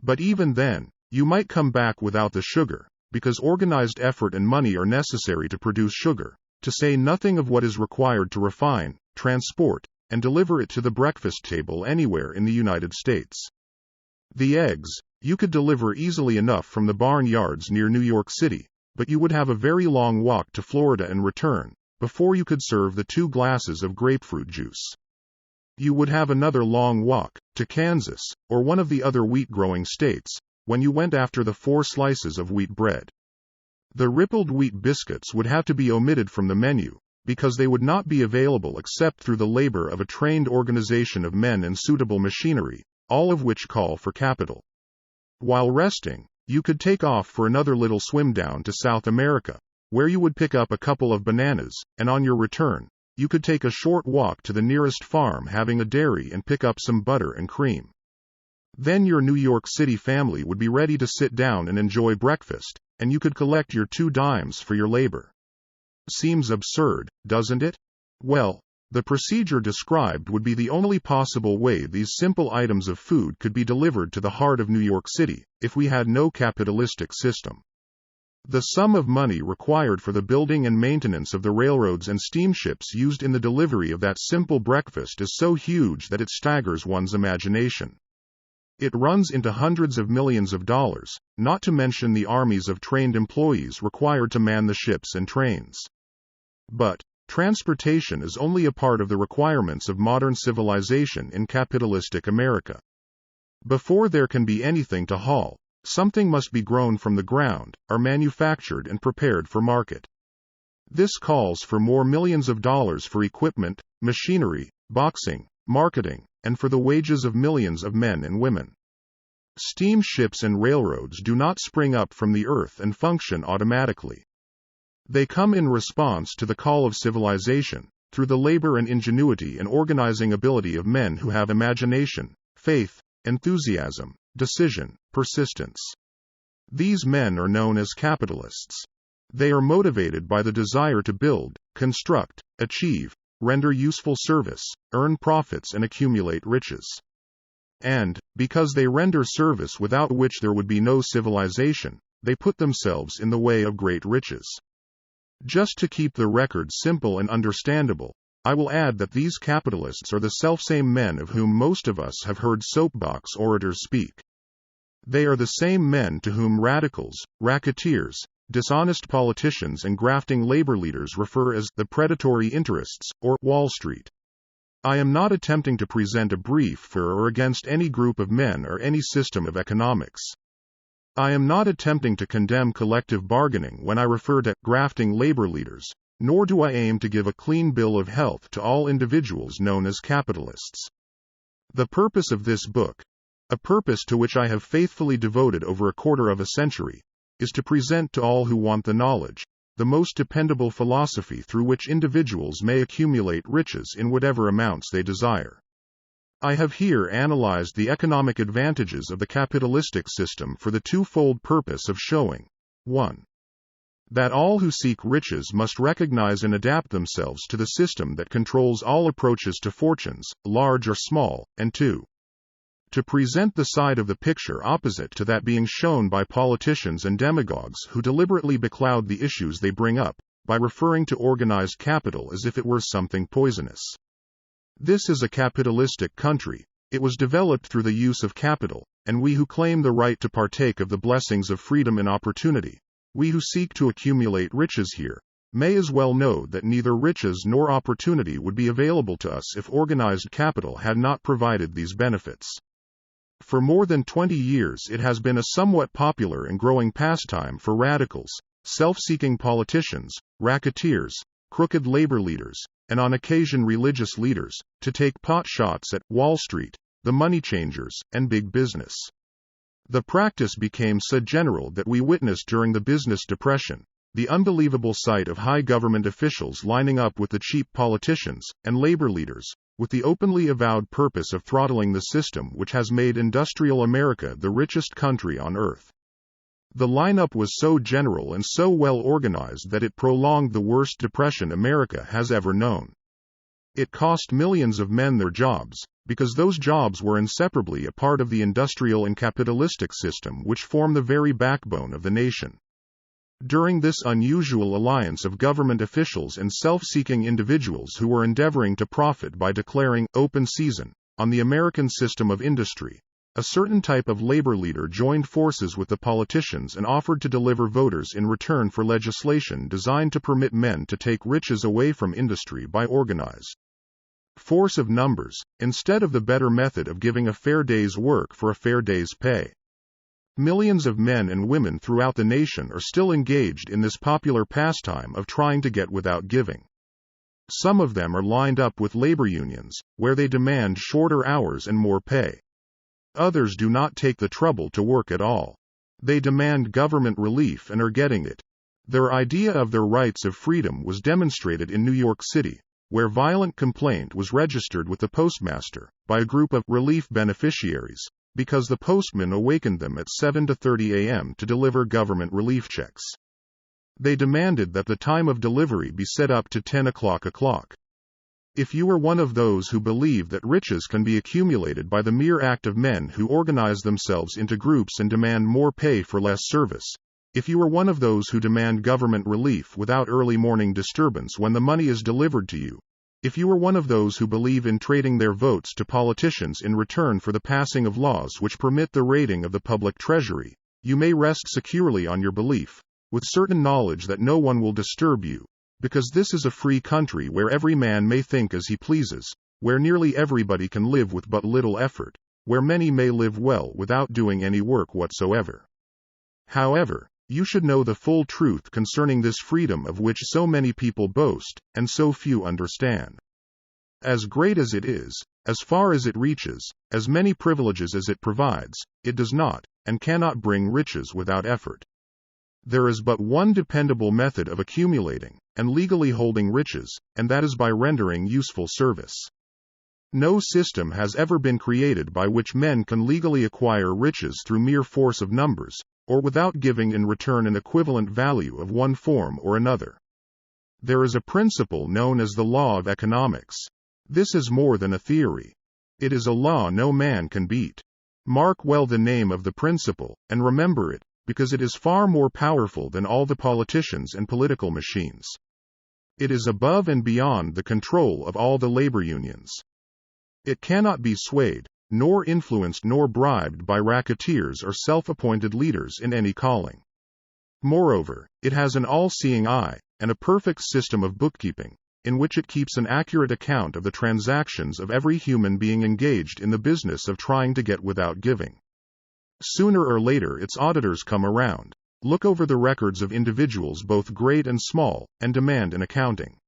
But even then, you might come back without the sugar, because organized effort and money are necessary to produce sugar, to say nothing of what is required to refine, transport, and deliver it to the breakfast table anywhere in the United States. The eggs, you could deliver easily enough from the barn yards near New York City, but you would have a very long walk to Florida and return, before you could serve the 2 glasses of grapefruit juice. You would have another long walk, to Kansas, or one of the other wheat-growing states, when you went after the 4 slices of wheat bread. The rippled wheat biscuits would have to be omitted from the menu, because they would not be available except through the labor of a trained organization of men and suitable machinery, all of which call for capital. While resting, you could take off for another little swim down to South America, where you would pick up a couple of bananas, and on your return, you could take a short walk to the nearest farm having a dairy and pick up some butter and cream. Then your New York City family would be ready to sit down and enjoy breakfast, and you could collect your 2 dimes for your labor. Seems absurd, doesn't it? Well, the procedure described would be the only possible way these simple items of food could be delivered to the heart of New York City, if we had no capitalistic system. The sum of money required for the building and maintenance of the railroads and steamships used in the delivery of that simple breakfast is so huge that it staggers one's imagination. It runs into hundreds of millions of dollars, not to mention the armies of trained employees required to man the ships and trains. But transportation is only a part of the requirements of modern civilization in capitalistic America. Before there can be anything to haul, Something must be grown from the ground, are manufactured and prepared for market. This calls for more millions of dollars for equipment, machinery, boxing, marketing, and for the wages of millions of men and women. Steamships and railroads do not spring up from the earth and function automatically. They come in response to the call of civilization, through the labor and ingenuity and organizing ability of men who have imagination, faith, enthusiasm, decision, persistence. These men are known as capitalists. They are motivated by the desire to build, construct, achieve, render useful service, earn profits and accumulate riches. And, because they render service without which there would be no civilization, they put themselves in the way of great riches. Just to keep the record simple and understandable, I will add that these capitalists are the selfsame men of whom most of us have heard soapbox orators speak. They are the same men to whom radicals, racketeers, dishonest politicians and grafting labor leaders refer as the predatory interests, or Wall Street. I am not attempting to present a brief for or against any group of men or any system of economics. I am not attempting to condemn collective bargaining when I refer to grafting labor leaders, nor do I aim to give a clean bill of health to all individuals known as capitalists. The purpose of this book, a purpose to which I have faithfully devoted over a quarter of a century, is to present to all who want the knowledge, the most dependable philosophy through which individuals may accumulate riches in whatever amounts they desire. I have here analyzed the economic advantages of the capitalistic system for the twofold purpose of showing 1. That all who seek riches must recognize and adapt themselves to the system that controls all approaches to fortunes, large or small, and 2. To present the side of the picture opposite to that being shown by politicians and demagogues who deliberately becloud the issues they bring up, by referring to organized capital as if it were something poisonous. This is a capitalistic country. It was developed through the use of capital, and we who claim the right to partake of the blessings of freedom and opportunity, we who seek to accumulate riches here, may as well know that neither riches nor opportunity would be available to us if organized capital had not provided these benefits. For more than 20 years it has been a somewhat popular and growing pastime for radicals, self-seeking politicians, racketeers, crooked labor leaders, and on occasion religious leaders, to take pot shots at Wall Street, the money changers, and big business. The practice became so general that we witnessed during the business depression, the unbelievable sight of high government officials lining up with the cheap politicians and labor leaders, with the openly avowed purpose of throttling the system which has made industrial America the richest country on earth. The lineup was so general and so well organized that it prolonged the worst depression America has ever known. It cost millions of men their jobs, because those jobs were inseparably a part of the industrial and capitalistic system which form the very backbone of the nation. During this unusual alliance of government officials and self-seeking individuals who were endeavoring to profit by declaring open season on the American system of industry, a certain type of labor leader joined forces with the politicians and offered to deliver voters in return for legislation designed to permit men to take riches away from industry by organized force of numbers, instead of the better method of giving a fair day's work for a fair day's pay. Millions of men and women throughout the nation are still engaged in this popular pastime of trying to get without giving. Some of them are lined up with labor unions, where they demand shorter hours and more pay. Others do not take the trouble to work at all. They demand government relief and are getting it. Their idea of their rights of freedom was demonstrated in New York City, where violent complaint was registered with the postmaster by a group of relief beneficiaries, because the postman awakened them at 7:30 a.m. to deliver government relief checks. They demanded that the time of delivery be set up to 10 o'clock. If you are one of those who believe that riches can be accumulated by the mere act of men who organize themselves into groups and demand more pay for less service, if you are one of those who demand government relief without early morning disturbance when the money is delivered to you, if you are one of those who believe in trading their votes to politicians in return for the passing of laws which permit the raiding of the public treasury, you may rest securely on your belief, with certain knowledge that no one will disturb you, because this is a free country where every man may think as he pleases, where nearly everybody can live with but little effort, where many may live well without doing any work whatsoever. However, you should know the full truth concerning this freedom of which so many people boast, and so few understand. As great as it is, as far as it reaches, as many privileges as it provides, it does not, and cannot bring riches without effort. There is but one dependable method of accumulating, and legally holding riches, and that is by rendering useful service. No system has ever been created by which men can legally acquire riches through mere force of numbers, or without giving in return an equivalent value of one form or another. There is a principle known as the law of economics. This is more than a theory. It is a law no man can beat. Mark well the name of the principle, and remember it, because it is far more powerful than all the politicians and political machines. It is above and beyond the control of all the labor unions. It cannot be swayed, nor influenced nor bribed by racketeers or self-appointed leaders in any calling. Moreover, it has an all-seeing eye, and a perfect system of bookkeeping, in which it keeps an accurate account of the transactions of every human being engaged in the business of trying to get without giving. Sooner or later its auditors come around, look over the records of individuals both great and small, and demand an accounting.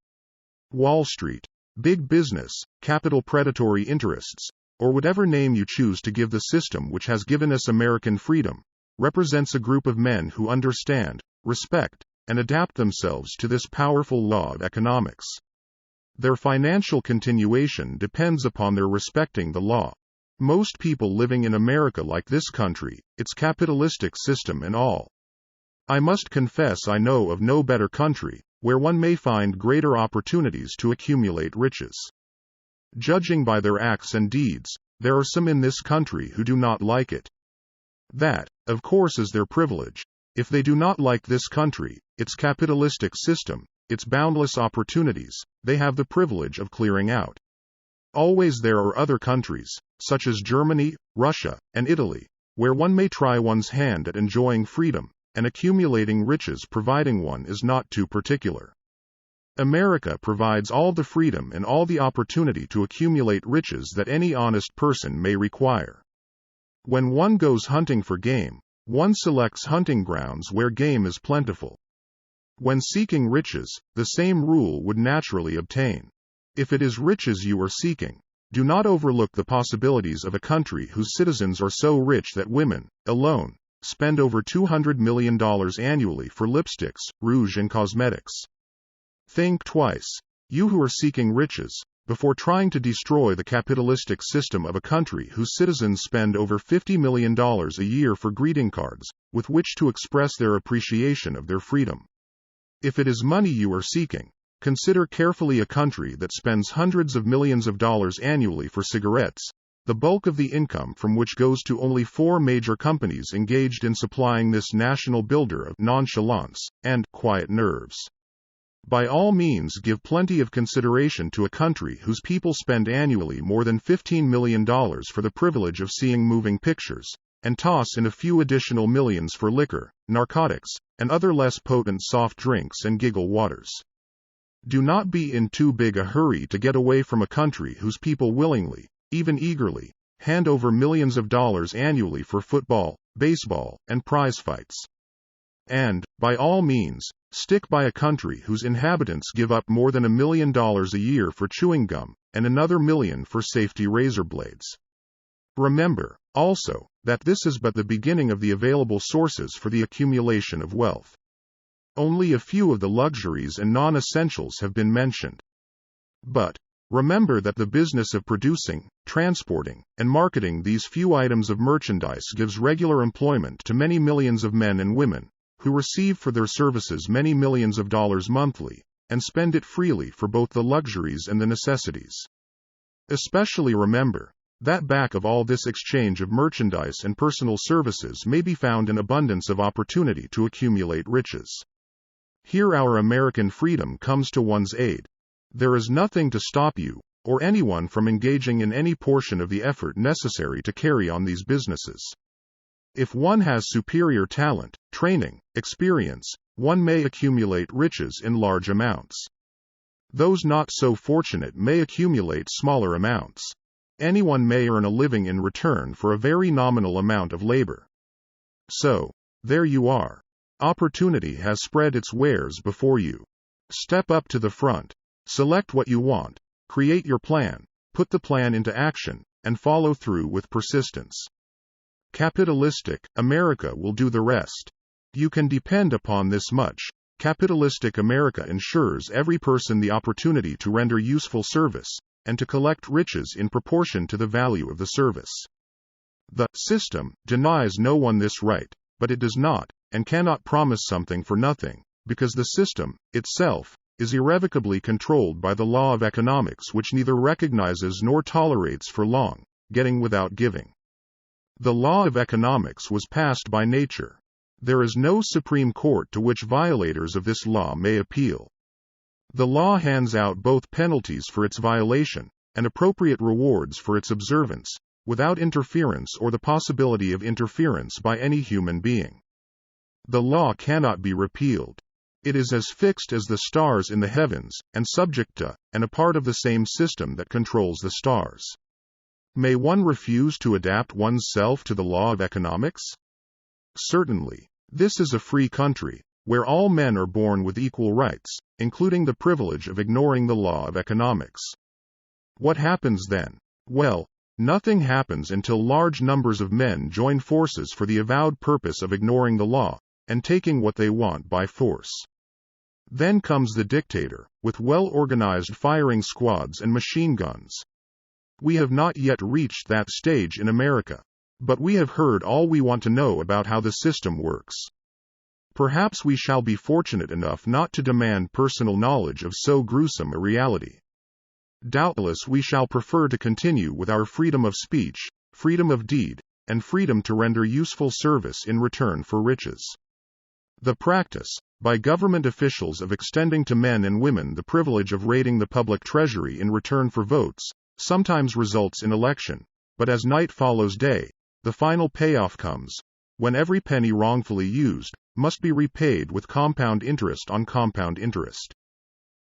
Wall Street, big business, capital predatory interests, or whatever name you choose to give the system which has given us American freedom, represents a group of men who understand, respect, and adapt themselves to this powerful law of economics. Their financial continuation depends upon their respecting the law. Most people living in America like this country, its capitalistic system and all. I must confess I know of no better country, where one may find greater opportunities to accumulate riches. Judging by their acts and deeds, there are some in this country who do not like it. That, of course, is their privilege. If they do not like this country, its capitalistic system, its boundless opportunities, they have the privilege of clearing out. Always there are other countries, such as Germany, Russia, and Italy, where one may try one's hand at enjoying freedom, and accumulating riches providing one is not too particular. America provides all the freedom and all the opportunity to accumulate riches that any honest person may require. When one goes hunting for game, one selects hunting grounds where game is plentiful. When seeking riches, the same rule would naturally obtain. If it is riches you are seeking, do not overlook the possibilities of a country whose citizens are so rich that women, alone, spend over $200 million annually for lipsticks, rouge and cosmetics. Think twice, you who are seeking riches, before trying to destroy the capitalistic system of a country whose citizens spend over $50 million a year for greeting cards, with which to express their appreciation of their freedom. If it is money you are seeking, consider carefully a country that spends hundreds of millions of dollars annually for cigarettes, the bulk of the income from which goes to only 4 major companies engaged in supplying this national builder of nonchalance and quiet nerves. By all means give plenty of consideration to a country whose people spend annually more than $15 million for the privilege of seeing moving pictures, and toss in a few additional millions for liquor, narcotics, and other less potent soft drinks and giggle waters. Do not be in too big a hurry to get away from a country whose people willingly, even eagerly, hand over millions of dollars annually for football, baseball, and prize fights. And, by all means, stick by a country whose inhabitants give up more than $1 million a year for chewing gum, and another $1 million for safety razor blades. Remember, also, that this is but the beginning of the available sources for the accumulation of wealth. Only a few of the luxuries and non-essentials have been mentioned. But, remember that the business of producing, transporting, and marketing these few items of merchandise gives regular employment to many millions of men and women, who receive for their services many millions of dollars monthly, and spend it freely for both the luxuries and the necessities. Especially remember, that back of all this exchange of merchandise and personal services may be found an abundance of opportunity to accumulate riches. Here our American freedom comes to one's aid. There is nothing to stop you, or anyone from engaging in any portion of the effort necessary to carry on these businesses. If one has superior talent, training, experience, one may accumulate riches in large amounts. Those not so fortunate may accumulate smaller amounts. Anyone may earn a living in return for a very nominal amount of labor. So, There you are. Opportunity has spread its wares before you. Step up to the front. Select what you want. Create your plan. Put the plan into action, and follow through with persistence. Capitalistic America will do the rest. You can depend upon this much. Capitalistic America ensures every person the opportunity to render useful service, and to collect riches in proportion to the value of the service. The system denies no one this right, but it does not, and cannot promise something for nothing, because the system, itself, is irrevocably controlled by the law of economics, which neither recognizes nor tolerates for long, getting without giving. The law of economics was passed by nature. There is no Supreme Court to which violators of this law may appeal. The law hands out both penalties for its violation, and appropriate rewards for its observance, without interference or the possibility of interference by any human being. The law cannot be repealed. It is as fixed as the stars in the heavens, and subject to, and a part of the same system that controls the stars. May one refuse to adapt one's self to the law of economics? Certainly. This is a free country, where all men are born with equal rights, including the privilege of ignoring the law of economics. What happens then? Well, nothing happens until large numbers of men join forces for the avowed purpose of ignoring the law, and taking what they want by force. Then comes the dictator, with well-organized firing squads and machine guns. We have not yet reached that stage in America, but we have heard all we want to know about how the system works. Perhaps we shall be fortunate enough not to demand personal knowledge of so gruesome a reality. Doubtless we shall prefer to continue with our freedom of speech, freedom of deed, and freedom to render useful service in return for riches. The practice, by government officials, of extending to men and women the privilege of raiding the public treasury in return for votes, sometimes results in election, but as night follows day, the final payoff comes, when every penny wrongfully used must be repaid with compound interest on compound interest.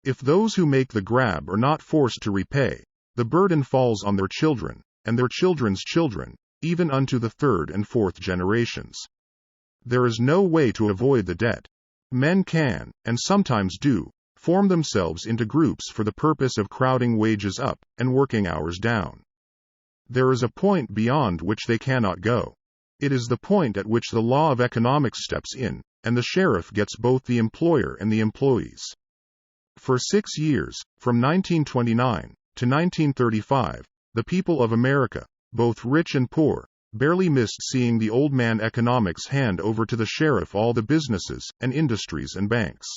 If those who make the grab are not forced to repay, the burden falls on their children, and their children's children, even unto the third and fourth generations. There is no way to avoid the debt. Men can, and sometimes do, form themselves into groups for the purpose of crowding wages up, and working hours down. There is a point beyond which they cannot go. It is the point at which the law of economics steps in, and the sheriff gets both the employer and the employees. For 6 years, from 1929 to 1935, the people of America, both rich and poor, barely missed seeing the old man economics hand over to the sheriff all the businesses and industries and banks.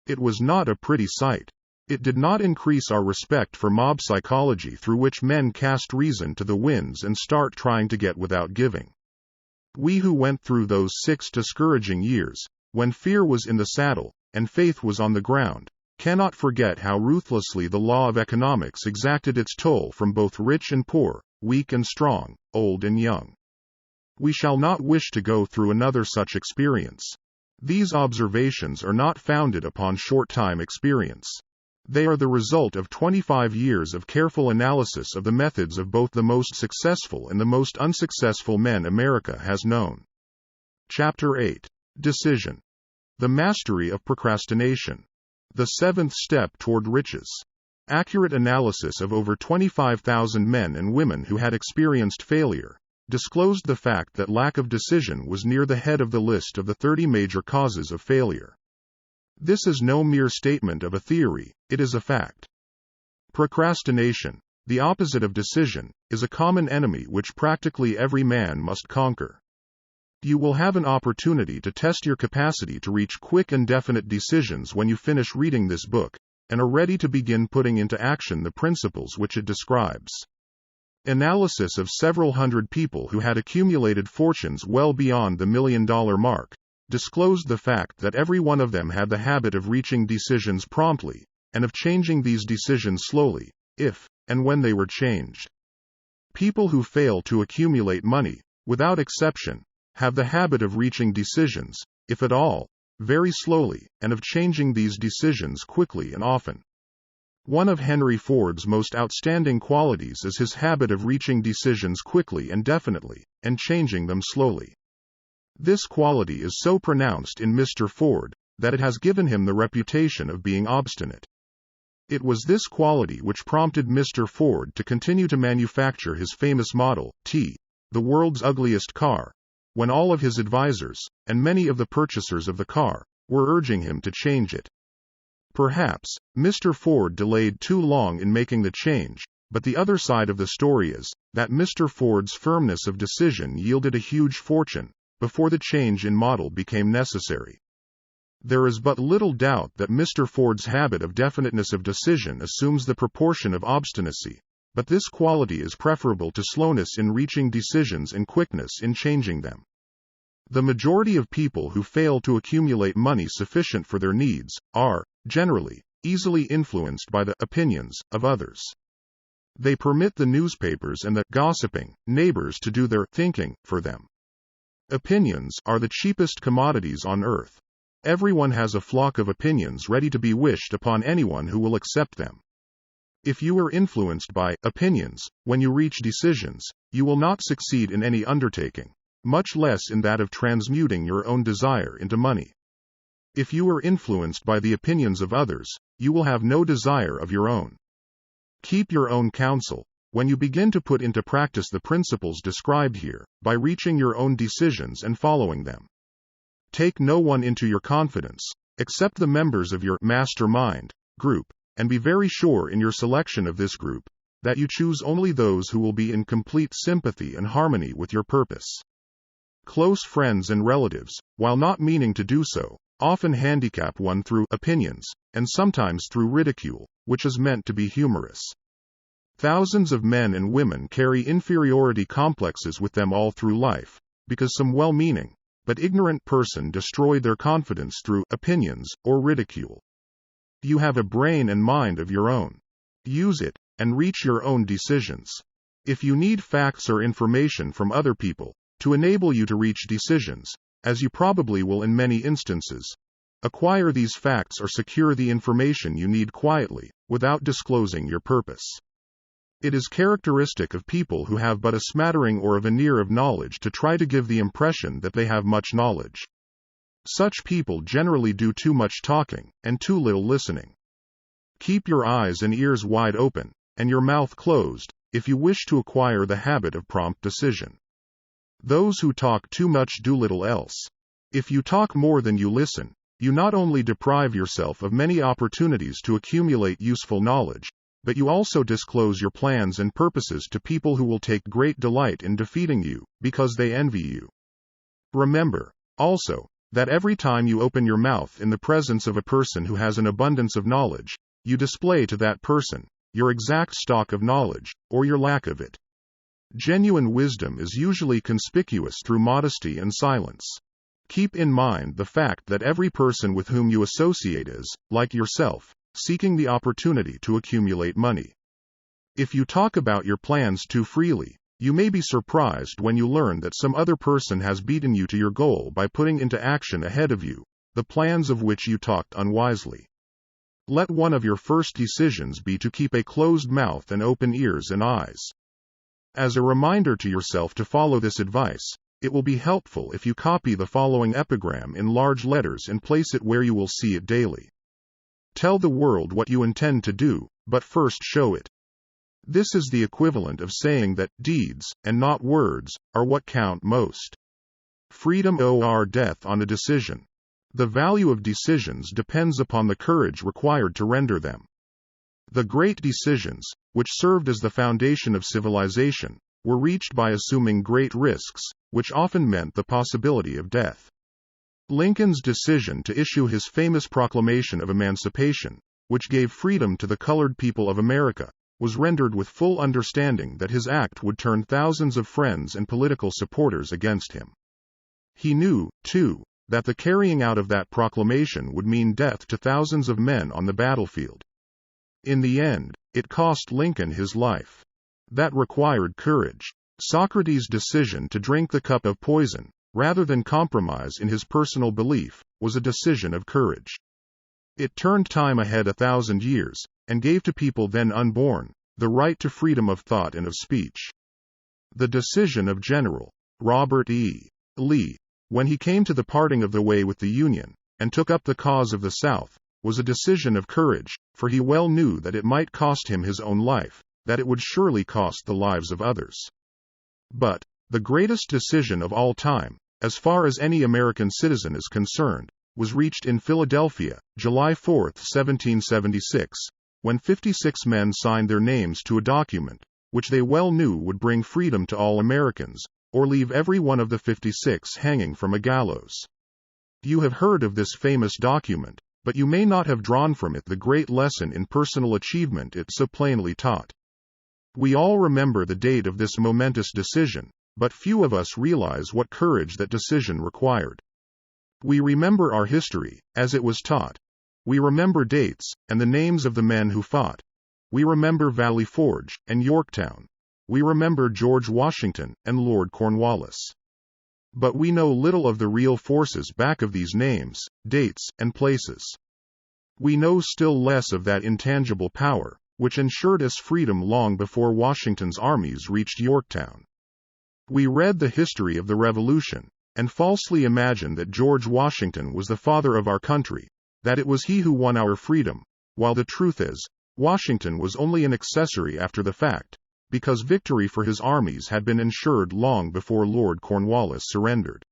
It was not a pretty sight. It did not increase our respect for mob psychology, through which men cast reason to the winds and start trying to get without giving. We who went through those 6 discouraging years, when fear was in the saddle, and faith was on the ground, cannot forget how ruthlessly the law of economics exacted its toll from both rich and poor, weak and strong, old and young. We shall not wish to go through another such experience. These observations are not founded upon short-time experience. They are the result of 25 years of careful analysis of the methods of both the most successful and the most unsuccessful men America has known. Chapter 8. Decision. The mastery of procrastination. The 7th step toward riches. Accurate analysis of over 25,000 men and women who had experienced failure disclosed the fact that lack of decision was near the head of the list of the 30 major causes of failure. This is no mere statement of a theory, it is a fact. Procrastination, the opposite of decision, is a common enemy which practically every man must conquer. You will have an opportunity to test your capacity to reach quick and definite decisions when you finish reading this book, and are ready to begin putting into action the principles which it describes. Analysis of several hundred people who had accumulated fortunes well beyond the $1 million mark disclosed the fact that every one of them had the habit of reaching decisions promptly, and of changing these decisions slowly, if and when they were changed. People who fail to accumulate money, without exception, have the habit of reaching decisions, if at all, very slowly, and of changing these decisions quickly and often. One of Henry Ford's most outstanding qualities is his habit of reaching decisions quickly and definitely, and changing them slowly. This quality is so pronounced in Mr. Ford that it has given him the reputation of being obstinate. It was this quality which prompted Mr. Ford to continue to manufacture his famous Model T, the world's ugliest car, when all of his advisors, and many of the purchasers of the car, were urging him to change it. Perhaps, Mr. Ford delayed too long in making the change, but the other side of the story is that Mr. Ford's firmness of decision yielded a huge fortune before the change in model became necessary. There is but little doubt that Mr. Ford's habit of definiteness of decision assumes the proportion of obstinacy, but this quality is preferable to slowness in reaching decisions and quickness in changing them. The majority of people who fail to accumulate money sufficient for their needs are, generally, easily influenced by the opinions of others. They permit the newspapers and the gossiping neighbors to do their thinking for them. Opinions are the cheapest commodities on earth. Everyone has a flock of opinions ready to be wished upon anyone who will accept them. If you are influenced by opinions when you reach decisions, you will not succeed in any undertaking, much less in that of transmuting your own desire into money. If you are influenced by the opinions of others, you will have no desire of your own. Keep your own counsel when you begin to put into practice the principles described here, by reaching your own decisions and following them. Take no one into your confidence, except the members of your mastermind group, and be very sure in your selection of this group that you choose only those who will be in complete sympathy and harmony with your purpose. Close friends and relatives, while not meaning to do so, often handicap one through opinions, and sometimes through ridicule, which is meant to be humorous. Thousands of men and women carry inferiority complexes with them all through life, because some well-meaning, but ignorant person destroyed their confidence through opinions or ridicule. You have a brain and mind of your own. Use it, and reach your own decisions. If you need facts or information from other people to enable you to reach decisions, as you probably will in many instances, acquire these facts or secure the information you need quietly, without disclosing your purpose. It is characteristic of people who have but a smattering or a veneer of knowledge to try to give the impression that they have much knowledge. Such people generally do too much talking, and too little listening. Keep your eyes and ears wide open, and your mouth closed, if you wish to acquire the habit of prompt decision. Those who talk too much do little else. If you talk more than you listen, you not only deprive yourself of many opportunities to accumulate useful knowledge, but you also disclose your plans and purposes to people who will take great delight in defeating you, because they envy you. Remember, also, that every time you open your mouth in the presence of a person who has an abundance of knowledge, you display to that person your exact stock of knowledge, or your lack of it. Genuine wisdom is usually conspicuous through modesty and silence. Keep in mind the fact that every person with whom you associate is, like yourself, seeking the opportunity to accumulate money. If you talk about your plans too freely, you may be surprised when you learn that some other person has beaten you to your goal by putting into action ahead of you the plans of which you talked unwisely. Let one of your first decisions be to keep a closed mouth and open ears and eyes. As a reminder to yourself to follow this advice, it will be helpful if you copy the following epigram in large letters and place it where you will see it daily. Tell the world what you intend to do, but first show it. This is the equivalent of saying that deeds, and not words, are what count most. Freedom or death on a decision. The value of decisions depends upon the courage required to render them. The great decisions, which served as the foundation of civilization, were reached by assuming great risks, which often meant the possibility of death. Lincoln's decision to issue his famous Proclamation of Emancipation, which gave freedom to the colored people of America, was rendered with full understanding that his act would turn thousands of friends and political supporters against him. He knew, too, that the carrying out of that proclamation would mean death to thousands of men on the battlefield. In the end, it cost Lincoln his life. That required courage. Socrates' decision to drink the cup of poison, rather than compromise in his personal belief, was a decision of courage. It turned time ahead 1,000 years, and gave to people then unborn the right to freedom of thought and of speech. The decision of General Robert E. Lee when he came to the parting of the way with the Union, and took up the cause of the South, was a decision of courage, for he well knew that it might cost him his own life, that it would surely cost the lives of others. But, the greatest decision of all time, as far as any American citizen is concerned, was reached in Philadelphia, July 4, 1776, when 56 men signed their names to a document, which they well knew would bring freedom to all Americans, or leave every one of the 56 hanging from a gallows. You have heard of this famous document, but you may not have drawn from it the great lesson in personal achievement it so plainly taught. We all remember the date of this momentous decision, but few of us realize what courage that decision required. We remember our history, as it was taught. We remember dates, and the names of the men who fought. We remember Valley Forge, and Yorktown. We remember George Washington, and Lord Cornwallis. But we know little of the real forces back of these names, dates, and places. We know still less of that intangible power, which ensured us freedom long before Washington's armies reached Yorktown. We read the history of the Revolution, and falsely imagined that George Washington was the father of our country, that it was he who won our freedom, while the truth is, Washington was only an accessory after the fact, because victory for his armies had been ensured long before Lord Cornwallis surrendered.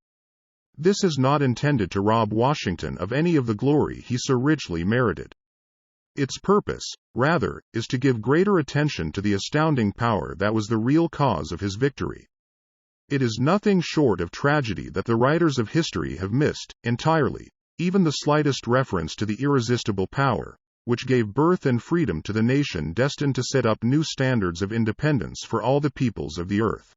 This is not intended to rob Washington of any of the glory he so richly merited. Its purpose, rather, is to give greater attention to the astounding power that was the real cause of his victory. It is nothing short of tragedy that the writers of history have missed, entirely, even the slightest reference to the irresistible power, which gave birth and freedom to the nation destined to set up new standards of independence for all the peoples of the earth.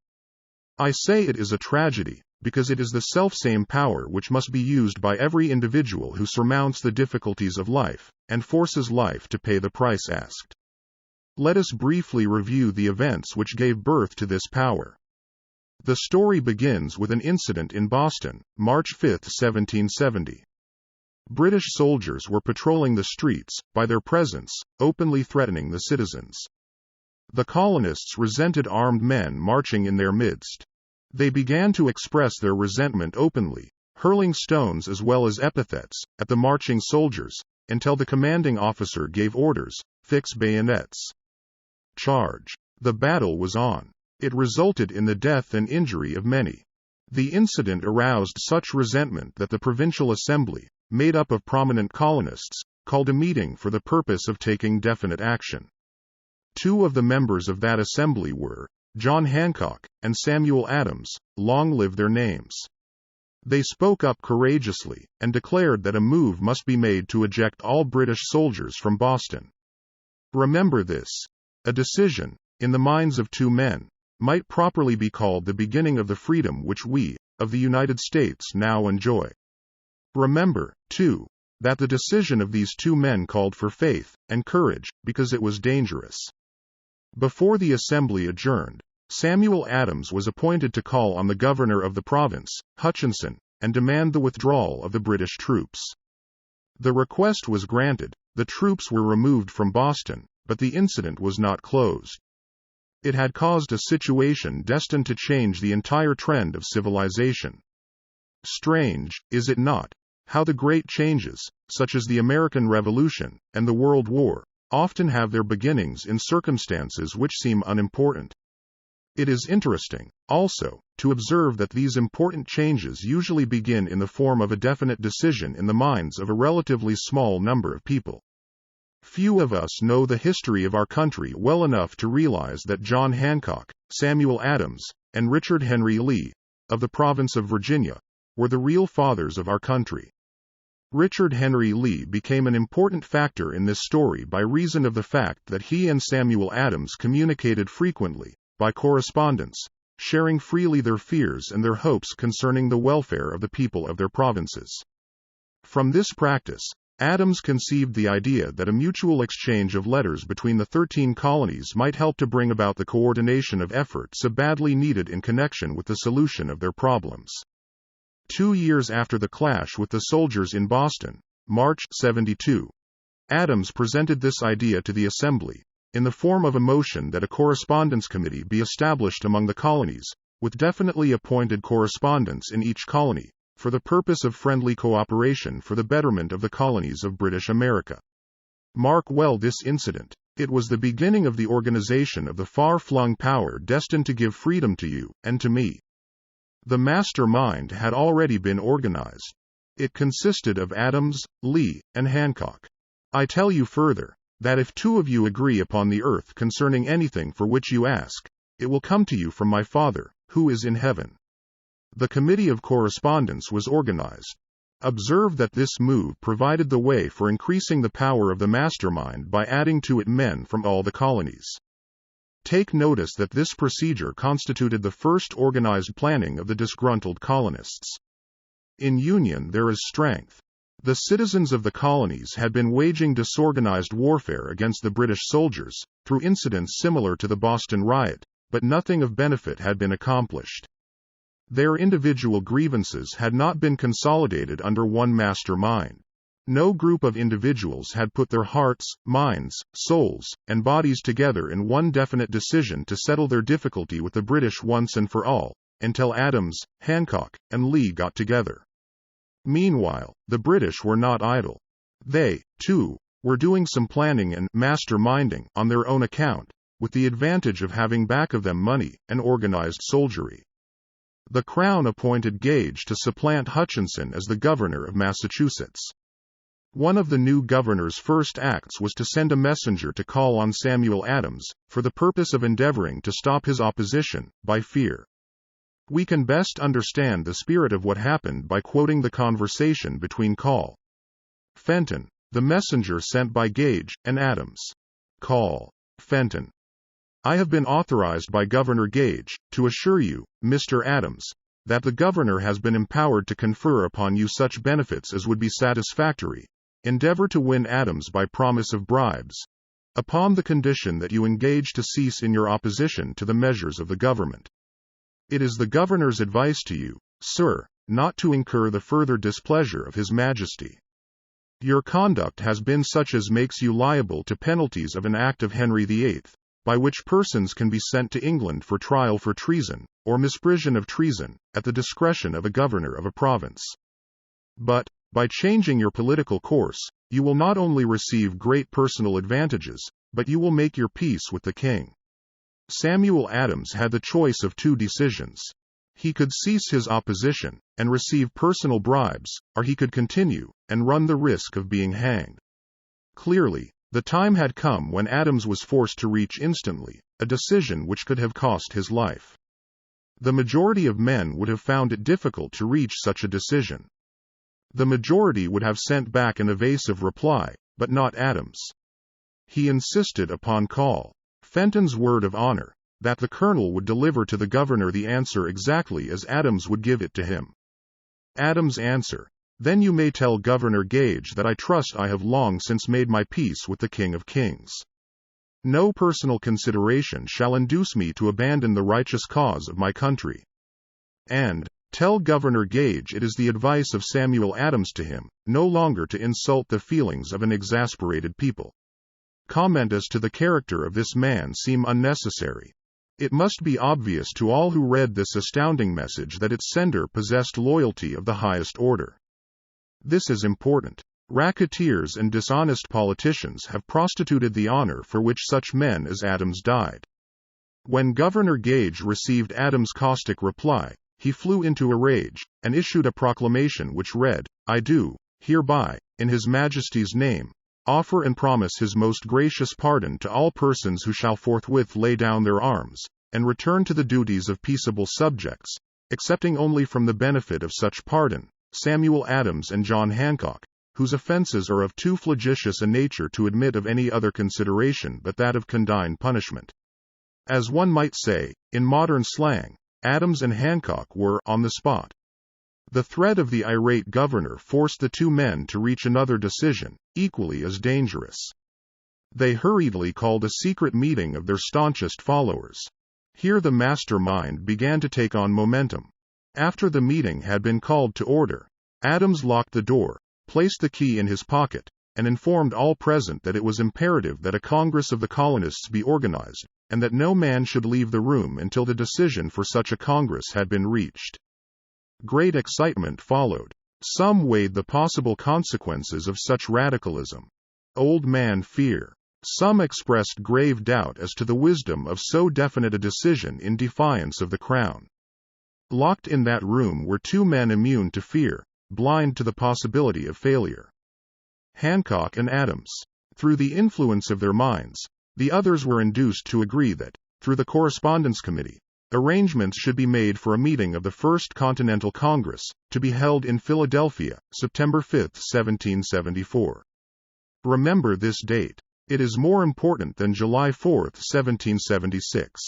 I say it is a tragedy, because it is the selfsame power which must be used by every individual who surmounts the difficulties of life, and forces life to pay the price asked. Let us briefly review the events which gave birth to this power. The story begins with an incident in Boston, March 5, 1770. British soldiers were patrolling the streets, by their presence, openly threatening the citizens. The colonists resented armed men marching in their midst. They began to express their resentment openly, hurling stones as well as epithets at the marching soldiers, until the commanding officer gave orders, "Fix bayonets. Charge." The battle was on. It resulted in the death and injury of many. The incident aroused such resentment that the Provincial Assembly, made up of prominent colonists, called a meeting for the purpose of taking definite action. Two of the members of that assembly were John Hancock and Samuel Adams, long live their names. They spoke up courageously, and declared that a move must be made to eject all British soldiers from Boston. Remember this. A decision, in the minds of two men, might properly be called the beginning of the freedom which we, of the United States, now enjoy. Remember, too, that the decision of these two men called for faith and courage, because it was dangerous. Before the assembly adjourned, Samuel Adams was appointed to call on the governor of the province, Hutchinson, and demand the withdrawal of the British troops. The request was granted, the troops were removed from Boston, but the incident was not closed. It had caused a situation destined to change the entire trend of civilization. Strange, is it not, how the great changes, such as the American Revolution and the World War, often have their beginnings in circumstances which seem unimportant. It is interesting, also, to observe that these important changes usually begin in the form of a definite decision in the minds of a relatively small number of people. Few of us know the history of our country well enough to realize that John Hancock, Samuel Adams, and Richard Henry Lee, of the province of Virginia, were the real fathers of our country. Richard Henry Lee became an important factor in this story by reason of the fact that he and Samuel Adams communicated frequently, by correspondence, sharing freely their fears and their hopes concerning the welfare of the people of their provinces. From this practice, Adams conceived the idea that a mutual exchange of letters between the 13 colonies might help to bring about the coordination of effort so badly needed in connection with the solution of their problems. 2 years after the clash with the soldiers in Boston, March 72, Adams presented this idea to the Assembly, in the form of a motion that a correspondence committee be established among the colonies, with definitely appointed correspondents in each colony, for the purpose of friendly cooperation for the betterment of the colonies of British America. Mark well this incident. It was the beginning of the organization of the far-flung power destined to give freedom to you and to me. The mastermind had already been organized. It consisted of Adams, Lee, and Hancock. I tell you further, that if two of you agree upon the earth concerning anything for which you ask, it will come to you from my Father, who is in heaven. The Committee of Correspondence was organized. Observe that this move provided the way for increasing the power of the mastermind by adding to it men from all the colonies. Take notice that this procedure constituted the first organized planning of the disgruntled colonists. In union there is strength. The citizens of the colonies had been waging disorganized warfare against the British soldiers, through incidents similar to the Boston riot, but nothing of benefit had been accomplished. Their individual grievances had not been consolidated under one master mind. No group of individuals had put their hearts, minds, souls, and bodies together in one definite decision to settle their difficulty with the British once and for all, until Adams, Hancock, and Lee got together. Meanwhile, the British were not idle. They, too, were doing some planning and masterminding on their own account, with the advantage of having back of them money and organized soldiery. The Crown appointed Gage to supplant Hutchinson as the governor of Massachusetts. One of the new governor's first acts was to send a messenger to call on Samuel Adams, for the purpose of endeavoring to stop his opposition, by fear. We can best understand the spirit of what happened by quoting the conversation between Call. Fenton, the messenger sent by Gage, and Adams. Call. Fenton. I have been authorized by Governor Gage, to assure you, Mr. Adams, that the governor has been empowered to confer upon you such benefits as would be satisfactory. Endeavor to win Adams by promise of bribes, upon the condition that you engage to cease in your opposition to the measures of the government. It is the governor's advice to you, sir, not to incur the further displeasure of His Majesty. Your conduct has been such as makes you liable to penalties of an act of Henry VIII, by which persons can be sent to England for trial for treason, or misprision of treason, at the discretion of a governor of a province. But, by changing your political course, you will not only receive great personal advantages, but you will make your peace with the king. Samuel Adams had the choice of two decisions. He could cease his opposition, and receive personal bribes, or he could continue, and run the risk of being hanged. Clearly, the time had come when Adams was forced to reach instantly a decision which could have cost his life. The majority of men would have found it difficult to reach such a decision. The majority would have sent back an evasive reply, but not Adams. He insisted upon Call. Fenton's word of honor, that the colonel would deliver to the governor the answer exactly as Adams would give it to him. Adams' answer: Then you may tell Governor Gage that I trust I have long since made my peace with the King of Kings. No personal consideration shall induce me to abandon the righteous cause of my country. And, tell Governor Gage it is the advice of Samuel Adams to him, no longer to insult the feelings of an exasperated people. Comment as to the character of this man seem unnecessary. It must be obvious to all who read this astounding message that its sender possessed loyalty of the highest order. This is important. Racketeers and dishonest politicians have prostituted the honor for which such men as Adams died. When Governor Gage received Adams' caustic reply, he flew into a rage, and issued a proclamation which read, I do, hereby, in His Majesty's name, offer and promise His most gracious pardon to all persons who shall forthwith lay down their arms, and return to the duties of peaceable subjects, excepting only from the benefit of such pardon, Samuel Adams and John Hancock, whose offenses are of too flagitious a nature to admit of any other consideration but that of condign punishment. As one might say, in modern slang, Adams and Hancock were on the spot. The threat of the irate governor forced the two men to reach another decision, equally as dangerous. They hurriedly called a secret meeting of their staunchest followers. Here the mastermind began to take on momentum. After the meeting had been called to order, Adams locked the door, placed the key in his pocket, and informed all present that it was imperative that a Congress of the colonists be organized, and that no man should leave the room until the decision for such a Congress had been reached. Great excitement followed. Some weighed the possible consequences of such radicalism. Old man fear. Some expressed grave doubt as to the wisdom of so definite a decision in defiance of the Crown. Locked in that room were two men immune to fear, blind to the possibility of failure. Hancock and Adams. Through the influence of their minds, the others were induced to agree that, through the Correspondence Committee, arrangements should be made for a meeting of the First Continental Congress, to be held in Philadelphia, September 5, 1774. Remember this date. It is more important than July 4, 1776.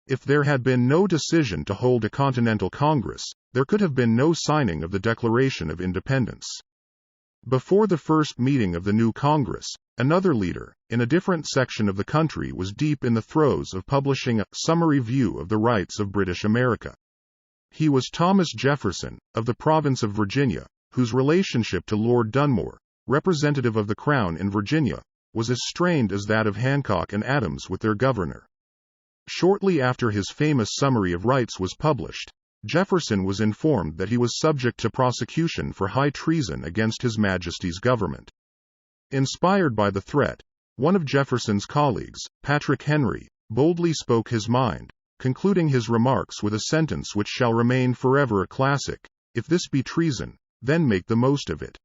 If there had been no decision to hold a Continental Congress, there could have been no signing of the Declaration of Independence. Before the first meeting of the new Congress, another leader, in a different section of the country, was deep in the throes of publishing a summary view of the rights of British America. He was Thomas Jefferson, of the province of Virginia, whose relationship to Lord Dunmore, representative of the Crown in Virginia, was as strained as that of Hancock and Adams with their governor. Shortly after his famous Summary of Rights was published, Jefferson was informed that he was subject to prosecution for high treason against His Majesty's government. Inspired by the threat, one of Jefferson's colleagues, Patrick Henry, boldly spoke his mind, concluding his remarks with a sentence which shall remain forever a classic: "If this be treason, then make the most of it."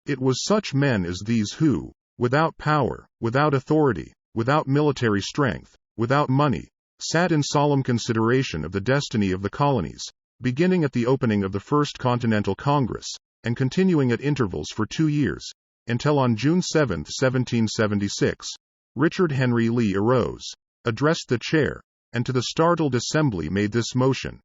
It was such men as these who, without power, without authority, without military strength, without money, sat in solemn consideration of the destiny of the colonies, beginning at the opening of the First Continental Congress, and continuing at intervals for 2 years, until on June 7, 1776, Richard Henry Lee arose, addressed the chair, and to the startled assembly made this motion: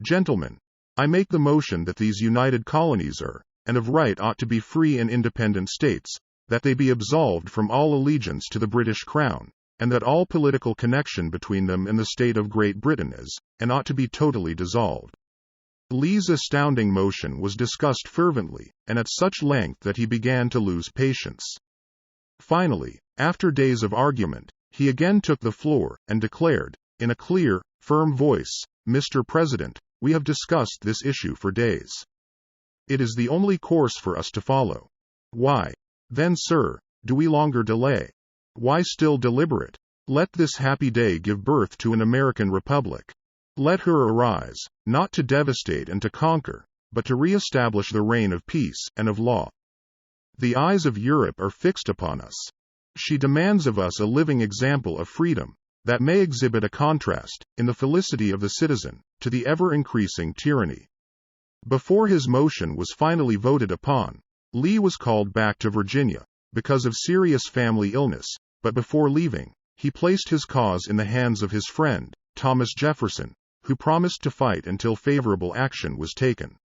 "Gentlemen, I make the motion that these united colonies are, and of right ought to be free and independent states, that they be absolved from all allegiance to the British Crown, and that all political connection between them and the state of Great Britain is, and ought to be totally dissolved." Lee's astounding motion was discussed fervently, and at such length that he began to lose patience. Finally, after days of argument, he again took the floor, and declared, in a clear, firm voice, "Mr. President, we have discussed this issue for days. It is the only course for us to follow. Why, then, sir, do we longer delay? Why still deliberate? Let this happy day give birth to an American Republic. Let her arise, not to devastate and to conquer, but to re-establish the reign of peace and of law. The eyes of Europe are fixed upon us. She demands of us a living example of freedom, that may exhibit a contrast, in the felicity of the citizen, to the ever-increasing tyranny." Before his motion was finally voted upon, Lee was called back to Virginia, because of serious family illness, but before leaving, he placed his cause in the hands of his friend, Thomas Jefferson, who promised to fight until favorable action was taken.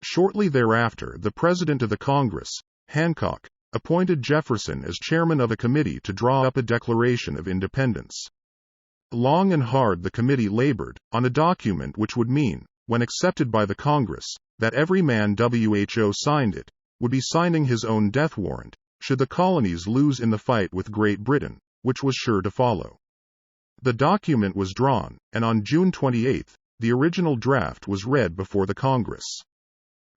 Shortly thereafter, the President of the Congress, Hancock, appointed Jefferson as chairman of a committee to draw up a Declaration of Independence. Long and hard the committee labored, on a document which would mean, when accepted by the Congress, that every man who signed it, would be signing his own death warrant, should the colonies lose in the fight with Great Britain, which was sure to follow. The document was drawn, and on June 28, the original draft was read before the Congress.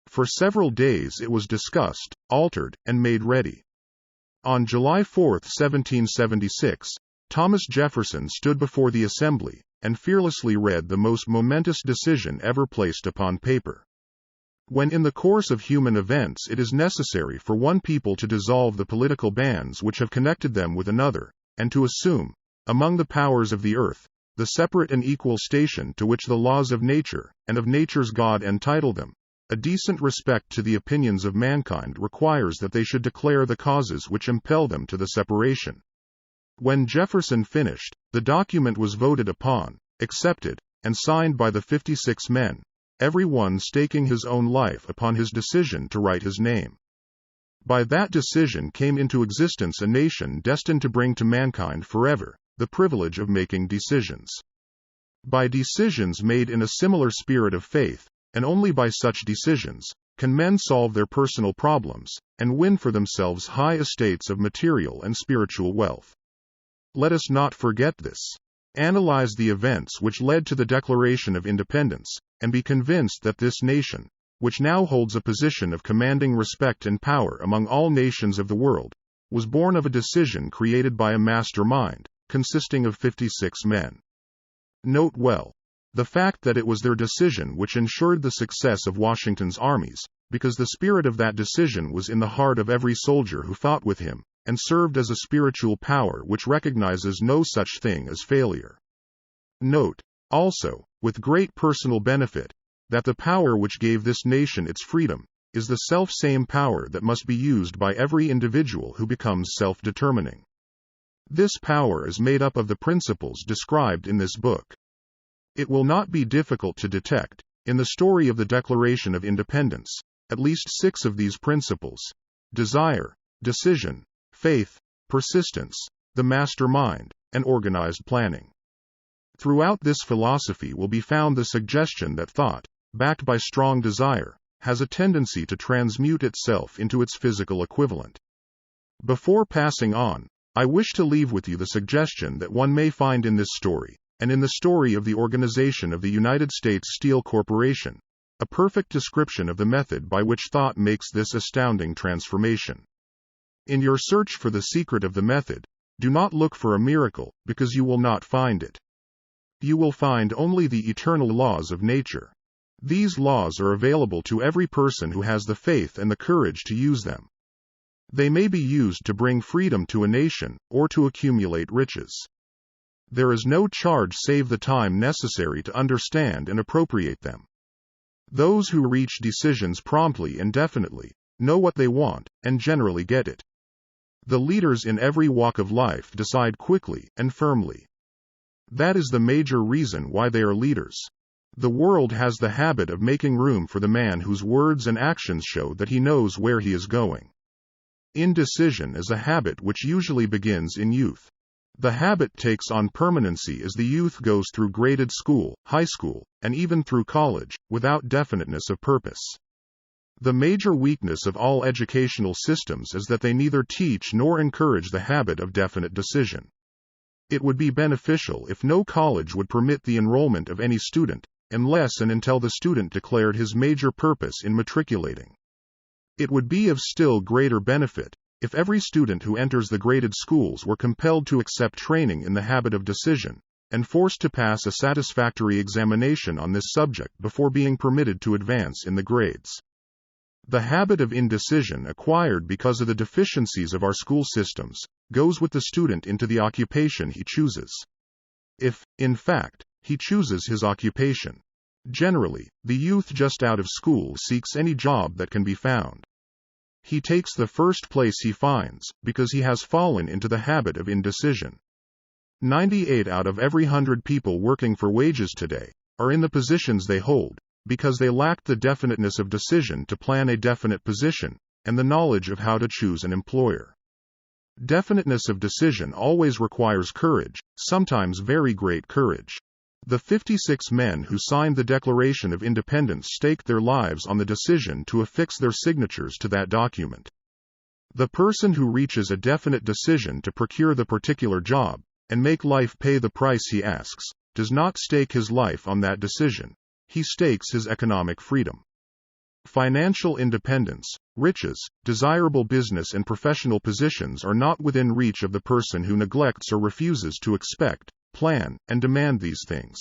For several days it was discussed, altered, and made ready. On July 4, 1776, Thomas Jefferson stood before the Assembly, and fearlessly read the most momentous decision ever placed upon paper. When in the course of human events it is necessary for one people to dissolve the political bands which have connected them with another, and to assume, among the powers of the earth, the separate and equal station to which the laws of nature, and of nature's God entitle them, a decent respect to the opinions of mankind requires that they should declare the causes which impel them to the separation. When Jefferson finished, the document was voted upon, accepted, and signed by the 56 men, every one staking his own life upon his decision to write his name. By that decision came into existence a nation destined to bring to mankind forever the privilege of making decisions. By decisions made in a similar spirit of faith, and only by such decisions, can men solve their personal problems, and win for themselves high estates of material and spiritual wealth. Let us not forget this. Analyze the events which led to the Declaration of Independence, and be convinced that this nation, which now holds a position of commanding respect and power among all nations of the world, was born of a decision created by a mastermind, consisting of 56 men. Note well the fact that it was their decision which ensured the success of Washington's armies, because the spirit of that decision was in the heart of every soldier who fought with him, and served as a spiritual power which recognizes no such thing as failure. Note, also, with great personal benefit, that the power which gave this nation its freedom is the self-same power that must be used by every individual who becomes self-determining. This power is made up of the principles described in this book. It will not be difficult to detect, in the story of the Declaration of Independence, at least 6 of these principles: desire, decision, faith, persistence, the mastermind, and organized planning. Throughout this philosophy will be found the suggestion that thought, backed by strong desire, has a tendency to transmute itself into its physical equivalent. Before passing on, I wish to leave with you the suggestion that one may find in this story, and in the story of the organization of the United States Steel Corporation, a perfect description of the method by which thought makes this astounding transformation. In your search for the secret of the method, do not look for a miracle, because you will not find it. You will find only the eternal laws of nature. These laws are available to every person who has the faith and the courage to use them. They may be used to bring freedom to a nation, or to accumulate riches. There is no charge save the time necessary to understand and appropriate them. Those who reach decisions promptly and definitely know what they want, and generally get it. The leaders in every walk of life decide quickly and firmly. That is the major reason why they are leaders. The world has the habit of making room for the man whose words and actions show that he knows where he is going. Indecision is a habit which usually begins in youth. The habit takes on permanency as the youth goes through graded school, high school, and even through college, without definiteness of purpose. The major weakness of all educational systems is that they neither teach nor encourage the habit of definite decision. It would be beneficial if no college would permit the enrollment of any student, unless and until the student declared his major purpose in matriculating. It would be of still greater benefit if every student who enters the graded schools were compelled to accept training in the habit of decision, and forced to pass a satisfactory examination on this subject before being permitted to advance in the grades. The habit of indecision acquired because of the deficiencies of our school systems goes with the student into the occupation he chooses. If, in fact, he chooses his occupation. Generally, the youth just out of school seeks any job that can be found. He takes the first place he finds, because he has fallen into the habit of indecision. 98 out of every 100 people working for wages today are in the positions they hold, because they lacked the definiteness of decision to plan a definite position, and the knowledge of how to choose an employer. Definiteness of decision always requires courage, sometimes very great courage. The 56 men who signed the Declaration of Independence staked their lives on the decision to affix their signatures to that document. The person who reaches a definite decision to procure the particular job, and make life pay the price he asks, does not stake his life on that decision. He stakes his economic freedom. Financial independence, riches, desirable business and professional positions are not within reach of the person who neglects or refuses to expect, plan, and demand these things.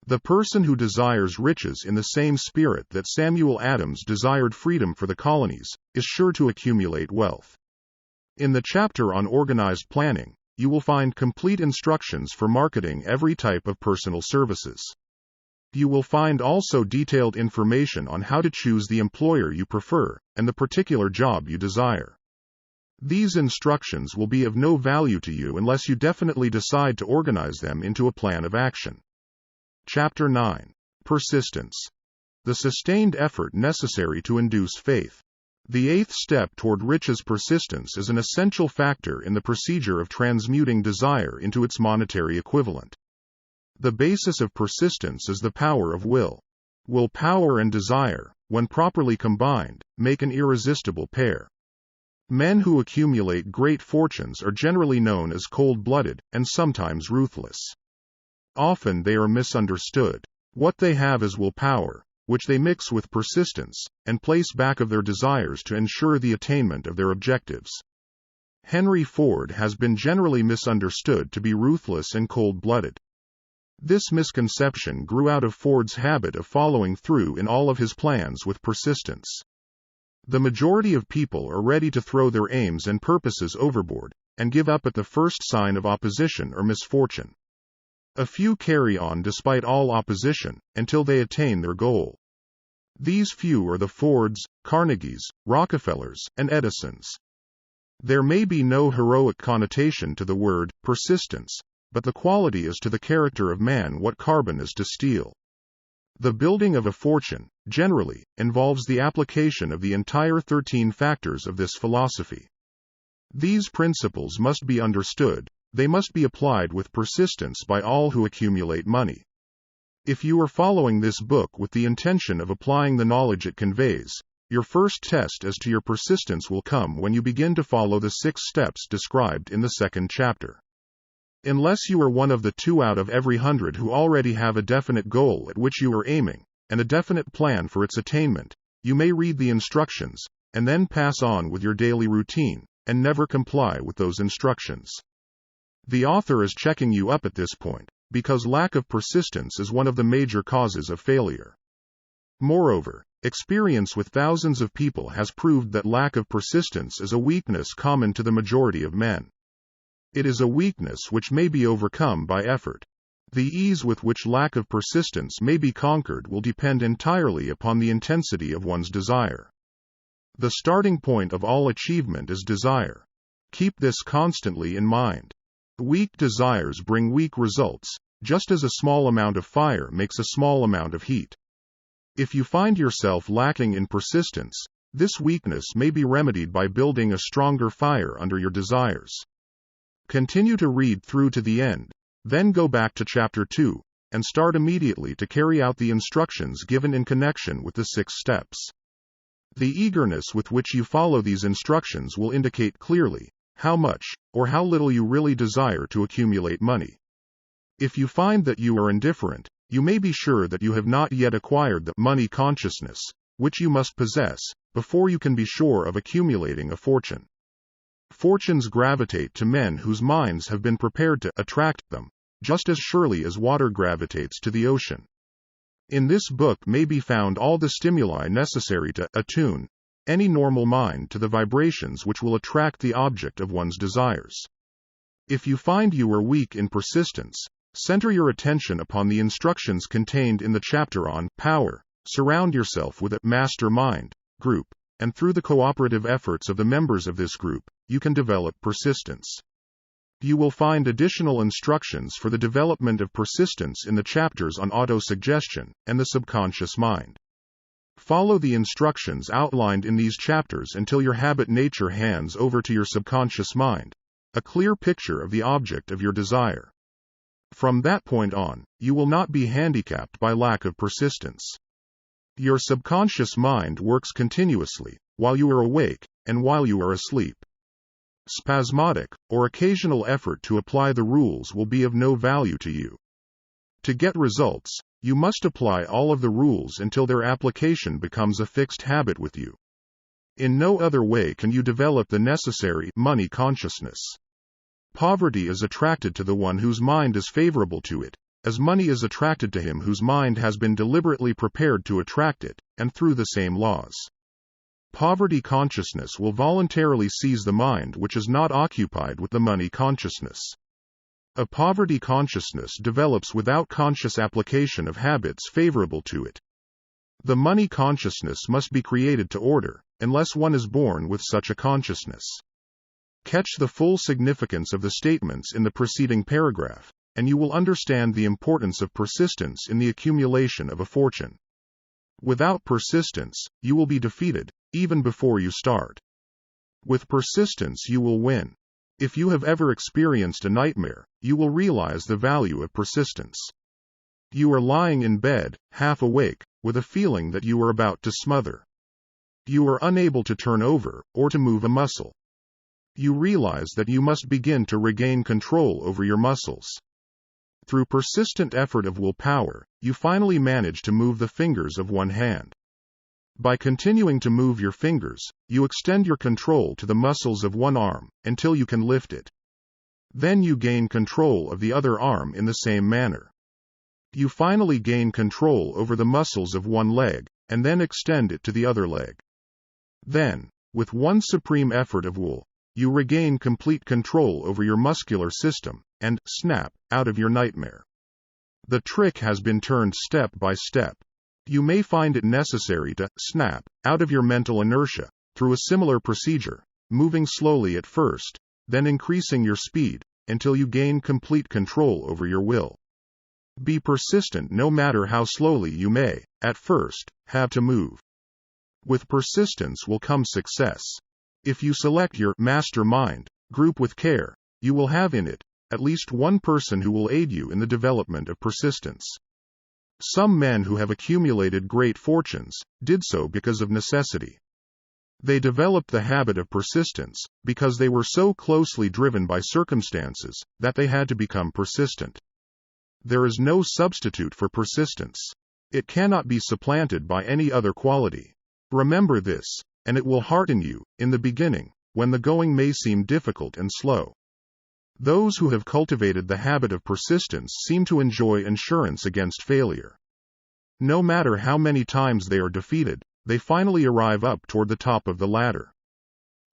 The person who desires riches in the same spirit that Samuel Adams desired freedom for the colonies is sure to accumulate wealth. In the chapter on organized planning, you will find complete instructions for marketing every type of personal services. You will find also detailed information on how to choose the employer you prefer, and the particular job you desire. These instructions will be of no value to you unless you definitely decide to organize them into a plan of action. Chapter 9. Persistence. The sustained effort necessary to induce faith. The 8th step toward riches. Persistence is an essential factor in the procedure of transmuting desire into its monetary equivalent. The basis of persistence is the power of will. Willpower and desire, when properly combined, make an irresistible pair. Men who accumulate great fortunes are generally known as cold-blooded, and sometimes ruthless. Often they are misunderstood. What they have is willpower, which they mix with persistence, and place back of their desires to ensure the attainment of their objectives. Henry Ford has been generally misunderstood to be ruthless and cold-blooded. This misconception grew out of Ford's habit of following through in all of his plans with persistence. The majority of people are ready to throw their aims and purposes overboard, and give up at the first sign of opposition or misfortune. A few carry on despite all opposition, until they attain their goal. These few are the Fords, Carnegies, Rockefellers, and Edisons. There may be no heroic connotation to the word persistence, but the quality is to the character of man what carbon is to steel. The building of a fortune, generally, involves the application of the entire 13 factors of this philosophy. These principles must be understood, they must be applied with persistence by all who accumulate money. If you are following this book with the intention of applying the knowledge it conveys, your first test as to your persistence will come when you begin to follow the 6 steps described in the 2nd chapter. Unless you are one of the 2 out of every 100 who already have a definite goal at which you are aiming, and a definite plan for its attainment, you may read the instructions, and then pass on with your daily routine, and never comply with those instructions. The author is checking you up at this point, because lack of persistence is one of the major causes of failure. Moreover, experience with thousands of people has proved that lack of persistence is a weakness common to the majority of men. It is a weakness which may be overcome by effort. The ease with which lack of persistence may be conquered will depend entirely upon the intensity of one's desire. The starting point of all achievement is desire. Keep this constantly in mind. Weak desires bring weak results, just as a small amount of fire makes a small amount of heat. If you find yourself lacking in persistence, this weakness may be remedied by building a stronger fire under your desires. Continue to read through to the end, then go back to chapter 2, and start immediately to carry out the instructions given in connection with the 6 steps. The eagerness with which you follow these instructions will indicate clearly how much, or how little you really desire to accumulate money. If you find that you are indifferent, you may be sure that you have not yet acquired the money consciousness, which you must possess, before you can be sure of accumulating a fortune. Fortunes gravitate to men whose minds have been prepared to attract them, just as surely as water gravitates to the ocean. In this book may be found all the stimuli necessary to attune any normal mind to the vibrations which will attract the object of one's desires. If you find you are weak in persistence, center your attention upon the instructions contained in the chapter on power, surround yourself with a mastermind group, and through the cooperative efforts of the members of this group, you can develop persistence. You will find additional instructions for the development of persistence in the chapters on autosuggestion and the subconscious mind. Follow the instructions outlined in these chapters until your habit nature hands over to your subconscious mind a clear picture of the object of your desire. From that point on, you will not be handicapped by lack of persistence. Your subconscious mind works continuously, while you are awake, and while you are asleep. Spasmodic, or occasional effort to apply the rules will be of no value to you. To get results, you must apply all of the rules until their application becomes a fixed habit with you. In no other way can you develop the necessary money consciousness. Poverty is attracted to the one whose mind is favorable to it, as money is attracted to him whose mind has been deliberately prepared to attract it, and through the same laws. Poverty consciousness will voluntarily seize the mind which is not occupied with the money consciousness. A poverty consciousness develops without conscious application of habits favorable to it. The money consciousness must be created to order, unless one is born with such a consciousness. Catch the full significance of the statements in the preceding paragraph, and you will understand the importance of persistence in the accumulation of a fortune. Without persistence, you will be defeated, even before you start. With persistence you will win. If you have ever experienced a nightmare, you will realize the value of persistence. You are lying in bed, half awake, with a feeling that you are about to smother. You are unable to turn over, or to move a muscle. You realize that you must begin to regain control over your muscles. Through persistent effort of willpower, you finally manage to move the fingers of one hand. By continuing to move your fingers, you extend your control to the muscles of one arm, until you can lift it. Then you gain control of the other arm in the same manner. You finally gain control over the muscles of one leg, and then extend it to the other leg. Then, with one supreme effort of will, you regain complete control over your muscular system, and, snap, out of your nightmare. The trick has been turned step by step. You may find it necessary to snap out of your mental inertia through a similar procedure, moving slowly at first, then increasing your speed, until you gain complete control over your will. Be persistent no matter how slowly you may, at first, have to move. With persistence will come success. If you select your mastermind group with care, you will have in it at least one person who will aid you in the development of persistence. Some men who have accumulated great fortunes did so because of necessity. They developed the habit of persistence because they were so closely driven by circumstances that they had to become persistent. There is no substitute for persistence. It cannot be supplanted by any other quality. Remember this, and it will hearten you, in the beginning, when the going may seem difficult and slow. Those who have cultivated the habit of persistence seem to enjoy insurance against failure. No matter how many times they are defeated, they finally arrive up toward the top of the ladder.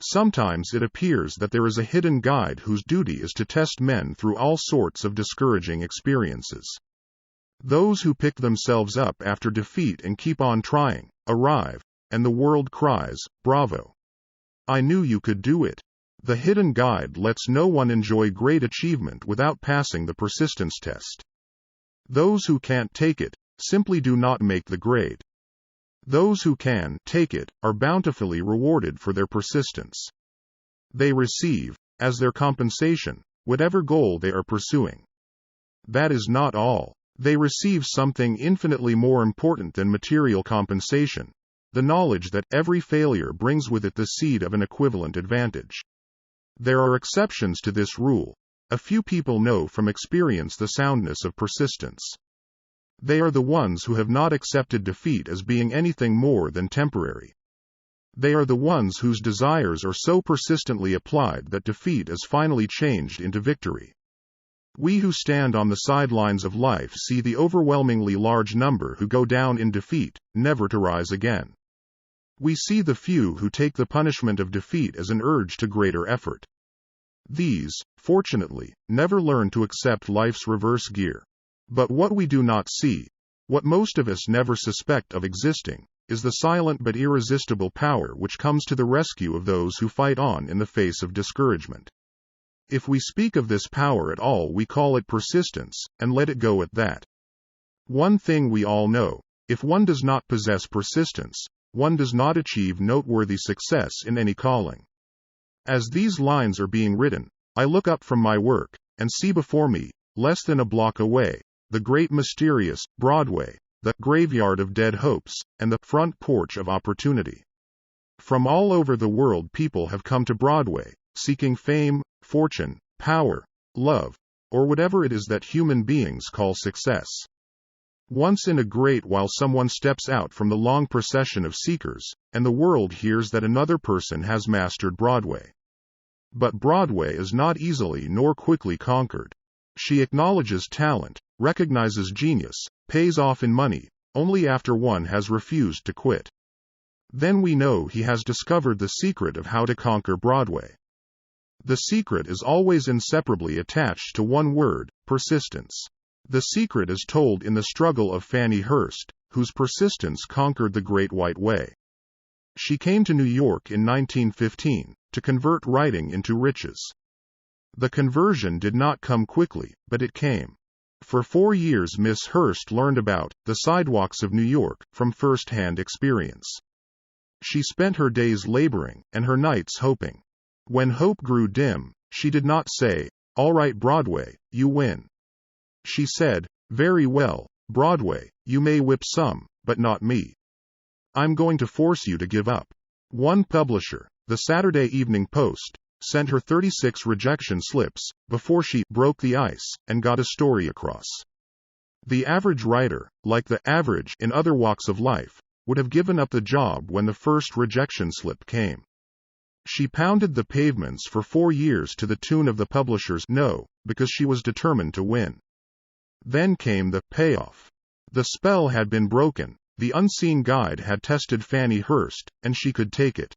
Sometimes it appears that there is a hidden guide whose duty is to test men through all sorts of discouraging experiences. Those who pick themselves up after defeat and keep on trying, arrive, and the world cries, "Bravo! I knew you could do it." The hidden guide lets no one enjoy great achievement without passing the persistence test. Those who can't take it simply do not make the grade. Those who can take it are bountifully rewarded for their persistence. They receive, as their compensation, whatever goal they are pursuing. That is not all. They receive something infinitely more important than material compensation: the knowledge that every failure brings with it the seed of an equivalent advantage. There are exceptions to this rule. A few people know from experience the soundness of persistence. They are the ones who have not accepted defeat as being anything more than temporary. They are the ones whose desires are so persistently applied that defeat is finally changed into victory. We who stand on the sidelines of life see the overwhelmingly large number who go down in defeat, never to rise again. We see the few who take the punishment of defeat as an urge to greater effort. These, fortunately, never learn to accept life's reverse gear. But what we do not see, what most of us never suspect of existing, is the silent but irresistible power which comes to the rescue of those who fight on in the face of discouragement. If we speak of this power at all, we call it persistence, and let it go at that. One thing we all know: if one does not possess persistence, one does not achieve noteworthy success in any calling. As these lines are being written, I look up from my work, and see before me, less than a block away, the great mysterious Broadway, the graveyard of dead hopes, and the front porch of opportunity. From all over the world people have come to Broadway, seeking fame, fortune, power, love, or whatever it is that human beings call success. Once in a great while someone steps out from the long procession of seekers, and the world hears that another person has mastered Broadway. But Broadway is not easily nor quickly conquered. She acknowledges talent, recognizes genius, pays off in money, only after one has refused to quit. Then we know he has discovered the secret of how to conquer Broadway. The secret is always inseparably attached to one word: persistence. The secret is told in the struggle of Fannie Hurst, whose persistence conquered the Great White Way. She came to New York in 1915, to convert writing into riches. The conversion did not come quickly, but it came. For 4 years Miss Hurst learned about the sidewalks of New York from first-hand experience. She spent her days laboring, and her nights hoping. When hope grew dim, she did not say, "All right, Broadway, you win." She said, "Very well, Broadway, you may whip some, but not me. I'm going to force you to give up." One publisher, the Saturday Evening Post, sent her 36 rejection slips before she broke the ice and got a story across. The average writer, like the average in other walks of life, would have given up the job when the first rejection slip came. She pounded the pavements for 4 years to the tune of the publisher's no, because she was determined to win. Then came the payoff. The spell had been broken, the unseen guide had tested Fanny Hurst, and she could take it.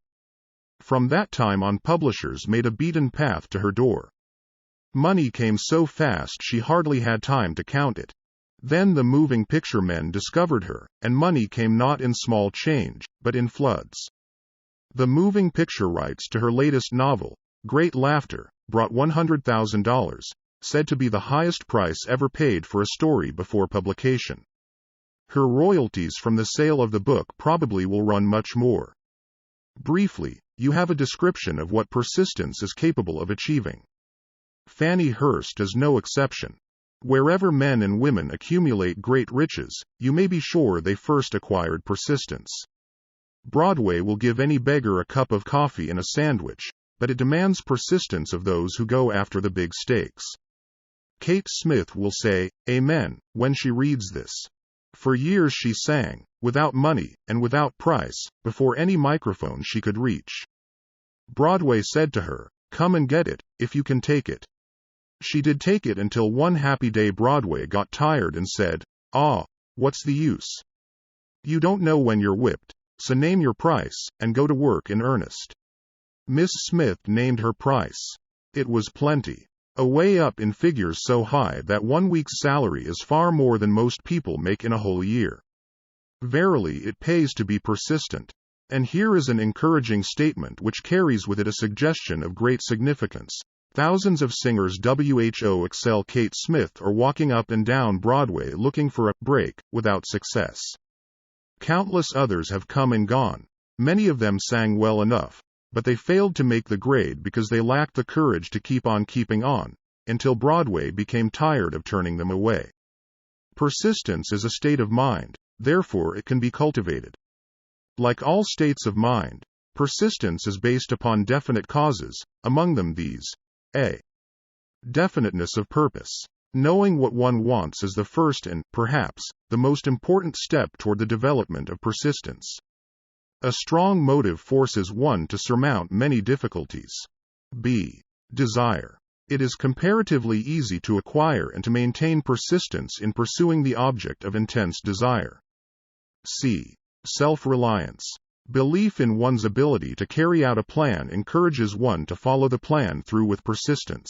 From that time on, publishers made a beaten path to her door. Money came so fast she hardly had time to count it. Then the moving picture men discovered her, and money came not in small change, but in floods. The moving picture rights to her latest novel, Great Laughter, brought $100,000, said to be the highest price ever paid for a story before publication. Her royalties from the sale of the book probably will run much more. Briefly, you have a description of what persistence is capable of achieving. Fanny Hurst is no exception. Wherever men and women accumulate great riches, you may be sure they first acquired persistence. Broadway will give any beggar a cup of coffee and a sandwich, but it demands persistence of those who go after the big stakes. Kate Smith will say, "Amen," when she reads this. For years she sang, without money, and without price, before any microphone she could reach. Broadway said to her, "Come and get it, if you can take it." She did take it until one happy day Broadway got tired and said, "Ah, what's the use? You don't know when you're whipped, so name your price, and go to work in earnest." Miss Smith named her price. It was plenty. Away up in figures so high that 1 week's salary is far more than most people make in a whole year. Verily, it pays to be persistent. And here is an encouraging statement which carries with it a suggestion of great significance. Thousands of singers who excel Kate Smith are walking up and down Broadway looking for a break, without success. Countless others have come and gone. Many of them sang well enough, but they failed to make the grade because they lacked the courage to keep on keeping on, until Broadway became tired of turning them away. Persistence is a state of mind, therefore it can be cultivated. Like all states of mind, persistence is based upon definite causes, among them these. A. Definiteness of purpose. Knowing what one wants is the first and, perhaps, the most important step toward the development of persistence. A strong motive forces one to surmount many difficulties. B. Desire. It is comparatively easy to acquire and to maintain persistence in pursuing the object of intense desire. C. Self-reliance. Belief in one's ability to carry out a plan encourages one to follow the plan through with persistence.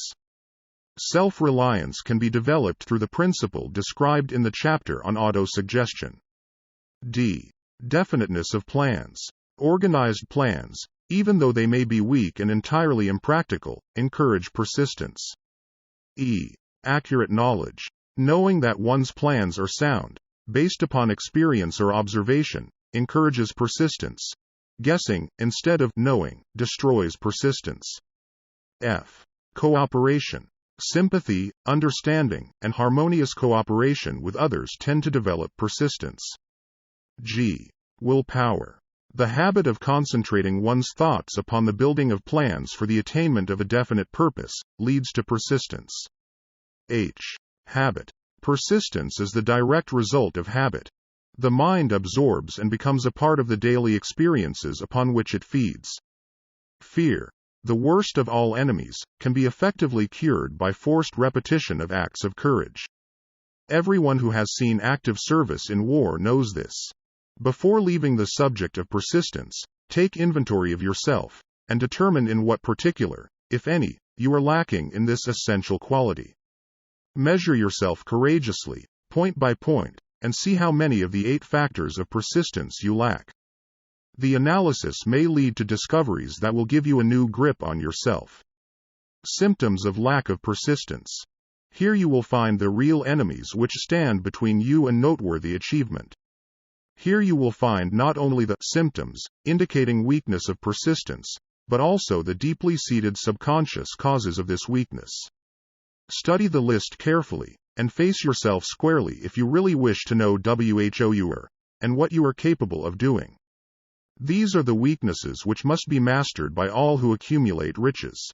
Self-reliance can be developed through the principle described in the chapter on autosuggestion. D. Definiteness of plans. Organized plans, even though they may be weak and entirely impractical, encourage persistence. E. Accurate knowledge. Knowing that one's plans are sound, based upon experience or observation, encourages persistence. Guessing, instead of knowing, destroys persistence. F. Cooperation. Sympathy, understanding, and harmonious cooperation with others tend to develop persistence. G. Willpower. The habit of concentrating one's thoughts upon the building of plans for the attainment of a definite purpose leads to persistence. H. Habit. Persistence is the direct result of habit. The mind absorbs and becomes a part of the daily experiences upon which it feeds. Fear, the worst of all enemies, can be effectively cured by forced repetition of acts of courage. Everyone who has seen active service in war knows this. Before leaving the subject of persistence, take inventory of yourself, and determine in what particular, if any, you are lacking in this essential quality. Measure yourself courageously, point by point, and see how many of the 8 factors of persistence you lack. The analysis may lead to discoveries that will give you a new grip on yourself. Symptoms of lack of persistence. Here you will find the real enemies which stand between you and noteworthy achievement. Here you will find not only the symptoms, indicating weakness of persistence, but also the deeply seated subconscious causes of this weakness. Study the list carefully, and face yourself squarely if you really wish to know who you are, and what you are capable of doing. These are the weaknesses which must be mastered by all who accumulate riches.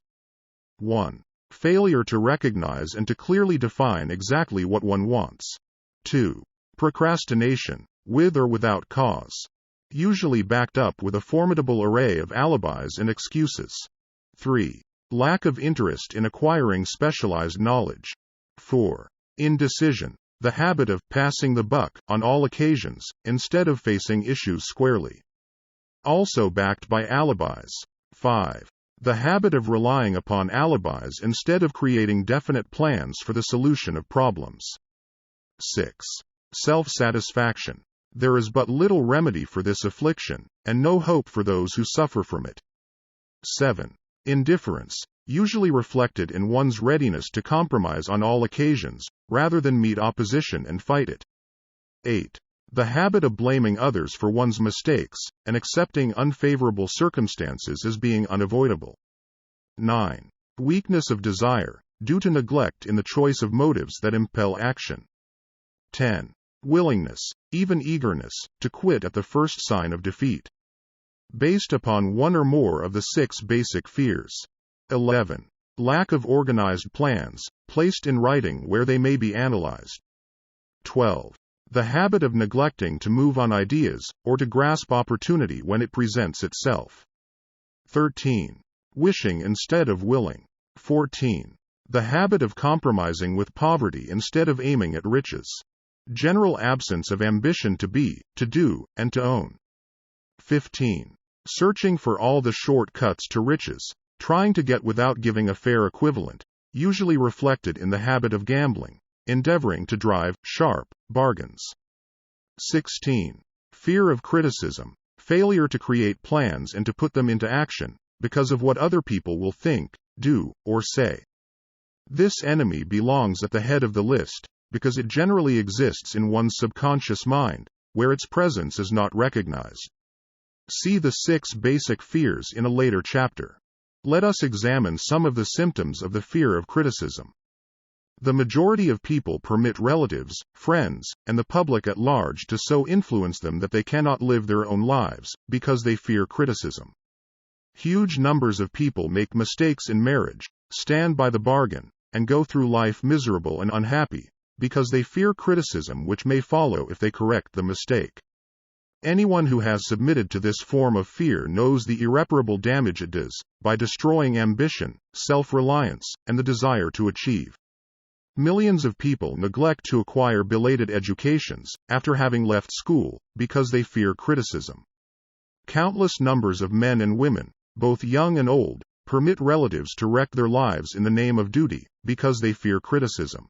1. Failure to recognize and to clearly define exactly what one wants. 2. Procrastination, with or without cause, usually backed up with a formidable array of alibis and excuses. 3. Lack of interest in acquiring specialized knowledge. 4. Indecision, the habit of passing the buck on all occasions, instead of facing issues squarely, also backed by alibis. 5. The habit of relying upon alibis instead of creating definite plans for the solution of problems. 6. Self-satisfaction. There is but little remedy for this affliction, and no hope for those who suffer from it. 7. Indifference, usually reflected in one's readiness to compromise on all occasions, rather than meet opposition and fight it. 8. The habit of blaming others for one's mistakes, and accepting unfavorable circumstances as being unavoidable. 9. Weakness of desire, due to neglect in the choice of motives that impel action. 10. Willingness, even eagerness, to quit at the first sign of defeat, based upon one or more of the 6 basic fears. 11. Lack of organized plans, placed in writing where they may be analyzed. 12. The habit of neglecting to move on ideas, or to grasp opportunity when it presents itself. 13. Wishing instead of willing. 14. The habit of compromising with poverty instead of aiming at riches. General absence of ambition to be, to do, and to own. 15. Searching for all the short-cuts to riches, trying to get without giving a fair equivalent, usually reflected in the habit of gambling, endeavoring to drive sharp bargains. 16. Fear of criticism, failure to create plans and to put them into action, because of what other people will think, do, or say. This enemy belongs at the head of the list, because it generally exists in one's subconscious mind, where its presence is not recognized. See the 6 basic fears in a later chapter. Let us examine some of the symptoms of the fear of criticism. The majority of people permit relatives, friends, and the public at large to so influence them that they cannot live their own lives, because they fear criticism. Huge numbers of people make mistakes in marriage, stand by the bargain, and go through life miserable and unhappy, because they fear criticism which may follow if they correct the mistake. Anyone who has submitted to this form of fear knows the irreparable damage it does, by destroying ambition, self-reliance, and the desire to achieve. Millions of people neglect to acquire belated educations, after having left school, because they fear criticism. Countless numbers of men and women, both young and old, permit relatives to wreck their lives in the name of duty, because they fear criticism.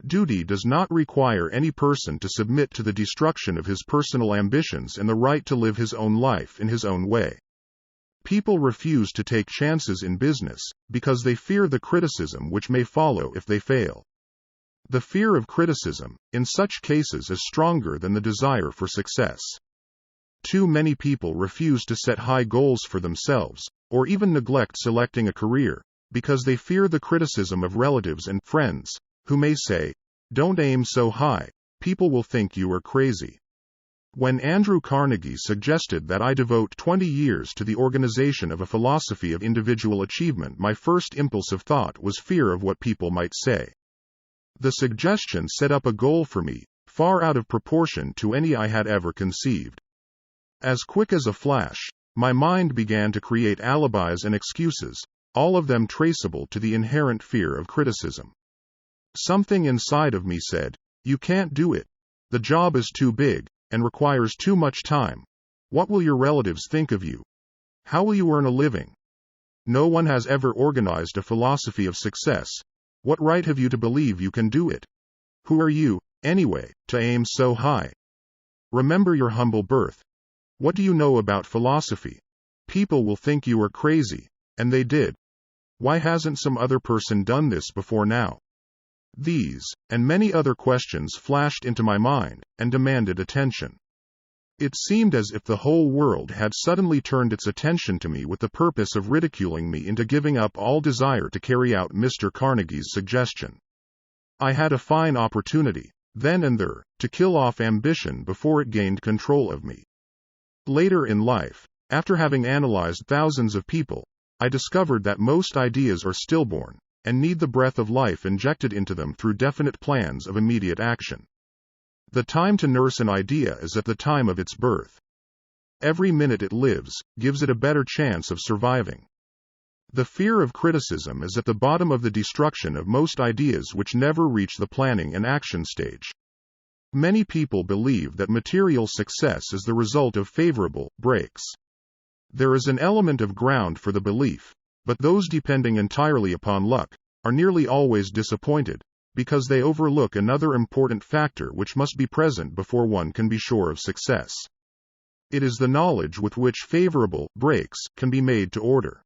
Duty does not require any person to submit to the destruction of his personal ambitions and the right to live his own life in his own way. People refuse to take chances in business, because they fear the criticism which may follow if they fail. The fear of criticism, in such cases, is stronger than the desire for success. Too many people refuse to set high goals for themselves, or even neglect selecting a career, because they fear the criticism of relatives and friends, who may say, "Don't aim so high, people will think you are crazy." When Andrew Carnegie suggested that I devote 20 years to the organization of a philosophy of individual achievement, my first impulse of thought was fear of what people might say. The suggestion set up a goal for me, far out of proportion to any I had ever conceived. As quick as a flash, my mind began to create alibis and excuses, all of them traceable to the inherent fear of criticism. Something inside of me said, "You can't do it. The job is too big, and requires too much time. What will your relatives think of you? How will you earn a living? No one has ever organized a philosophy of success. What right have you to believe you can do it? Who are you, anyway, to aim so high? Remember your humble birth. What do you know about philosophy? People will think you are crazy, and they did. Why hasn't some other person done this before now?" These, and many other questions flashed into my mind, and demanded attention. It seemed as if the whole world had suddenly turned its attention to me with the purpose of ridiculing me into giving up all desire to carry out Mr. Carnegie's suggestion. I had a fine opportunity, then and there, to kill off ambition before it gained control of me. Later in life, after having analyzed thousands of people, I discovered that most ideas are stillborn, and need the breath of life injected into them through definite plans of immediate action. The time to nurse an idea is at the time of its birth. Every minute it lives gives it a better chance of surviving. The fear of criticism is at the bottom of the destruction of most ideas which never reach the planning and action stage. Many people believe that material success is the result of favorable breaks. There is an element of ground for the belief, but those depending entirely upon luck are nearly always disappointed, because they overlook another important factor which must be present before one can be sure of success. It is the knowledge with which favorable breaks can be made to order.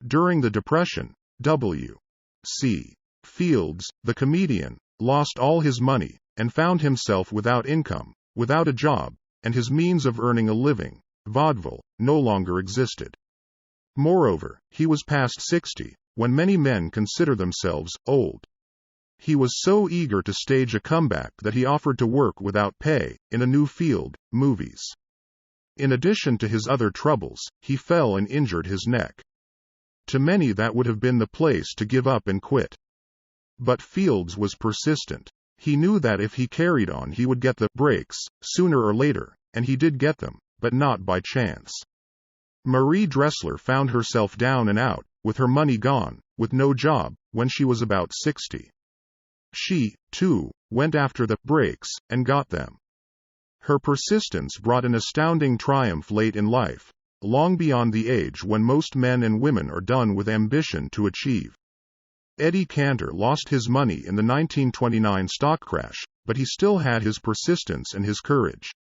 During the Depression, W.C. Fields, the comedian, lost all his money, and found himself without income, without a job, and his means of earning a living, vaudeville, no longer existed. Moreover, he was past 60, when many men consider themselves old. He was so eager to stage a comeback that he offered to work without pay, in a new field, movies. In addition to his other troubles, he fell and injured his neck. To many that would have been the place to give up and quit. But Fields was persistent. He knew that if he carried on he would get the breaks, sooner or later, and he did get them, but not by chance. Marie Dressler found herself down and out, with her money gone, with no job, when she was about 60. She, too, went after the breaks, and got them. Her persistence brought an astounding triumph late in life, long beyond the age when most men and women are done with ambition to achieve. Eddie Cantor lost his money in the 1929 stock crash, but he still had his persistence and his courage.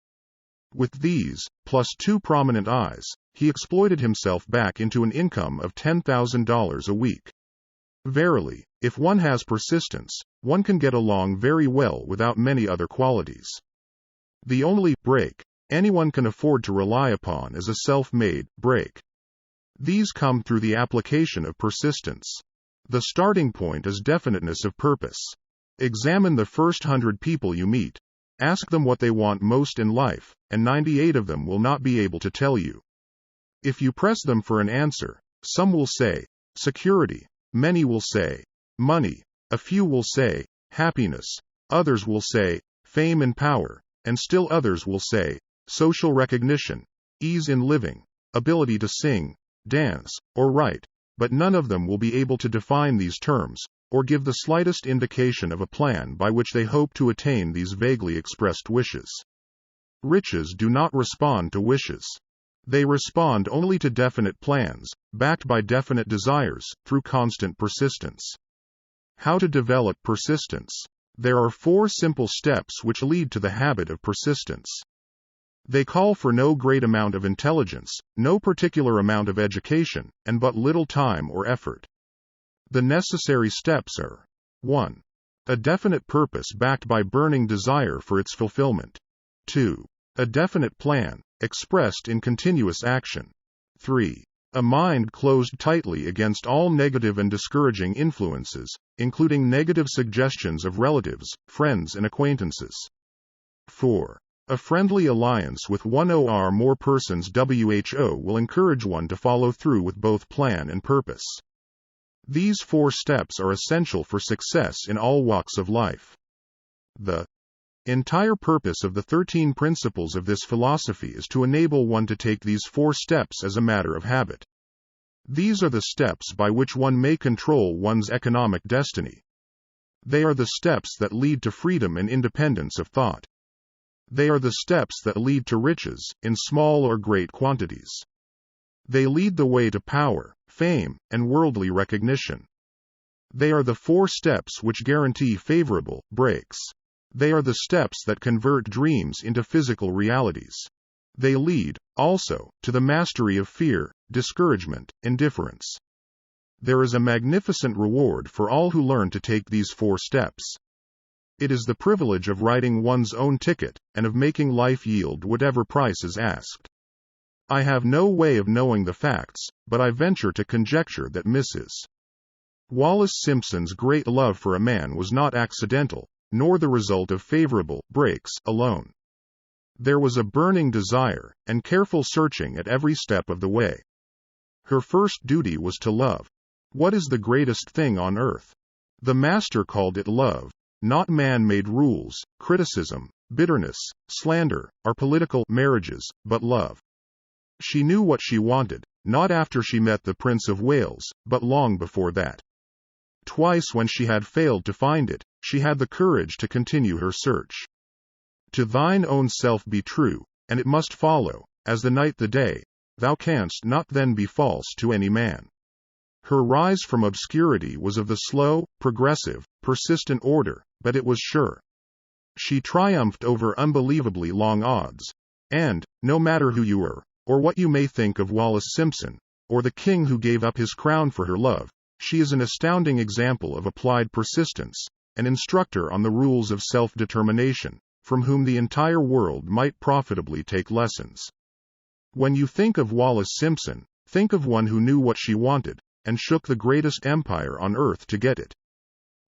With these, plus 2 prominent eyes, he exploited himself back into an income of $10,000 a week. Verily, if one has persistence, one can get along very well without many other qualities. The only break anyone can afford to rely upon is a self-made break. These come through the application of persistence. The starting point is definiteness of purpose. Examine the first 100 people you meet. Ask them what they want most in life, and 98 of them will not be able to tell you. If you press them for an answer, some will say, security, many will say, money, a few will say, happiness, others will say, fame and power, and still others will say, social recognition, ease in living, ability to sing, dance, or write, but none of them will be able to define these terms, or give the slightest indication of a plan by which they hope to attain these vaguely expressed wishes. Riches do not respond to wishes. They respond only to definite plans, backed by definite desires, through constant persistence. How to develop persistence? There are 4 simple steps which lead to the habit of persistence. They call for no great amount of intelligence, no particular amount of education, and but little time or effort. The necessary steps are: 1. A definite purpose backed by burning desire for its fulfillment. 2. A definite plan, expressed in continuous action. 3. A mind closed tightly against all negative and discouraging influences, including negative suggestions of relatives, friends and acquaintances. 4. A friendly alliance with 1 or more persons who will encourage one to follow through with both plan and purpose. These 4 steps are essential for success in all walks of life. The entire purpose of the 13 principles of this philosophy is to enable one to take these 4 steps as a matter of habit. These are the steps by which one may control one's economic destiny. They are the steps that lead to freedom and independence of thought. They are the steps that lead to riches, in small or great quantities. They lead the way to power, fame, and worldly recognition. They are the 4 steps which guarantee favorable breaks. They are the steps that convert dreams into physical realities. They lead, also, to the mastery of fear, discouragement, indifference. There is a magnificent reward for all who learn to take these 4 steps. It is the privilege of writing one's own ticket, and of making life yield whatever price is asked. I have no way of knowing the facts, but I venture to conjecture that Mrs. Wallace Simpson's great love for a man was not accidental, nor the result of favorable breaks alone. There was a burning desire, and careful searching at every step of the way. Her first duty was to love. What is the greatest thing on earth? The Master called it love, not man-made rules, criticism, bitterness, slander, or political marriages, but love. She knew what she wanted, not after she met the Prince of Wales, but long before that. Twice when she had failed to find it, she had the courage to continue her search. To thine own self be true, and it must follow, as the night the day, thou canst not then be false to any man. Her rise from obscurity was of the slow, progressive, persistent order, but it was sure. She triumphed over unbelievably long odds. And, no matter who you are, or what you may think of Wallis Simpson, or the king who gave up his crown for her love, she is an astounding example of applied persistence, an instructor on the rules of self-determination, from whom the entire world might profitably take lessons. When you think of Wallis Simpson, think of one who knew what she wanted, and shook the greatest empire on earth to get it.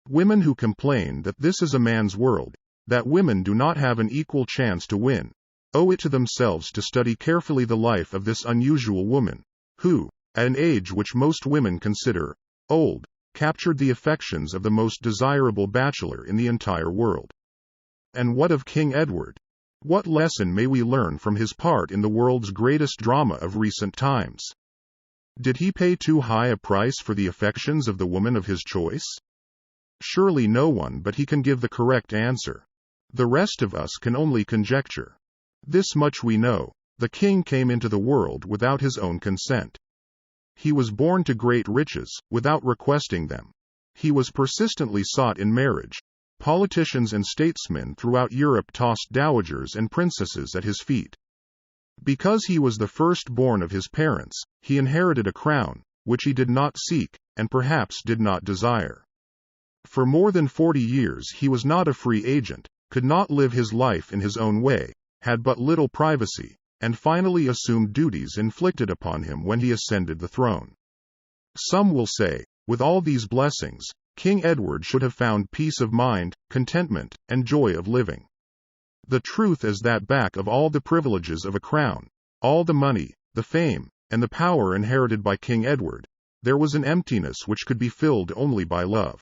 Women who complain that this is a man's world, that women do not have an equal chance to win, owe it to themselves to study carefully the life of this unusual woman, who, at an age which most women consider old, captured the affections of the most desirable bachelor in the entire world. And what of King Edward? What lesson may we learn from his part in the world's greatest drama of recent times? Did he pay too high a price for the affections of the woman of his choice? Surely no one but he can give the correct answer. The rest of us can only conjecture. This much we know: the king came into the world without his own consent. He was born to great riches, without requesting them. He was persistently sought in marriage. Politicians and statesmen throughout Europe tossed dowagers and princesses at his feet. Because he was the firstborn of his parents, he inherited a crown, which he did not seek, and perhaps did not desire. For more than 40 years he was not a free agent, could not live his life in his own way, had but little privacy, and finally assumed duties inflicted upon him when he ascended the throne. Some will say, with all these blessings, King Edward should have found peace of mind, contentment, and joy of living. The truth is that back of all the privileges of a crown, all the money, the fame, and the power inherited by King Edward, there was an emptiness which could be filled only by love.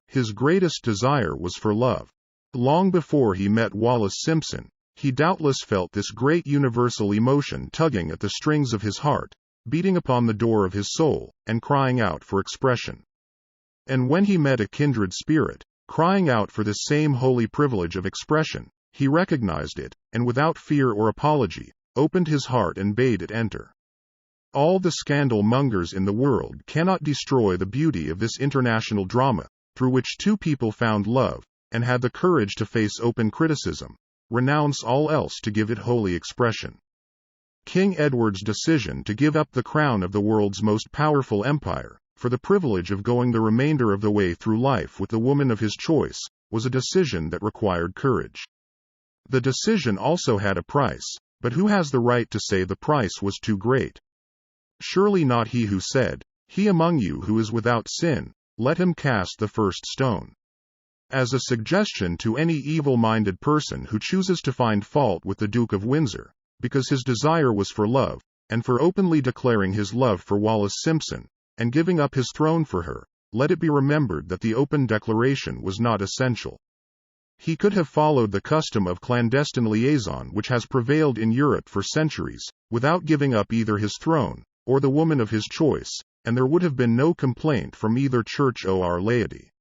His greatest desire was for love. Long before he met Wallis Simpson, he doubtless felt this great universal emotion tugging at the strings of his heart, beating upon the door of his soul, and crying out for expression. And when he met a kindred spirit, crying out for this same holy privilege of expression, he recognized it, and without fear or apology, opened his heart and bade it enter. All the scandal mongers in the world cannot destroy the beauty of this international drama, through which two people found love, and had the courage to face open criticism, renounce all else to give it holy expression. King Edward's decision to give up the crown of the world's most powerful empire, for the privilege of going the remainder of the way through life with the woman of his choice, was a decision that required courage. The decision also had a price, but who has the right to say the price was too great? Surely not he who said, "He among you who is without sin, let him cast the first stone." As a suggestion to any evil-minded person who chooses to find fault with the Duke of Windsor, because his desire was for love, and for openly declaring his love for Wallis Simpson, and giving up his throne for her, let it be remembered that the open declaration was not essential. He could have followed the custom of clandestine liaison which has prevailed in Europe for centuries, without giving up either his throne, or the woman of his choice, and there would have been no complaint from either church or laity.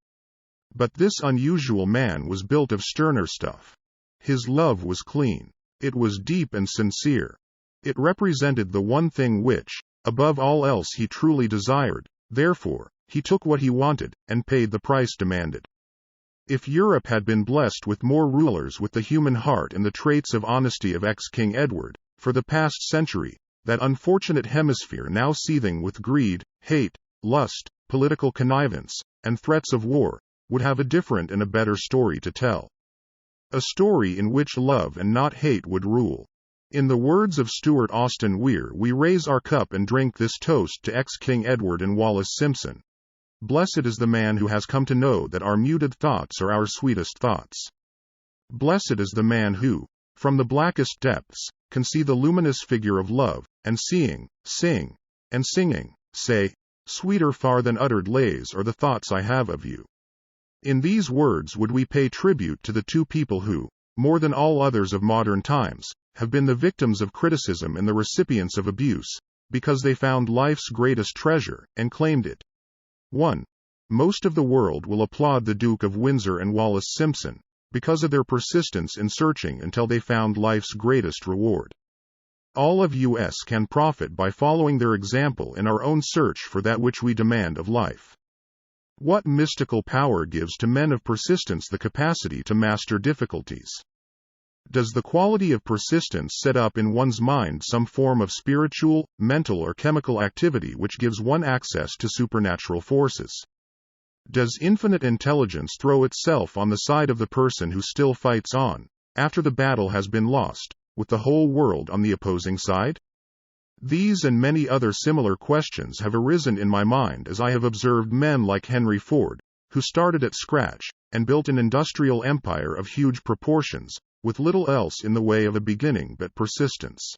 But this unusual man was built of sterner stuff. His love was clean. It was deep and sincere. It represented the one thing which, above all else, he truly desired. Therefore, he took what he wanted, and paid the price demanded. If Europe had been blessed with more rulers with the human heart and the traits of honesty of ex-King Edward, for the past century, that unfortunate hemisphere now seething with greed, hate, lust, political connivance, and threats of war, would have a different and a better story to tell. A story in which love and not hate would rule. In the words of Stuart Austin Weir, we raise our cup and drink this toast to ex-King Edward and Wallis Simpson. Blessed is the man who has come to know that our muted thoughts are our sweetest thoughts. Blessed is the man who, from the blackest depths, can see the luminous figure of love, and seeing, sing, and singing, say, "Sweeter far than uttered lays are the thoughts I have of you." In these words would we pay tribute to the two people who, more than all others of modern times, have been the victims of criticism and the recipients of abuse, because they found life's greatest treasure, and claimed it. 1. Most of the world will applaud the Duke of Windsor and Wallis Simpson, because of their persistence in searching until they found life's greatest reward. All of us can profit by following their example in our own search for that which we demand of life. What mystical power gives to men of persistence the capacity to master difficulties? Does the quality of persistence set up in one's mind some form of spiritual, mental or chemical activity which gives one access to supernatural forces? Does infinite intelligence throw itself on the side of the person who still fights on, after the battle has been lost, with the whole world on the opposing side? These and many other similar questions have arisen in my mind as I have observed men like Henry Ford, who started at scratch, and built an industrial empire of huge proportions, with little else in the way of a beginning but persistence.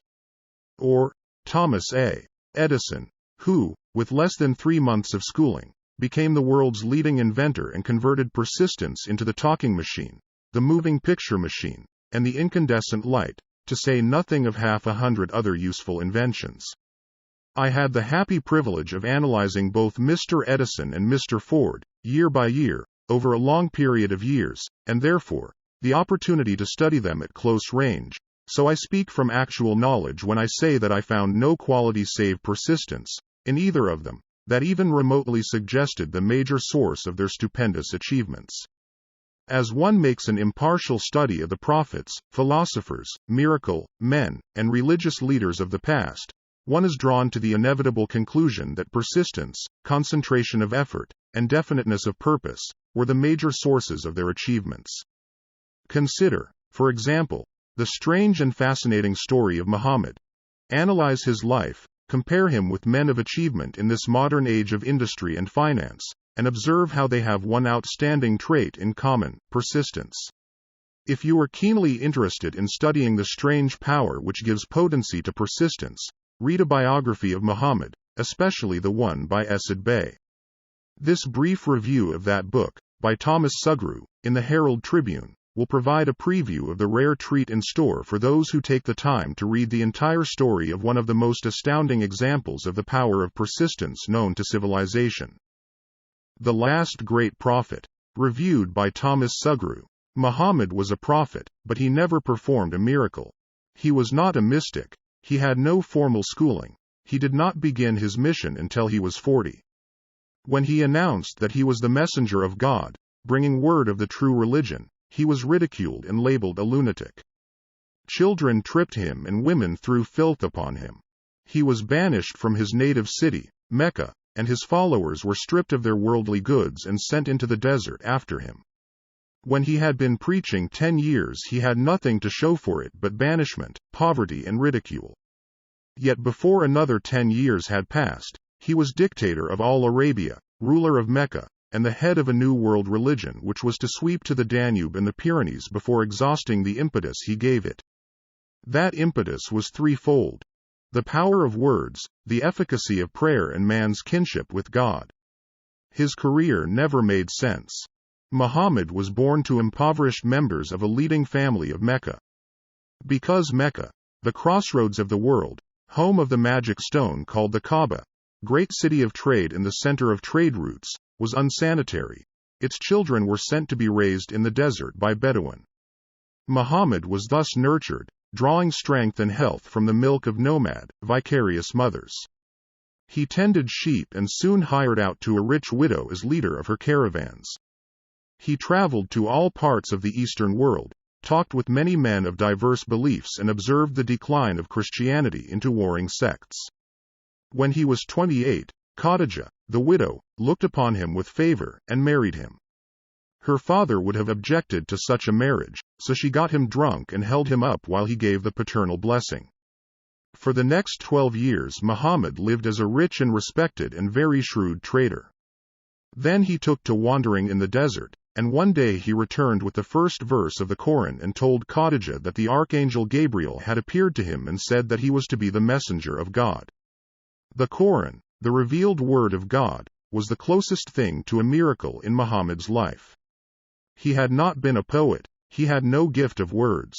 Or Thomas A. Edison, who, with less than 3 months of schooling, became the world's leading inventor and converted persistence into the talking machine, the moving picture machine, and the incandescent light, to say nothing of 100 other useful inventions. I had the happy privilege of analyzing both Mr. Edison and Mr. Ford, year by year, over a long period of years, and therefore, the opportunity to study them at close range, so I speak from actual knowledge when I say that I found no quality save persistence, in either of them, that even remotely suggested the major source of their stupendous achievements. As one makes an impartial study of the prophets, philosophers, miracle men, and religious leaders of the past, one is drawn to the inevitable conclusion that persistence, concentration of effort, and definiteness of purpose were the major sources of their achievements. Consider, for example, the strange and fascinating story of Muhammad. Analyze his life, compare him with men of achievement in this modern age of industry and finance, and observe how they have one outstanding trait in common: persistence. If you are keenly interested in studying the strange power which gives potency to persistence, read a biography of Muhammad, especially the one by Esad Bey. This brief review of that book, by Thomas Sugru, in the Herald Tribune, will provide a preview of the rare treat in store for those who take the time to read the entire story of one of the most astounding examples of the power of persistence known to civilization. The Last Great Prophet. Reviewed by Thomas Sugru. Muhammad was a prophet, but he never performed a miracle. He was not a mystic. He had no formal schooling. He did not begin his mission until he was 40. When he announced that he was the messenger of God, bringing word of the true religion, he was ridiculed and labeled a lunatic. Children tripped him and women threw filth upon him. He was banished from his native city, Mecca, and his followers were stripped of their worldly goods and sent into the desert after him. When he had been preaching 10 years, he had nothing to show for it but banishment, poverty and ridicule. Yet before another 10 years had passed, he was dictator of all Arabia, ruler of Mecca, and the head of a new world religion which was to sweep to the Danube and the Pyrenees before exhausting the impetus he gave it. That impetus was threefold: the power of words, the efficacy of prayer and man's kinship with God. His career never made sense. Muhammad was born to impoverished members of a leading family of Mecca. Because Mecca, the crossroads of the world, home of the magic stone called the Kaaba, great city of trade and the center of trade routes, was unsanitary, its children were sent to be raised in the desert by Bedouin. Muhammad was thus nurtured, drawing strength and health from the milk of nomad, vicarious mothers. He tended sheep and soon hired out to a rich widow as leader of her caravans. He traveled to all parts of the Eastern world, talked with many men of diverse beliefs and observed the decline of Christianity into warring sects. When he was 28, Khadijah, the widow, looked upon him with favor and married him. Her father would have objected to such a marriage, so she got him drunk and held him up while he gave the paternal blessing. For the next 12 years Muhammad lived as a rich and respected and very shrewd trader. Then he took to wandering in the desert, and one day he returned with the first verse of the Koran and told Khadijah that the archangel Gabriel had appeared to him and said that he was to be the messenger of God. The Quran, the revealed word of God, was the closest thing to a miracle in Muhammad's life. He had not been a poet, he had no gift of words.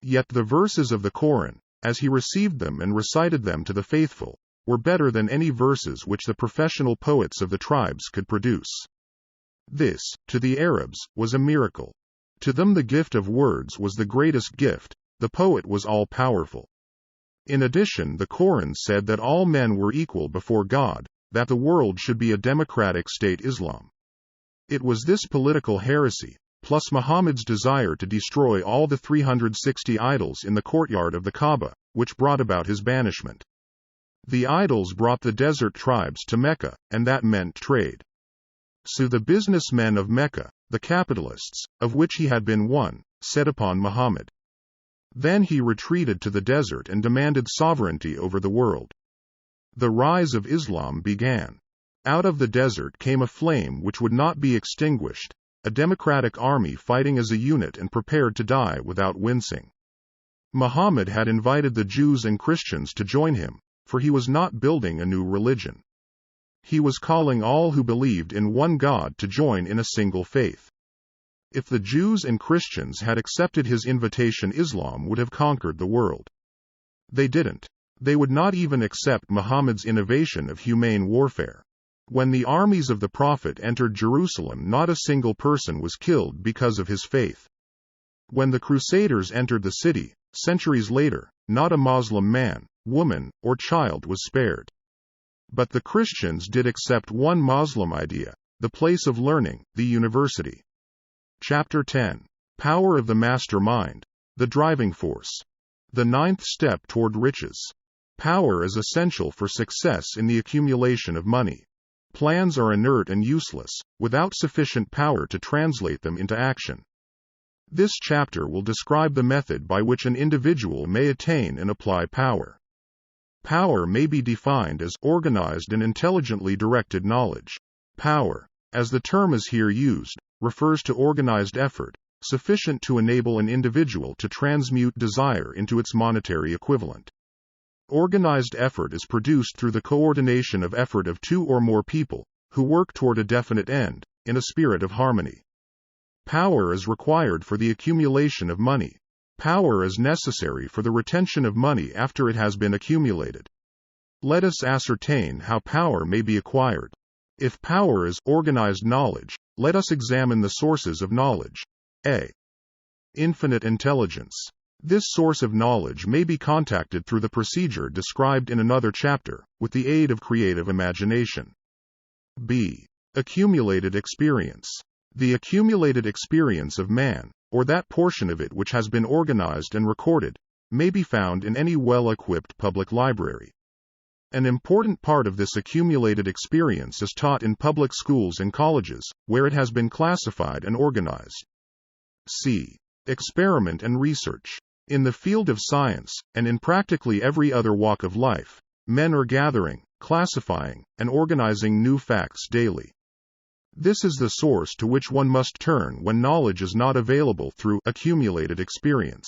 Yet the verses of the Quran, as he received them and recited them to the faithful, were better than any verses which the professional poets of the tribes could produce. This, to the Arabs, was a miracle. To them the gift of words was the greatest gift, the poet was all-powerful. In addition, the Quran said that all men were equal before God, that the world should be a democratic state Islam. It was this political heresy, plus Muhammad's desire to destroy all the 360 idols in the courtyard of the Kaaba, which brought about his banishment. The idols brought the desert tribes to Mecca, and that meant trade. So the businessmen of Mecca, the capitalists, of which he had been one, set upon Muhammad. Then he retreated to the desert and demanded sovereignty over the world. The rise of Islam began. Out of the desert came a flame which would not be extinguished, a democratic army fighting as a unit and prepared to die without wincing. Muhammad had invited the Jews and Christians to join him, for he was not building a new religion. He was calling all who believed in one God to join in a single faith. If the Jews and Christians had accepted his invitation, Islam would have conquered the world. They didn't. They would not even accept Muhammad's innovation of humane warfare. When the armies of the Prophet entered Jerusalem, not a single person was killed because of his faith. When the Crusaders entered the city, centuries later, not a Muslim man, woman, or child was spared. But the Christians did accept one Muslim idea, the place of learning, the university. Chapter 10. Power of the Master Mind, the driving force. The ninth step toward riches. Power is essential for success in the accumulation of money. Plans are inert and useless, without sufficient power to translate them into action. This chapter will describe the method by which an individual may attain and apply power. Power may be defined as organized and intelligently directed knowledge. Power, as the term is here used, refers to organized effort, sufficient to enable an individual to transmute desire into its monetary equivalent. Organized effort is produced through the coordination of effort of two or more people, who work toward a definite end, in a spirit of harmony. Power is required for the accumulation of money. Power is necessary for the retention of money after it has been accumulated. Let us ascertain how power may be acquired. If power is organized knowledge, let us examine the sources of knowledge. A. Infinite intelligence. This source of knowledge may be contacted through the procedure described in another chapter, with the aid of creative imagination. B. Accumulated experience. The accumulated experience of man, or that portion of it which has been organized and recorded, may be found in any well-equipped public library. An important part of this accumulated experience is taught in public schools and colleges, where it has been classified and organized. C. Experiment and research. In the field of science, and in practically every other walk of life, men are gathering, classifying, and organizing new facts daily. This is the source to which one must turn when knowledge is not available through accumulated experience.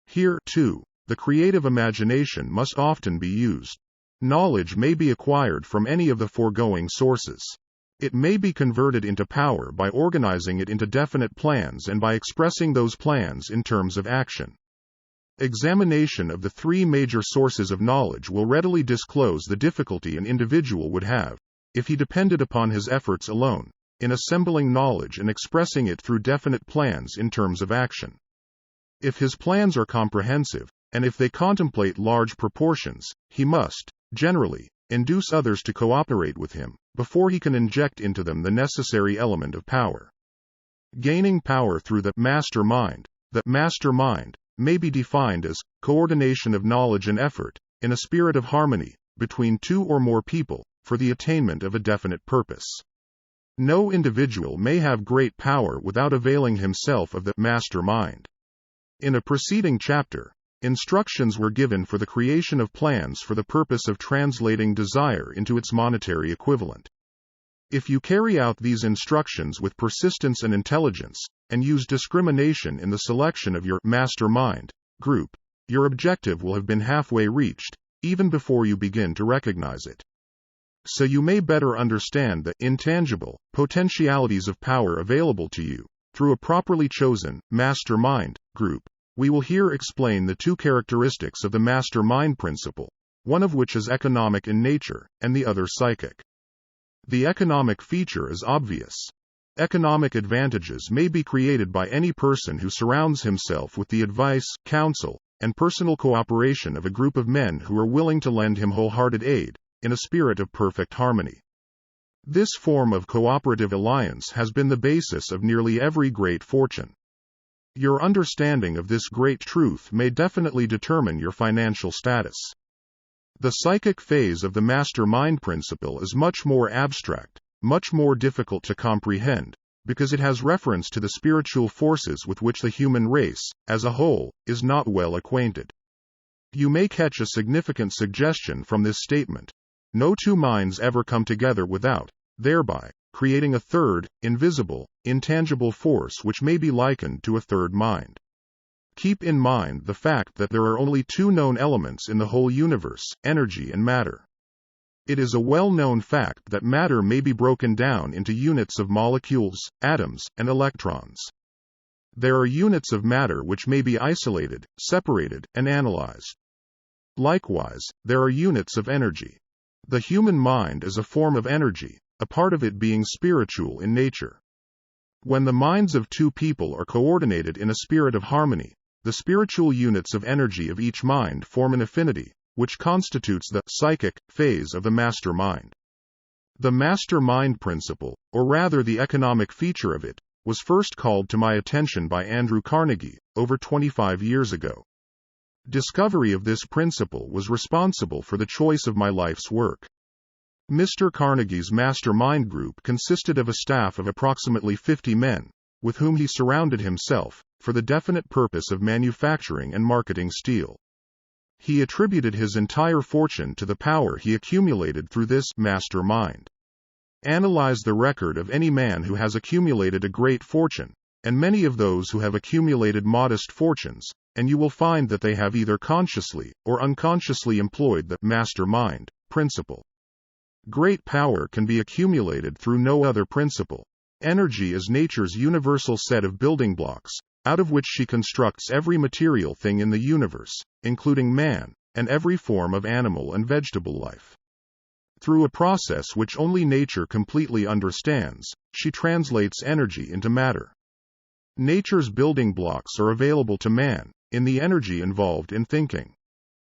Here, too, the creative imagination must often be used. Knowledge may be acquired from any of the foregoing sources. It may be converted into power by organizing it into definite plans and by expressing those plans in terms of action. Examination of the three major sources of knowledge will readily disclose the difficulty an individual would have, if he depended upon his efforts alone, in assembling knowledge and expressing it through definite plans in terms of action. If his plans are comprehensive, and if they contemplate large proportions, he must, generally, induce others to cooperate with him, before he can inject into them the necessary element of power. Gaining power through the master mind. The master mind may be defined as coordination of knowledge and effort, in a spirit of harmony, between two or more people, for the attainment of a definite purpose. No individual may have great power without availing himself of the master mind. In a preceding chapter, instructions were given for the creation of plans for the purpose of translating desire into its monetary equivalent. If you carry out these instructions with persistence and intelligence, and use discrimination in the selection of your master mind group, your objective will have been halfway reached, even before you begin to recognize it. So you may better understand the intangible potentialities of power available to you through a properly chosen mastermind group. We will here explain the two characteristics of the mastermind principle, one of which is economic in nature, and the other psychic. The economic feature is obvious. Economic advantages may be created by any person who surrounds himself with the advice, counsel, and personal cooperation of a group of men who are willing to lend him wholehearted aid, in a spirit of perfect harmony. This form of cooperative alliance has been the basis of nearly every great fortune. Your understanding of this great truth may definitely determine your financial status. The psychic phase of the mastermind principle is much more abstract, much more difficult to comprehend, because it has reference to the spiritual forces with which the human race, as a whole, is not well acquainted. You may catch a significant suggestion from this statement. No two minds ever come together without, thereby, creating a third, invisible, intangible force which may be likened to a third mind. Keep in mind the fact that there are only two known elements in the whole universe, energy and matter. It is a well-known fact that matter may be broken down into units of molecules, atoms, and electrons. There are units of matter which may be isolated, separated, and analyzed. Likewise, there are units of energy. The human mind is a form of energy, a part of it being spiritual in nature. When the minds of two people are coordinated in a spirit of harmony, the spiritual units of energy of each mind form an affinity, which constitutes the psychic phase of the master mind. The master mind principle, or rather the economic feature of it, was first called to my attention by Andrew Carnegie, over 25 years ago. Discovery of this principle was responsible for the choice of my life's work. Mr. Carnegie's mastermind group consisted of a staff of approximately 50 men, with whom he surrounded himself, for the definite purpose of manufacturing and marketing steel. He attributed his entire fortune to the power he accumulated through this mastermind. Analyze the record of any man who has accumulated a great fortune, and many of those who have accumulated modest fortunes, and you will find that they have either consciously or unconsciously employed the mastermind principle. Great power can be accumulated through no other principle. Energy is nature's universal set of building blocks, out of which she constructs every material thing in the universe, including man, and every form of animal and vegetable life. Through a process which only nature completely understands, she translates energy into matter. Nature's building blocks are available to man, in the energy involved in thinking.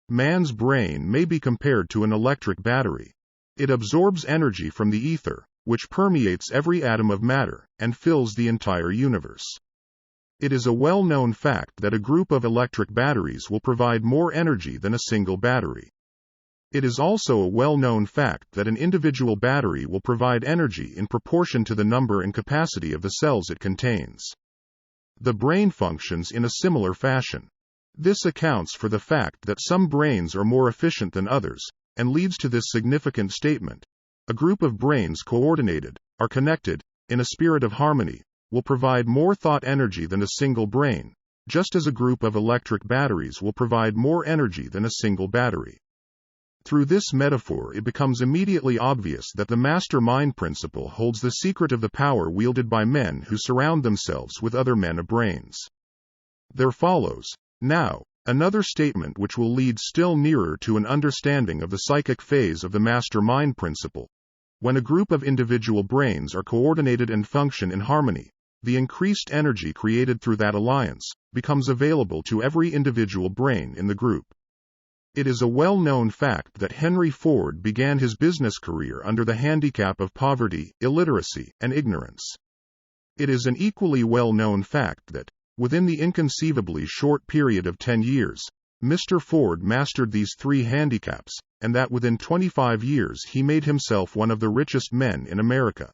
Man's brain may be compared to an electric battery. It absorbs energy from the ether, which permeates every atom of matter, and fills the entire universe. It is a well-known fact that a group of electric batteries will provide more energy than a single battery. It is also a well-known fact that an individual battery will provide energy in proportion to the number and capacity of the cells it contains. The brain functions in a similar fashion. This accounts for the fact that some brains are more efficient than others, and leads to this significant statement. A group of brains coordinated, are connected, in a spirit of harmony, will provide more thought energy than a single brain, just as a group of electric batteries will provide more energy than a single battery. Through this metaphor, it becomes immediately obvious that the mastermind principle holds the secret of the power wielded by men who surround themselves with other men of brains. There follows, now, another statement which will lead still nearer to an understanding of the psychic phase of the mastermind principle. When a group of individual brains are coordinated and function in harmony, the increased energy created through that alliance becomes available to every individual brain in the group. It is a well-known fact that Henry Ford began his business career under the handicap of poverty, illiteracy, and ignorance. It is an equally well-known fact that, within the inconceivably short period of 10 years, Mr. Ford mastered these three handicaps, and that within 25 years he made himself one of the richest men in America.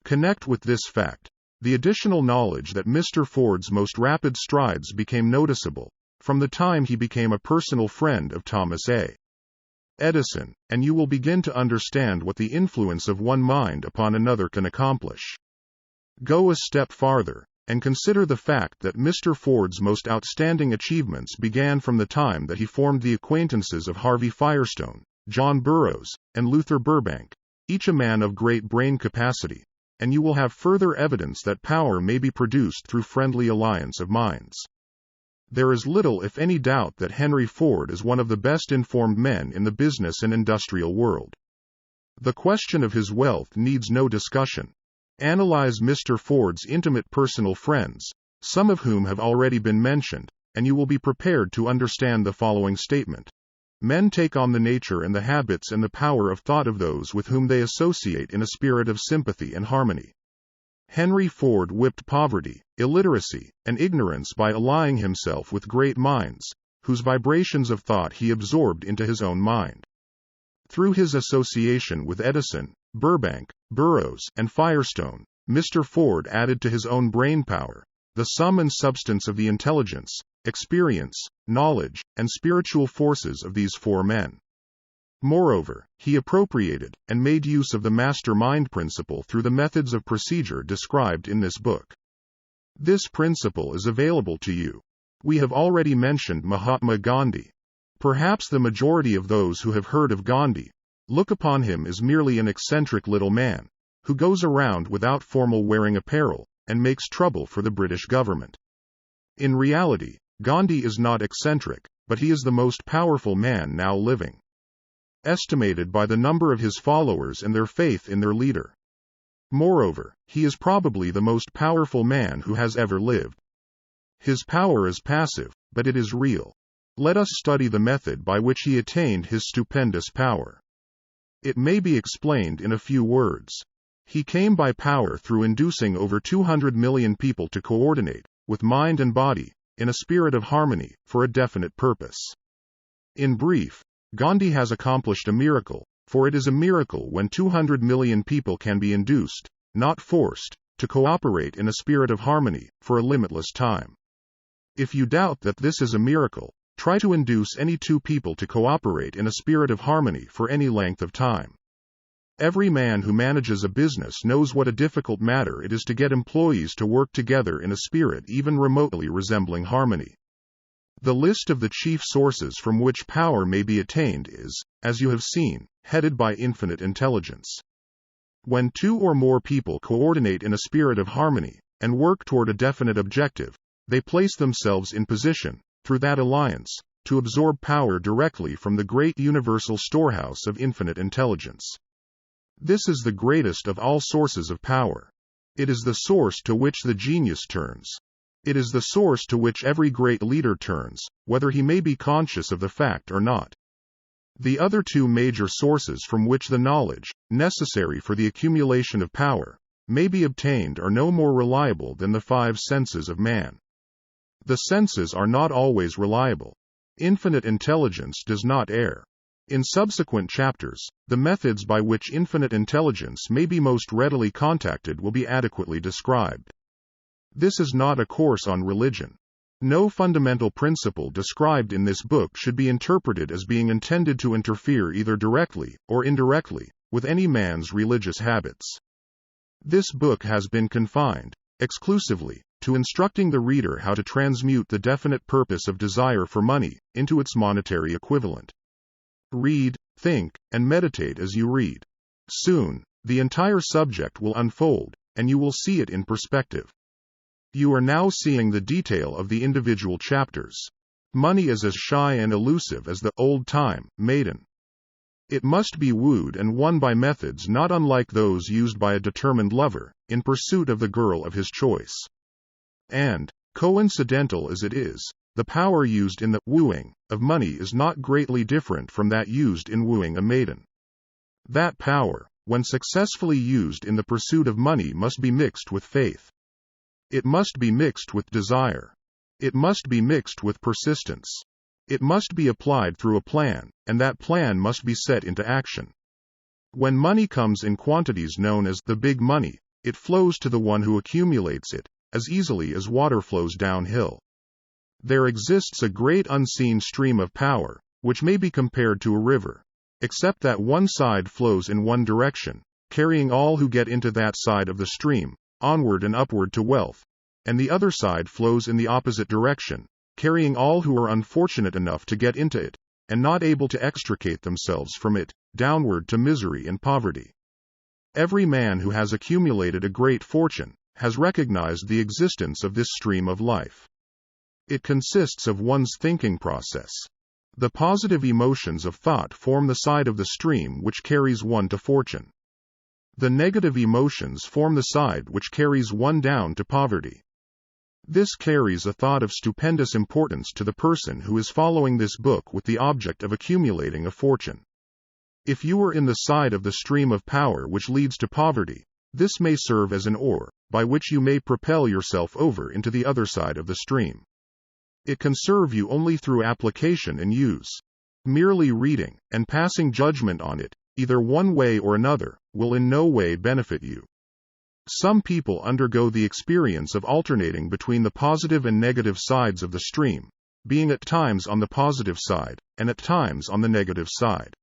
Connect with this fact the additional knowledge that Mr. Ford's most rapid strides became noticeable from the time he became a personal friend of Thomas A. Edison, and you will begin to understand what the influence of one mind upon another can accomplish. Go a step farther. and consider the fact that Mr. Ford's most outstanding achievements began from the time that he formed the acquaintances of Harvey Firestone, John Burroughs, and Luther Burbank, each a man of great brain capacity, and you will have further evidence that power may be produced through friendly alliance of minds. There is little if any doubt that Henry Ford is one of the best informed men in the business and industrial world. The question of his wealth needs no discussion. Analyze Mr. Ford's intimate personal friends, some of whom have already been mentioned, and you will be prepared to understand the following statement. Men take on the nature and the habits and the power of thought of those with whom they associate in a spirit of sympathy and harmony. Henry Ford whipped poverty, illiteracy, and ignorance by allying himself with great minds, whose vibrations of thought he absorbed into his own mind. Through his association with Edison, Burbank, Burroughs, and Firestone, Mr. Ford added to his own brain power, the sum and substance of the intelligence, experience, knowledge, and spiritual forces of these four men. Moreover, he appropriated and made use of the master-mind principle through the methods of procedure described in this book. This principle is available to you. We have already mentioned Mahatma Gandhi. Perhaps the majority of those who have heard of Gandhi look upon him as merely an eccentric little man, who goes around without formal wearing apparel, and makes trouble for the British government. In reality, Gandhi is not eccentric, but he is the most powerful man now living, estimated by the number of his followers and their faith in their leader. Moreover, he is probably the most powerful man who has ever lived. His power is passive, but it is real. Let us study the method by which he attained his stupendous power. It may be explained in a few words. He came by power through inducing over 200 million people to coordinate, with mind and body, in a spirit of harmony, for a definite purpose. In brief, Gandhi has accomplished a miracle, for it is a miracle when 200 million people can be induced, not forced, to cooperate in a spirit of harmony, for a limitless time. If you doubt that this is a miracle, try to induce any two people to cooperate in a spirit of harmony for any length of time. Every man who manages a business knows what a difficult matter it is to get employees to work together in a spirit even remotely resembling harmony. The list of the chief sources from which power may be attained is, as you have seen, headed by infinite intelligence. When two or more people coordinate in a spirit of harmony, and work toward a definite objective, they place themselves in position, through that alliance, to absorb power directly from the great universal storehouse of infinite intelligence. This is the greatest of all sources of power. It is the source to which the genius turns. It is the source to which every great leader turns, whether he may be conscious of the fact or not. The other two major sources from which the knowledge, necessary for the accumulation of power, may be obtained are no more reliable than the five senses of man. The senses are not always reliable. Infinite intelligence does not err. In subsequent chapters, the methods by which infinite intelligence may be most readily contacted will be adequately described. This is not a course on religion. No fundamental principle described in this book should be interpreted as being intended to interfere either directly or indirectly with any man's religious habits. This book has been confined, exclusively, to instructing the reader how to transmute the definite purpose of desire for money into its monetary equivalent. Read, think, and meditate as you read. Soon, the entire subject will unfold, and you will see it in perspective. You are now seeing the detail of the individual chapters. Money is as shy and elusive as the old-time maiden. It must be wooed and won by methods not unlike those used by a determined lover, in pursuit of the girl of his choice. And, coincidental as it is, the power used in the wooing of money is not greatly different from that used in wooing a maiden. That power, when successfully used in the pursuit of money, must be mixed with faith. It must be mixed with desire. It must be mixed with persistence. It must be applied through a plan, and that plan must be set into action. When money comes in quantities known as the big money, it flows to the one who accumulates it, as easily as water flows downhill. There exists a great unseen stream of power, which may be compared to a river, except that one side flows in one direction, carrying all who get into that side of the stream, onward and upward to wealth, and the other side flows in the opposite direction, carrying all who are unfortunate enough to get into it, and not able to extricate themselves from it, downward to misery and poverty. Every man who has accumulated a great fortune has recognized the existence of this stream of life. It consists of one's thinking process. The positive emotions of thought form the side of the stream which carries one to fortune. The negative emotions form the side which carries one down to poverty. This carries a thought of stupendous importance to the person who is following this book with the object of accumulating a fortune. If you are in the side of the stream of power which leads to poverty, this may serve as an oar, by which you may propel yourself over into the other side of the stream. It can serve you only through application and use. Merely reading, and passing judgment on it, either one way or another, will in no way benefit you. Some people undergo the experience of alternating between the positive and negative sides of the stream, being at times on the positive side, and at times on the negative side.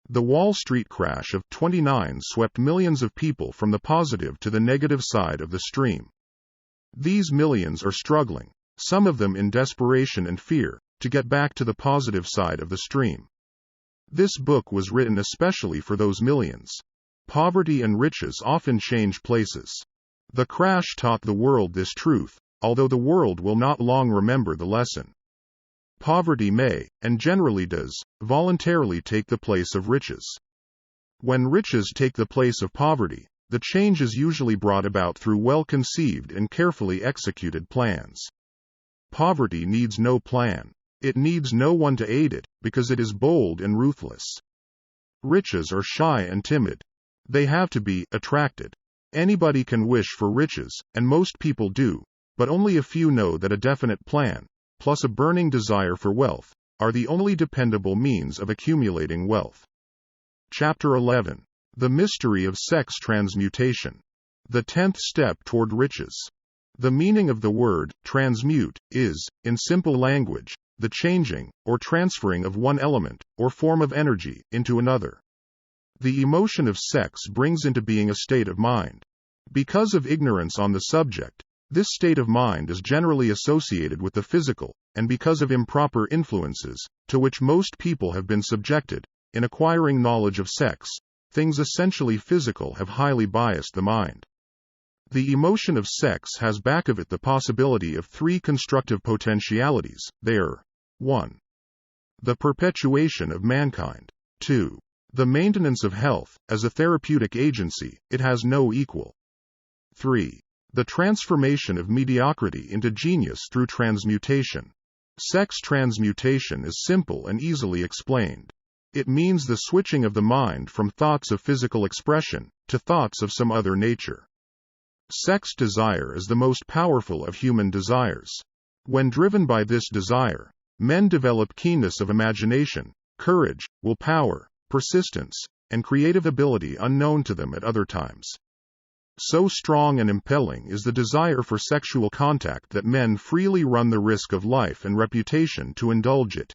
The Wall Street crash of '29 swept millions of people from the positive to the negative side of the stream. These millions are struggling, some of them in desperation and fear, to get back to the positive side of the stream. This book was written especially for those millions. Poverty and riches often change places. The crash taught the world this truth, although the world will not long remember the lesson. Poverty may, and generally does, voluntarily take the place of riches. When riches take the place of poverty, the change is usually brought about through well-conceived and carefully executed plans. Poverty needs no plan. It needs no one to aid it, because it is bold and ruthless. Riches are shy and timid. They have to be attracted. Anybody can wish for riches, and most people do, but only a few know that a definite plan, plus a burning desire for wealth, are the only dependable means of accumulating wealth. Chapter 11. The Mystery of Sex Transmutation. The 10th Step Toward Riches. The meaning of the word transmute is, in simple language, the changing, or transferring of one element, or form of energy, into another. The emotion of sex brings into being a state of mind. Because of ignorance on the subject, this state of mind is generally associated with the physical, and because of improper influences, to which most people have been subjected, in acquiring knowledge of sex, things essentially physical have highly biased the mind. The emotion of sex has back of it the possibility of three constructive potentialities. They are: 1. The perpetuation of mankind. 2. The maintenance of health. As a therapeutic agency, it has no equal. 3. The transformation of mediocrity into genius through transmutation. Sex transmutation is simple and easily explained. It means the switching of the mind from thoughts of physical expression to thoughts of some other nature. Sex desire is the most powerful of human desires. When driven by this desire, men develop keenness of imagination, courage, willpower, persistence, and creative ability unknown to them at other times. So strong and impelling is the desire for sexual contact that men freely run the risk of life and reputation to indulge it.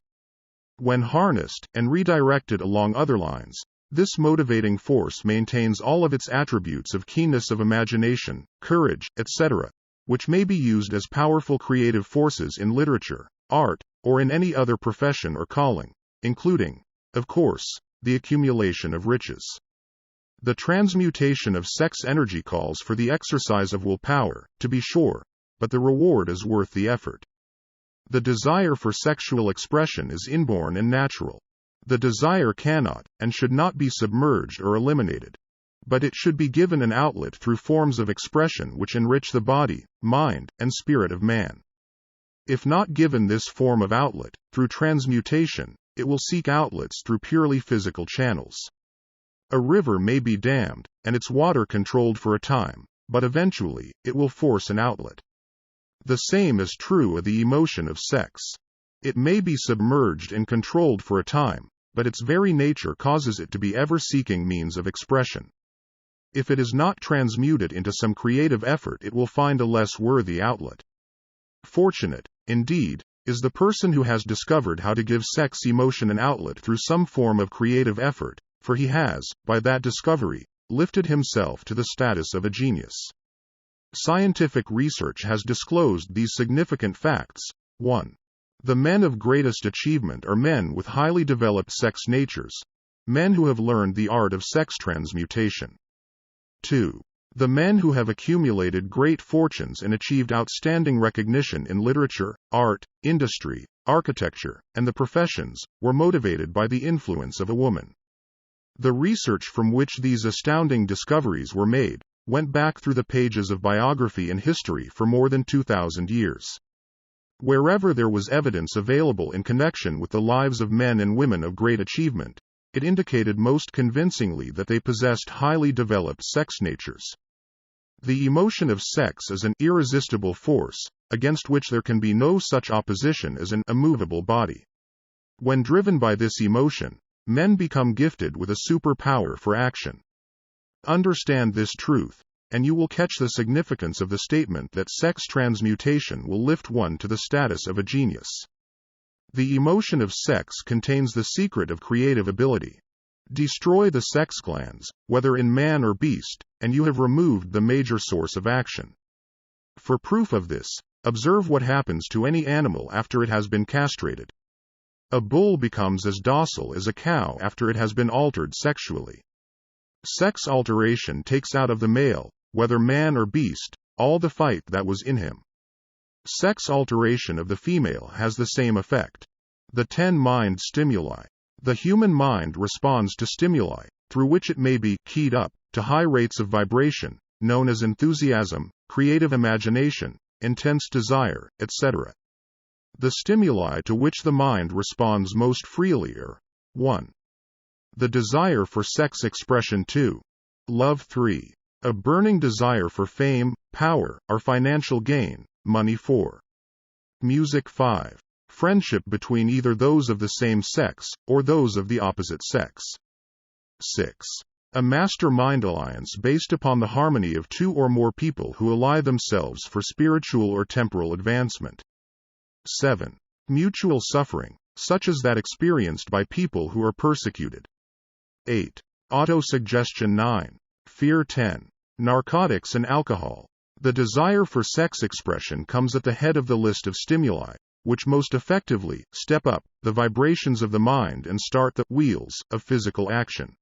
When harnessed and redirected along other lines, this motivating force maintains all of its attributes of keenness of imagination, courage, etc., which may be used as powerful creative forces in literature, art, or in any other profession or calling, including, of course, the accumulation of riches. The transmutation of sex energy calls for the exercise of willpower, to be sure, but the reward is worth the effort. The desire for sexual expression is inborn and natural. The desire cannot, and should not be submerged or eliminated. But it should be given an outlet through forms of expression which enrich the body, mind, and spirit of man. If not given this form of outlet, through transmutation, it will seek outlets through purely physical channels. A river may be dammed, and its water controlled for a time, but eventually, it will force an outlet. The same is true of the emotion of sex. It may be submerged and controlled for a time, but its very nature causes it to be ever seeking means of expression. If it is not transmuted into some creative effort, it will find a less worthy outlet. Fortunate, indeed, is the person who has discovered how to give sex emotion an outlet through some form of creative effort, for he has, by that discovery, lifted himself to the status of a genius. Scientific research has disclosed these significant facts. 1. The men of greatest achievement are men with highly developed sex natures, men who have learned the art of sex transmutation. 2. The men who have accumulated great fortunes and achieved outstanding recognition in literature, art, industry, architecture, and the professions, were motivated by the influence of a woman. The research from which these astounding discoveries were made went back through the pages of biography and history for more than 2,000 years. Wherever there was evidence available in connection with the lives of men and women of great achievement, it indicated most convincingly that they possessed highly developed sex natures. The emotion of sex is an irresistible force, against which there can be no such opposition as an immovable body. When driven by this emotion, men become gifted with a superpower for action. Understand this truth, and you will catch the significance of the statement that sex transmutation will lift one to the status of a genius. The emotion of sex contains the secret of creative ability. Destroy the sex glands, whether in man or beast, and you have removed the major source of action. For proof of this, observe what happens to any animal after it has been castrated. A bull becomes as docile as a cow after it has been altered sexually. Sex alteration takes out of the male, whether man or beast, all the fight that was in him. Sex alteration of the female has the same effect. The 10 mind stimuli. The human mind responds to stimuli, through which it may be keyed up to high rates of vibration, known as enthusiasm, creative imagination, intense desire, etc. The stimuli to which the mind responds most freely are 1. The desire for sex expression. 2. Love. 3. A burning desire for fame, power, or financial gain, money. 4. Music. 5. Friendship between either those of the same sex, or those of the opposite sex. 6. A master-mind alliance based upon the harmony of 2 or more people who ally themselves for spiritual or temporal advancement. 7. Mutual suffering, such as that experienced by people who are persecuted. 8. Autosuggestion. 9. Fear. 10. Narcotics and alcohol. The desire for sex expression comes at the head of the list of stimuli, which most effectively step up the vibrations of the mind and start the wheels of physical action.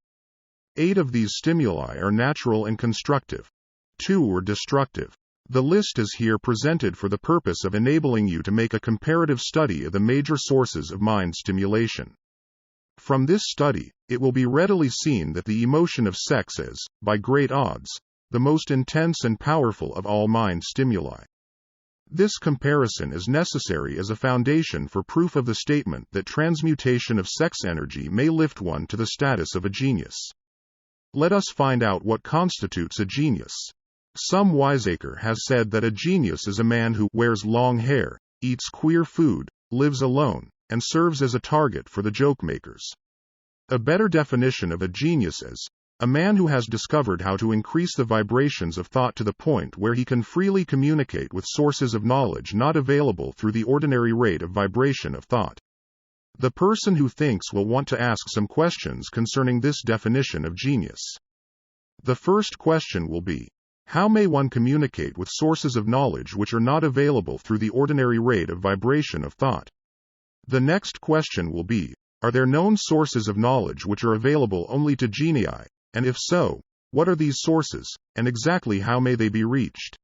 8 of these stimuli are natural and constructive. 2 are destructive. The list is here presented for the purpose of enabling you to make a comparative study of the major sources of mind stimulation. From this study, it will be readily seen that the emotion of sex is, by great odds, the most intense and powerful of all mind stimuli. This comparison is necessary as a foundation for proof of the statement that transmutation of sex energy may lift one to the status of a genius. Let us find out what constitutes a genius. Some wiseacre has said that a genius is a man who wears long hair, eats queer food, lives alone, and serves as a target for the joke-makers. A better definition of a genius is a man who has discovered how to increase the vibrations of thought to the point where he can freely communicate with sources of knowledge not available through the ordinary rate of vibration of thought. The person who thinks will want to ask some questions concerning this definition of genius. The first question will be, how may one communicate with sources of knowledge which are not available through the ordinary rate of vibration of thought? The next question will be, are there known sources of knowledge which are available only to genii, and if so, what are these sources, and exactly how may they be reached?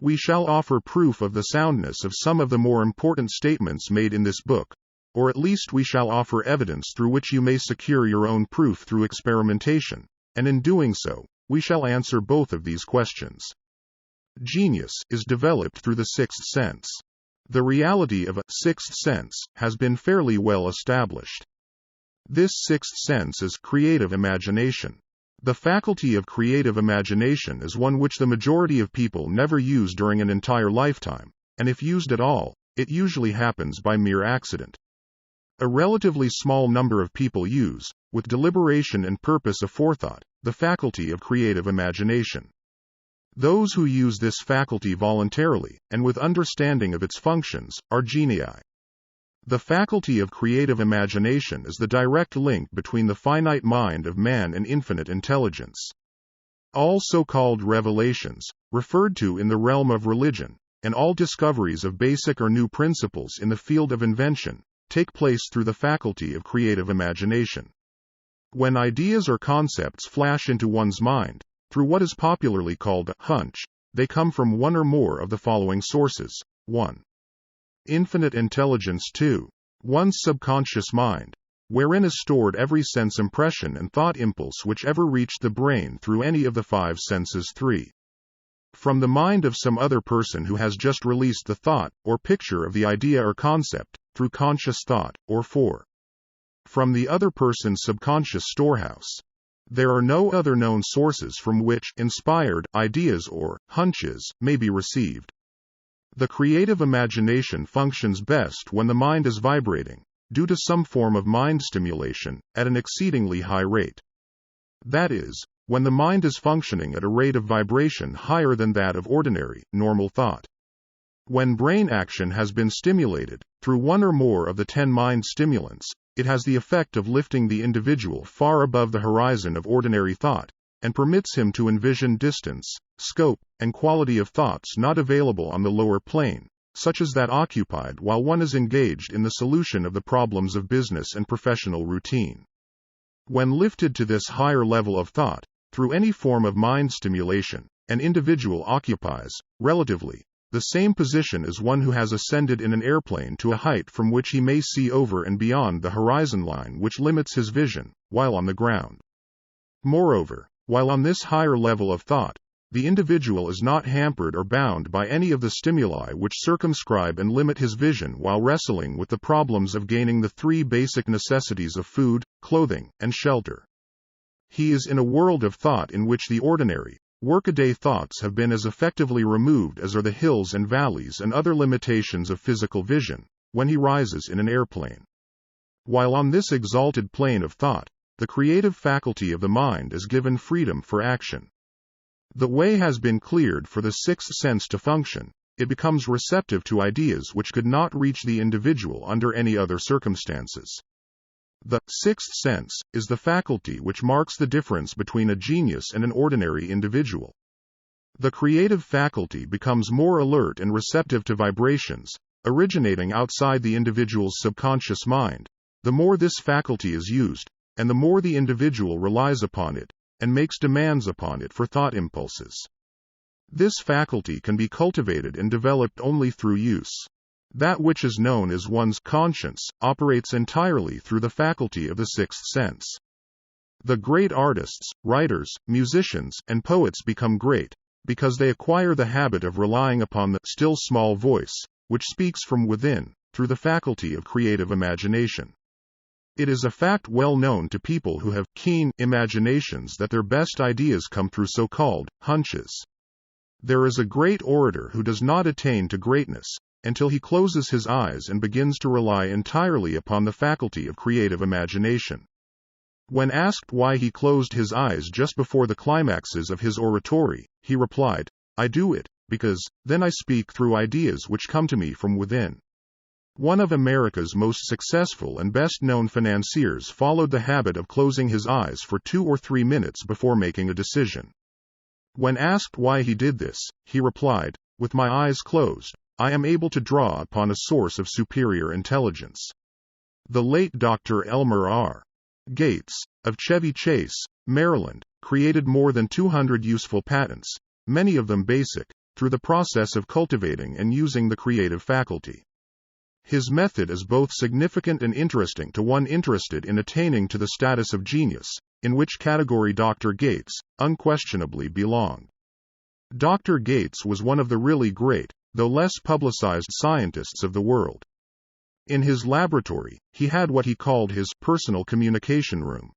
We shall offer proof of the soundness of some of the more important statements made in this book, or at least we shall offer evidence through which you may secure your own proof through experimentation, and in doing so, we shall answer both of these questions. Genius is developed through the sixth sense. The reality of a sixth sense has been fairly well established. This sixth sense is creative imagination. The faculty of creative imagination is one which the majority of people never use during an entire lifetime, and if used at all, it usually happens by mere accident. A relatively small number of people use, with deliberation and purpose aforethought, the faculty of creative imagination. Those who use this faculty voluntarily, and with understanding of its functions, are genii. The faculty of creative imagination is the direct link between the finite mind of man and infinite intelligence. All so-called revelations, referred to in the realm of religion, and all discoveries of basic or new principles in the field of invention, take place through the faculty of creative imagination. When ideas or concepts flash into one's mind, through what is popularly called a hunch, they come from one or more of the following sources. 1. Infinite intelligence. 2. One's subconscious mind, wherein is stored every sense impression and thought impulse which ever reached the brain through any of the 5 senses. 3. From the mind of some other person who has just released the thought or picture of the idea or concept, through conscious thought. Or 4. From the other person's subconscious storehouse. There are no other known sources from which inspired ideas or hunches may be received. The creative imagination functions best when the mind is vibrating, due to some form of mind stimulation, at an exceedingly high rate. That is, when the mind is functioning at a rate of vibration higher than that of ordinary, normal thought. When brain action has been stimulated, through one or more of the 10 mind stimulants, it has the effect of lifting the individual far above the horizon of ordinary thought, and permits him to envision distance, scope, and quality of thoughts not available on the lower plane, such as that occupied while one is engaged in the solution of the problems of business and professional routine. When lifted to this higher level of thought, through any form of mind stimulation, an individual occupies, relatively, the same position as one who has ascended in an airplane to a height from which he may see over and beyond the horizon line which limits his vision, while on the ground. Moreover, while on this higher level of thought, the individual is not hampered or bound by any of the stimuli which circumscribe and limit his vision while wrestling with the problems of gaining the 3 basic necessities of food, clothing, and shelter. He is in a world of thought in which the ordinary, workaday thoughts have been as effectively removed as are the hills and valleys and other limitations of physical vision, when he rises in an airplane. While on this exalted plane of thought, the creative faculty of the mind is given freedom for action. The way has been cleared for the 6th sense to function. It becomes receptive to ideas which could not reach the individual under any other circumstances. The 6th sense is the faculty which marks the difference between a genius and an ordinary individual. The creative faculty becomes more alert and receptive to vibrations, originating outside the individual's subconscious mind, the more this faculty is used, and the more the individual relies upon it, and makes demands upon it for thought impulses. This faculty can be cultivated and developed only through use. That which is known as one's conscience operates entirely through the faculty of the 6th sense. The great artists, writers, musicians, and poets become great, because they acquire the habit of relying upon the still small voice, which speaks from within, through the faculty of creative imagination. It is a fact well known to people who have keen imaginations that their best ideas come through so-called hunches. There is a great orator who does not attain to greatness until he closes his eyes and begins to rely entirely upon the faculty of creative imagination. When asked why he closed his eyes just before the climaxes of his oratory, he replied, "I do it, because, then I speak through ideas which come to me from within." One of America's most successful and best-known financiers followed the habit of closing his eyes for 2 or 3 minutes before making a decision. When asked why he did this, he replied, "With my eyes closed, I am able to draw upon a source of superior intelligence." The late Dr. Elmer R. Gates, of Chevy Chase, Maryland, created more than 200 useful patents, many of them basic, through the process of cultivating and using the creative faculty. His method is both significant and interesting to one interested in attaining to the status of genius, in which category Dr. Gates unquestionably belonged. Dr. Gates was one of the really great, though less publicized scientists of the world. In his laboratory, he had what he called his personal communication room.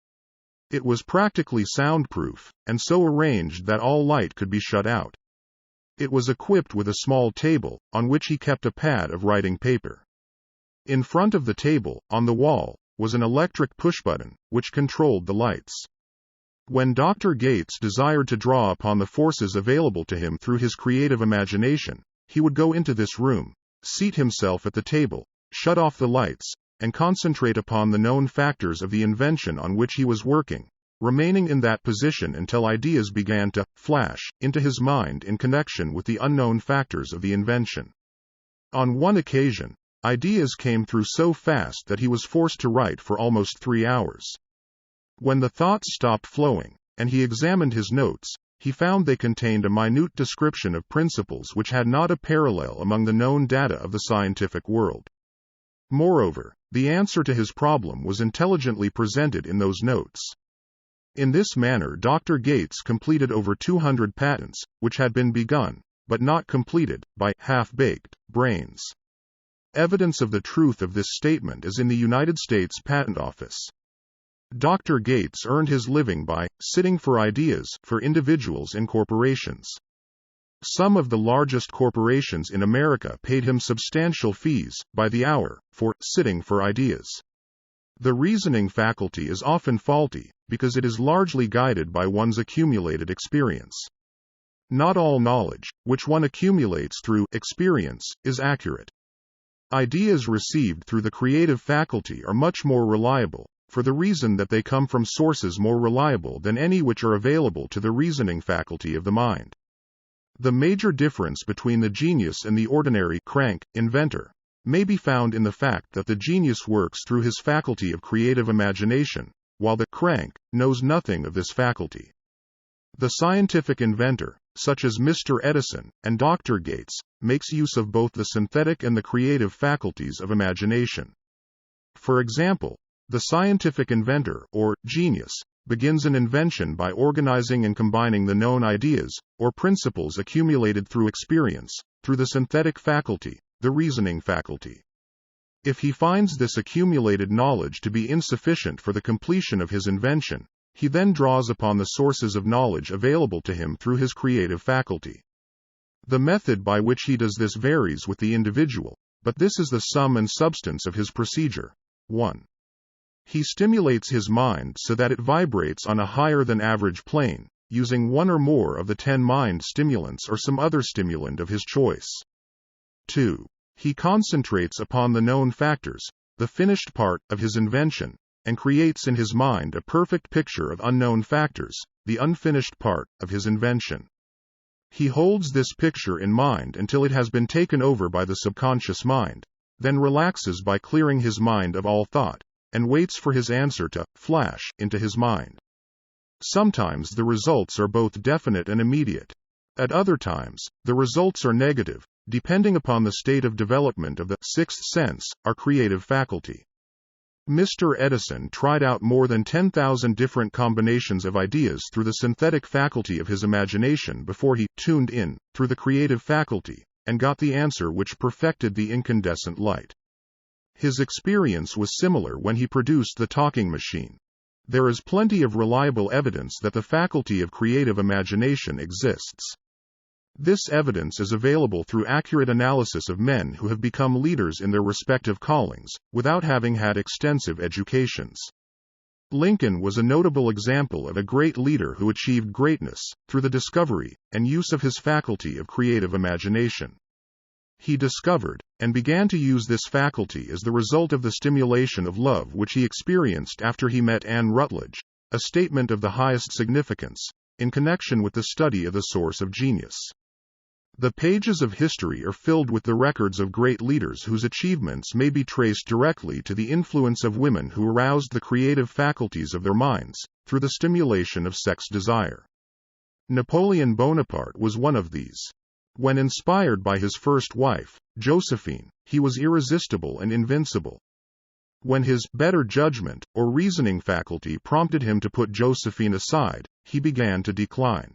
It was practically soundproof, and so arranged that all light could be shut out. It was equipped with a small table, on which he kept a pad of writing paper. In front of the table, on the wall, was an electric push-button, which controlled the lights. When Dr. Gates desired to draw upon the forces available to him through his creative imagination, he would go into this room, seat himself at the table, shut off the lights, and concentrate upon the known factors of the invention on which he was working, remaining in that position until ideas began to flash into his mind in connection with the unknown factors of the invention. On one occasion, ideas came through so fast that he was forced to write for almost 3 hours. When the thoughts stopped flowing, and he examined his notes, he found they contained a minute description of principles which had not a parallel among the known data of the scientific world. Moreover, the answer to his problem was intelligently presented in those notes. In this manner, Dr. Gates completed over 200 patents, which had been begun, but not completed, by half-baked brains. Evidence of the truth of this statement is in the United States Patent Office. Dr. Gates earned his living by sitting for ideas for individuals and corporations. Some of the largest corporations in America paid him substantial fees, by the hour, for sitting for ideas. The reasoning faculty is often faulty, because it is largely guided by one's accumulated experience. Not all knowledge, which one accumulates through experience, is accurate. Ideas received through the creative faculty are much more reliable, for the reason that they come from sources more reliable than any which are available to the reasoning faculty of the mind. The major difference between the genius and the ordinary crank inventor may be found in the fact that the genius works through his faculty of creative imagination, while the crank knows nothing of this faculty. The scientific inventor, such as Mr. Edison and Dr. Gates, makes use of both the synthetic and the creative faculties of imagination. For example, the scientific inventor, or genius, begins an invention by organizing and combining the known ideas, or principles accumulated through experience, through the synthetic faculty, the reasoning faculty. If he finds this accumulated knowledge to be insufficient for the completion of his invention, he then draws upon the sources of knowledge available to him through his creative faculty. The method by which he does this varies with the individual, but this is the sum and substance of his procedure. 1. He stimulates his mind so that it vibrates on a higher than average plane, using one or more of the 10 mind stimulants or some other stimulant of his choice. 2. He concentrates upon the known factors, the finished part of his invention, and creates in his mind a perfect picture of unknown factors, the unfinished part of his invention. He holds this picture in mind until it has been taken over by the subconscious mind, then relaxes by clearing his mind of all thought, and waits for his answer to flash into his mind. Sometimes the results are both definite and immediate. At other times, the results are negative, depending upon the state of development of the sixth sense, our creative faculty. Mr. Edison tried out more than 10,000 different combinations of ideas through the synthetic faculty of his imagination before he tuned in, through the creative faculty, and got the answer which perfected the incandescent light. His experience was similar when he produced the talking machine. There is plenty of reliable evidence that the faculty of creative imagination exists. This evidence is available through accurate analysis of men who have become leaders in their respective callings, without having had extensive educations. Lincoln was a notable example of a great leader who achieved greatness through the discovery and use of his faculty of creative imagination. He discovered, and began to use this faculty as the result of the stimulation of love which he experienced after he met Anne Rutledge, a statement of the highest significance, in connection with the study of the source of genius. The pages of history are filled with the records of great leaders whose achievements may be traced directly to the influence of women who aroused the creative faculties of their minds, through the stimulation of sex desire. Napoleon Bonaparte was one of these. When inspired by his first wife, Josephine, he was irresistible and invincible. When his better judgment, or reasoning faculty prompted him to put Josephine aside, he began to decline.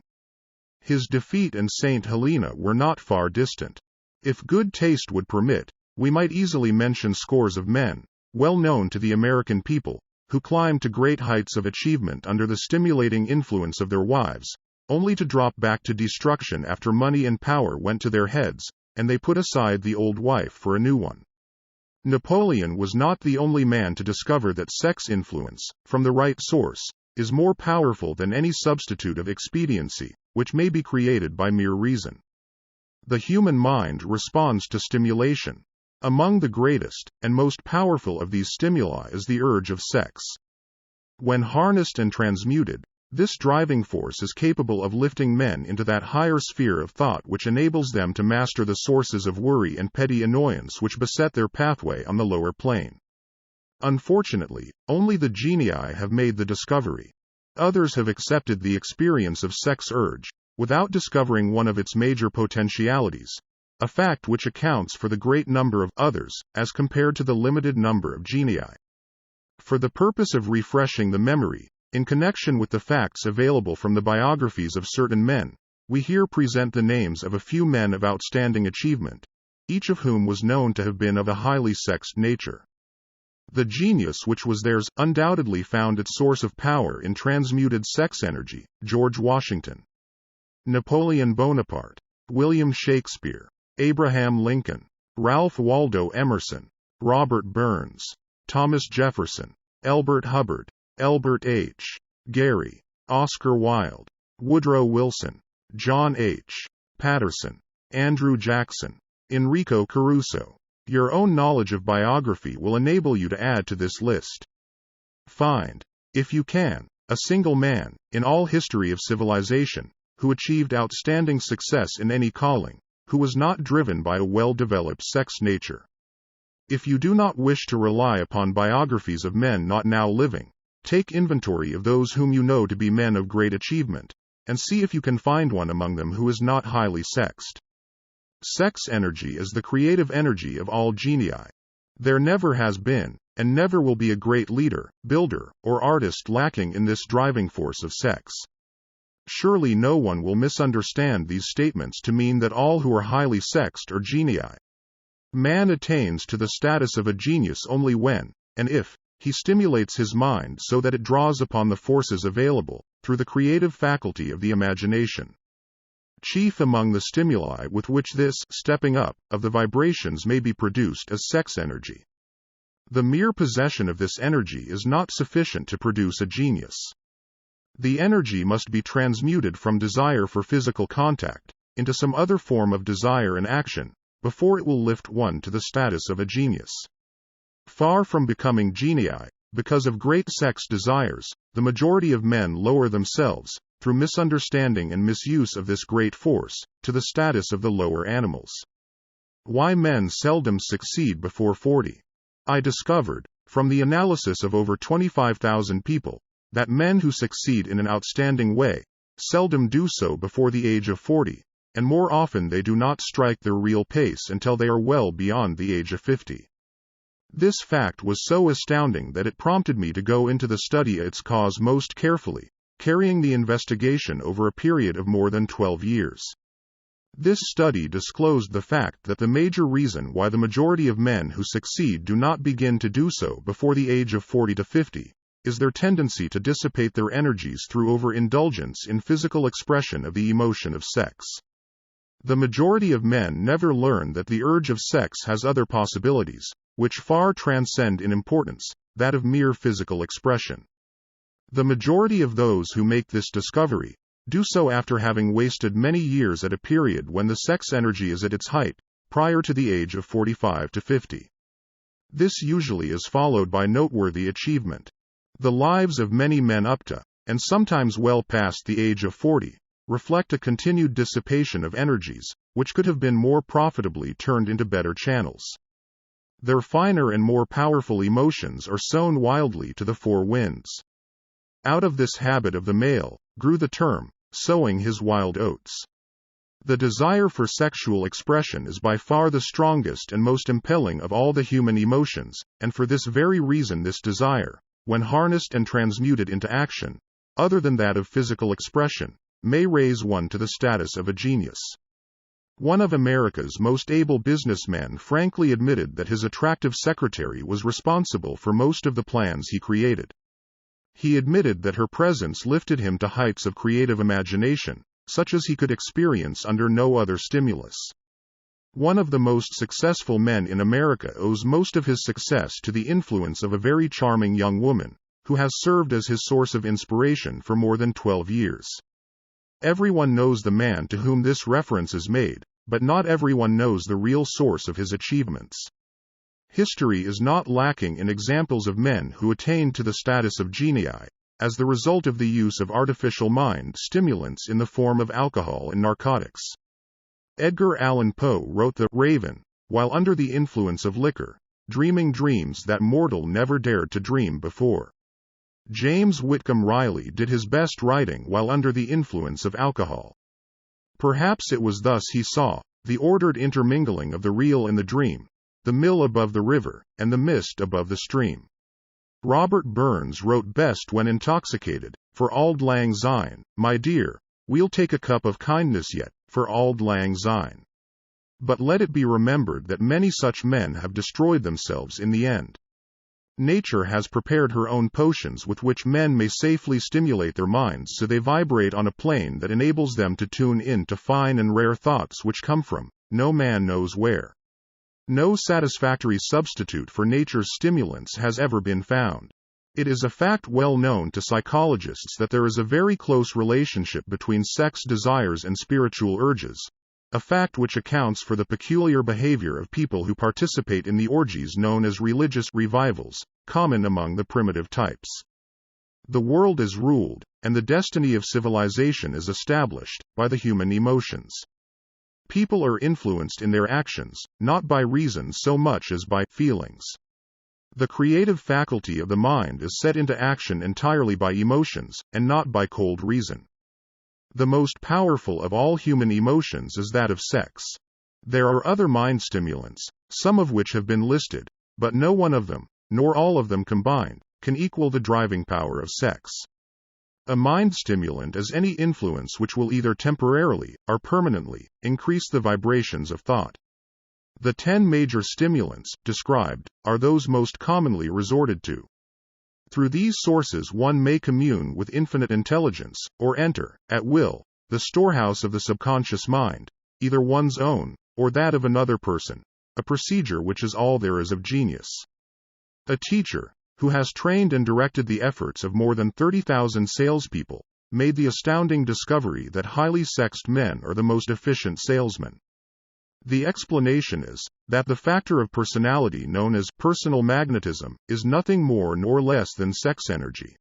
His defeat and Saint Helena were not far distant. If good taste would permit, we might easily mention scores of men, well known to the American people, who climbed to great heights of achievement under the stimulating influence of their wives, only to drop back to destruction after money and power went to their heads, and they put aside the old wife for a new one. Napoleon was not the only man to discover that sex influence, from the right source, is more powerful than any substitute of expediency, which may be created by mere reason. The human mind responds to stimulation. Among the greatest and most powerful of these stimuli is the urge of sex. When harnessed and transmuted, this driving force is capable of lifting men into that higher sphere of thought which enables them to master the sources of worry and petty annoyance which beset their pathway on the lower plane. Unfortunately, only the genii have made the discovery. Others have accepted the experience of sex urge, without discovering one of its major potentialities, a fact which accounts for the great number of others, as compared to the limited number of genii. For the purpose of refreshing the memory, in connection with the facts available from the biographies of certain men, we here present the names of a few men of outstanding achievement, each of whom was known to have been of a highly sexed nature. The genius which was theirs undoubtedly found its source of power in transmuted sex energy: George Washington, Napoleon Bonaparte, William Shakespeare, Abraham Lincoln, Ralph Waldo Emerson, Robert Burns, Thomas Jefferson, Elbert Hubbard, Elbert H. Gary, Oscar Wilde, Woodrow Wilson, John H. Patterson, Andrew Jackson, Enrico Caruso. Your own knowledge of biography will enable you to add to this list. Find, if you can, a single man, in all history of civilization, who achieved outstanding success in any calling, who was not driven by a well-developed sex nature. If you do not wish to rely upon biographies of men not now living, take inventory of those whom you know to be men of great achievement, and see if you can find one among them who is not highly sexed. Sex energy is the creative energy of all genii. There never has been, and never will be a great leader, builder, or artist lacking in this driving force of sex. Surely no one will misunderstand these statements to mean that all who are highly sexed are genii. Man attains to the status of a genius only when, and if, he stimulates his mind so that it draws upon the forces available, through the creative faculty of the imagination. Chief among the stimuli with which this stepping up of the vibrations may be produced is sex energy. The mere possession of this energy is not sufficient to produce a genius. The energy must be transmuted from desire for physical contact into some other form of desire and action before it will lift one to the status of a genius. Far from becoming genii, because of great sex desires, the majority of men lower themselves, through misunderstanding and misuse of this great force, to the status of the lower animals. Why men seldom succeed before 40. I discovered, from the analysis of over 25,000 people, that men who succeed in an outstanding way seldom do so before the age of 40, and more often they do not strike their real pace until they are well beyond the age of 50. This fact was so astounding that it prompted me to go into the study of its cause most carefully, carrying the investigation over a period of more than 12 years. This study disclosed the fact that the major reason why the majority of men who succeed do not begin to do so before the age of 40 to 50 is their tendency to dissipate their energies through overindulgence in physical expression of the emotion of sex. The majority of men never learn that the urge of sex has other possibilities, which far transcend in importance that of mere physical expression. The majority of those who make this discovery do so after having wasted many years at a period when the sex energy is at its height, prior to the age of 45 to 50. This usually is followed by noteworthy achievement. The lives of many men up to, and sometimes well past the age of 40, reflect a continued dissipation of energies, which could have been more profitably turned into better channels. Their finer and more powerful emotions are sown wildly to the four winds. Out of this habit of the male, grew the term, sowing his wild oats. The desire for sexual expression is by far the strongest and most impelling of all the human emotions, and for this very reason this desire, when harnessed and transmuted into action, other than that of physical expression, may raise one to the status of a genius. One of America's most able businessmen frankly admitted that his attractive secretary was responsible for most of the plans he created. He admitted that her presence lifted him to heights of creative imagination, such as he could experience under no other stimulus. One of the most successful men in America owes most of his success to the influence of a very charming young woman, who has served as his source of inspiration for more than 12 years. Everyone knows the man to whom this reference is made, but not everyone knows the real source of his achievements. History is not lacking in examples of men who attained to the status of genii, as the result of the use of artificial mind stimulants in the form of alcohol and narcotics. Edgar Allan Poe wrote The Raven, while under the influence of liquor, dreaming dreams that mortal never dared to dream before. James Whitcomb Riley did his best writing while under the influence of alcohol. Perhaps it was thus he saw the ordered intermingling of the real and the dream, the mill above the river, and the mist above the stream. Robert Burns wrote best when intoxicated, for auld lang syne, my dear, we'll take a cup of kindness yet, for auld lang syne. But let it be remembered that many such men have destroyed themselves in the end. Nature has prepared her own potions with which men may safely stimulate their minds so they vibrate on a plane that enables them to tune in to fine and rare thoughts which come from no man knows where. No satisfactory substitute for nature's stimulants has ever been found. It is a fact well known to psychologists that there is a very close relationship between sex desires and spiritual urges, a fact which accounts for the peculiar behavior of people who participate in the orgies known as religious revivals, common among the primitive types. The world is ruled, and the destiny of civilization is established, by the human emotions. People are influenced in their actions, not by reason so much as by feelings. The creative faculty of the mind is set into action entirely by emotions, and not by cold reason. The most powerful of all human emotions is that of sex. There are other mind stimulants, some of which have been listed, but no one of them, nor all of them combined, can equal the driving power of sex. A mind stimulant is any influence which will either temporarily, or permanently, increase the vibrations of thought. The 10 major stimulants, described, are those most commonly resorted to. Through these sources one may commune with infinite intelligence, or enter, at will, the storehouse of the subconscious mind, either one's own, or that of another person, a procedure which is all there is of genius. A teacher, who has trained and directed the efforts of more than 30,000 salespeople, made the astounding discovery that highly sexed men are the most efficient salesmen. The explanation is that the factor of personality known as personal magnetism is nothing more nor less than sex energy.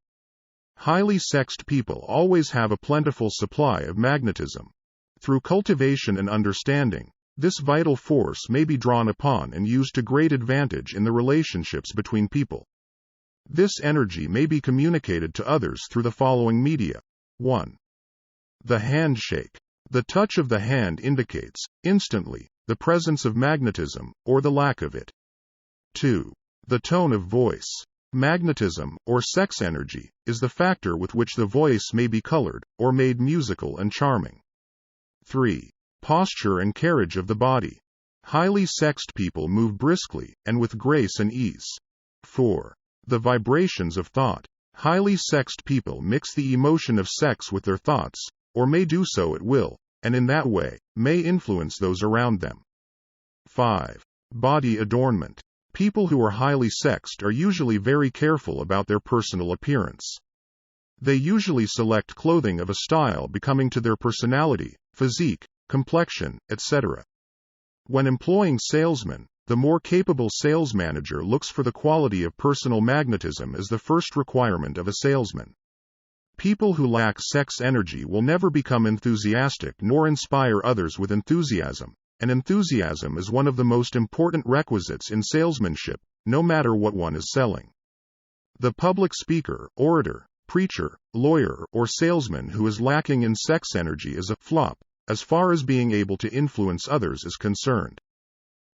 Highly sexed people always have a plentiful supply of magnetism. Through cultivation and understanding, this vital force may be drawn upon and used to great advantage in the relationships between people. This energy may be communicated to others through the following media. 1. The handshake. The touch of the hand indicates, instantly, the presence of magnetism, or the lack of it. 2. The tone of voice. Magnetism, or sex energy, is the factor with which the voice may be colored, or made musical and charming. 3. Posture and carriage of the body. Highly sexed people move briskly, and with grace and ease. 4. The vibrations of thought. Highly sexed people mix the emotion of sex with their thoughts, or may do so at will, and in that way, may influence those around them. 5. Body adornment. People who are highly sexed are usually very careful about their personal appearance. They usually select clothing of a style becoming to their personality, physique, complexion, etc. When employing salesmen, the more capable sales manager looks for the quality of personal magnetism as the first requirement of a salesman. People who lack sex energy will never become enthusiastic nor inspire others with enthusiasm, and enthusiasm is one of the most important requisites in salesmanship, no matter what one is selling. The public speaker, orator, preacher, lawyer, or salesman who is lacking in sex energy is a flop, as far as being able to influence others is concerned.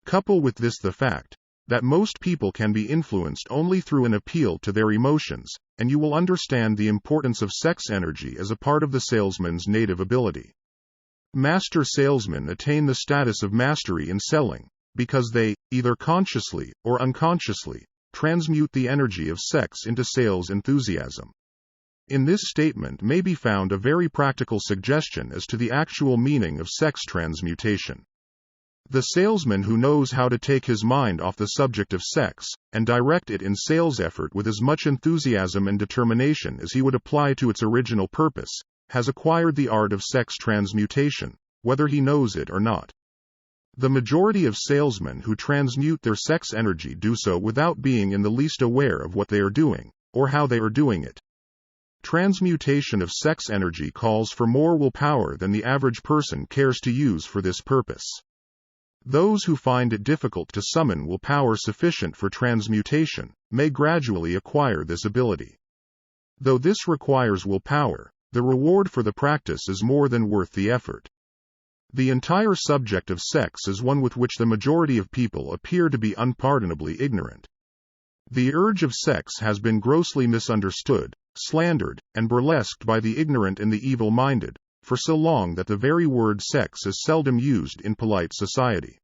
Couple with this the fact that most people can be influenced only through an appeal to their emotions, and you will understand the importance of sex energy as a part of the salesman's native ability. Master salesmen attain the status of mastery in selling, because they, either consciously or unconsciously, transmute the energy of sex into sales enthusiasm. In this statement may be found a very practical suggestion as to the actual meaning of sex transmutation. The salesman who knows how to take his mind off the subject of sex, and direct it in sales effort with as much enthusiasm and determination as he would apply to its original purpose, has acquired the art of sex transmutation, whether he knows it or not. The majority of salesmen who transmute their sex energy do so without being in the least aware of what they are doing, or how they are doing it. Transmutation of sex energy calls for more willpower than the average person cares to use for this purpose. Those who find it difficult to summon willpower sufficient for transmutation may gradually acquire this ability. Though this requires willpower, the reward for the practice is more than worth the effort. The entire subject of sex is one with which the majority of people appear to be unpardonably ignorant. The urge of sex has been grossly misunderstood, slandered, and burlesqued by the ignorant and the evil-minded, for so long that the very word sex is seldom used in polite society.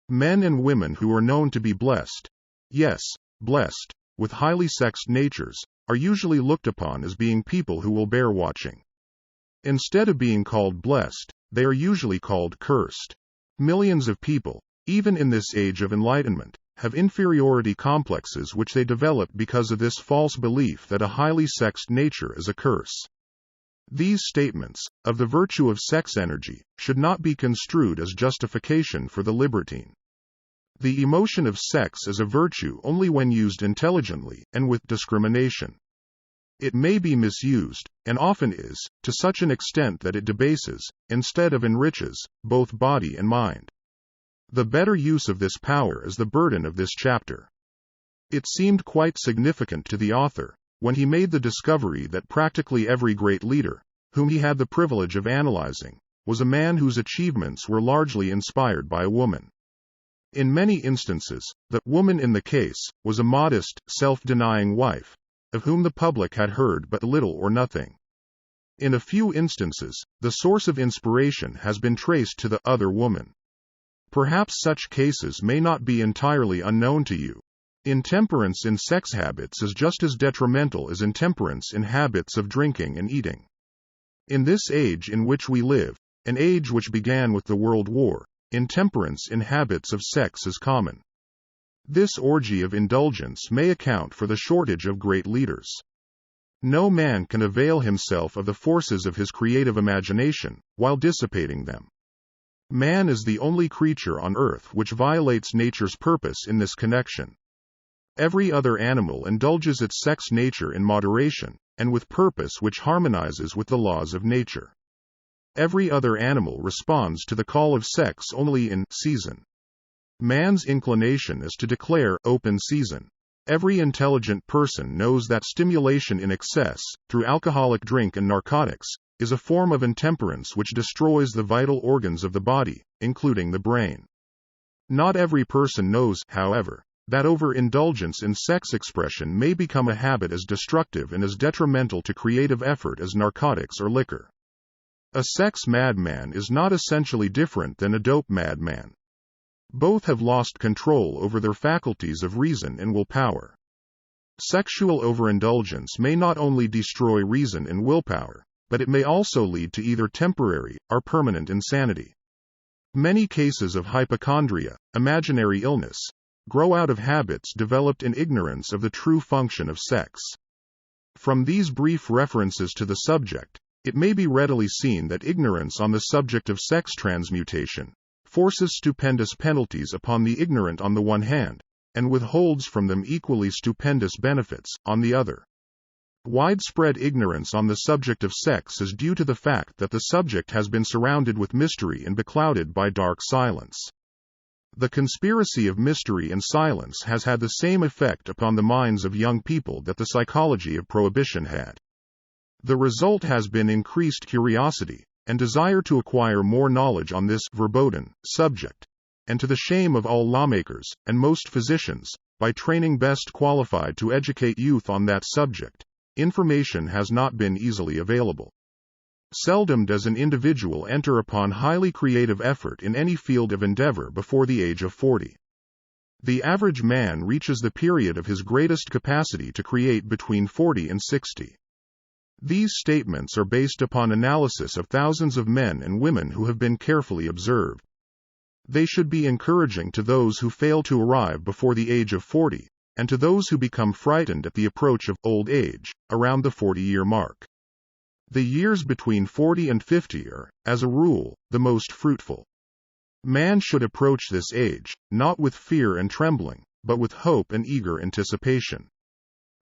Men and women who are known to be blessed, yes, blessed, with highly sexed natures, are usually looked upon as being people who will bear watching. Instead of being called blessed, they are usually called cursed. Millions of people, even in this age of enlightenment, have inferiority complexes which they develop because of this false belief that a highly sexed nature is a curse. These statements, of the virtue of sex energy, should not be construed as justification for the libertine. The emotion of sex is a virtue only when used intelligently and with discrimination. It may be misused, and often is, to such an extent that it debases, instead of enriches, both body and mind. The better use of this power is the burden of this chapter. It seemed quite significant to the author, when he made the discovery that practically every great leader, whom he had the privilege of analyzing, was a man whose achievements were largely inspired by a woman. In many instances, the woman in the case was a modest, self-denying wife, of whom the public had heard but little or nothing. In a few instances, the source of inspiration has been traced to the other woman. Perhaps such cases may not be entirely unknown to you. Intemperance in sex habits is just as detrimental as intemperance in habits of drinking and eating. In this age in which we live, an age which began with the World War, intemperance in habits of sex is common. This orgy of indulgence may account for the shortage of great leaders. No man can avail himself of the forces of his creative imagination, while dissipating them. Man is the only creature on earth which violates nature's purpose in this connection. Every other animal indulges its sex nature in moderation, and with purpose which harmonizes with the laws of nature. Every other animal responds to the call of sex only in season. Man's inclination is to declare open season. Every intelligent person knows that stimulation in excess, through alcoholic drink and narcotics, is a form of intemperance which destroys the vital organs of the body, including the brain. Not every person knows, however, that overindulgence in sex expression may become a habit as destructive and as detrimental to creative effort as narcotics or liquor. A sex madman is not essentially different than a dope madman. Both have lost control over their faculties of reason and willpower. Sexual overindulgence may not only destroy reason and willpower, but it may also lead to either temporary or permanent insanity. Many cases of hypochondria, imaginary illness, grow out of habits developed in ignorance of the true function of sex. From these brief references to the subject, it may be readily seen that ignorance on the subject of sex transmutation forces stupendous penalties upon the ignorant on the one hand, and withholds from them equally stupendous benefits, on the other. Widespread ignorance on the subject of sex is due to the fact that the subject has been surrounded with mystery and beclouded by dark silence. The conspiracy of mystery and silence has had the same effect upon the minds of young people that the psychology of prohibition had. The result has been increased curiosity, and desire to acquire more knowledge on this verboten subject, and to the shame of all lawmakers, and most physicians, by training best qualified to educate youth on that subject, information has not been easily available. Seldom does an individual enter upon highly creative effort in any field of endeavor before the age of 40. The average man reaches the period of his greatest capacity to create between 40 and 60. These statements are based upon analysis of thousands of men and women who have been carefully observed. They should be encouraging to those who fail to arrive before the age of 40, and to those who become frightened at the approach of old age, around the 40-year mark. The years between 40 and 50 are, as a rule, the most fruitful. Man should approach this age, not with fear and trembling, but with hope and eager anticipation.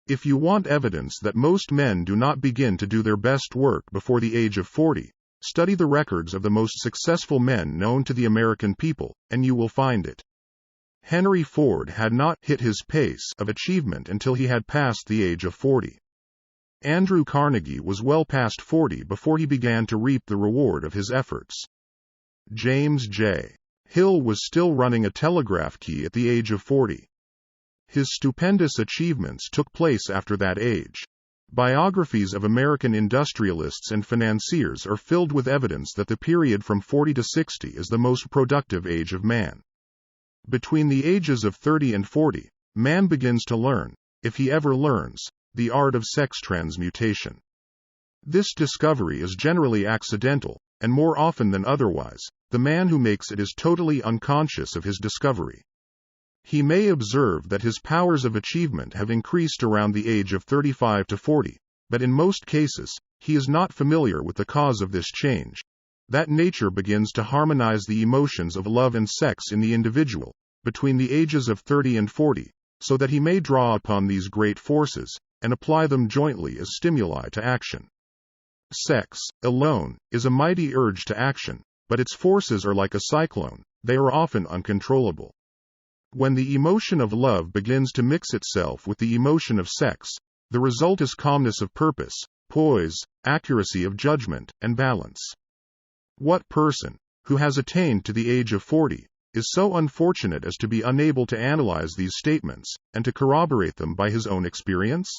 If you want evidence that most men do not begin to do their best work before the age of 40, study the records of the most successful men known to the American people, and you will find it. Henry Ford had not hit his pace of achievement until he had passed the age of 40. Andrew Carnegie was well past 40 before he began to reap the reward of his efforts. James J. Hill was still running a telegraph key at the age of 40. His stupendous achievements took place after that age. Biographies of American industrialists and financiers are filled with evidence that the period from 40 to 60 is the most productive age of man. Between the ages of 30 and 40, man begins to learn, if he ever learns, the art of sex transmutation. This discovery is generally accidental, and more often than otherwise, the man who makes it is totally unconscious of his discovery. He may observe that his powers of achievement have increased around the age of 35 to 40, but in most cases, he is not familiar with the cause of this change. That nature begins to harmonize the emotions of love and sex in the individual, between the ages of 30 and 40, so that he may draw upon these great forces, and apply them jointly as stimuli to action. Sex, alone, is a mighty urge to action, but its forces are like a cyclone, they are often uncontrollable. When the emotion of love begins to mix itself with the emotion of sex, the result is calmness of purpose, poise, accuracy of judgment, and balance. What person, who has attained to the age of 40, is so unfortunate as to be unable to analyze these statements, and to corroborate them by his own experience?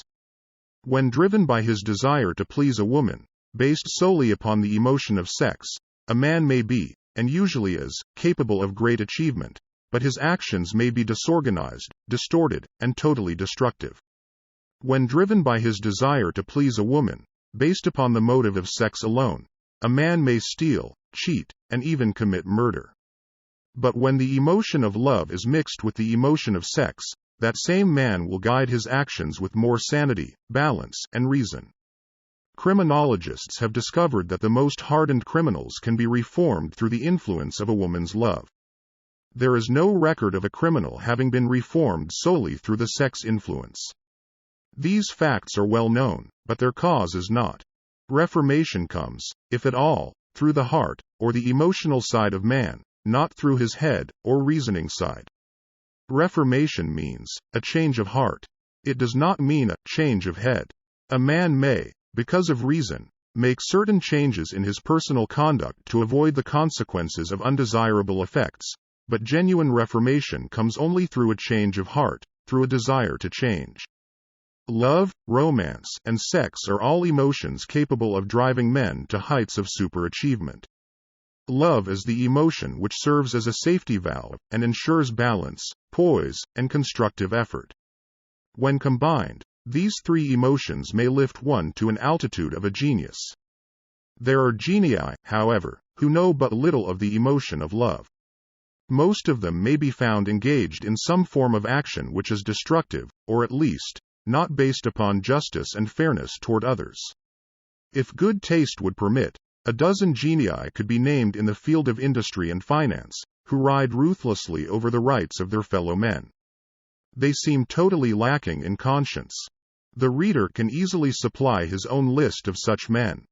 When driven by his desire to please a woman, based solely upon the emotion of sex, a man may be, and usually is, capable of great achievement, but his actions may be disorganized, distorted, and totally destructive. When driven by his desire to please a woman, based upon the motive of sex alone, a man may steal, cheat, and even commit murder. But when the emotion of love is mixed with the emotion of sex, that same man will guide his actions with more sanity, balance, and reason. Criminologists have discovered that the most hardened criminals can be reformed through the influence of a woman's love. There is no record of a criminal having been reformed solely through the sex influence. These facts are well known, but their cause is not. Reformation comes, if at all, through the heart, or the emotional side of man, not through his head, or reasoning side. Reformation means a change of heart. It does not mean a change of head. A man may, because of reason, make certain changes in his personal conduct to avoid the consequences of undesirable effects, but genuine reformation comes only through a change of heart, through a desire to change. Love, romance, and sex are all emotions capable of driving men to heights of superachievement. Love is the emotion which serves as a safety valve and ensures balance, poise, and constructive effort. When combined, these three emotions may lift one to an altitude of a genius. There are genii, however, who know but little of the emotion of love. Most of them may be found engaged in some form of action which is destructive, or at least, not based upon justice and fairness toward others. If good taste would permit, a dozen genii could be named in the field of industry and finance, who ride ruthlessly over the rights of their fellow men. They seem totally lacking in conscience. The reader can easily supply his own list of such men.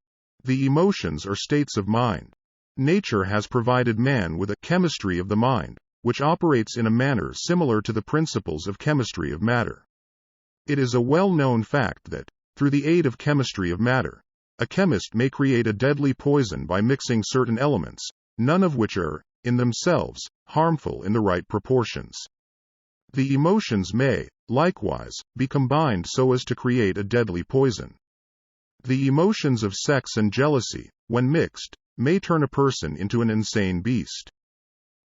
The emotions are states of mind. Nature has provided man with a chemistry of the mind, which operates in a manner similar to the principles of chemistry of matter. It is a well-known fact that, through the aid of chemistry of matter, a chemist may create a deadly poison by mixing certain elements, none of which are, in themselves, harmful in the right proportions. The emotions may, likewise, be combined so as to create a deadly poison. The emotions of sex and jealousy, when mixed, may turn a person into an insane beast.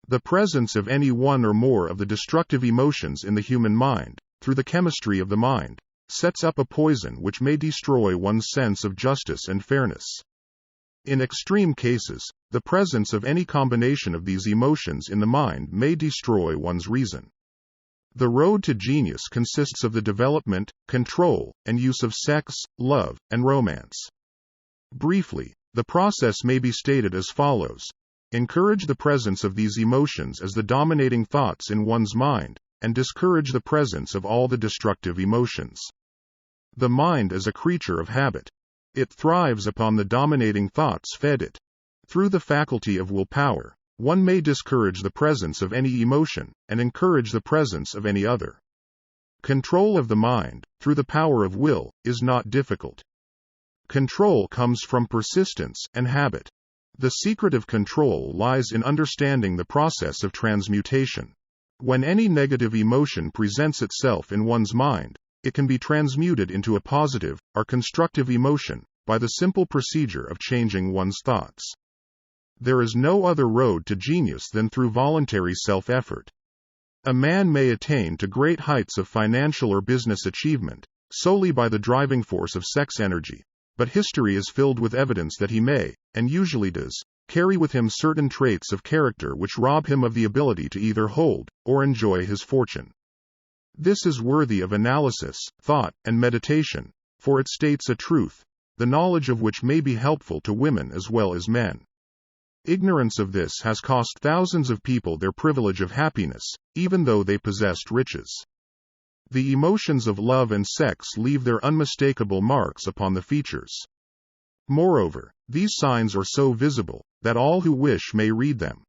The presence of any one or more of the destructive emotions in the human mind, through the chemistry of the mind, sets up a poison which may destroy one's sense of justice and fairness. In extreme cases, the presence of any combination of these emotions in the mind may destroy one's reason. The road to genius consists of the development, control, and use of sex, love, and romance. Briefly, the process may be stated as follows. encourage the presence of these emotions as the dominating thoughts in one's mind, and discourage the presence of all the destructive emotions. The mind is a creature of habit. It thrives upon the dominating thoughts fed it. Through the faculty of willpower, one may discourage the presence of any emotion, and encourage the presence of any other. Control of the mind, through the power of will, is not difficult. Control comes from persistence and habit. The secret of control lies in understanding the process of transmutation. When any negative emotion presents itself in one's mind, it can be transmuted into a positive, or constructive emotion, by the simple procedure of changing one's thoughts. There is no other road to genius than through voluntary self-effort. A man may attain to great heights of financial or business achievement, solely by the driving force of sex energy, but history is filled with evidence that he may, and usually does, carry with him certain traits of character which rob him of the ability to either hold, or enjoy his fortune. This is worthy of analysis, thought, and meditation, for it states a truth, the knowledge of which may be helpful to women as well as men. Ignorance of this has cost thousands of people their privilege of happiness, even though they possessed riches. The emotions of love and sex leave their unmistakable marks upon the features. Moreover, these signs are so visible, that all who wish may read them.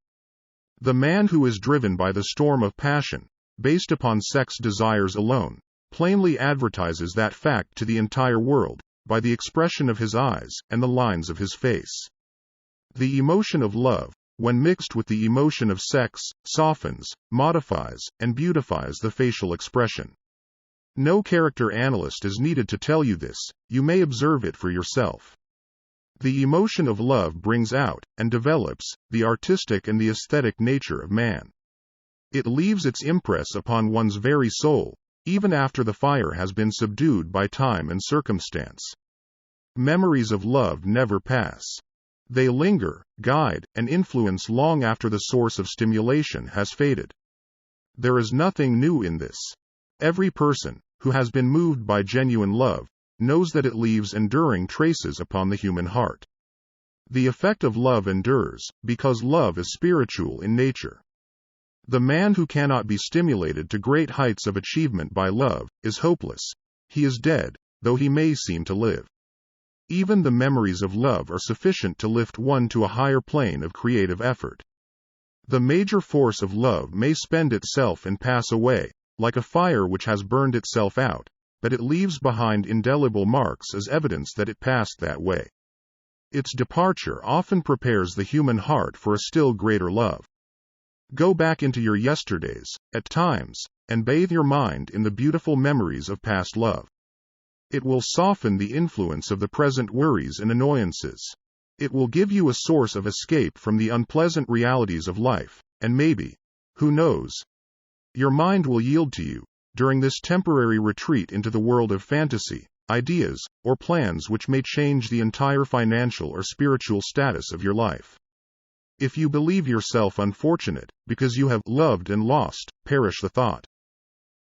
The man who is driven by the storm of passion, based upon sex desires alone, plainly advertises that fact to the entire world, by the expression of his eyes and the lines of his face. The emotion of love, when mixed with the emotion of sex, softens, modifies, and beautifies the facial expression. No character analyst is needed to tell you this, you may observe it for yourself. The emotion of love brings out, and develops, the artistic and the aesthetic nature of man. It leaves its impress upon one's very soul, even after the fire has been subdued by time and circumstance. Memories of love never pass. They linger, guide, and influence long after the source of stimulation has faded. There is nothing new in this. Every person, who has been moved by genuine love, knows that it leaves enduring traces upon the human heart. The effect of love endures, because love is spiritual in nature. The man who cannot be stimulated to great heights of achievement by love, is hopeless. He is dead, though he may seem to live. Even the memories of love are sufficient to lift one to a higher plane of creative effort. The major force of love may spend itself and pass away, like a fire which has burned itself out, but it leaves behind indelible marks as evidence that it passed that way. Its departure often prepares the human heart for a still greater love. Go back into your yesterdays, at times, and bathe your mind in the beautiful memories of past love. It will soften the influence of the present worries and annoyances. It will give you a source of escape from the unpleasant realities of life, and maybe, who knows, your mind will yield to you, during this temporary retreat into the world of fantasy, ideas, or plans which may change the entire financial or spiritual status of your life. If you believe yourself unfortunate, because you have loved and lost, perish the thought.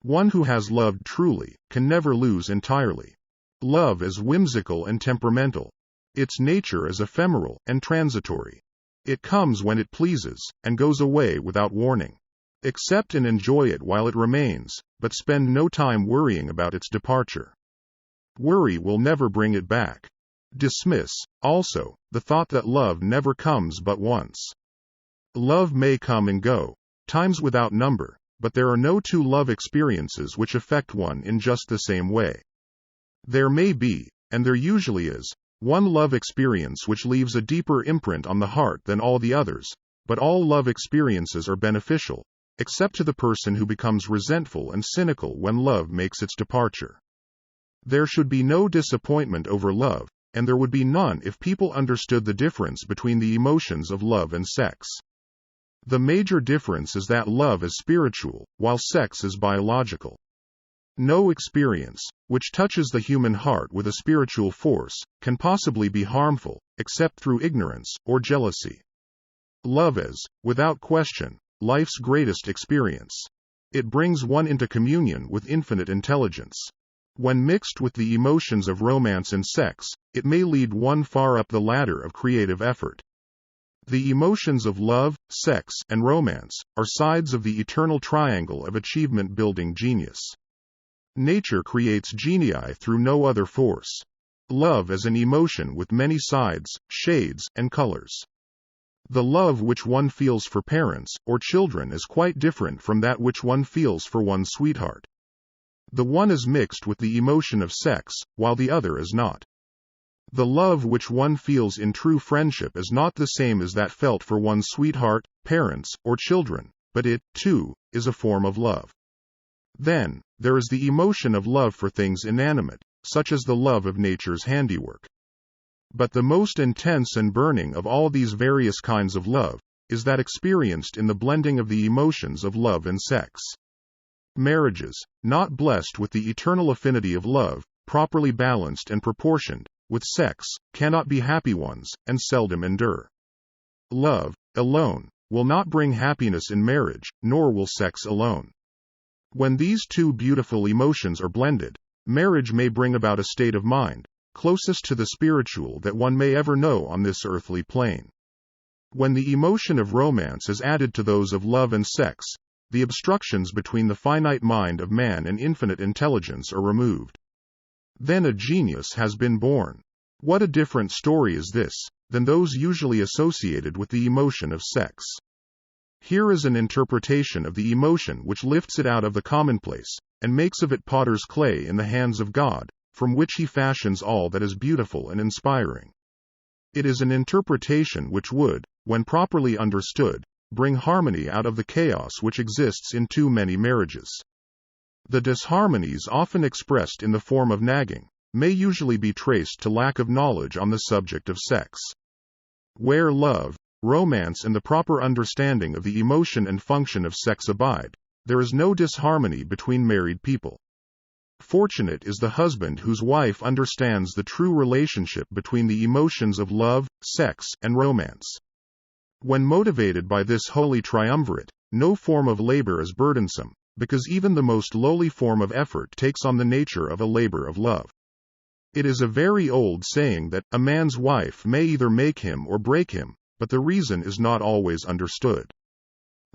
One who has loved truly, can never lose entirely. Love is whimsical and temperamental. Its nature is ephemeral and transitory. It comes when it pleases, and goes away without warning. Accept and enjoy it while it remains, but spend no time worrying about its departure. Worry will never bring it back. Dismiss, also, the thought that love never comes but once. Love may come and go, times without number, but there are no two love experiences which affect one in just the same way. There may be, and there usually is, one love experience which leaves a deeper imprint on the heart than all the others, but all love experiences are beneficial, except to the person who becomes resentful and cynical when love makes its departure. There should be no disappointment over love, and there would be none if people understood the difference between the emotions of love and sex. The major difference is that love is spiritual, while sex is biological. No experience, which touches the human heart with a spiritual force, can possibly be harmful, except through ignorance or jealousy. Love is, without question, life's greatest experience. It brings one into communion with infinite intelligence. When mixed with the emotions of romance and sex, it may lead one far up the ladder of creative effort. The emotions of love, sex, and romance are sides of the eternal triangle of achievement-building genius. Nature creates genii through no other force. Love is an emotion with many sides, shades, and colors. The love which one feels for parents or children is quite different from that which one feels for one's sweetheart. The one is mixed with the emotion of sex, while the other is not. The love which one feels in true friendship is not the same as that felt for one's sweetheart, parents, or children, but it, too, is a form of love. Then, there is the emotion of love for things inanimate, such as the love of nature's handiwork. But the most intense and burning of all these various kinds of love is that experienced in the blending of the emotions of love and sex. Marriages, not blessed with the eternal affinity of love, properly balanced and proportioned, with sex, cannot be happy ones, and seldom endure. Love, alone, will not bring happiness in marriage, nor will sex alone. When these two beautiful emotions are blended, marriage may bring about a state of mind, closest to the spiritual that one may ever know on this earthly plane. When the emotion of romance is added to those of love and sex, the obstructions between the finite mind of man and infinite intelligence are removed. Then a genius has been born. What a different story is this, than those usually associated with the emotion of sex. Here is an interpretation of the emotion which lifts it out of the commonplace, and makes of it potter's clay in the hands of God, from which he fashions all that is beautiful and inspiring. It is an interpretation which would, when properly understood, bring harmony out of the chaos which exists in too many marriages. The disharmonies often expressed in the form of nagging may usually be traced to lack of knowledge on the subject of sex. Where love, romance and the proper understanding of the emotion and function of sex abide, there is no disharmony between married people. Fortunate is the husband whose wife understands the true relationship between the emotions of love, sex, and romance. When motivated by this holy triumvirate, no form of labor is burdensome, because even the most lowly form of effort takes on the nature of a labor of love. It is a very old saying that a man's wife may either make him or break him, but the reason is not always understood.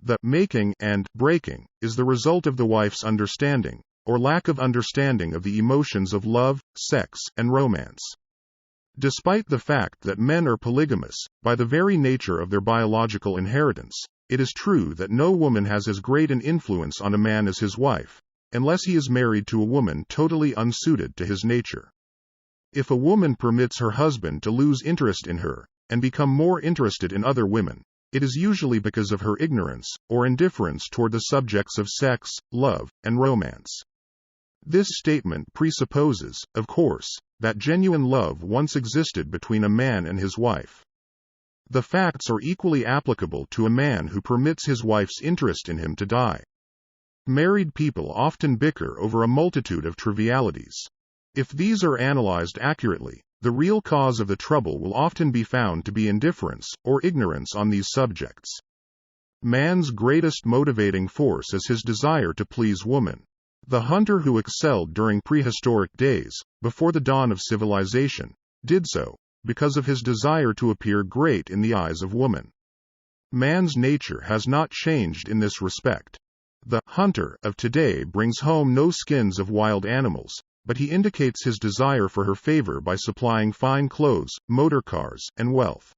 The making and breaking is the result of the wife's understanding, or lack of understanding of the emotions of love, sex, and romance. Despite the fact that men are polygamous, by the very nature of their biological inheritance, it is true that no woman has as great an influence on a man as his wife, unless he is married to a woman totally unsuited to his nature. If a woman permits her husband to lose interest in her, and become more interested in other women, it is usually because of her ignorance, or indifference toward the subjects of sex, love, and romance. This statement presupposes, of course, that genuine love once existed between a man and his wife. The facts are equally applicable to a man who permits his wife's interest in him to die. Married people often bicker over a multitude of trivialities. If these are analyzed accurately, the real cause of the trouble will often be found to be indifference or ignorance on these subjects. Man's greatest motivating force is his desire to please woman. The hunter who excelled during prehistoric days, before the dawn of civilization, did so because of his desire to appear great in the eyes of woman. Man's nature has not changed in this respect. The hunter of today brings home no skins of wild animals, but he indicates his desire for her favor by supplying fine clothes, motor cars, and wealth.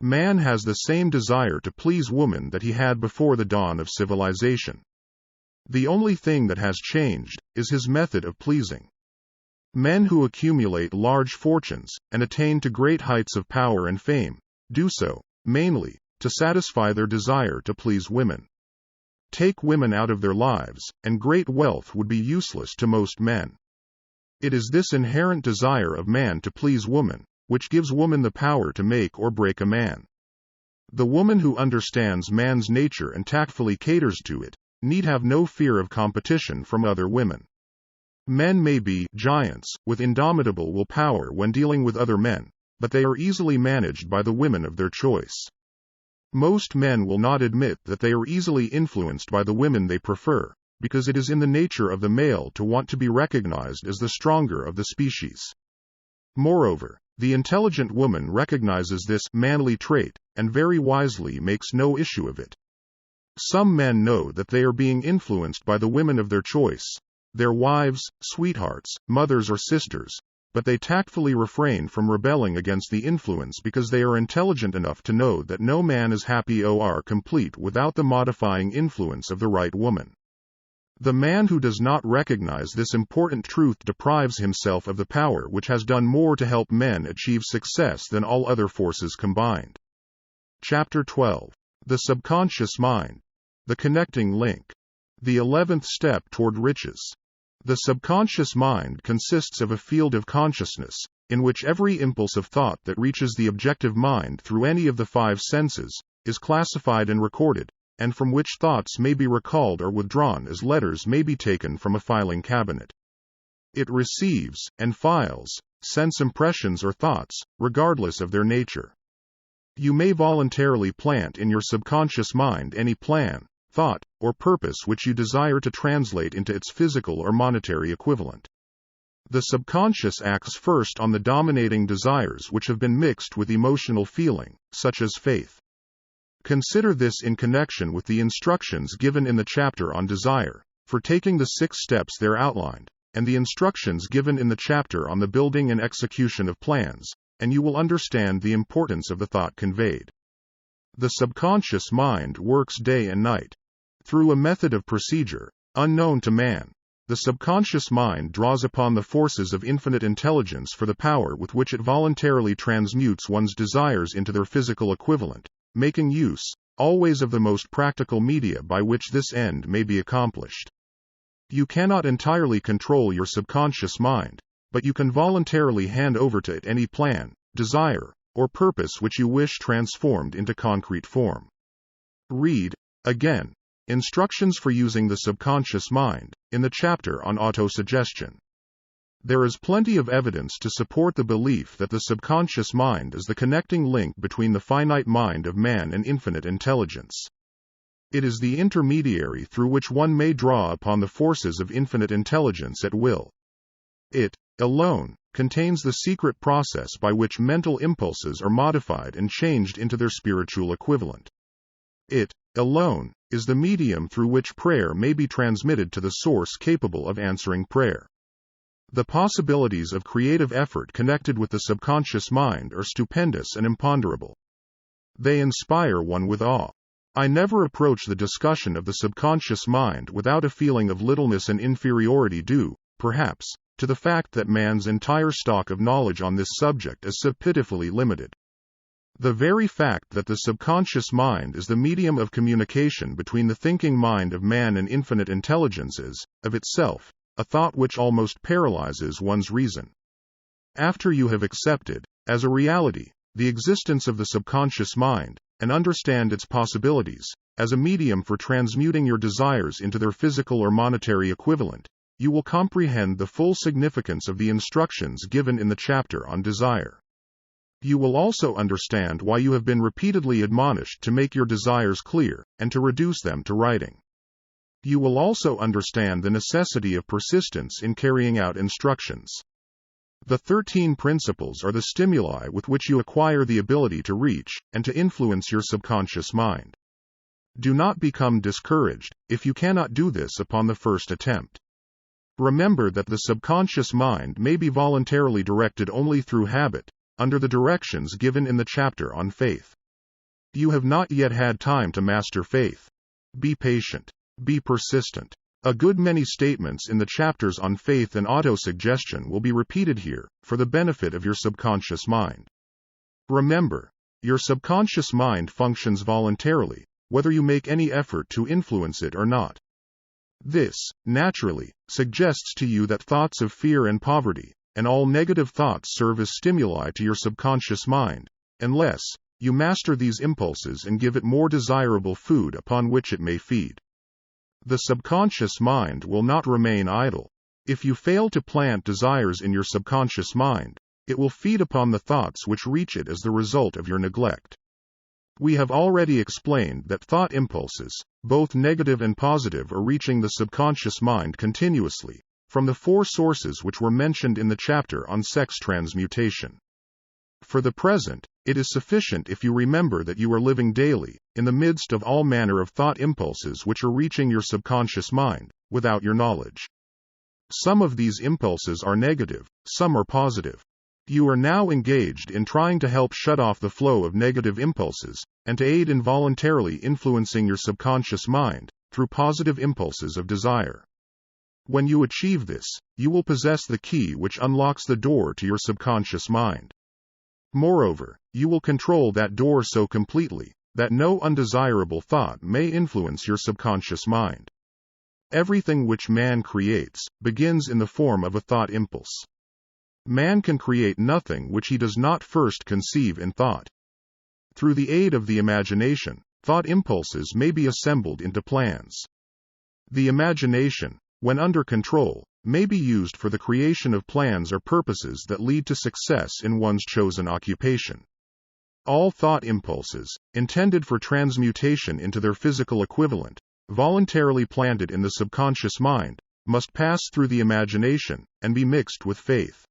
Man has the same desire to please woman that he had before the dawn of civilization. The only thing that has changed is his method of pleasing. Men who accumulate large fortunes and attain to great heights of power and fame do so, mainly, to satisfy their desire to please women. Take women out of their lives, and great wealth would be useless to most men. It is this inherent desire of man to please woman, which gives woman the power to make or break a man. The woman who understands man's nature and tactfully caters to it, need have no fear of competition from other women. Men may be giants, with indomitable willpower when dealing with other men, but they are easily managed by the women of their choice. Most men will not admit that they are easily influenced by the women they prefer, because it is in the nature of the male to want to be recognized as the stronger of the species. Moreover, The intelligent woman recognizes this manly trait, and very wisely makes no issue of it. Some men know that they are being influenced by the women of their choice, their wives, sweethearts, mothers or sisters, but they tactfully refrain from rebelling against the influence because they are intelligent enough to know that no man is happy or complete without the modifying influence of the right woman. The man who does not recognize this important truth deprives himself of the power which has done more to help men achieve success than all other forces combined. Chapter 12. The Subconscious Mind. The Connecting Link. The 11th Step Toward Riches. The subconscious mind consists of a field of consciousness, in which every impulse of thought that reaches the objective mind through any of the five senses, is classified and recorded, and from which thoughts may be recalled or withdrawn as letters may be taken from a filing cabinet. It receives, and files, sense impressions or thoughts, regardless of their nature. You may voluntarily plant in your subconscious mind any plan, thought, or purpose which you desire to translate into its physical or monetary equivalent. The subconscious acts first on the dominating desires which have been mixed with emotional feeling, such as faith. Consider this in connection with the instructions given in the chapter on desire, for taking the 6 steps there outlined, and the instructions given in the chapter on the building and execution of plans, and you will understand the importance of the thought conveyed. The subconscious mind works day and night. Through a method of procedure, unknown to man, the subconscious mind draws upon the forces of infinite intelligence for the power with which it voluntarily transmutes one's desires into their physical equivalent, making use, always, of the most practical media by which this end may be accomplished. You cannot entirely control your subconscious mind, but you can voluntarily hand over to it any plan, desire, or purpose which you wish transformed into concrete form. Read, again, Instructions for Using the Subconscious Mind, in the chapter on autosuggestion. There is plenty of evidence to support the belief that the subconscious mind is the connecting link between the finite mind of man and infinite intelligence. It is the intermediary through which one may draw upon the forces of infinite intelligence at will. It, alone, contains the secret process by which mental impulses are modified and changed into their spiritual equivalent. It, alone, is the medium through which prayer may be transmitted to the source capable of answering prayer. The possibilities of creative effort connected with the subconscious mind are stupendous and imponderable. They inspire one with awe. I never approach the discussion of the subconscious mind without a feeling of littleness and inferiority due, perhaps, to the fact that man's entire stock of knowledge on this subject is so pitifully limited. The very fact that the subconscious mind is the medium of communication between the thinking mind of man and infinite intelligence is, of itself, a thought which almost paralyzes one's reason. After you have accepted, as a reality, the existence of the subconscious mind, and understand its possibilities, as a medium for transmuting your desires into their physical or monetary equivalent, you will comprehend the full significance of the instructions given in the chapter on desire. You will also understand why you have been repeatedly admonished to make your desires clear, and to reduce them to writing. You will also understand the necessity of persistence in carrying out instructions. The 13 principles are the stimuli with which you acquire the ability to reach, and to influence your subconscious mind. Do not become discouraged, if you cannot do this upon the first attempt. Remember that the subconscious mind may be voluntarily directed only through habit, under the directions given in the chapter on faith. You have not yet had time to master faith. Be patient. Be persistent. A good many statements in the chapters on faith and autosuggestion will be repeated here, for the benefit of your subconscious mind. Remember, your subconscious mind functions voluntarily, whether you make any effort to influence it or not. This, naturally, suggests to you that thoughts of fear and poverty, and all negative thoughts serve as stimuli to your subconscious mind, unless you master these impulses and give it more desirable food upon which it may feed. The subconscious mind will not remain idle. If you fail to plant desires in your subconscious mind, it will feed upon the thoughts which reach it as the result of your neglect. We have already explained that thought impulses, both negative and positive, are reaching the subconscious mind continuously, from the 4 sources which were mentioned in the chapter on sex transmutation. For the present, it is sufficient if you remember that you are living daily, in the midst of all manner of thought impulses which are reaching your subconscious mind, without your knowledge. Some of these impulses are negative, some are positive. You are now engaged in trying to help shut off the flow of negative impulses, and to aid in voluntarily influencing your subconscious mind, through positive impulses of desire. When you achieve this, you will possess the key which unlocks the door to your subconscious mind. Moreover, you will control that door so completely, that no undesirable thought may influence your subconscious mind. Everything which man creates begins in the form of a thought impulse. Man can create nothing which he does not first conceive in thought. Through the aid of the imagination, thought impulses may be assembled into plans. The imagination, when under control, may be used for the creation of plans or purposes that lead to success in one's chosen occupation. All thought impulses, intended for transmutation into their physical equivalent, voluntarily planted in the subconscious mind, must pass through the imagination, and be mixed with faith.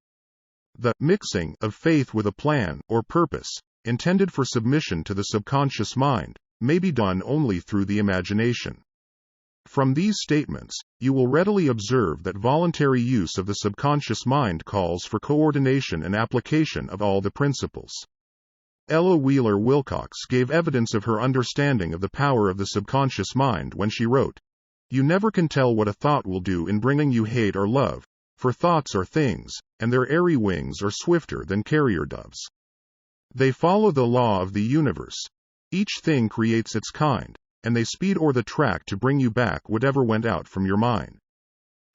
The mixing of faith with a plan or purpose, intended for submission to the subconscious mind, may be done only through the imagination. From these statements, you will readily observe that voluntary use of the subconscious mind calls for coordination and application of all the principles. Ella Wheeler Wilcox gave evidence of her understanding of the power of the subconscious mind when she wrote, "You never can tell what a thought will do in bringing you hate or love, for thoughts are things, and their airy wings are swifter than carrier doves. They follow the law of the universe. Each thing creates its kind, and they speed o'er the track to bring you back whatever went out from your mind."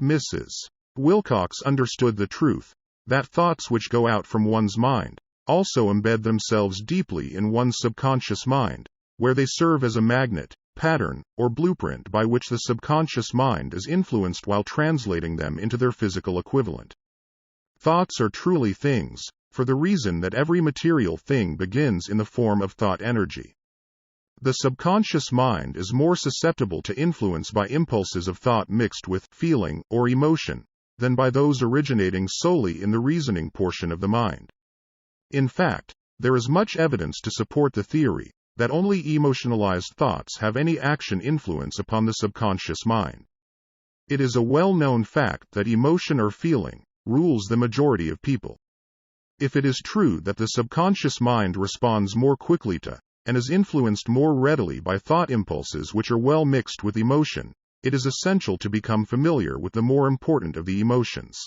Mrs. Wilcox understood the truth, that thoughts which go out from one's mind also embed themselves deeply in one's subconscious mind, where they serve as a magnet, pattern, or blueprint by which the subconscious mind is influenced while translating them into their physical equivalent. Thoughts are truly things, for the reason that every material thing begins in the form of thought energy. The subconscious mind is more susceptible to influence by impulses of thought mixed with feeling or emotion, than by those originating solely in the reasoning portion of the mind. In fact, there is much evidence to support the theory that only emotionalized thoughts have any action influence upon the subconscious mind. It is a well-known fact that emotion or feeling rules the majority of people. If it is true that the subconscious mind responds more quickly to, and is influenced more readily by thought impulses which are well mixed with emotion, it is essential to become familiar with the more important of the emotions.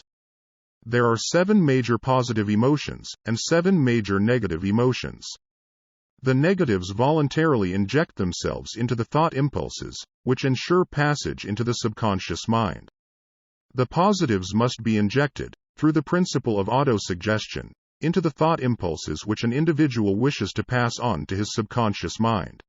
There are 7 major positive emotions, and 7 major negative emotions. The negatives voluntarily inject themselves into the thought impulses, which ensure passage into the subconscious mind. The positives must be injected, through the principle of autosuggestion, into the thought impulses which an individual wishes to pass on to his subconscious mind.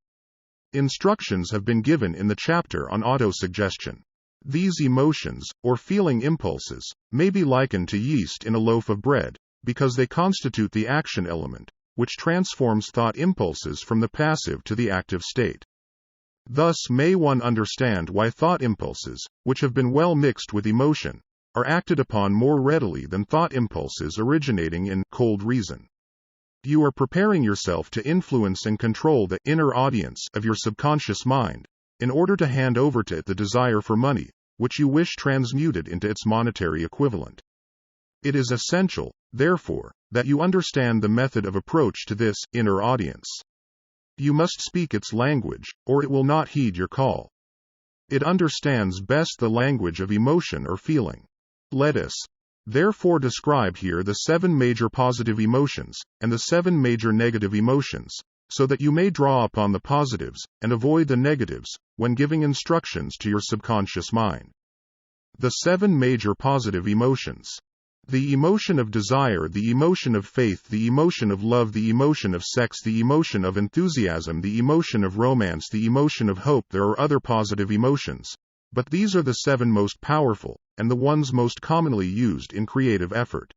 Instructions have been given in the chapter on autosuggestion. These emotions, or feeling impulses, may be likened to yeast in a loaf of bread, because they constitute the action element, which transforms thought impulses from the passive to the active state. Thus may one understand why thought impulses, which have been well mixed with emotion, are acted upon more readily than thought impulses originating in cold reason. You are preparing yourself to influence and control the inner audience of your subconscious mind, in order to hand over to it the desire for money, which you wish transmuted into its monetary equivalent. It is essential, therefore, that you understand the method of approach to this inner audience. You must speak its language, or it will not heed your call. It understands best the language of emotion or feeling. Let us, therefore, describe here the 7 major positive emotions, and the 7 major negative emotions, so that you may draw upon the positives, and avoid the negatives, when giving instructions to your subconscious mind. The 7 major positive emotions. The emotion of desire, the emotion of faith, the emotion of love, the emotion of sex, the emotion of enthusiasm, the emotion of romance, the emotion of hope. There are other positive emotions, but these are the 7 most powerful, and the ones most commonly used in creative effort.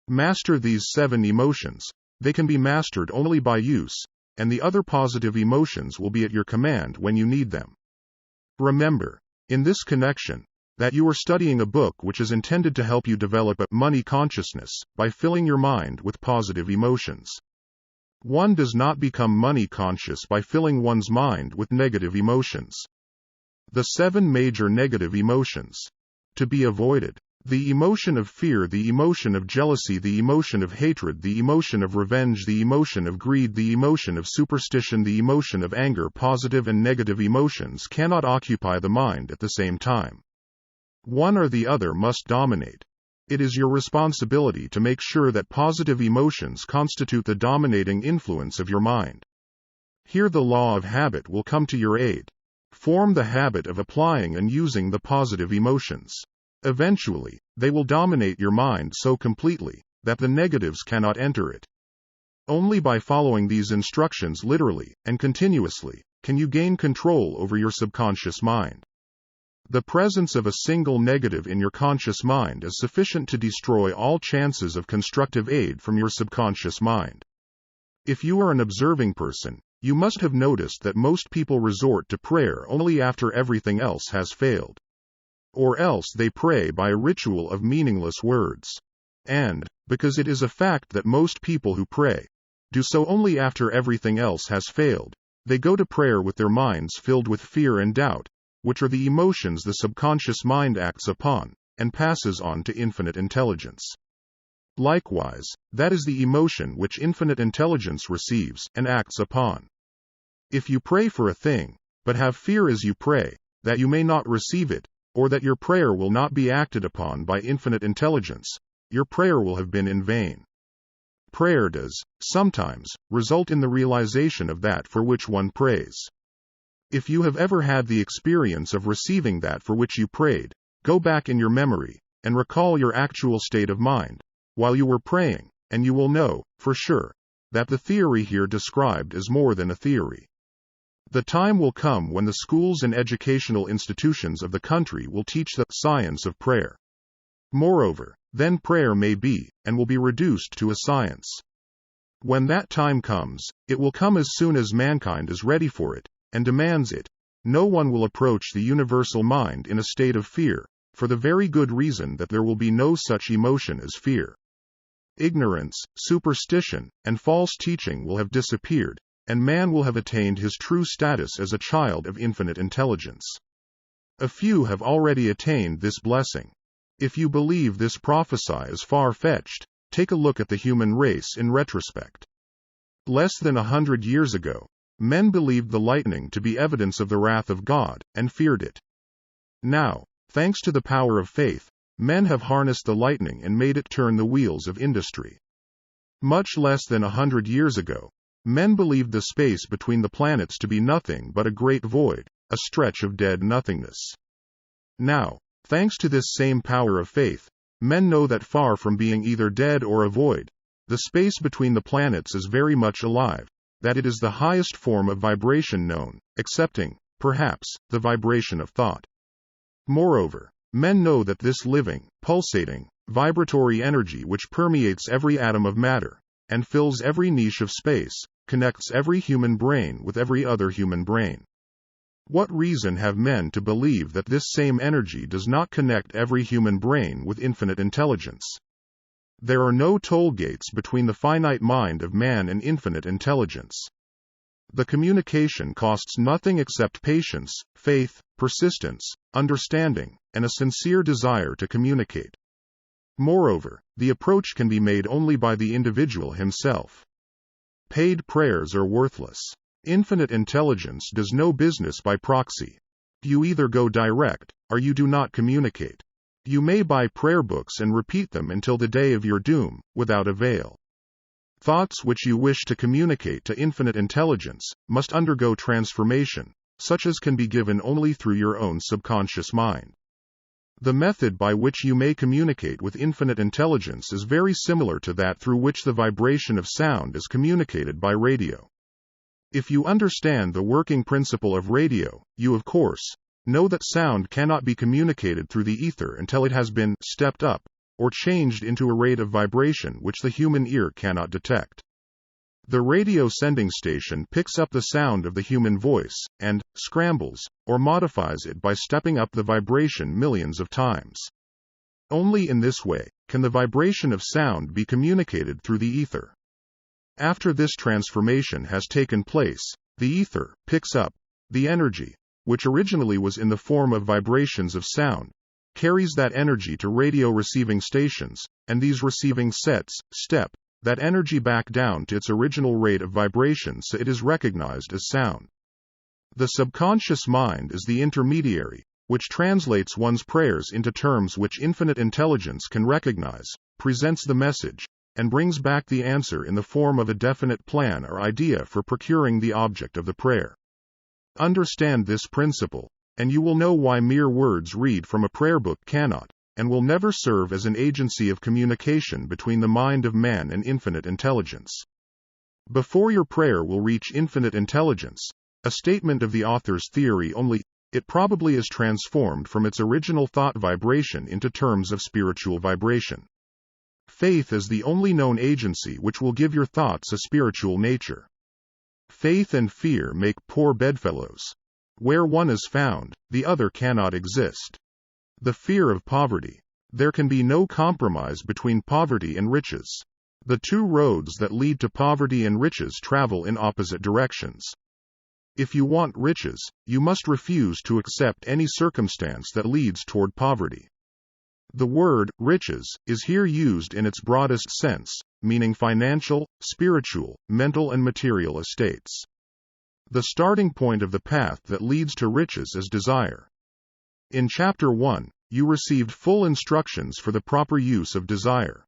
Master these 7 emotions. They can be mastered only by use, and the other positive emotions will be at your command when you need them. Remember, in this connection, that you are studying a book which is intended to help you develop a money consciousness by filling your mind with positive emotions. One does not become money conscious by filling one's mind with negative emotions. The 7 major negative emotions to be avoided: the emotion of fear, the emotion of jealousy, the emotion of hatred, the emotion of revenge, the emotion of greed, the emotion of superstition, the emotion of anger. Positive and negative emotions cannot occupy the mind at the same time. One or the other must dominate. It is your responsibility to make sure that positive emotions constitute the dominating influence of your mind. Here the law of habit will come to your aid. Form the habit of applying and using the positive emotions. Eventually, they will dominate your mind so completely that the negatives cannot enter it. Only by following these instructions literally and continuously can you gain control over your subconscious mind. The presence of a single negative in your conscious mind is sufficient to destroy all chances of constructive aid from your subconscious mind. If you are an observing person, you must have noticed that most people resort to prayer only after everything else has failed. Or else they pray by a ritual of meaningless words. And, because it is a fact that most people who pray do so only after everything else has failed, they go to prayer with their minds filled with fear and doubt, which are the emotions the subconscious mind acts upon and passes on to infinite intelligence. Likewise, that is the emotion which infinite intelligence receives and acts upon. If you pray for a thing, but have fear as you pray, that you may not receive it, or that your prayer will not be acted upon by infinite intelligence, your prayer will have been in vain. Prayer does, sometimes, result in the realization of that for which one prays. If you have ever had the experience of receiving that for which you prayed, go back in your memory, and recall your actual state of mind while you were praying, and you will know, for sure, that the theory here described is more than a theory. The time will come when the schools and educational institutions of the country will teach the science of prayer. Moreover, then prayer may be, and will be reduced to a science. When that time comes, it will come as soon as mankind is ready for it, and demands it. No one will approach the universal mind in a state of fear, for the very good reason that there will be no such emotion as fear. Ignorance, superstition, and false teaching will have disappeared, and man will have attained his true status as a child of infinite intelligence. A few have already attained this blessing. If you believe this prophecy is far-fetched, take a look at the human race in retrospect. Less than 100 years ago, men believed the lightning to be evidence of the wrath of God, and feared it. Now, thanks to the power of faith, men have harnessed the lightning and made it turn the wheels of industry. Much less than 100 years ago, men believed the space between the planets to be nothing but a great void, a stretch of dead nothingness. Now, thanks to this same power of faith, men know that far from being either dead or a void, the space between the planets is very much alive, that it is the highest form of vibration known, excepting, perhaps, the vibration of thought. Moreover, men know that this living, pulsating, vibratory energy which permeates every atom of matter, and fills every niche of space, connects every human brain with every other human brain. What reason have men to believe that this same energy does not connect every human brain with infinite intelligence? There are no toll gates between the finite mind of man and infinite intelligence. The communication costs nothing except patience, faith, persistence, understanding, and a sincere desire to communicate. Moreover, the approach can be made only by the individual himself. Paid prayers are worthless. Infinite intelligence does no business by proxy. You either go direct, or you do not communicate. You may buy prayer books and repeat them until the day of your doom, without avail. Thoughts which you wish to communicate to infinite intelligence must undergo transformation, such as can be given only through your own subconscious mind. The method by which you may communicate with infinite intelligence is very similar to that through which the vibration of sound is communicated by radio. If you understand the working principle of radio, you of course know that sound cannot be communicated through the ether until it has been stepped up, or changed into a rate of vibration which the human ear cannot detect. The radio sending station picks up the sound of the human voice, and scrambles, or modifies it by stepping up the vibration millions of times. Only in this way can the vibration of sound be communicated through the ether. After this transformation has taken place, the ether picks up the energy, which originally was in the form of vibrations of sound, carries that energy to radio receiving stations, and these receiving sets step that energy back down to its original rate of vibration so it is recognized as sound. The subconscious mind is the intermediary, which translates one's prayers into terms which infinite intelligence can recognize, presents the message, and brings back the answer in the form of a definite plan or idea for procuring the object of the prayer. Understand this principle, and you will know why mere words read from a prayer book cannot, and will never serve as an agency of communication between the mind of man and infinite intelligence. Before your prayer will reach infinite intelligence, a statement of the author's theory only, it probably is transformed from its original thought vibration into terms of spiritual vibration. Faith is the only known agency which will give your thoughts a spiritual nature. Faith and fear make poor bedfellows. Where one is found, the other cannot exist. The fear of poverty. There can be no compromise between poverty and riches. The two roads that lead to poverty and riches travel in opposite directions. If you want riches, you must refuse to accept any circumstance that leads toward poverty. The word riches is here used in its broadest sense, meaning financial, spiritual, mental and material estates. The starting point of the path that leads to riches is desire. In Chapter 1, you received full instructions for the proper use of desire.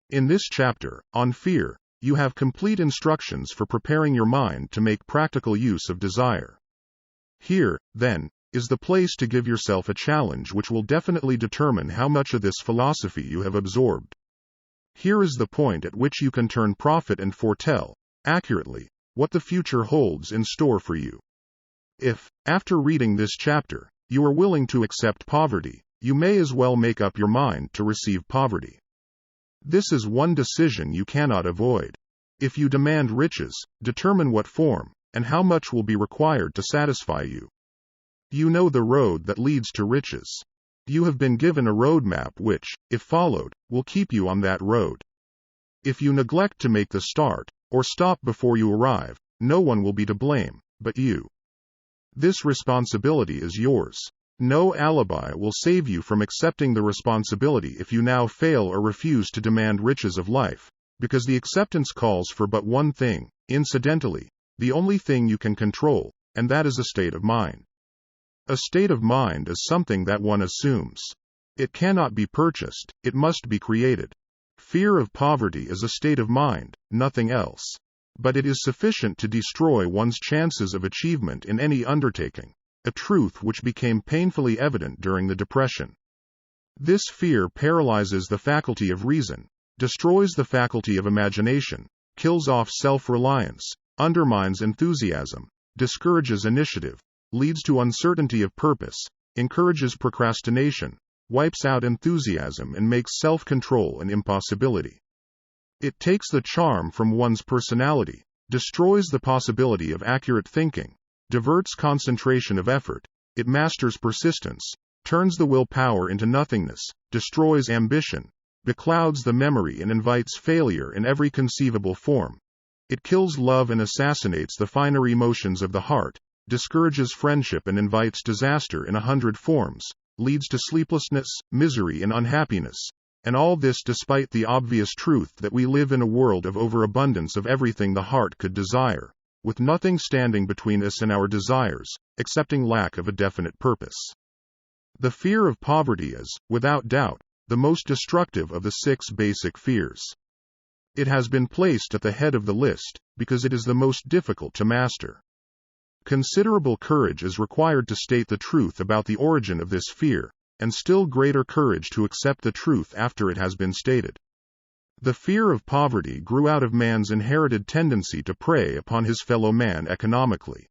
In this chapter, on fear, you have complete instructions for preparing your mind to make practical use of desire. Here, then, is the place to give yourself a challenge which will definitely determine how much of this philosophy you have absorbed. Here is the point at which you can turn prophet and foretell, accurately, what the future holds in store for you. If, after reading this chapter, you are willing to accept poverty, you may as well make up your mind to receive poverty. This is one decision you cannot avoid. If you demand riches, determine what form, and how much will be required to satisfy you. You know the road that leads to riches. You have been given a roadmap which, if followed, will keep you on that road. If you neglect to make the start, or stop before you arrive, no one will be to blame, but you. This responsibility is yours. No alibi will save you from accepting the responsibility if you now fail or refuse to demand riches of life, because the acceptance calls for but one thing, incidentally, the only thing you can control, and that is a state of mind. A state of mind is something that one assumes. It cannot be purchased, it must be created. Fear of poverty is a state of mind, nothing else. But it is sufficient to destroy one's chances of achievement in any undertaking, a truth which became painfully evident during the Depression. This fear paralyzes the faculty of reason, destroys the faculty of imagination, kills off self-reliance, undermines enthusiasm, discourages initiative, leads to uncertainty of purpose, encourages procrastination, wipes out enthusiasm and makes self-control an impossibility. It takes the charm from one's personality, destroys the possibility of accurate thinking, diverts concentration of effort, it masters persistence, turns the willpower into nothingness, destroys ambition, beclouds the memory and invites failure in every conceivable form. It kills love and assassinates the finer emotions of the heart, discourages friendship and invites disaster in 100 forms, leads to sleeplessness, misery and unhappiness, and all this despite the obvious truth that we live in a world of overabundance of everything the heart could desire, with nothing standing between us and our desires, excepting lack of a definite purpose. The fear of poverty is, without doubt, the most destructive of the 6 basic fears. It has been placed at the head of the list, because it is the most difficult to master. Considerable courage is required to state the truth about the origin of this fear, and still greater courage to accept the truth after it has been stated. The fear of poverty grew out of man's inherited tendency to prey upon his fellow man economically.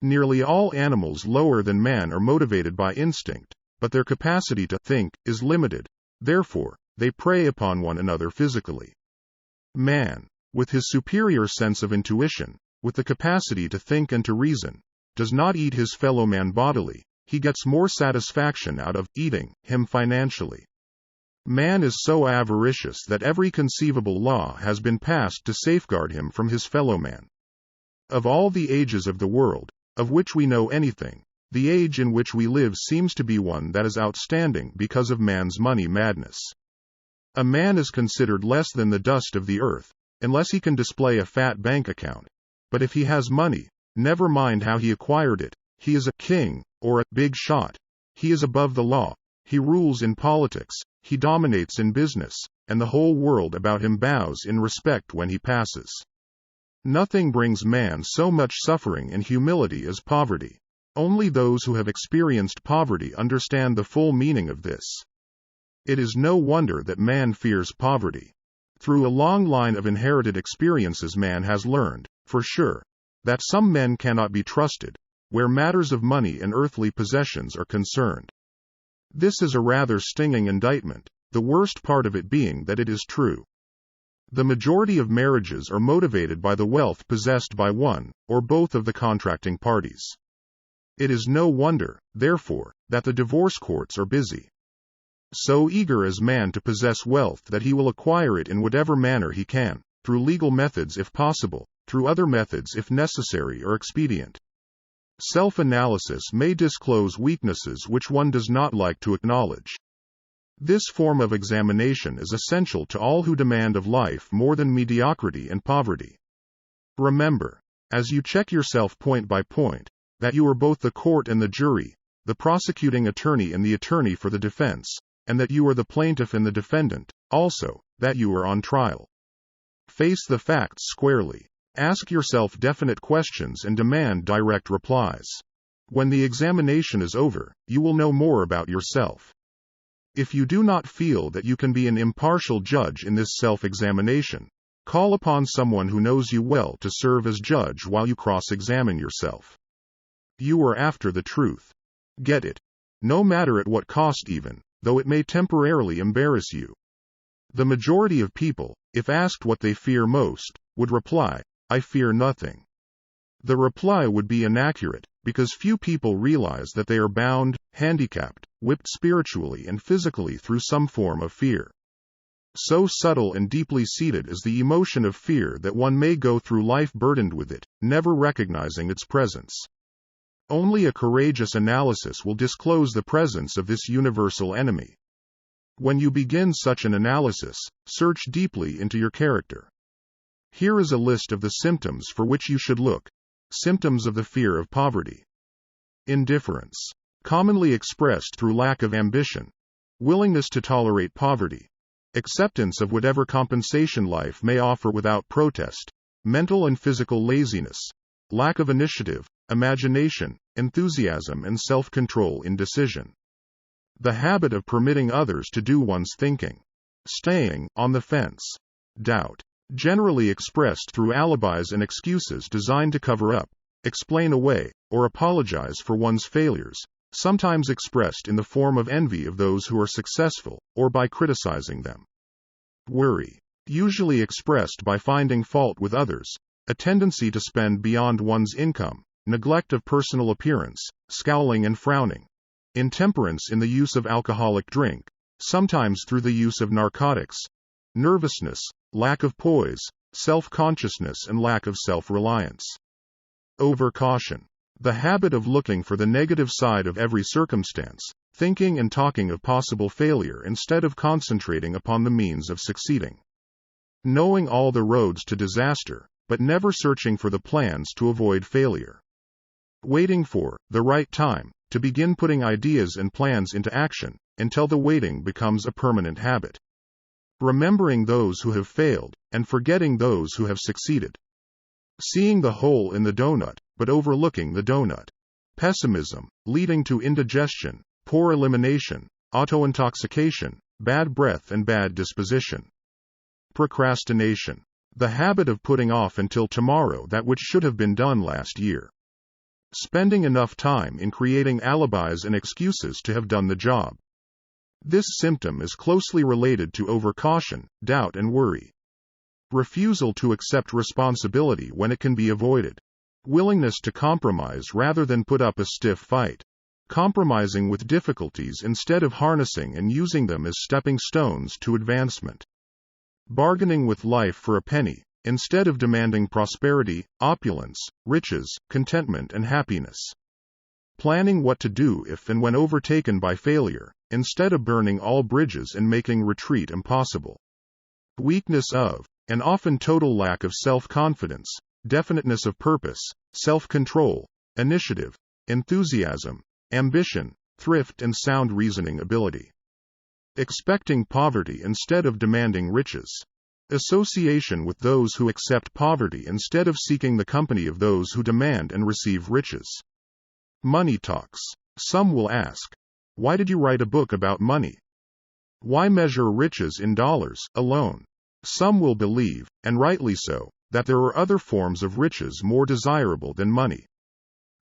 Nearly all animals lower than man are motivated by instinct, but their capacity to think is limited, therefore, they prey upon one another physically. Man, with his superior sense of intuition, with the capacity to think and to reason, does not eat his fellow man bodily, he gets more satisfaction out of eating him financially. Man is so avaricious that every conceivable law has been passed to safeguard him from his fellow man. Of all the ages of the world, of which we know anything, the age in which we live seems to be one that is outstanding because of man's money madness. A man is considered less than the dust of the earth, unless he can display a fat bank account. But if he has money, never mind how he acquired it, he is a king, or a big shot. He is above the law, he rules in politics, he dominates in business, and the whole world about him bows in respect when he passes. Nothing brings man so much suffering and humility as poverty. Only those who have experienced poverty understand the full meaning of this. It is no wonder that man fears poverty. Through a long line of inherited experiences man has learned, for sure, that some men cannot be trusted, where matters of money and earthly possessions are concerned. This is a rather stinging indictment, the worst part of it being that it is true. The majority of marriages are motivated by the wealth possessed by one, or both of the contracting parties. It is no wonder, therefore, that the divorce courts are busy. So eager is man to possess wealth that he will acquire it in whatever manner he can, through legal methods if possible, through other methods if necessary or expedient. Self-analysis may disclose weaknesses which one does not like to acknowledge. This form of examination is essential to all who demand of life more than mediocrity and poverty. Remember, as you check yourself point by point, that you are both the court and the jury, the prosecuting attorney and the attorney for the defense, and that you are the plaintiff and the defendant, also, that you are on trial. Face the facts squarely. Ask yourself definite questions and demand direct replies. When the examination is over, you will know more about yourself. If you do not feel that you can be an impartial judge in this self-examination, call upon someone who knows you well to serve as judge while you cross-examine yourself. You are after the truth. Get it. No matter at what cost even, though it may temporarily embarrass you. The majority of people, if asked what they fear most, would reply, "I fear nothing." The reply would be inaccurate, because few people realize that they are bound, handicapped, whipped spiritually and physically through some form of fear. So subtle and deeply seated is the emotion of fear that one may go through life burdened with it, never recognizing its presence. Only a courageous analysis will disclose the presence of this universal enemy. When you begin such an analysis, search deeply into your character. Here is a list of the symptoms for which you should look. Symptoms of the fear of poverty. Indifference, commonly expressed through lack of ambition. Willingness to tolerate poverty. Acceptance of whatever compensation life may offer without protest. Mental and physical laziness. Lack of initiative, imagination, enthusiasm and self-control in decision. The habit of permitting others to do one's thinking. Staying on the fence. Doubt, generally expressed through alibis and excuses designed to cover up, explain away, or apologize for one's failures, sometimes expressed in the form of envy of those who are successful, or by criticizing them. Worry, usually expressed by finding fault with others, a tendency to spend beyond one's income, neglect of personal appearance, scowling and frowning. Intemperance in the use of alcoholic drink, sometimes through the use of narcotics. Nervousness, lack of poise, self-consciousness and lack of self-reliance. Overcaution, the habit of looking for the negative side of every circumstance, thinking and talking of possible failure instead of concentrating upon the means of succeeding. Knowing all the roads to disaster, but never searching for the plans to avoid failure. Waiting for the right time to begin putting ideas and plans into action, until the waiting becomes a permanent habit. Remembering those who have failed, and forgetting those who have succeeded. Seeing the hole in the donut, but overlooking the donut. Pessimism, leading to indigestion, poor elimination, auto-intoxication, bad breath and bad disposition. Procrastination, the habit of putting off until tomorrow that which should have been done last year. Spending enough time in creating alibis and excuses to have done the job. This symptom is closely related to overcaution, doubt and worry. refusal to accept responsibility when it can be avoided, willingness to compromise rather than put up a stiff fight, compromising with difficulties instead of harnessing and using them as stepping stones to advancement, bargaining with life for a penny, instead of demanding prosperity, opulence, riches, contentment and happiness, planning what to do if and when overtaken by failure, instead of burning all bridges and making retreat impossible, weakness of, and often total lack of self-confidence, definiteness of purpose, self-control, initiative, enthusiasm, ambition, thrift and sound reasoning ability, expecting poverty instead of demanding riches, association with those who accept poverty instead of seeking the company of those who demand and receive riches. Money talks. Some will ask, why did you write a book about money? Why measure riches in dollars alone? Some will believe, and rightly so, that there are other forms of riches more desirable than money.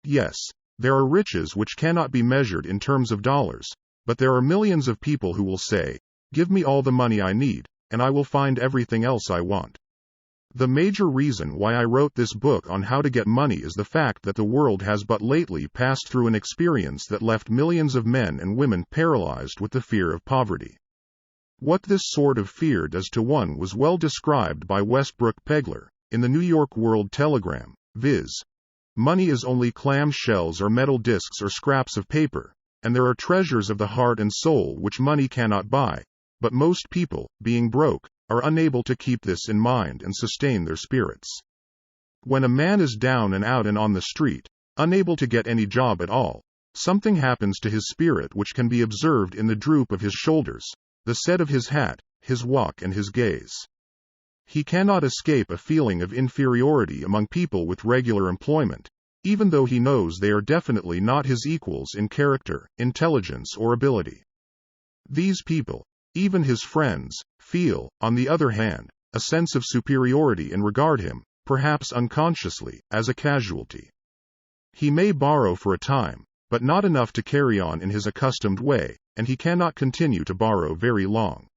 Yes, there are riches which cannot be measured in terms of dollars, but there are millions of people who will say, give me all the money I need, and I will find everything else I want. The major reason why I wrote this book on how to get money is the fact that the world has but lately passed through an experience that left millions of men and women paralyzed with the fear of poverty. What this sort of fear does to one was well described by Westbrook Pegler, in the New York World Telegram, viz. Money is only clam shells or metal discs or scraps of paper, and there are treasures of the heart and soul which money cannot buy, but most people, being broke, are unable to keep this in mind and sustain their spirits. When a man is down and out and on the street, unable to get any job at all, something happens to his spirit which can be observed in the droop of his shoulders, the set of his hat, his walk and his gaze. He cannot escape a feeling of inferiority among people with regular employment, even though he knows they are definitely not his equals in character, intelligence or ability. These people, even his friends, feel, on the other hand, a sense of superiority and regard him, perhaps unconsciously, as a casualty. He may borrow for a time, but not enough to carry on in his accustomed way, and he cannot continue to borrow very long.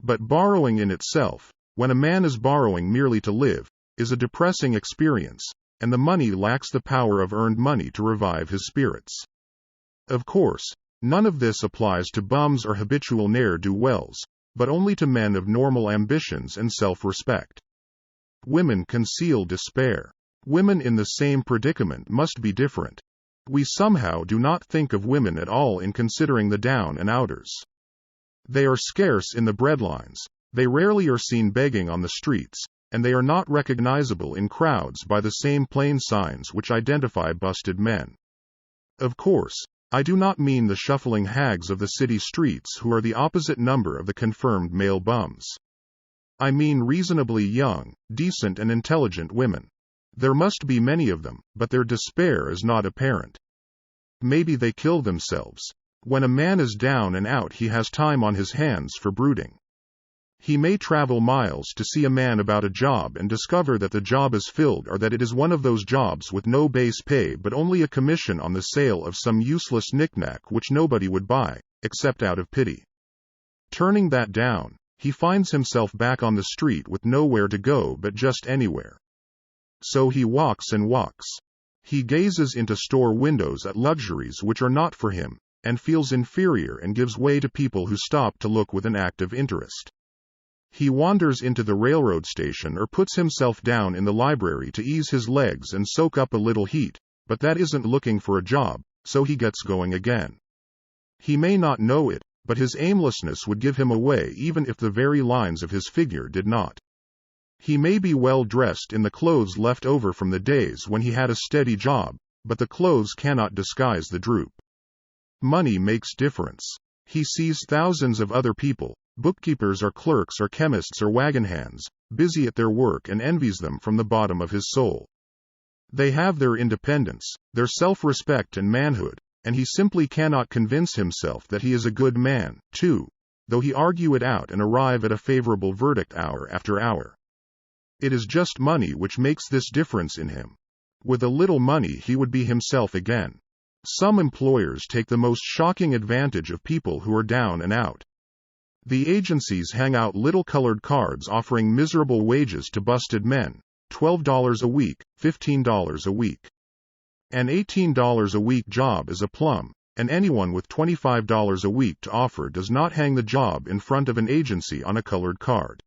But borrowing in itself, when a man is borrowing merely to live, is a depressing experience, and the money lacks the power of earned money to revive his spirits. Of course, none of this applies to bums or habitual ne'er-do-wells, but only to men of normal ambitions and self-respect. Women conceal despair. Women in the same predicament must be different. We somehow do not think of women at all in considering the down and outers. They are scarce in the breadlines, they rarely are seen begging on the streets, and they are not recognizable in crowds by the same plain signs which identify busted men. Of course, I do not mean the shuffling hags of the city streets who are the opposite number of the confirmed male bums. I mean reasonably young, decent and intelligent women. There must be many of them, but their despair is not apparent. Maybe they kill themselves. When a man is down and out, he has time on his hands for brooding. He may travel miles to see a man about a job and discover that the job is filled, or that it is one of those jobs with no base pay but only a commission on the sale of some useless knick-knack which nobody would buy, except out of pity. Turning that down, he finds himself back on the street with nowhere to go but just anywhere. So he walks and walks. He gazes into store windows at luxuries which are not for him, and feels inferior and gives way to people who stop to look with an active interest. He wanders into the railroad station or puts himself down in the library to ease his legs and soak up a little heat, but that isn't looking for a job, so he gets going again. He may not know it, but his aimlessness would give him away even if the very lines of his figure did not. He may be well dressed in the clothes left over from the days when he had a steady job, but the clothes cannot disguise the droop. Money makes difference. He sees thousands of other people, bookkeepers or clerks or chemists or wagon hands, busy at their work, and envies them from the bottom of his soul. They have their independence, their self-respect and manhood, and he simply cannot convince himself that he is a good man, too, though he argue it out and arrive at a favorable verdict hour after hour. It is just money which makes this difference in him. With a little money he would be himself again. Some employers take the most shocking advantage of people who are down and out. The agencies hang out little colored cards offering miserable wages to busted men, $12 a week, $15 a week. An $18 a week job is a plum, and anyone with $25 a week to offer does not hang the job in front of an agency on a colored card.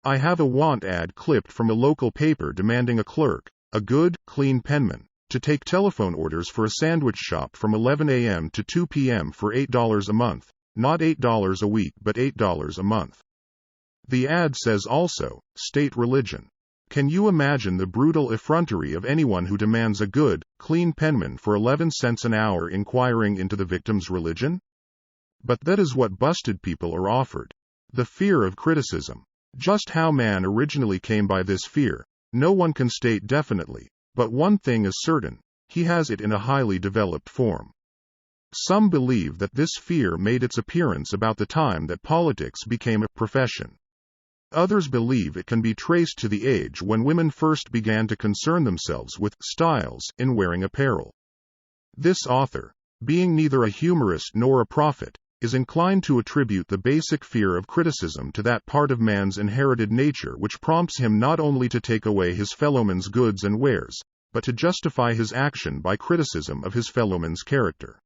I have a want ad clipped from a local paper demanding a clerk, a good, clean penman, to take telephone orders for a sandwich shop from 11 a.m. to 2 p.m. for $8 a month, not $8 a week but $8 a month. The ad says also, state religion. Can you imagine the brutal effrontery of anyone who demands a good, clean penman for 11 cents an hour inquiring into the victim's religion? But that is what busted people are offered. The fear of criticism. Just how man originally came by this fear, no one can state definitely, but one thing is certain, he has it in a highly developed form. Some believe that this fear made its appearance about the time that politics became a profession. Others believe it can be traced to the age when women first began to concern themselves with styles in wearing apparel. This author, being neither a humorist nor a prophet, is inclined to attribute the basic fear of criticism to that part of man's inherited nature which prompts him not only to take away his fellowman's goods and wares, but to justify his action by criticism of his fellowman's character.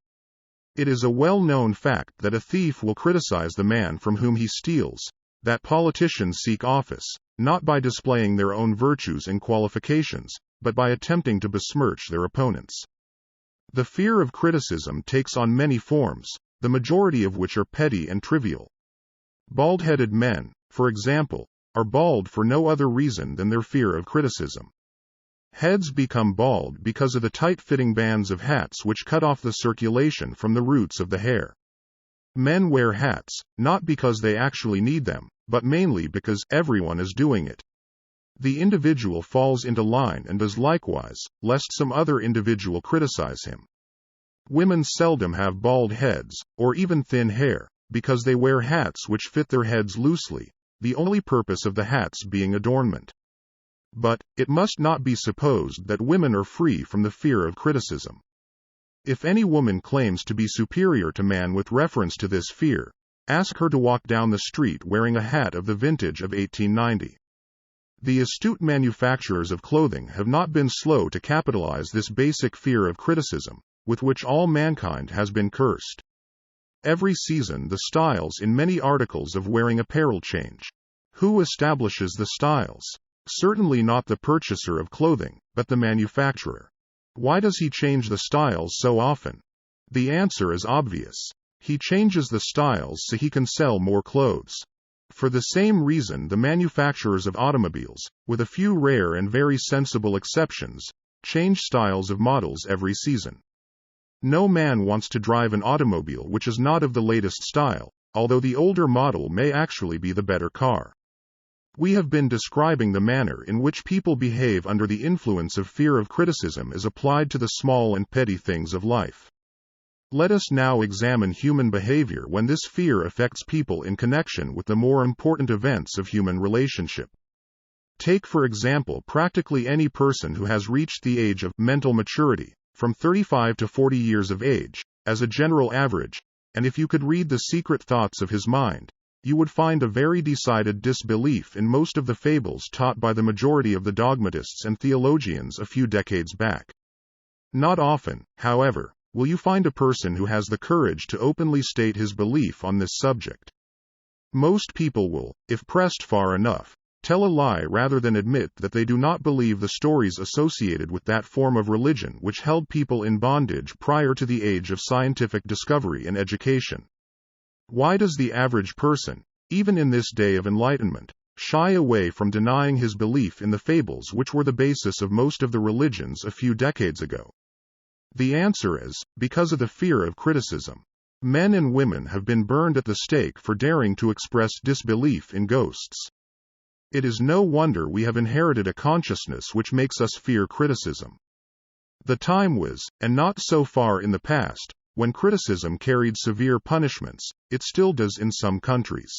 It is a well-known fact that a thief will criticize the man from whom he steals, that politicians seek office, not by displaying their own virtues and qualifications, but by attempting to besmirch their opponents. The fear of criticism takes on many forms, the majority of which are petty and trivial. Bald-headed men, for example, are bald for no other reason than their fear of criticism. Heads become bald because of the tight-fitting bands of hats which cut off the circulation from the roots of the hair. Men wear hats, not because they actually need them, but mainly because everyone is doing it. The individual falls into line and does likewise, lest some other individual criticize him. Women seldom have bald heads, or even thin hair, because they wear hats which fit their heads loosely, the only purpose of the hats being adornment. But, it must not be supposed that women are free from the fear of criticism. If any woman claims to be superior to man with reference to this fear, ask her to walk down the street wearing a hat of the vintage of 1890. The astute manufacturers of clothing have not been slow to capitalize this basic fear of criticism, with which all mankind has been cursed. Every season the styles in many articles of wearing apparel change. Who establishes the styles? Certainly not the purchaser of clothing, but the manufacturer. Why does he change the styles so often? The answer is obvious. He changes the styles so he can sell more clothes. For the same reason the manufacturers of automobiles, with a few rare and very sensible exceptions, change styles of models every season. No man wants to drive an automobile which is not of the latest style, although the older model may actually be the better car. We have been describing the manner in which people behave under the influence of fear of criticism as applied to the small and petty things of life. Let us now examine human behavior when this fear affects people in connection with the more important events of human relationship. Take for example practically any person who has reached the age of mental maturity, from 35 to 40 years of age, as a general average, and if you could read the secret thoughts of his mind, you would find a very decided disbelief in most of the fables taught by the majority of the dogmatists and theologians a few decades back. Not often, however, will you find a person who has the courage to openly state his belief on this subject. Most people will, if pressed far enough, tell a lie rather than admit that they do not believe the stories associated with that form of religion which held people in bondage prior to the age of scientific discovery and education. Why does the average person, even in this day of enlightenment, shy away from denying his belief in the fables which were the basis of most of the religions a few decades ago? The answer is, because of the fear of criticism. Men and women have been burned at the stake for daring to express disbelief in ghosts. It is no wonder we have inherited a consciousness which makes us fear criticism. The time was, and not so far in the past, when criticism carried severe punishments. It still does in some countries.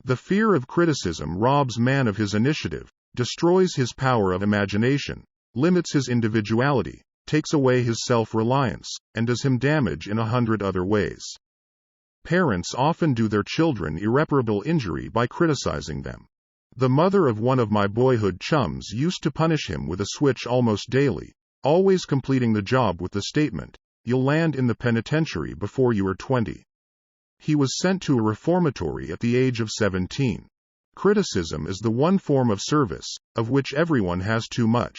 The fear of criticism robs man of his initiative, destroys his power of imagination, limits his individuality, takes away his self-reliance, and does him damage in 100 other ways. Parents often do their children irreparable injury by criticizing them. The mother of one of my boyhood chums used to punish him with a switch almost daily, always completing the job with the statement, "You'll land in the penitentiary before you are 20. He was sent to a reformatory at the age of 17. Criticism is the one form of service, of which everyone has too much.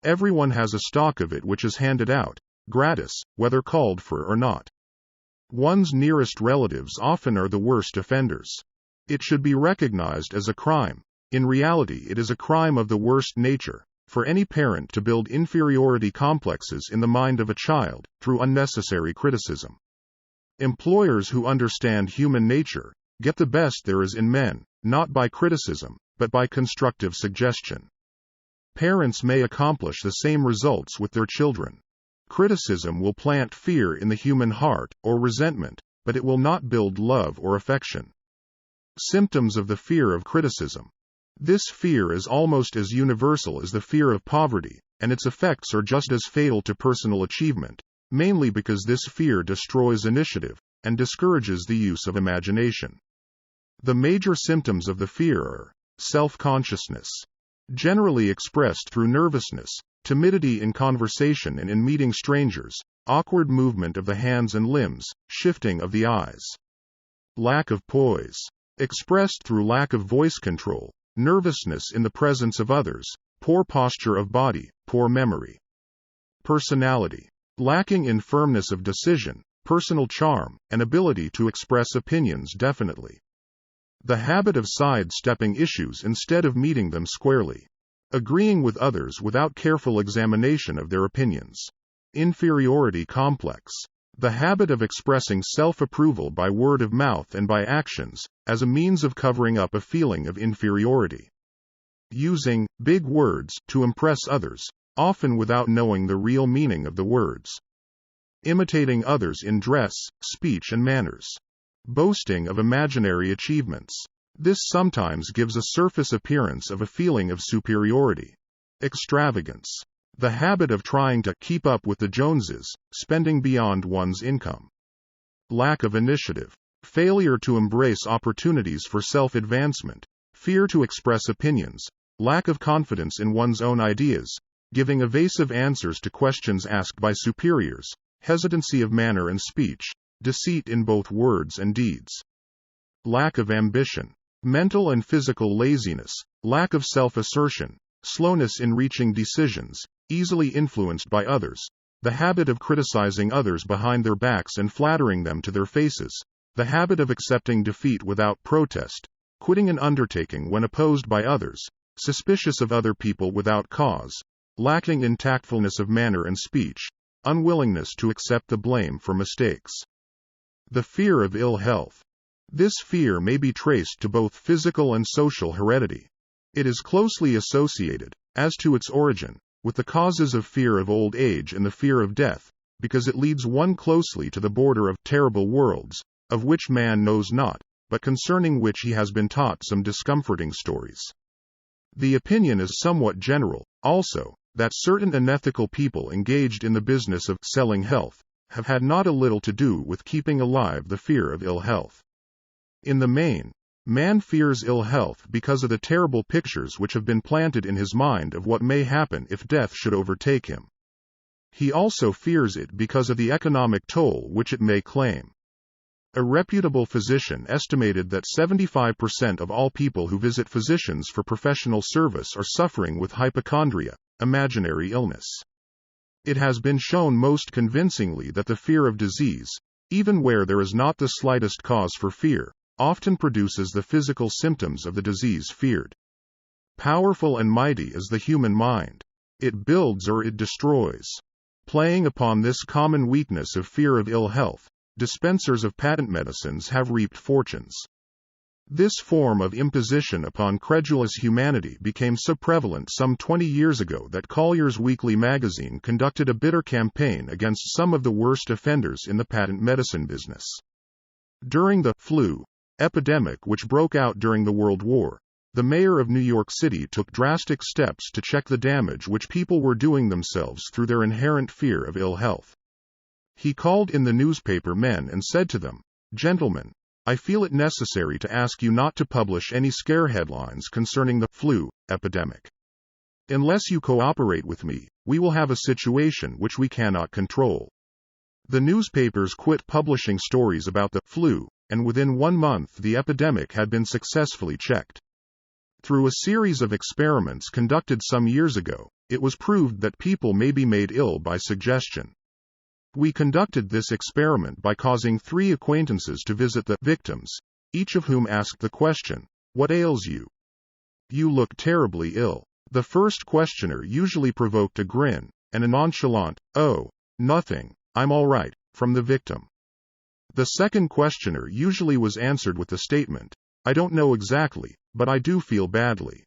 Everyone has a stock of it which is handed out, gratis, whether called for or not. One's nearest relatives often are the worst offenders. It should be recognized as a crime. In reality, it is a crime of the worst nature for any parent to build inferiority complexes in the mind of a child through unnecessary criticism. Employers who understand human nature get the best there is in men, not by criticism, but by constructive suggestion. Parents may accomplish the same results with their children. Criticism will plant fear in the human heart, or resentment, but it will not build love or affection. Symptoms of the fear of criticism. This fear is almost as universal as the fear of poverty, and its effects are just as fatal to personal achievement, mainly because this fear destroys initiative and discourages the use of imagination. The major symptoms of the fear are self-consciousness, generally expressed through nervousness, timidity in conversation and in meeting strangers, awkward movement of the hands and limbs, shifting of the eyes. Lack of poise, expressed through lack of voice control, nervousness in the presence of others, poor posture of body, poor memory. Personality, lacking in firmness of decision, personal charm, and ability to express opinions definitely. The habit of sidestepping issues instead of meeting them squarely. Agreeing with others without careful examination of their opinions. Inferiority complex. The habit of expressing self-approval by word of mouth and by actions, as a means of covering up a feeling of inferiority. Using big words to impress others, often without knowing the real meaning of the words. Imitating others in dress, speech and manners. Boasting of imaginary achievements. This sometimes gives a surface appearance of a feeling of superiority. Extravagance. The habit of trying to keep up with the Joneses, spending beyond one's income. Lack of initiative. Failure to embrace opportunities for self-advancement. Fear to express opinions. Lack of confidence in one's own ideas. Giving evasive answers to questions asked by superiors. Hesitancy of manner and speech. Deceit in both words and deeds. Lack of ambition. Mental and physical laziness. Lack of self-assertion. Slowness in reaching decisions. Easily influenced by others. The habit of criticizing others behind their backs and flattering them to their faces. The habit of accepting defeat without protest. Quitting an undertaking when opposed by others. Suspicious of other people without cause. Lacking in tactfulness of manner and speech. Unwillingness to accept the blame for mistakes. The fear of ill health. This fear may be traced to both physical and social heredity. It is closely associated, as to its origin, with the causes of fear of old age and the fear of death, because it leads one closely to the border of terrible worlds, of which man knows not, but concerning which he has been taught some discomforting stories. The opinion is somewhat general, also, that certain unethical people engaged in the business of selling health have had not a little to do with keeping alive the fear of ill health. In the main, man fears ill health because of the terrible pictures which have been planted in his mind of what may happen if death should overtake him. He also fears it because of the economic toll which it may claim. A reputable physician estimated that 75% of all people who visit physicians for professional service are suffering with hypochondria, imaginary illness. It has been shown most convincingly that the fear of disease, even where there is not the slightest cause for fear, often produces the physical symptoms of the disease feared. Powerful and mighty is the human mind. It builds or it destroys. Playing upon this common weakness of fear of ill health, dispensers of patent medicines have reaped fortunes. This form of imposition upon credulous humanity became so prevalent some 20 years ago that Collier's Weekly magazine conducted a bitter campaign against some of the worst offenders in the patent medicine business. During the flu epidemic which broke out during the World War, the mayor of New York City took drastic steps to check the damage which people were doing themselves through their inherent fear of ill health. He called in the newspaper men and said to them, Gentlemen, I feel it necessary to ask you not to publish any scare headlines concerning the flu epidemic. Unless you cooperate with me, we will have a situation which we cannot control. The newspapers quit publishing stories about the flu, and within 1 month the epidemic had been successfully checked. Through a series of experiments conducted some years ago, it was proved that people may be made ill by suggestion. We conducted this experiment by causing 3 acquaintances to visit the victims, each of whom asked the question, "What ails you? You look terribly ill." The first questioner usually provoked a grin, and a nonchalant, "Oh, nothing, I'm all right," from the victim. The second questioner usually was answered with the statement, "I don't know exactly, but I do feel badly."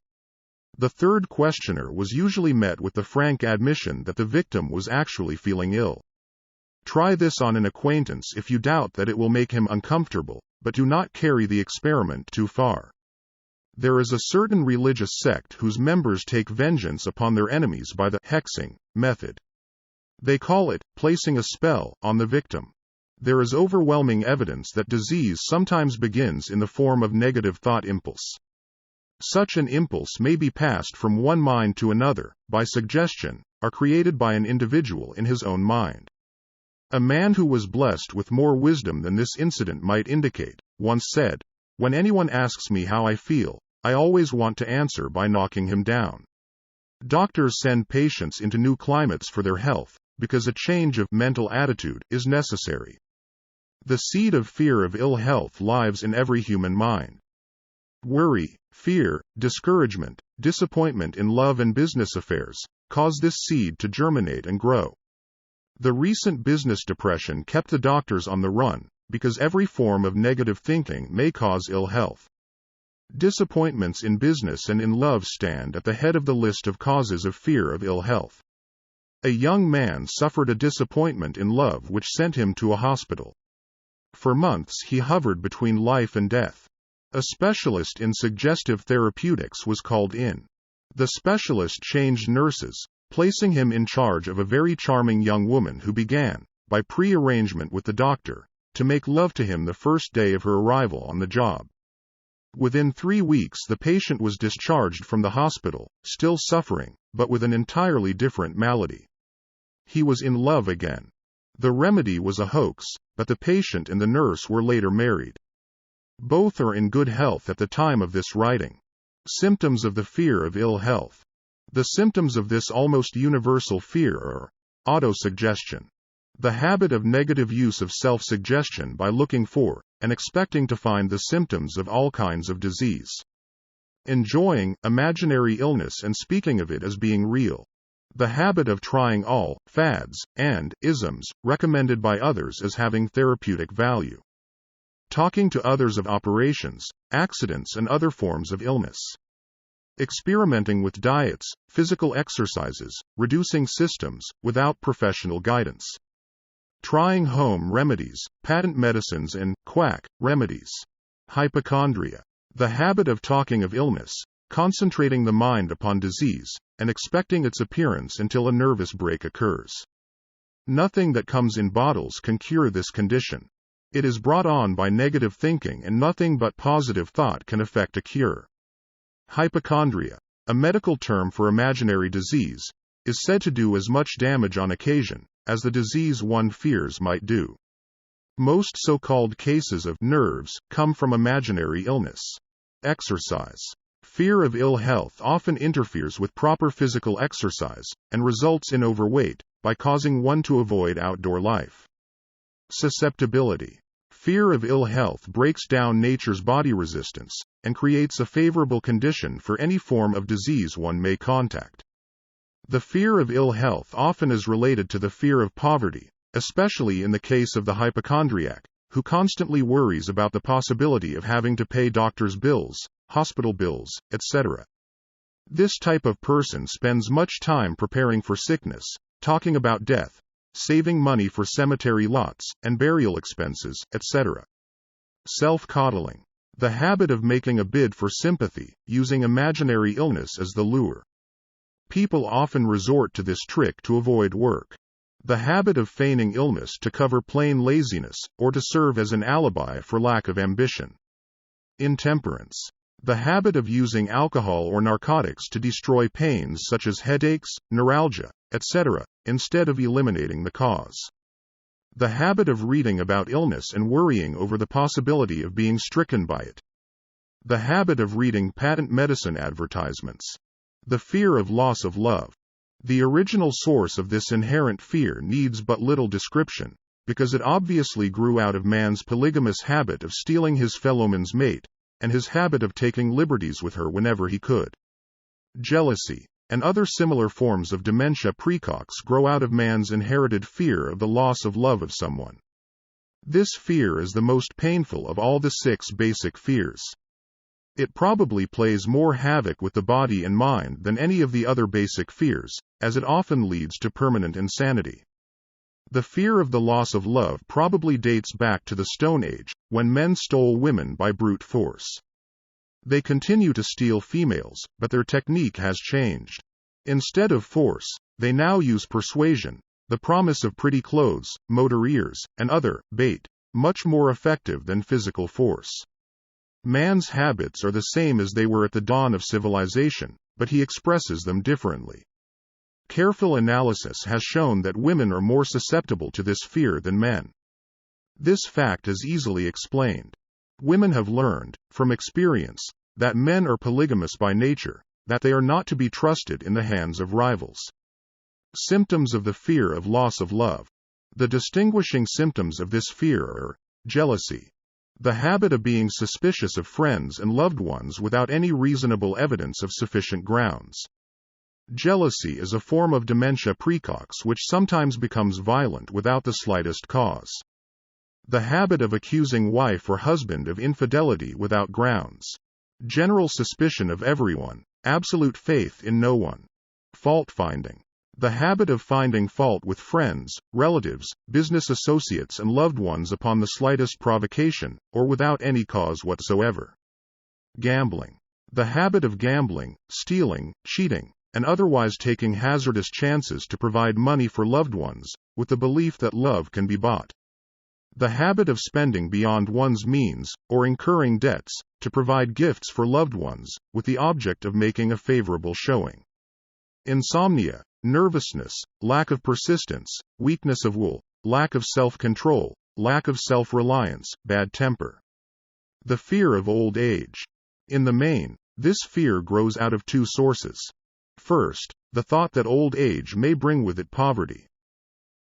The third questioner was usually met with the frank admission that the victim was actually feeling ill. Try this on an acquaintance if you doubt that it will make him uncomfortable, but do not carry the experiment too far. There is a certain religious sect whose members take vengeance upon their enemies by the hexing method. They call it placing a spell on the victim. There is overwhelming evidence that disease sometimes begins in the form of negative thought impulse. Such an impulse may be passed from one mind to another, by suggestion, or created by an individual in his own mind. A man who was blessed with more wisdom than this incident might indicate, once said, "When anyone asks me how I feel, I always want to answer by knocking him down." Doctors send patients into new climates for their health, because a change of mental attitude is necessary. The seed of fear of ill health lives in every human mind. Worry, fear, discouragement, disappointment in love and business affairs cause this seed to germinate and grow. The recent business depression kept the doctors on the run, because every form of negative thinking may cause ill health. Disappointments in business and in love stand at the head of the list of causes of fear of ill health. A young man suffered a disappointment in love which sent him to a hospital. For months he hovered between life and death. A specialist in suggestive therapeutics was called in. The specialist changed nurses, placing him in charge of a very charming young woman who began, by pre-arrangement with the doctor, to make love to him the first day of her arrival on the job. Within 3 weeks the patient was discharged from the hospital, still suffering, but with an entirely different malady. He was in love again. The remedy was a hoax, but the patient and the nurse were later married. Both are in good health at the time of this writing. Symptoms of the fear of ill health. The symptoms of this almost universal fear are autosuggestion, the habit of negative use of self-suggestion by looking for and expecting to find the symptoms of all kinds of disease. Enjoying imaginary illness and speaking of it as being real. The habit of trying all fads and isms recommended by others as having therapeutic value. Talking to others of operations, accidents and other forms of illness. Experimenting with diets, physical exercises, reducing systems, without professional guidance. Trying home remedies, patent medicines and quack remedies. Hypochondria. The habit of talking of illness, concentrating the mind upon disease, and expecting its appearance until a nervous break occurs. Nothing that comes in bottles can cure this condition. It is brought on by negative thinking, and nothing but positive thought can effect a cure. Hypochondria, a medical term for imaginary disease, is said to do as much damage on occasion as the disease one fears might do. Most so-called cases of nerves come from imaginary illness. Exercise. Fear of ill health often interferes with proper physical exercise and results in overweight by causing one to avoid outdoor life. Susceptibility. Fear of ill health breaks down nature's body resistance and creates a favorable condition for any form of disease one may contact. The fear of ill health often is related to the fear of poverty, especially in the case of the hypochondriac, who constantly worries about the possibility of having to pay doctor's bills, hospital bills, etc. This type of person spends much time preparing for sickness, talking about death, saving money for cemetery lots and burial expenses, etc. Self-coddling. The habit of making a bid for sympathy, using imaginary illness as the lure. People often resort to this trick to avoid work. The habit of feigning illness to cover plain laziness, or to serve as an alibi for lack of ambition. Intemperance. The habit of using alcohol or narcotics to destroy pains such as headaches, neuralgia, etc., instead of eliminating the cause. The habit of reading about illness and worrying over the possibility of being stricken by it. The habit of reading patent medicine advertisements. The fear of loss of love. The original source of this inherent fear needs but little description, because it obviously grew out of man's polygamous habit of stealing his fellowman's mate, and his habit of taking liberties with her whenever he could. Jealousy, and other similar forms of dementia praecox grow out of man's inherited fear of the loss of love of someone. This fear is the most painful of all the 6 basic fears. It probably plays more havoc with the body and mind than any of the other basic fears, as it often leads to permanent insanity. The fear of the loss of love probably dates back to the Stone Age, when men stole women by brute force. They continue to steal females, but their technique has changed. Instead of force, they now use persuasion, the promise of pretty clothes, motor ears, and other bait, much more effective than physical force. Man's habits are the same as they were at the dawn of civilization, but he expresses them differently. Careful analysis has shown that women are more susceptible to this fear than men. This fact is easily explained. Women have learned, from experience, that men are polygamous by nature, that they are not to be trusted in the hands of rivals. Symptoms of the fear of loss of love. The distinguishing symptoms of this fear are jealousy. The habit of being suspicious of friends and loved ones without any reasonable evidence of sufficient grounds. Jealousy is a form of dementia praecox which sometimes becomes violent without the slightest cause. The habit of accusing wife or husband of infidelity without grounds. General suspicion of everyone, absolute faith in no one. Fault-finding. The habit of finding fault with friends, relatives, business associates and loved ones upon the slightest provocation, or without any cause whatsoever. Gambling. The habit of gambling, stealing, cheating, and otherwise taking hazardous chances to provide money for loved ones, with the belief that love can be bought. The habit of spending beyond one's means, or incurring debts, to provide gifts for loved ones, with the object of making a favorable showing. Insomnia, nervousness, lack of persistence, weakness of will, lack of self-control, lack of self-reliance, bad temper. The fear of old age. In the main, this fear grows out of 2 sources. First, the thought that old age may bring with it poverty.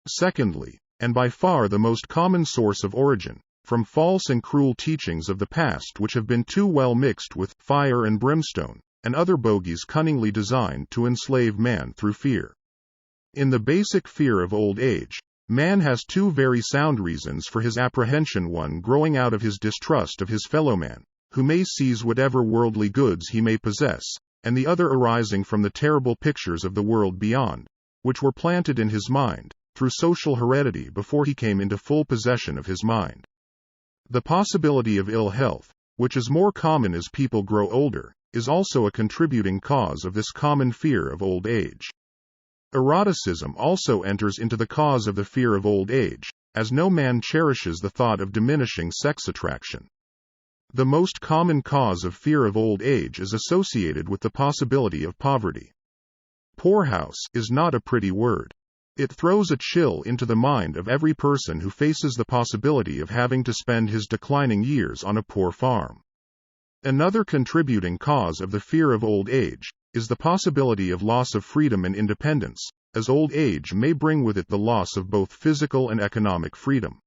Secondly, and by far the most common source of origin, from false and cruel teachings of the past which have been too well mixed with fire and brimstone, and other bogies cunningly designed to enslave man through fear. In the basic fear of old age, man has 2 very sound reasons for his apprehension, one growing out of his distrust of his fellowman, who may seize whatever worldly goods he may possess, and the other arising from the terrible pictures of the world beyond, which were planted in his mind, through social heredity before he came into full possession of his mind. The possibility of ill health, which is more common as people grow older, is also a contributing cause of this common fear of old age. Eroticism also enters into the cause of the fear of old age, as no man cherishes the thought of diminishing sex attraction. The most common cause of fear of old age is associated with the possibility of poverty. Poorhouse is not a pretty word. It throws a chill into the mind of every person who faces the possibility of having to spend his declining years on a poor farm. Another contributing cause of the fear of old age is the possibility of loss of freedom and independence, as old age may bring with it the loss of both physical and economic freedom.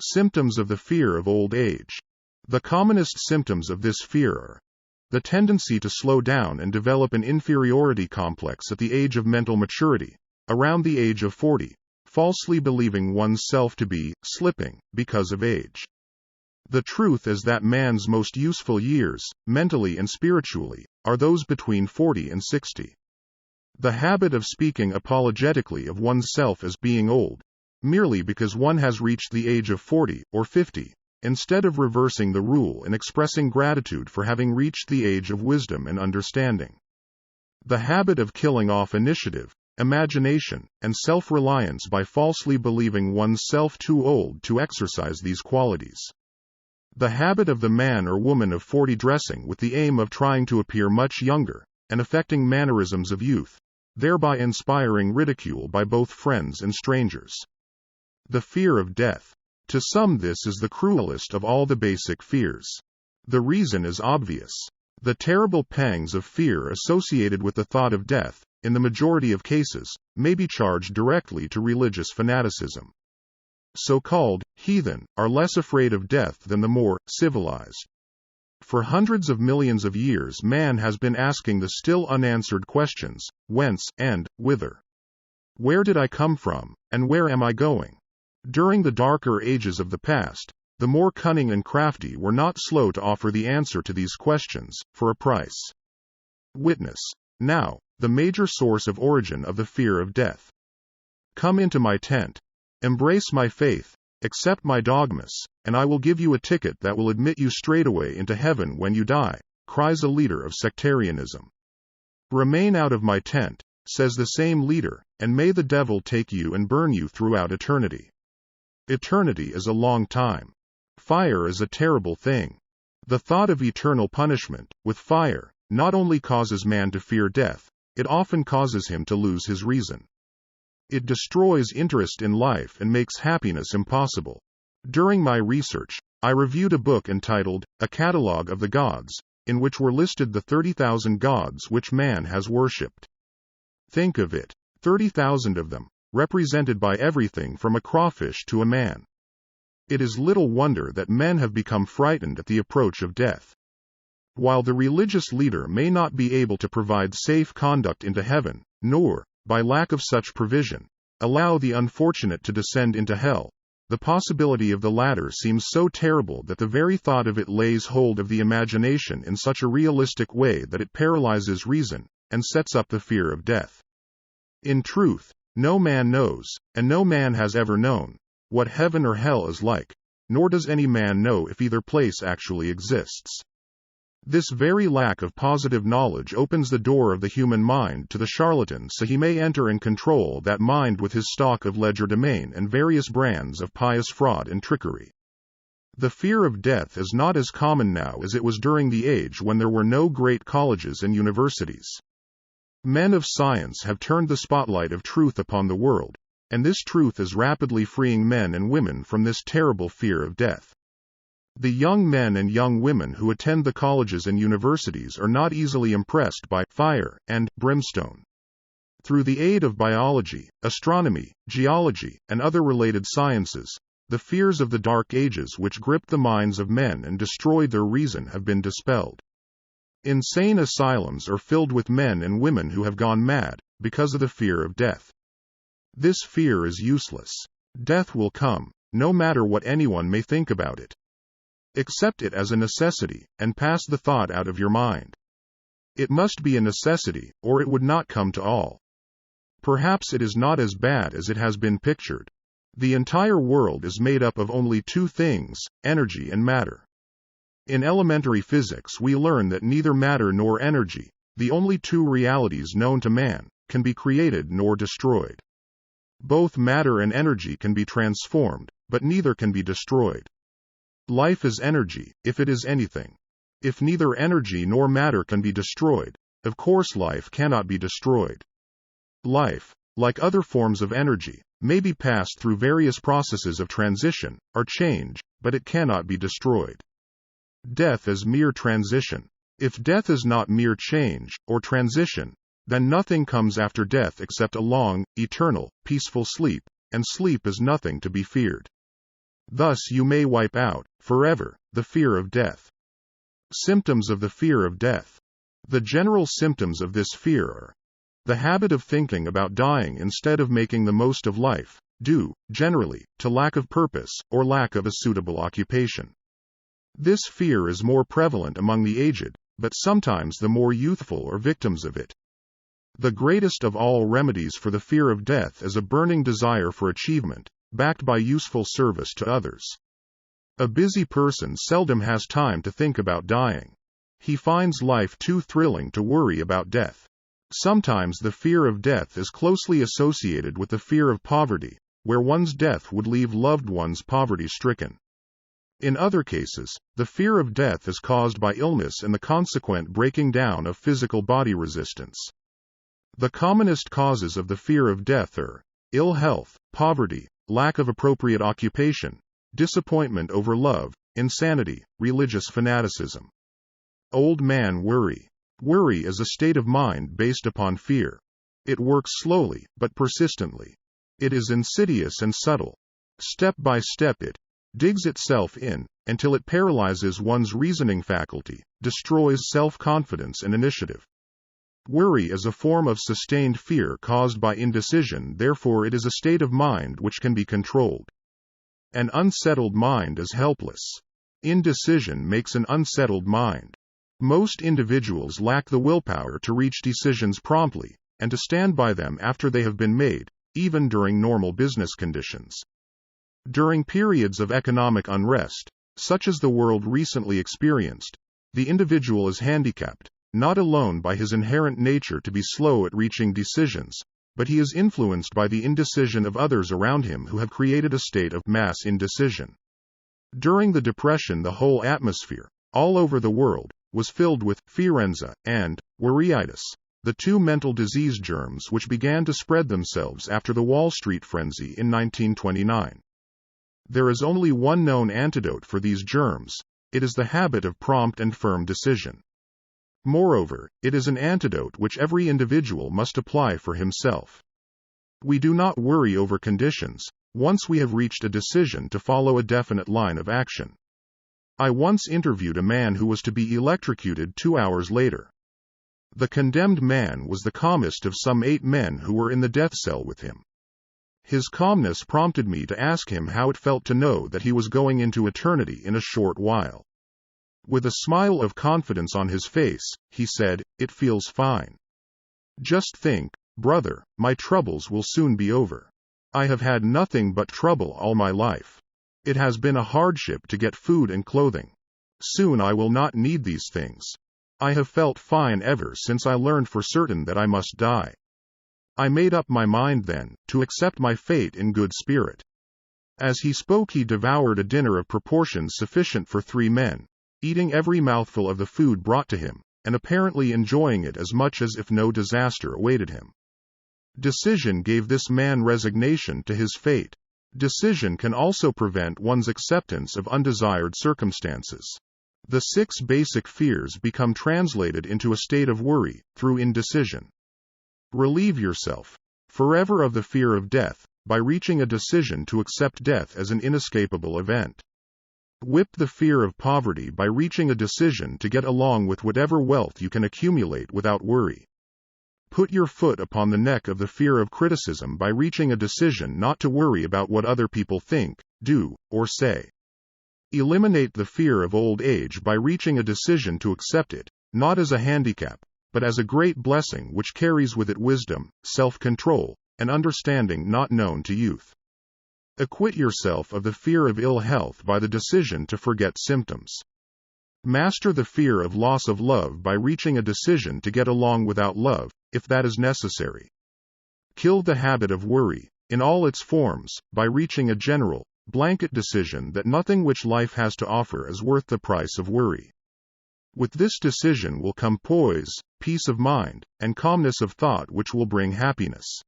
Symptoms of the fear of old age. The commonest symptoms of this fear are the tendency to slow down and develop an inferiority complex at the age of mental maturity, around the age of 40, falsely believing one's self to be slipping because of age. The truth is that man's most useful years, mentally and spiritually, are those between 40 and 60. The habit of speaking apologetically of oneself as being old, merely because one has reached the age of 40 or 50, instead of reversing the rule and expressing gratitude for having reached the age of wisdom and understanding. The habit of killing off initiative, imagination, and self-reliance by falsely believing one's self too old to exercise these qualities. The habit of the man or woman of 40 dressing with the aim of trying to appear much younger, and affecting mannerisms of youth, thereby inspiring ridicule by both friends and strangers. The fear of death. To some, this is the cruelest of all the basic fears. The reason is obvious. The terrible pangs of fear associated with the thought of death, in the majority of cases, may be charged directly to religious fanaticism. So-called heathen are less afraid of death than the more civilized. For hundreds of millions of years, man has been asking the still unanswered questions: whence and whither? Where did I come from, and where am I going? During the darker ages of the past, the more cunning and crafty were not slow to offer the answer to these questions, for a price. Witness, now, the major source of origin of the fear of death. Come into my tent. Embrace my faith, accept my dogmas, and I will give you a ticket that will admit you straightaway into heaven when you die, cries a leader of sectarianism. Remain out of my tent, says the same leader, and may the devil take you and burn you throughout eternity. Eternity is a long time. Fire is a terrible thing. The thought of eternal punishment, with fire, not only causes man to fear death, it often causes him to lose his reason. It destroys interest in life and makes happiness impossible. During my research, I reviewed a book entitled A Catalogue of the Gods, in which were listed the 30,000 gods which man has worshipped. Think of it, 30,000 of them, represented by everything from a crawfish to a man. It is little wonder that men have become frightened at the approach of death. While the religious leader may not be able to provide safe conduct into heaven, nor, by lack of such provision, allow the unfortunate to descend into hell, the possibility of the latter seems so terrible that the very thought of it lays hold of the imagination in such a realistic way that it paralyzes reason, and sets up the fear of death. In truth, no man knows, and no man has ever known, what heaven or hell is like, nor does any man know if either place actually exists. This very lack of positive knowledge opens the door of the human mind to the charlatan, so he may enter and control that mind with his stock of legerdemain and various brands of pious fraud and trickery. The fear of death is not as common now as it was during the age when there were no great colleges and universities. Men of science have turned the spotlight of truth upon the world, and this truth is rapidly freeing men and women from this terrible fear of death. The young men and young women who attend the colleges and universities are not easily impressed by fire and brimstone. Through the aid of biology, astronomy, geology, and other related sciences, the fears of the Dark Ages which gripped the minds of men and destroyed their reason have been dispelled. Insane asylums are filled with men and women who have gone mad because of the fear of death. This fear is useless. Death will come, no matter what anyone may think about it. Accept it as a necessity, and pass the thought out of your mind. It must be a necessity, or it would not come to all. Perhaps it is not as bad as it has been pictured. The entire world is made up of only two things, energy and matter. In elementary physics we learn that neither matter nor energy, the only two realities known to man, can be created nor destroyed. Both matter and energy can be transformed, but neither can be destroyed. Life is energy, if it is anything. If neither energy nor matter can be destroyed, of course life cannot be destroyed. Life, like other forms of energy, may be passed through various processes of transition, or change, but it cannot be destroyed. Death is mere transition. If death is not mere change, or transition, then nothing comes after death except a long, eternal, peaceful sleep, and sleep is nothing to be feared. Thus you may wipe out, forever, the fear of death. Symptoms of the fear of death. The general symptoms of this fear are the habit of thinking about dying instead of making the most of life, due, generally, to lack of purpose, or lack of a suitable occupation. This fear is more prevalent among the aged, but sometimes the more youthful are victims of it. The greatest of all remedies for the fear of death is a burning desire for achievement, backed by useful service to others. A busy person seldom has time to think about dying. He finds life too thrilling to worry about death. Sometimes the fear of death is closely associated with the fear of poverty, where one's death would leave loved ones poverty-stricken. In other cases, the fear of death is caused by illness and the consequent breaking down of physical body resistance. The commonest causes of the fear of death are ill health, poverty, lack of appropriate occupation, disappointment over love, insanity, religious fanaticism. Old man worry. Worry is a state of mind based upon fear. It works slowly, but persistently. It is insidious and subtle. Step by step it digs itself in, until it paralyzes one's reasoning faculty, destroys self-confidence and initiative. Worry is a form of sustained fear caused by indecision, therefore it is a state of mind which can be controlled. An unsettled mind is helpless. Indecision makes an unsettled mind. Most individuals lack the willpower to reach decisions promptly, and to stand by them after they have been made, even during normal business conditions. During periods of economic unrest, such as the world recently experienced, the individual is handicapped, not alone by his inherent nature to be slow at reaching decisions, but he is influenced by the indecision of others around him who have created a state of mass indecision. During the Depression, the whole atmosphere, all over the world, was filled with fearenza and worryitis, the two mental disease germs which began to spread themselves after the Wall Street frenzy in 1929. There is only one known antidote for these germs. It is the habit of prompt and firm decision. Moreover, it is an antidote which every individual must apply for himself. We do not worry over conditions, once we have reached a decision to follow a definite line of action. I once interviewed a man who was to be electrocuted 2 hours later. The condemned man was the calmest of some 8 men who were in the death cell with him. His calmness prompted me to ask him how it felt to know that he was going into eternity in a short while. With a smile of confidence on his face, he said, "It feels fine. Just think, brother, my troubles will soon be over. I have had nothing but trouble all my life. It has been a hardship to get food and clothing. Soon I will not need these things. I have felt fine ever since I learned for certain that I must die. I made up my mind then, to accept my fate in good spirit." As he spoke, he devoured a dinner of proportions sufficient for 3 men, eating every mouthful of the food brought to him, and apparently enjoying it as much as if no disaster awaited him. Decision gave this man resignation to his fate. Decision can also prevent one's acceptance of undesired circumstances. The 6 basic fears become translated into a state of worry, through indecision. Relieve yourself forever of the fear of death, by reaching a decision to accept death as an inescapable event. Whip the fear of poverty by reaching a decision to get along with whatever wealth you can accumulate without worry. Put your foot upon the neck of the fear of criticism by reaching a decision not to worry about what other people think, do, or say. Eliminate the fear of old age by reaching a decision to accept it, not as a handicap, but as a great blessing which carries with it wisdom, self-control, and understanding not known to youth. Acquit yourself of the fear of ill health by the decision to forget symptoms. Master the fear of loss of love by reaching a decision to get along without love, if that is necessary. Kill the habit of worry, in all its forms, by reaching a general, blanket decision that nothing which life has to offer is worth the price of worry. With this decision will come poise, peace of mind, and calmness of thought which will bring happiness.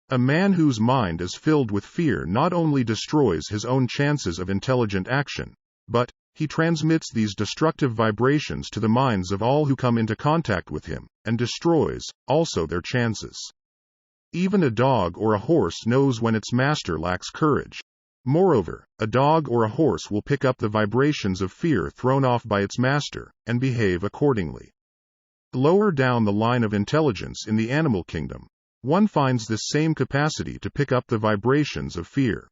A man whose mind is filled with fear not only destroys his own chances of intelligent action, but he transmits these destructive vibrations to the minds of all who come into contact with him, and destroys, also, their chances. Even a dog or a horse knows when its master lacks courage. Moreover, a dog or a horse will pick up the vibrations of fear thrown off by its master, and behave accordingly. Lower down the line of intelligence in the animal kingdom, one finds this same capacity to pick up the vibrations of fear.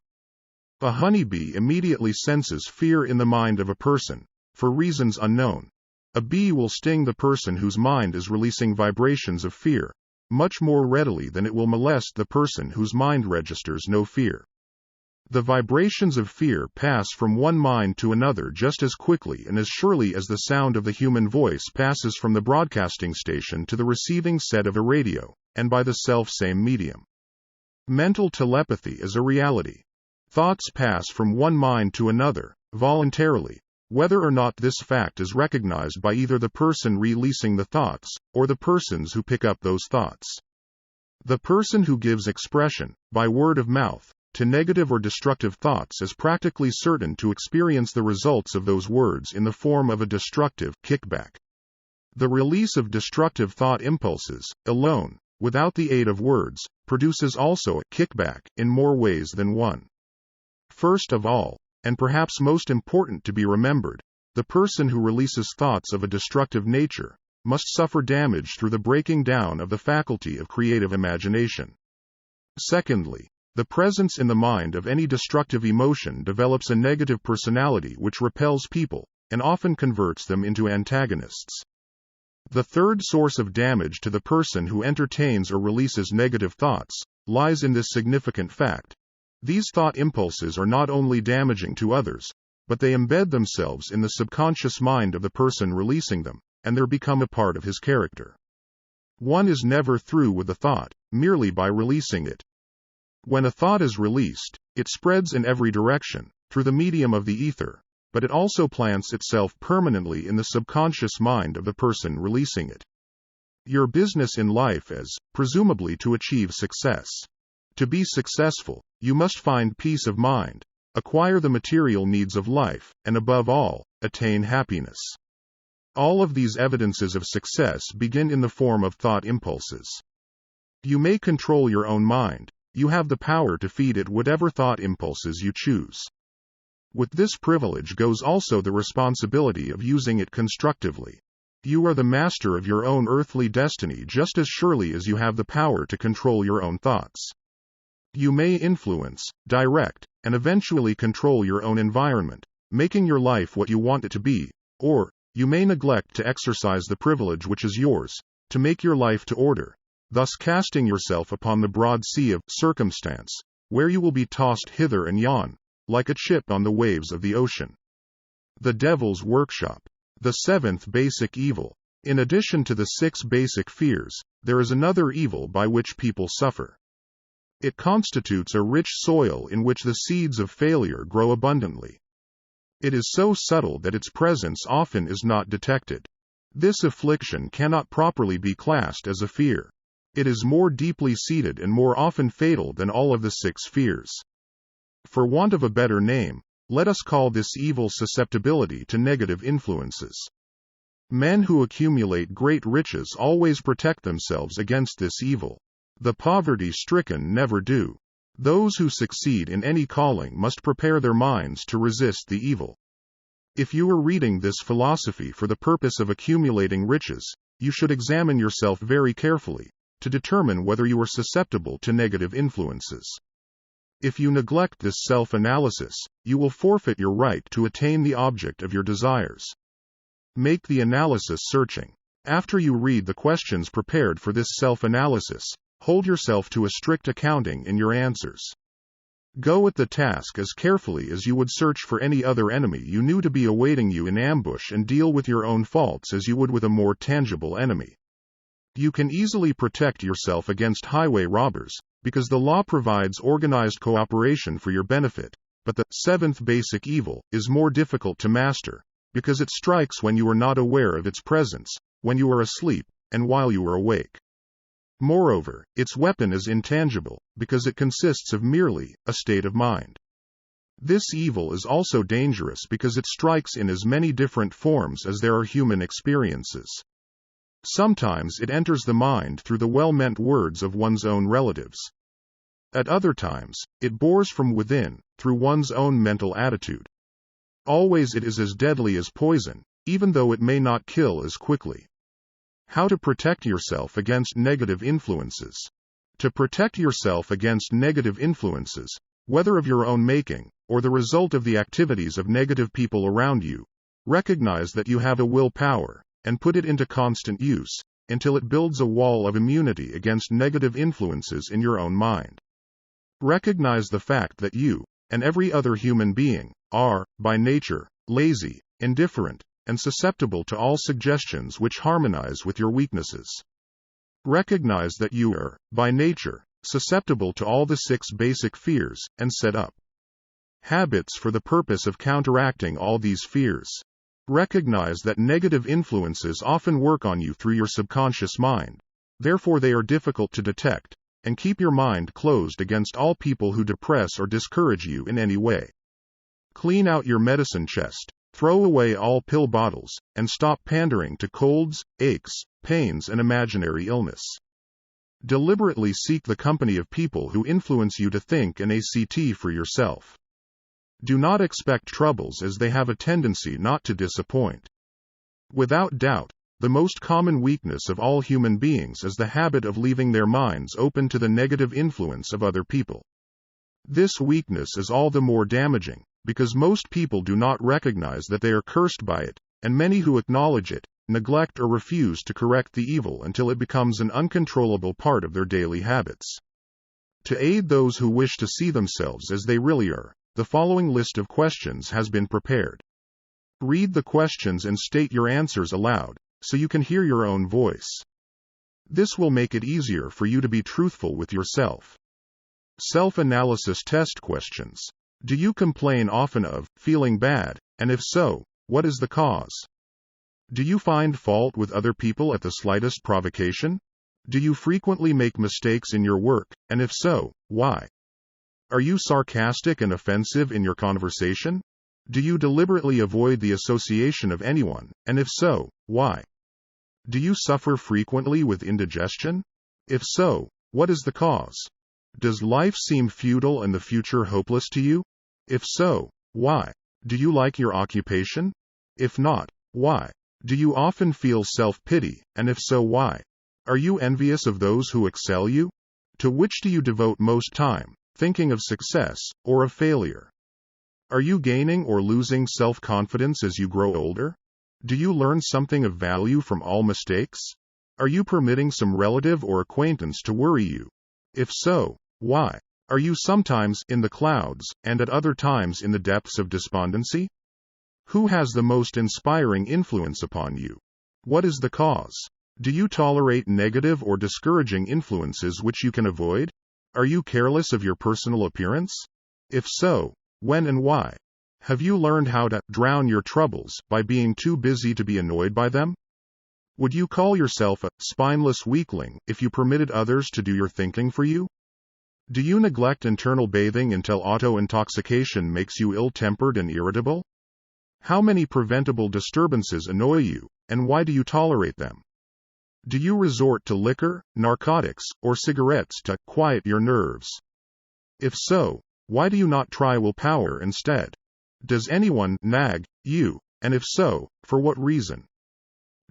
A honeybee immediately senses fear in the mind of a person, for reasons unknown. A bee will sting the person whose mind is releasing vibrations of fear, much more readily than it will molest the person whose mind registers no fear. The vibrations of fear pass from one mind to another just as quickly and as surely as the sound of the human voice passes from the broadcasting station to the receiving set of a radio, and by the self-same medium. Mental telepathy is a reality. Thoughts pass from one mind to another, voluntarily, whether or not this fact is recognized by either the person releasing the thoughts, or the persons who pick up those thoughts. The person who gives expression, by word of mouth, to negative or destructive thoughts is practically certain to experience the results of those words in the form of a destructive kickback. The release of destructive thought impulses, alone, without the aid of words, produces also a kickback in more ways than one. First of all, and perhaps most important to be remembered, the person who releases thoughts of a destructive nature must suffer damage through the breaking down of the faculty of creative imagination. Secondly, the presence in the mind of any destructive emotion develops a negative personality which repels people, and often converts them into antagonists. The third source of damage to the person who entertains or releases negative thoughts lies in this significant fact. These thought impulses are not only damaging to others, but they embed themselves in the subconscious mind of the person releasing them, and they become a part of his character. One is never through with a thought, merely by releasing it. When a thought is released, it spreads in every direction, through the medium of the ether, but it also plants itself permanently in the subconscious mind of the person releasing it. Your business in life is, presumably, to achieve success. To be successful, you must find peace of mind, acquire the material needs of life, and above all, attain happiness. All of these evidences of success begin in the form of thought impulses. You may control your own mind. You have the power to feed it whatever thought impulses you choose. With this privilege goes also the responsibility of using it constructively. You are the master of your own earthly destiny just as surely as you have the power to control your own thoughts. You may influence, direct, and eventually control your own environment, making your life what you want it to be, or you may neglect to exercise the privilege which is yours, to make your life to order, thus casting yourself upon the broad sea of circumstance, where you will be tossed hither and yon, like a chip on the waves of the ocean. The Devil's Workshop. The seventh basic evil. In addition to the 6 basic fears, there is another evil by which people suffer. It constitutes a rich soil in which the seeds of failure grow abundantly. It is so subtle that its presence often is not detected. This affliction cannot properly be classed as a fear. It is more deeply seated and more often fatal than all of the 6 fears. For want of a better name, let us call this evil susceptibility to negative influences. Men who accumulate great riches always protect themselves against this evil. The poverty-stricken never do. Those who succeed in any calling must prepare their minds to resist the evil. If you are reading this philosophy for the purpose of accumulating riches, you should examine yourself very carefully, to determine whether you are susceptible to negative influences. If you neglect this self-analysis, you will forfeit your right to attain the object of your desires. Make the analysis searching. After you read the questions prepared for this self-analysis, hold yourself to a strict accounting in your answers. Go at the task as carefully as you would search for any other enemy you knew to be awaiting you in ambush, and deal with your own faults as you would with a more tangible enemy. You can easily protect yourself against highway robbers, because the law provides organized cooperation for your benefit, but the 7th basic evil is more difficult to master, because it strikes when you are not aware of its presence, when you are asleep, and while you are awake. Moreover, its weapon is intangible, because it consists of merely a state of mind. This evil is also dangerous because it strikes in as many different forms as there are human experiences. Sometimes it enters the mind through the well-meant words of one's own relatives. At other times, it bores from within, through one's own mental attitude. Always it is as deadly as poison, even though it may not kill as quickly. How to protect yourself against negative influences. To protect yourself against negative influences, whether of your own making, or the result of the activities of negative people around you, recognize that you have a willpower, and put it into constant use, until it builds a wall of immunity against negative influences in your own mind. Recognize the fact that you, and every other human being, are, by nature, lazy, indifferent, and susceptible to all suggestions which harmonize with your weaknesses. Recognize that you are, by nature, susceptible to all the 6 basic fears, and set up habits for the purpose of counteracting all these fears. Recognize that negative influences often work on you through your subconscious mind. Therefore they are difficult to detect, and keep your mind closed against all people who depress or discourage you in any way. Clean out your medicine chest, throw away all pill bottles, and stop pandering to colds, aches, pains, and imaginary illness. Deliberately seek the company of people who influence you to think and act for yourself. Do not expect troubles, as they have a tendency not to disappoint. Without doubt, the most common weakness of all human beings is the habit of leaving their minds open to the negative influence of other people. This weakness is all the more damaging, because most people do not recognize that they are cursed by it, and many who acknowledge it, neglect or refuse to correct the evil until it becomes an uncontrollable part of their daily habits. To aid those who wish to see themselves as they really are, the following list of questions has been prepared. Read the questions and state your answers aloud, so you can hear your own voice. This will make it easier for you to be truthful with yourself. Self-analysis test questions. Do you complain often of feeling bad, and if so, what is the cause? Do you find fault with other people at the slightest provocation? Do you frequently make mistakes in your work, and if so, why? Are you sarcastic and offensive in your conversation? Do you deliberately avoid the association of anyone, and if so, why? Do you suffer frequently with indigestion? If so, what is the cause? Does life seem futile and the future hopeless to you? If so, why? Do you like your occupation? If not, why? Do you often feel self-pity, and if so, why? Are you envious of those who excel you? To which do you devote most time, thinking of success, or of failure? Are you gaining or losing self-confidence as you grow older? Do you learn something of value from all mistakes? Are you permitting some relative or acquaintance to worry you? If so, why? Are you sometimes in the clouds, and at other times in the depths of despondency? Who has the most inspiring influence upon you? What is the cause? Do you tolerate negative or discouraging influences which you can avoid? Are you careless of your personal appearance? If so, when and why? Have you learned how to drown your troubles by being too busy to be annoyed by them? Would you call yourself a spineless weakling if you permitted others to do your thinking for you? Do you neglect internal bathing until auto-intoxication makes you ill-tempered and irritable? How many preventable disturbances annoy you, and why do you tolerate them? Do you resort to liquor, narcotics, or cigarettes to quiet your nerves? If so, why do you not try willpower instead? Does anyone nag you, and if so, for what reason?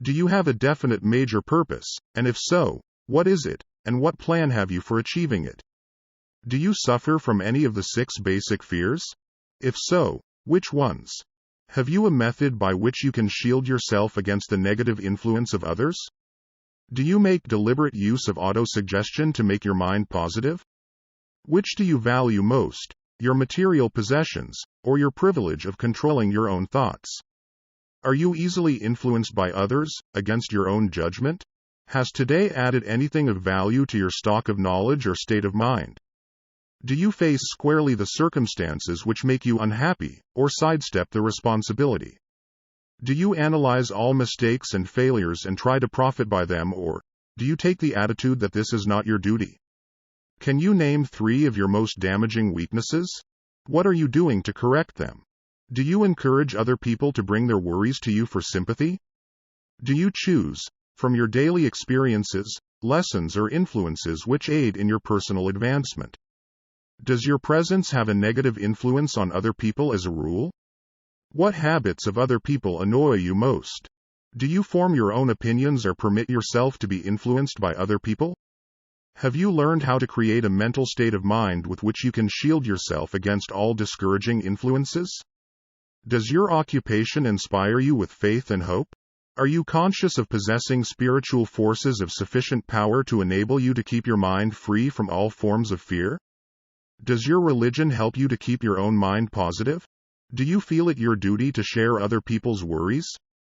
Do you have a definite major purpose, and if so, what is it, and what plan have you for achieving it? Do you suffer from any of the 6 basic fears? If so, which ones? Have you a method by which you can shield yourself against the negative influence of others? Do you make deliberate use of autosuggestion to make your mind positive? Which do you value most, your material possessions, or your privilege of controlling your own thoughts? Are you easily influenced by others, against your own judgment? Has today added anything of value to your stock of knowledge or state of mind? Do you face squarely the circumstances which make you unhappy, or sidestep the responsibility? Do you analyze all mistakes and failures and try to profit by them, or do you take the attitude that this is not your duty? Can you name 3 of your most damaging weaknesses? What are you doing to correct them? Do you encourage other people to bring their worries to you for sympathy? Do you choose, from your daily experiences, lessons or influences which aid in your personal advancement? Does your presence have a negative influence on other people as a rule? What habits of other people annoy you most? Do you form your own opinions or permit yourself to be influenced by other people? Have you learned how to create a mental state of mind with which you can shield yourself against all discouraging influences? Does your occupation inspire you with faith and hope? Are you conscious of possessing spiritual forces of sufficient power to enable you to keep your mind free from all forms of fear? Does your religion help you to keep your own mind positive? Do you feel it your duty to share other people's worries?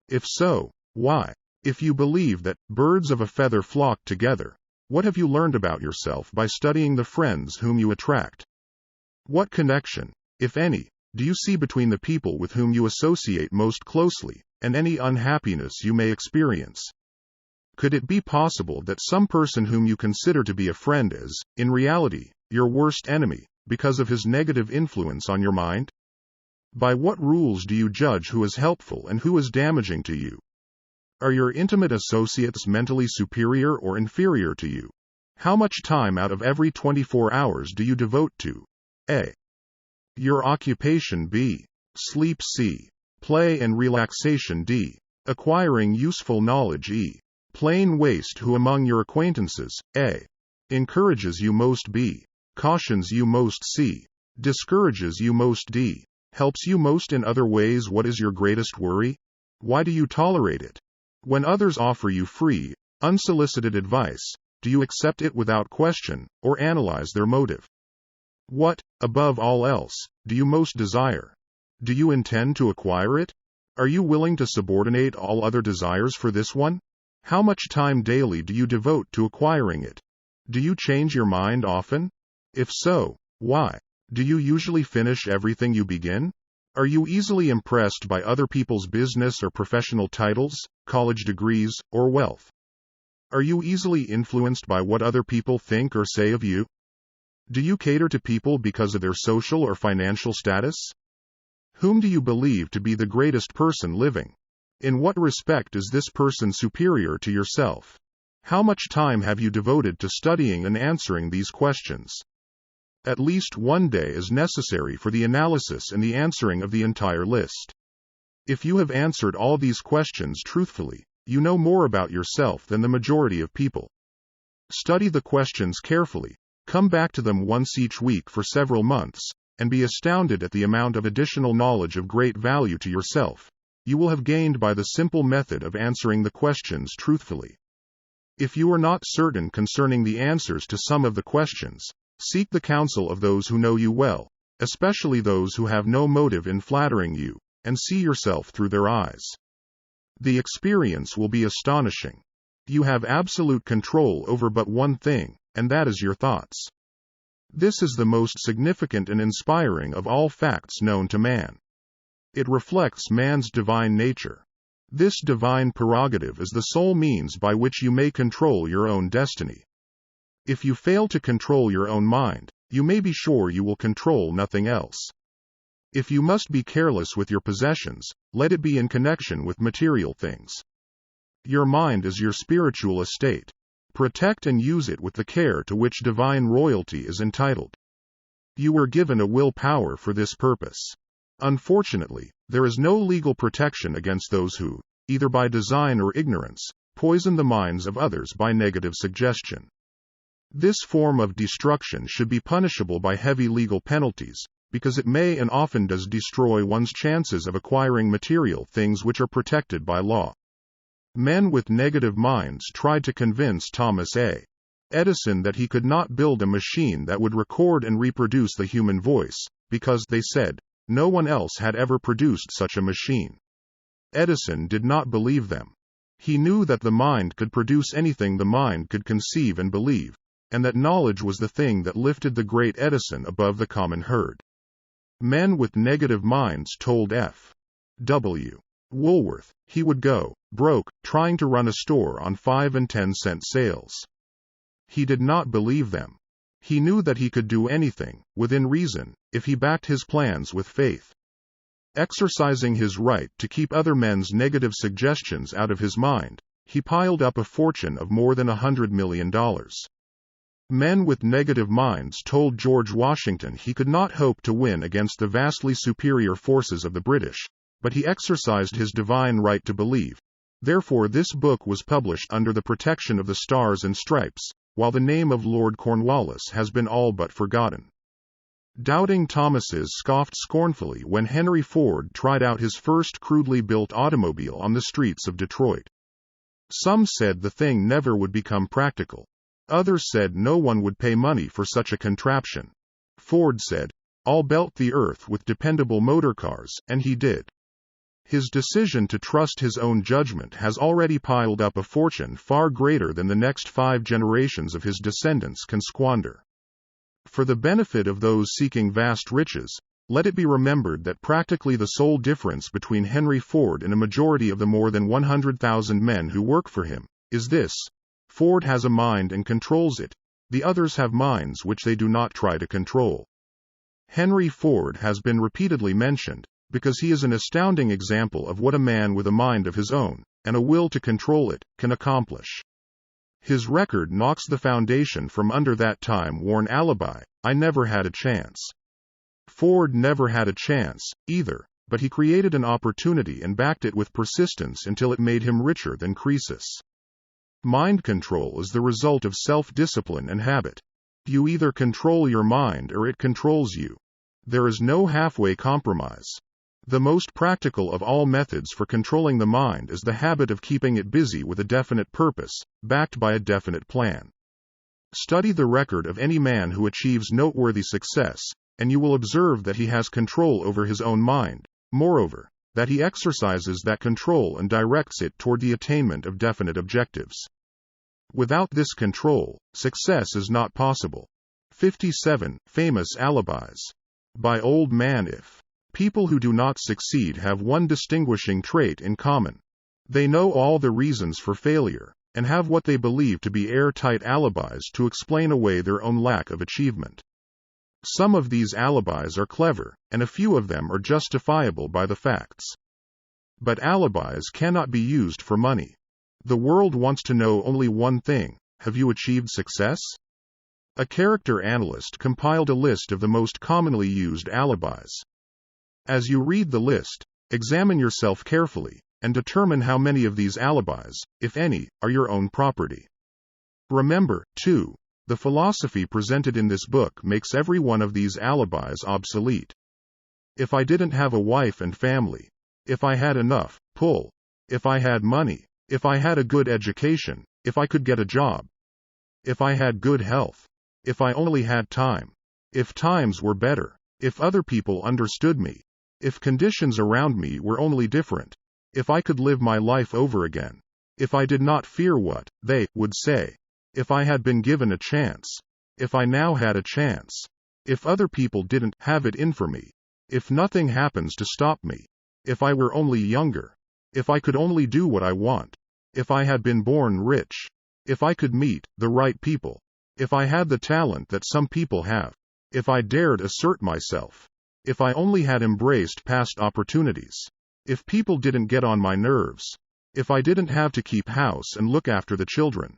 If so, why? If you believe that birds of a feather flock together, what have you learned about yourself by studying the friends whom you attract? What connection, if any, do you see between the people with whom you associate most closely, and any unhappiness you may experience? Could it be possible that some person whom you consider to be a friend is, in reality, your worst enemy, because of his negative influence on your mind? By what rules do you judge who is helpful and who is damaging to you? Are your intimate associates mentally superior or inferior to you? How much time out of every 24 hours do you devote to a. your occupation, b. sleep, c. play and relaxation, d. acquiring useful knowledge, e. plain waste? Who among your acquaintances, a. encourages you most, b. cautions you most, c. discourages you most, d. helps you most in other ways? What is your greatest worry? Why do you tolerate it? When others offer you free, unsolicited advice, do you accept it without question, or analyze their motive? What, above all else, do you most desire? Do you intend to acquire it? Are you willing to subordinate all other desires for this one? How much time daily do you devote to acquiring it? Do you change your mind often? If so, why? Do you usually finish everything you begin? Are you easily impressed by other people's business or professional titles, college degrees, or wealth? Are you easily influenced by what other people think or say of you? Do you cater to people because of their social or financial status? Whom do you believe to be the greatest person living? In what respect is this person superior to yourself? How much time have you devoted to studying and answering these questions? At least one day is necessary for the analysis and the answering of the entire list. If you have answered all these questions truthfully, you know more about yourself than the majority of people. Study the questions carefully, come back to them once each week for several months, and be astounded at the amount of additional knowledge of great value to yourself you will have gained by the simple method of answering the questions truthfully. If you are not certain concerning the answers to some of the questions, seek the counsel of those who know you well, especially those who have no motive in flattering you, and see yourself through their eyes. The experience will be astonishing. You have absolute control over but one thing, and that is your thoughts. This is the most significant and inspiring of all facts known to man. It reflects man's divine nature. This divine prerogative is the sole means by which you may control your own destiny. If you fail to control your own mind, you may be sure you will control nothing else. If you must be careless with your possessions, let it be in connection with material things. Your mind is your spiritual estate. Protect and use it with the care to which divine royalty is entitled. You were given a will power for this purpose. Unfortunately, there is no legal protection against those who, either by design or ignorance, poison the minds of others by negative suggestion. This form of destruction should be punishable by heavy legal penalties, because it may and often does destroy one's chances of acquiring material things which are protected by law. Men with negative minds tried to convince Thomas A. Edison that he could not build a machine that would record and reproduce the human voice, because, they said, no one else had ever produced such a machine. Edison did not believe them. He knew that the mind could produce anything the mind could conceive and believe, and that knowledge was the thing that lifted the great Edison above the common herd. Men with negative minds told F. W. Woolworth he would go broke trying to run a store on 5 and 10 cent sales. He did not believe them. He knew that he could do anything, within reason, if he backed his plans with faith. Exercising his right to keep other men's negative suggestions out of his mind, he piled up a fortune of more than $100 million. Men with negative minds told George Washington he could not hope to win against the vastly superior forces of the British, but he exercised his divine right to believe. Therefore this book was published under the protection of the Stars and Stripes, while the name of Lord Cornwallis has been all but forgotten. Doubting Thomases scoffed scornfully when Henry Ford tried out his first crudely built automobile on the streets of Detroit. Some said the thing never would become practical. Others said no one would pay money for such a contraption. Ford said, "I'll belt the earth with dependable motor cars," and he did. His decision to trust his own judgment has already piled up a fortune far greater than the next 5 generations of his descendants can squander. For the benefit of those seeking vast riches, let it be remembered that practically the sole difference between Henry Ford and a majority of the more than 100,000 men who work for him is this: Ford has a mind and controls it, the others have minds which they do not try to control. Henry Ford has been repeatedly mentioned, because he is an astounding example of what a man with a mind of his own, and a will to control it, can accomplish. His record knocks the foundation from under that time-worn alibi, "I never had a chance." Ford never had a chance, either, but he created an opportunity and backed it with persistence until it made him richer than Croesus. Mind control is the result of self-discipline and habit. You either control your mind or it controls you. There is no halfway compromise. The most practical of all methods for controlling the mind is the habit of keeping it busy with a definite purpose, backed by a definite plan. Study the record of any man who achieves noteworthy success, and you will observe that he has control over his own mind, moreover, that he exercises that control and directs it toward the attainment of definite objectives. Without this control, success is not possible. 57 Famous Alibis. By Old Man If. People who do not succeed have one distinguishing trait in common. They know all the reasons for failure, and have what they believe to be airtight alibis to explain away their own lack of achievement. Some of these alibis are clever, and a few of them are justifiable by the facts. But alibis cannot be used for money. The world wants to know only one thing: have you achieved success? A character analyst compiled a list of the most commonly used alibis. As you read the list, examine yourself carefully, and determine how many of these alibis, if any, are your own property. Remember, too, the philosophy presented in this book makes every one of these alibis obsolete. If I didn't have a wife and family, if I had enough pull, if I had money, if I had a good education, if I could get a job, if I had good health, if I only had time, if times were better, if other people understood me, if conditions around me were only different, if I could live my life over again, if I did not fear what they would say, if I had been given a chance, if I now had a chance, if other people didn't have it in for me, if nothing happens to stop me, if I were only younger, if I could only do what I want, if I had been born rich, if I could meet the right people, if I had the talent that some people have, if I dared assert myself, if I only had embraced past opportunities, if people didn't get on my nerves, if I didn't have to keep house and look after the children,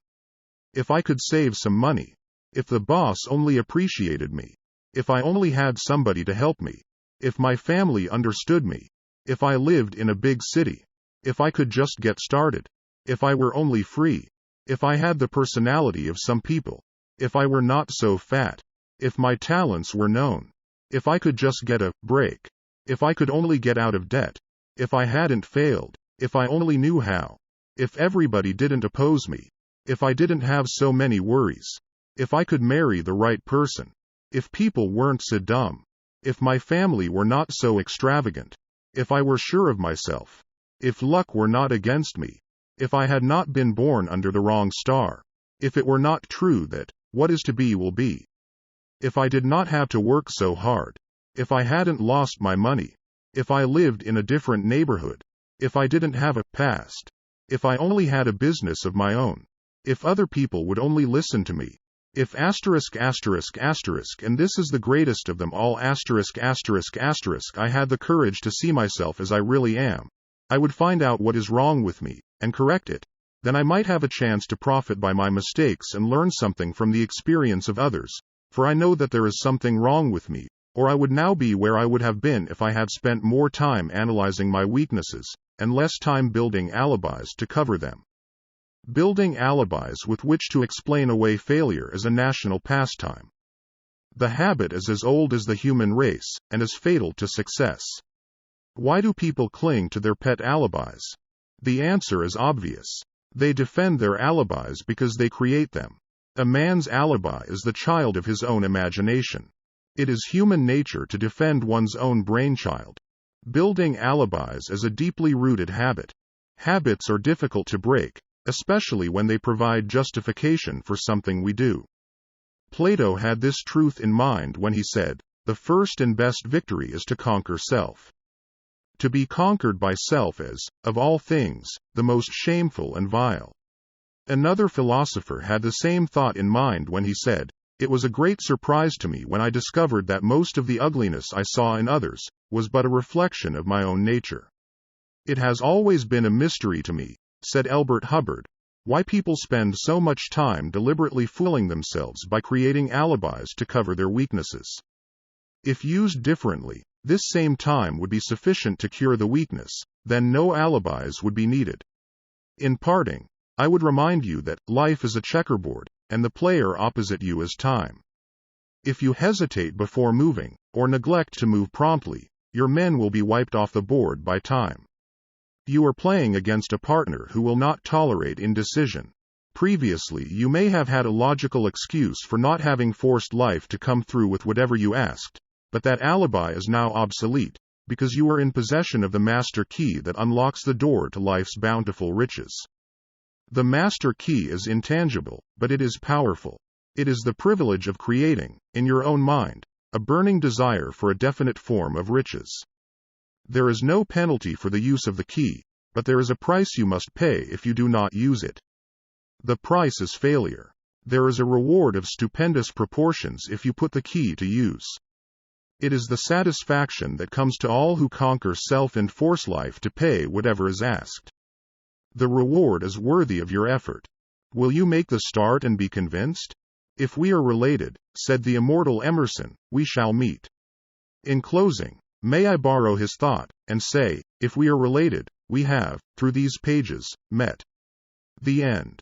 if I could save some money, if the boss only appreciated me, if I only had somebody to help me, if my family understood me, if I lived in a big city, if I could just get started, if I were only free, if I had the personality of some people, if I were not so fat, if my talents were known, if I could just get a break, if I could only get out of debt, if I hadn't failed, if I only knew how, if everybody didn't oppose me, if I didn't have so many worries, if I could marry the right person, if people weren't so dumb, if my family were not so extravagant, if I were sure of myself, if luck were not against me, if I had not been born under the wrong star, if it were not true that what is to be will be, if I did not have to work so hard, if I hadn't lost my money, if I lived in a different neighborhood, if I didn't have a past, if I only had a business of my own, if other people would only listen to me, if asterisk asterisk asterisk, and this is the greatest of them all, asterisk asterisk asterisk, I had the courage to see myself as I really am, I would find out what is wrong with me, and correct it. Then I might have a chance to profit by my mistakes and learn something from the experience of others, for I know that there is something wrong with me, or I would now be where I would have been if I had spent more time analyzing my weaknesses, and less time building alibis to cover them. Building alibis with which to explain away failure is a national pastime. The habit is as old as the human race, and is fatal to success. Why do people cling to their pet alibis? The answer is obvious. They defend their alibis because they create them. A man's alibi is the child of his own imagination. It is human nature to defend one's own brainchild. Building alibis is a deeply rooted habit. Habits are difficult to break, especially when they provide justification for something we do. Plato had this truth in mind when he said, "The first and best victory is to conquer self." To be conquered by self is, of all things, the most shameful and vile. Another philosopher had the same thought in mind when he said, "It was a great surprise to me when I discovered that most of the ugliness I saw in others was but a reflection of my own nature." "It has always been a mystery to me," said Elbert Hubbard, "why people spend so much time deliberately fooling themselves by creating alibis to cover their weaknesses. If used differently, this same time would be sufficient to cure the weakness, then no alibis would be needed." In parting, I would remind you that life is a checkerboard, and the player opposite you is time. If you hesitate before moving, or neglect to move promptly, your men will be wiped off the board by time. You are playing against a partner who will not tolerate indecision. Previously, you may have had a logical excuse for not having forced life to come through with whatever you asked, but that alibi is now obsolete, because you are in possession of the master key that unlocks the door to life's bountiful riches. The master key is intangible, but it is powerful. It is the privilege of creating, in your own mind, a burning desire for a definite form of riches. There is no penalty for the use of the key, but there is a price you must pay if you do not use it. The price is failure. There is a reward of stupendous proportions if you put the key to use. It is the satisfaction that comes to all who conquer self and force life to pay whatever is asked. The reward is worthy of your effort. Will you make the start and be convinced? "If we are related," said the immortal Emerson, "we shall meet." In closing, may I borrow his thought, and say, if we are related, we have, through these pages, met. The end.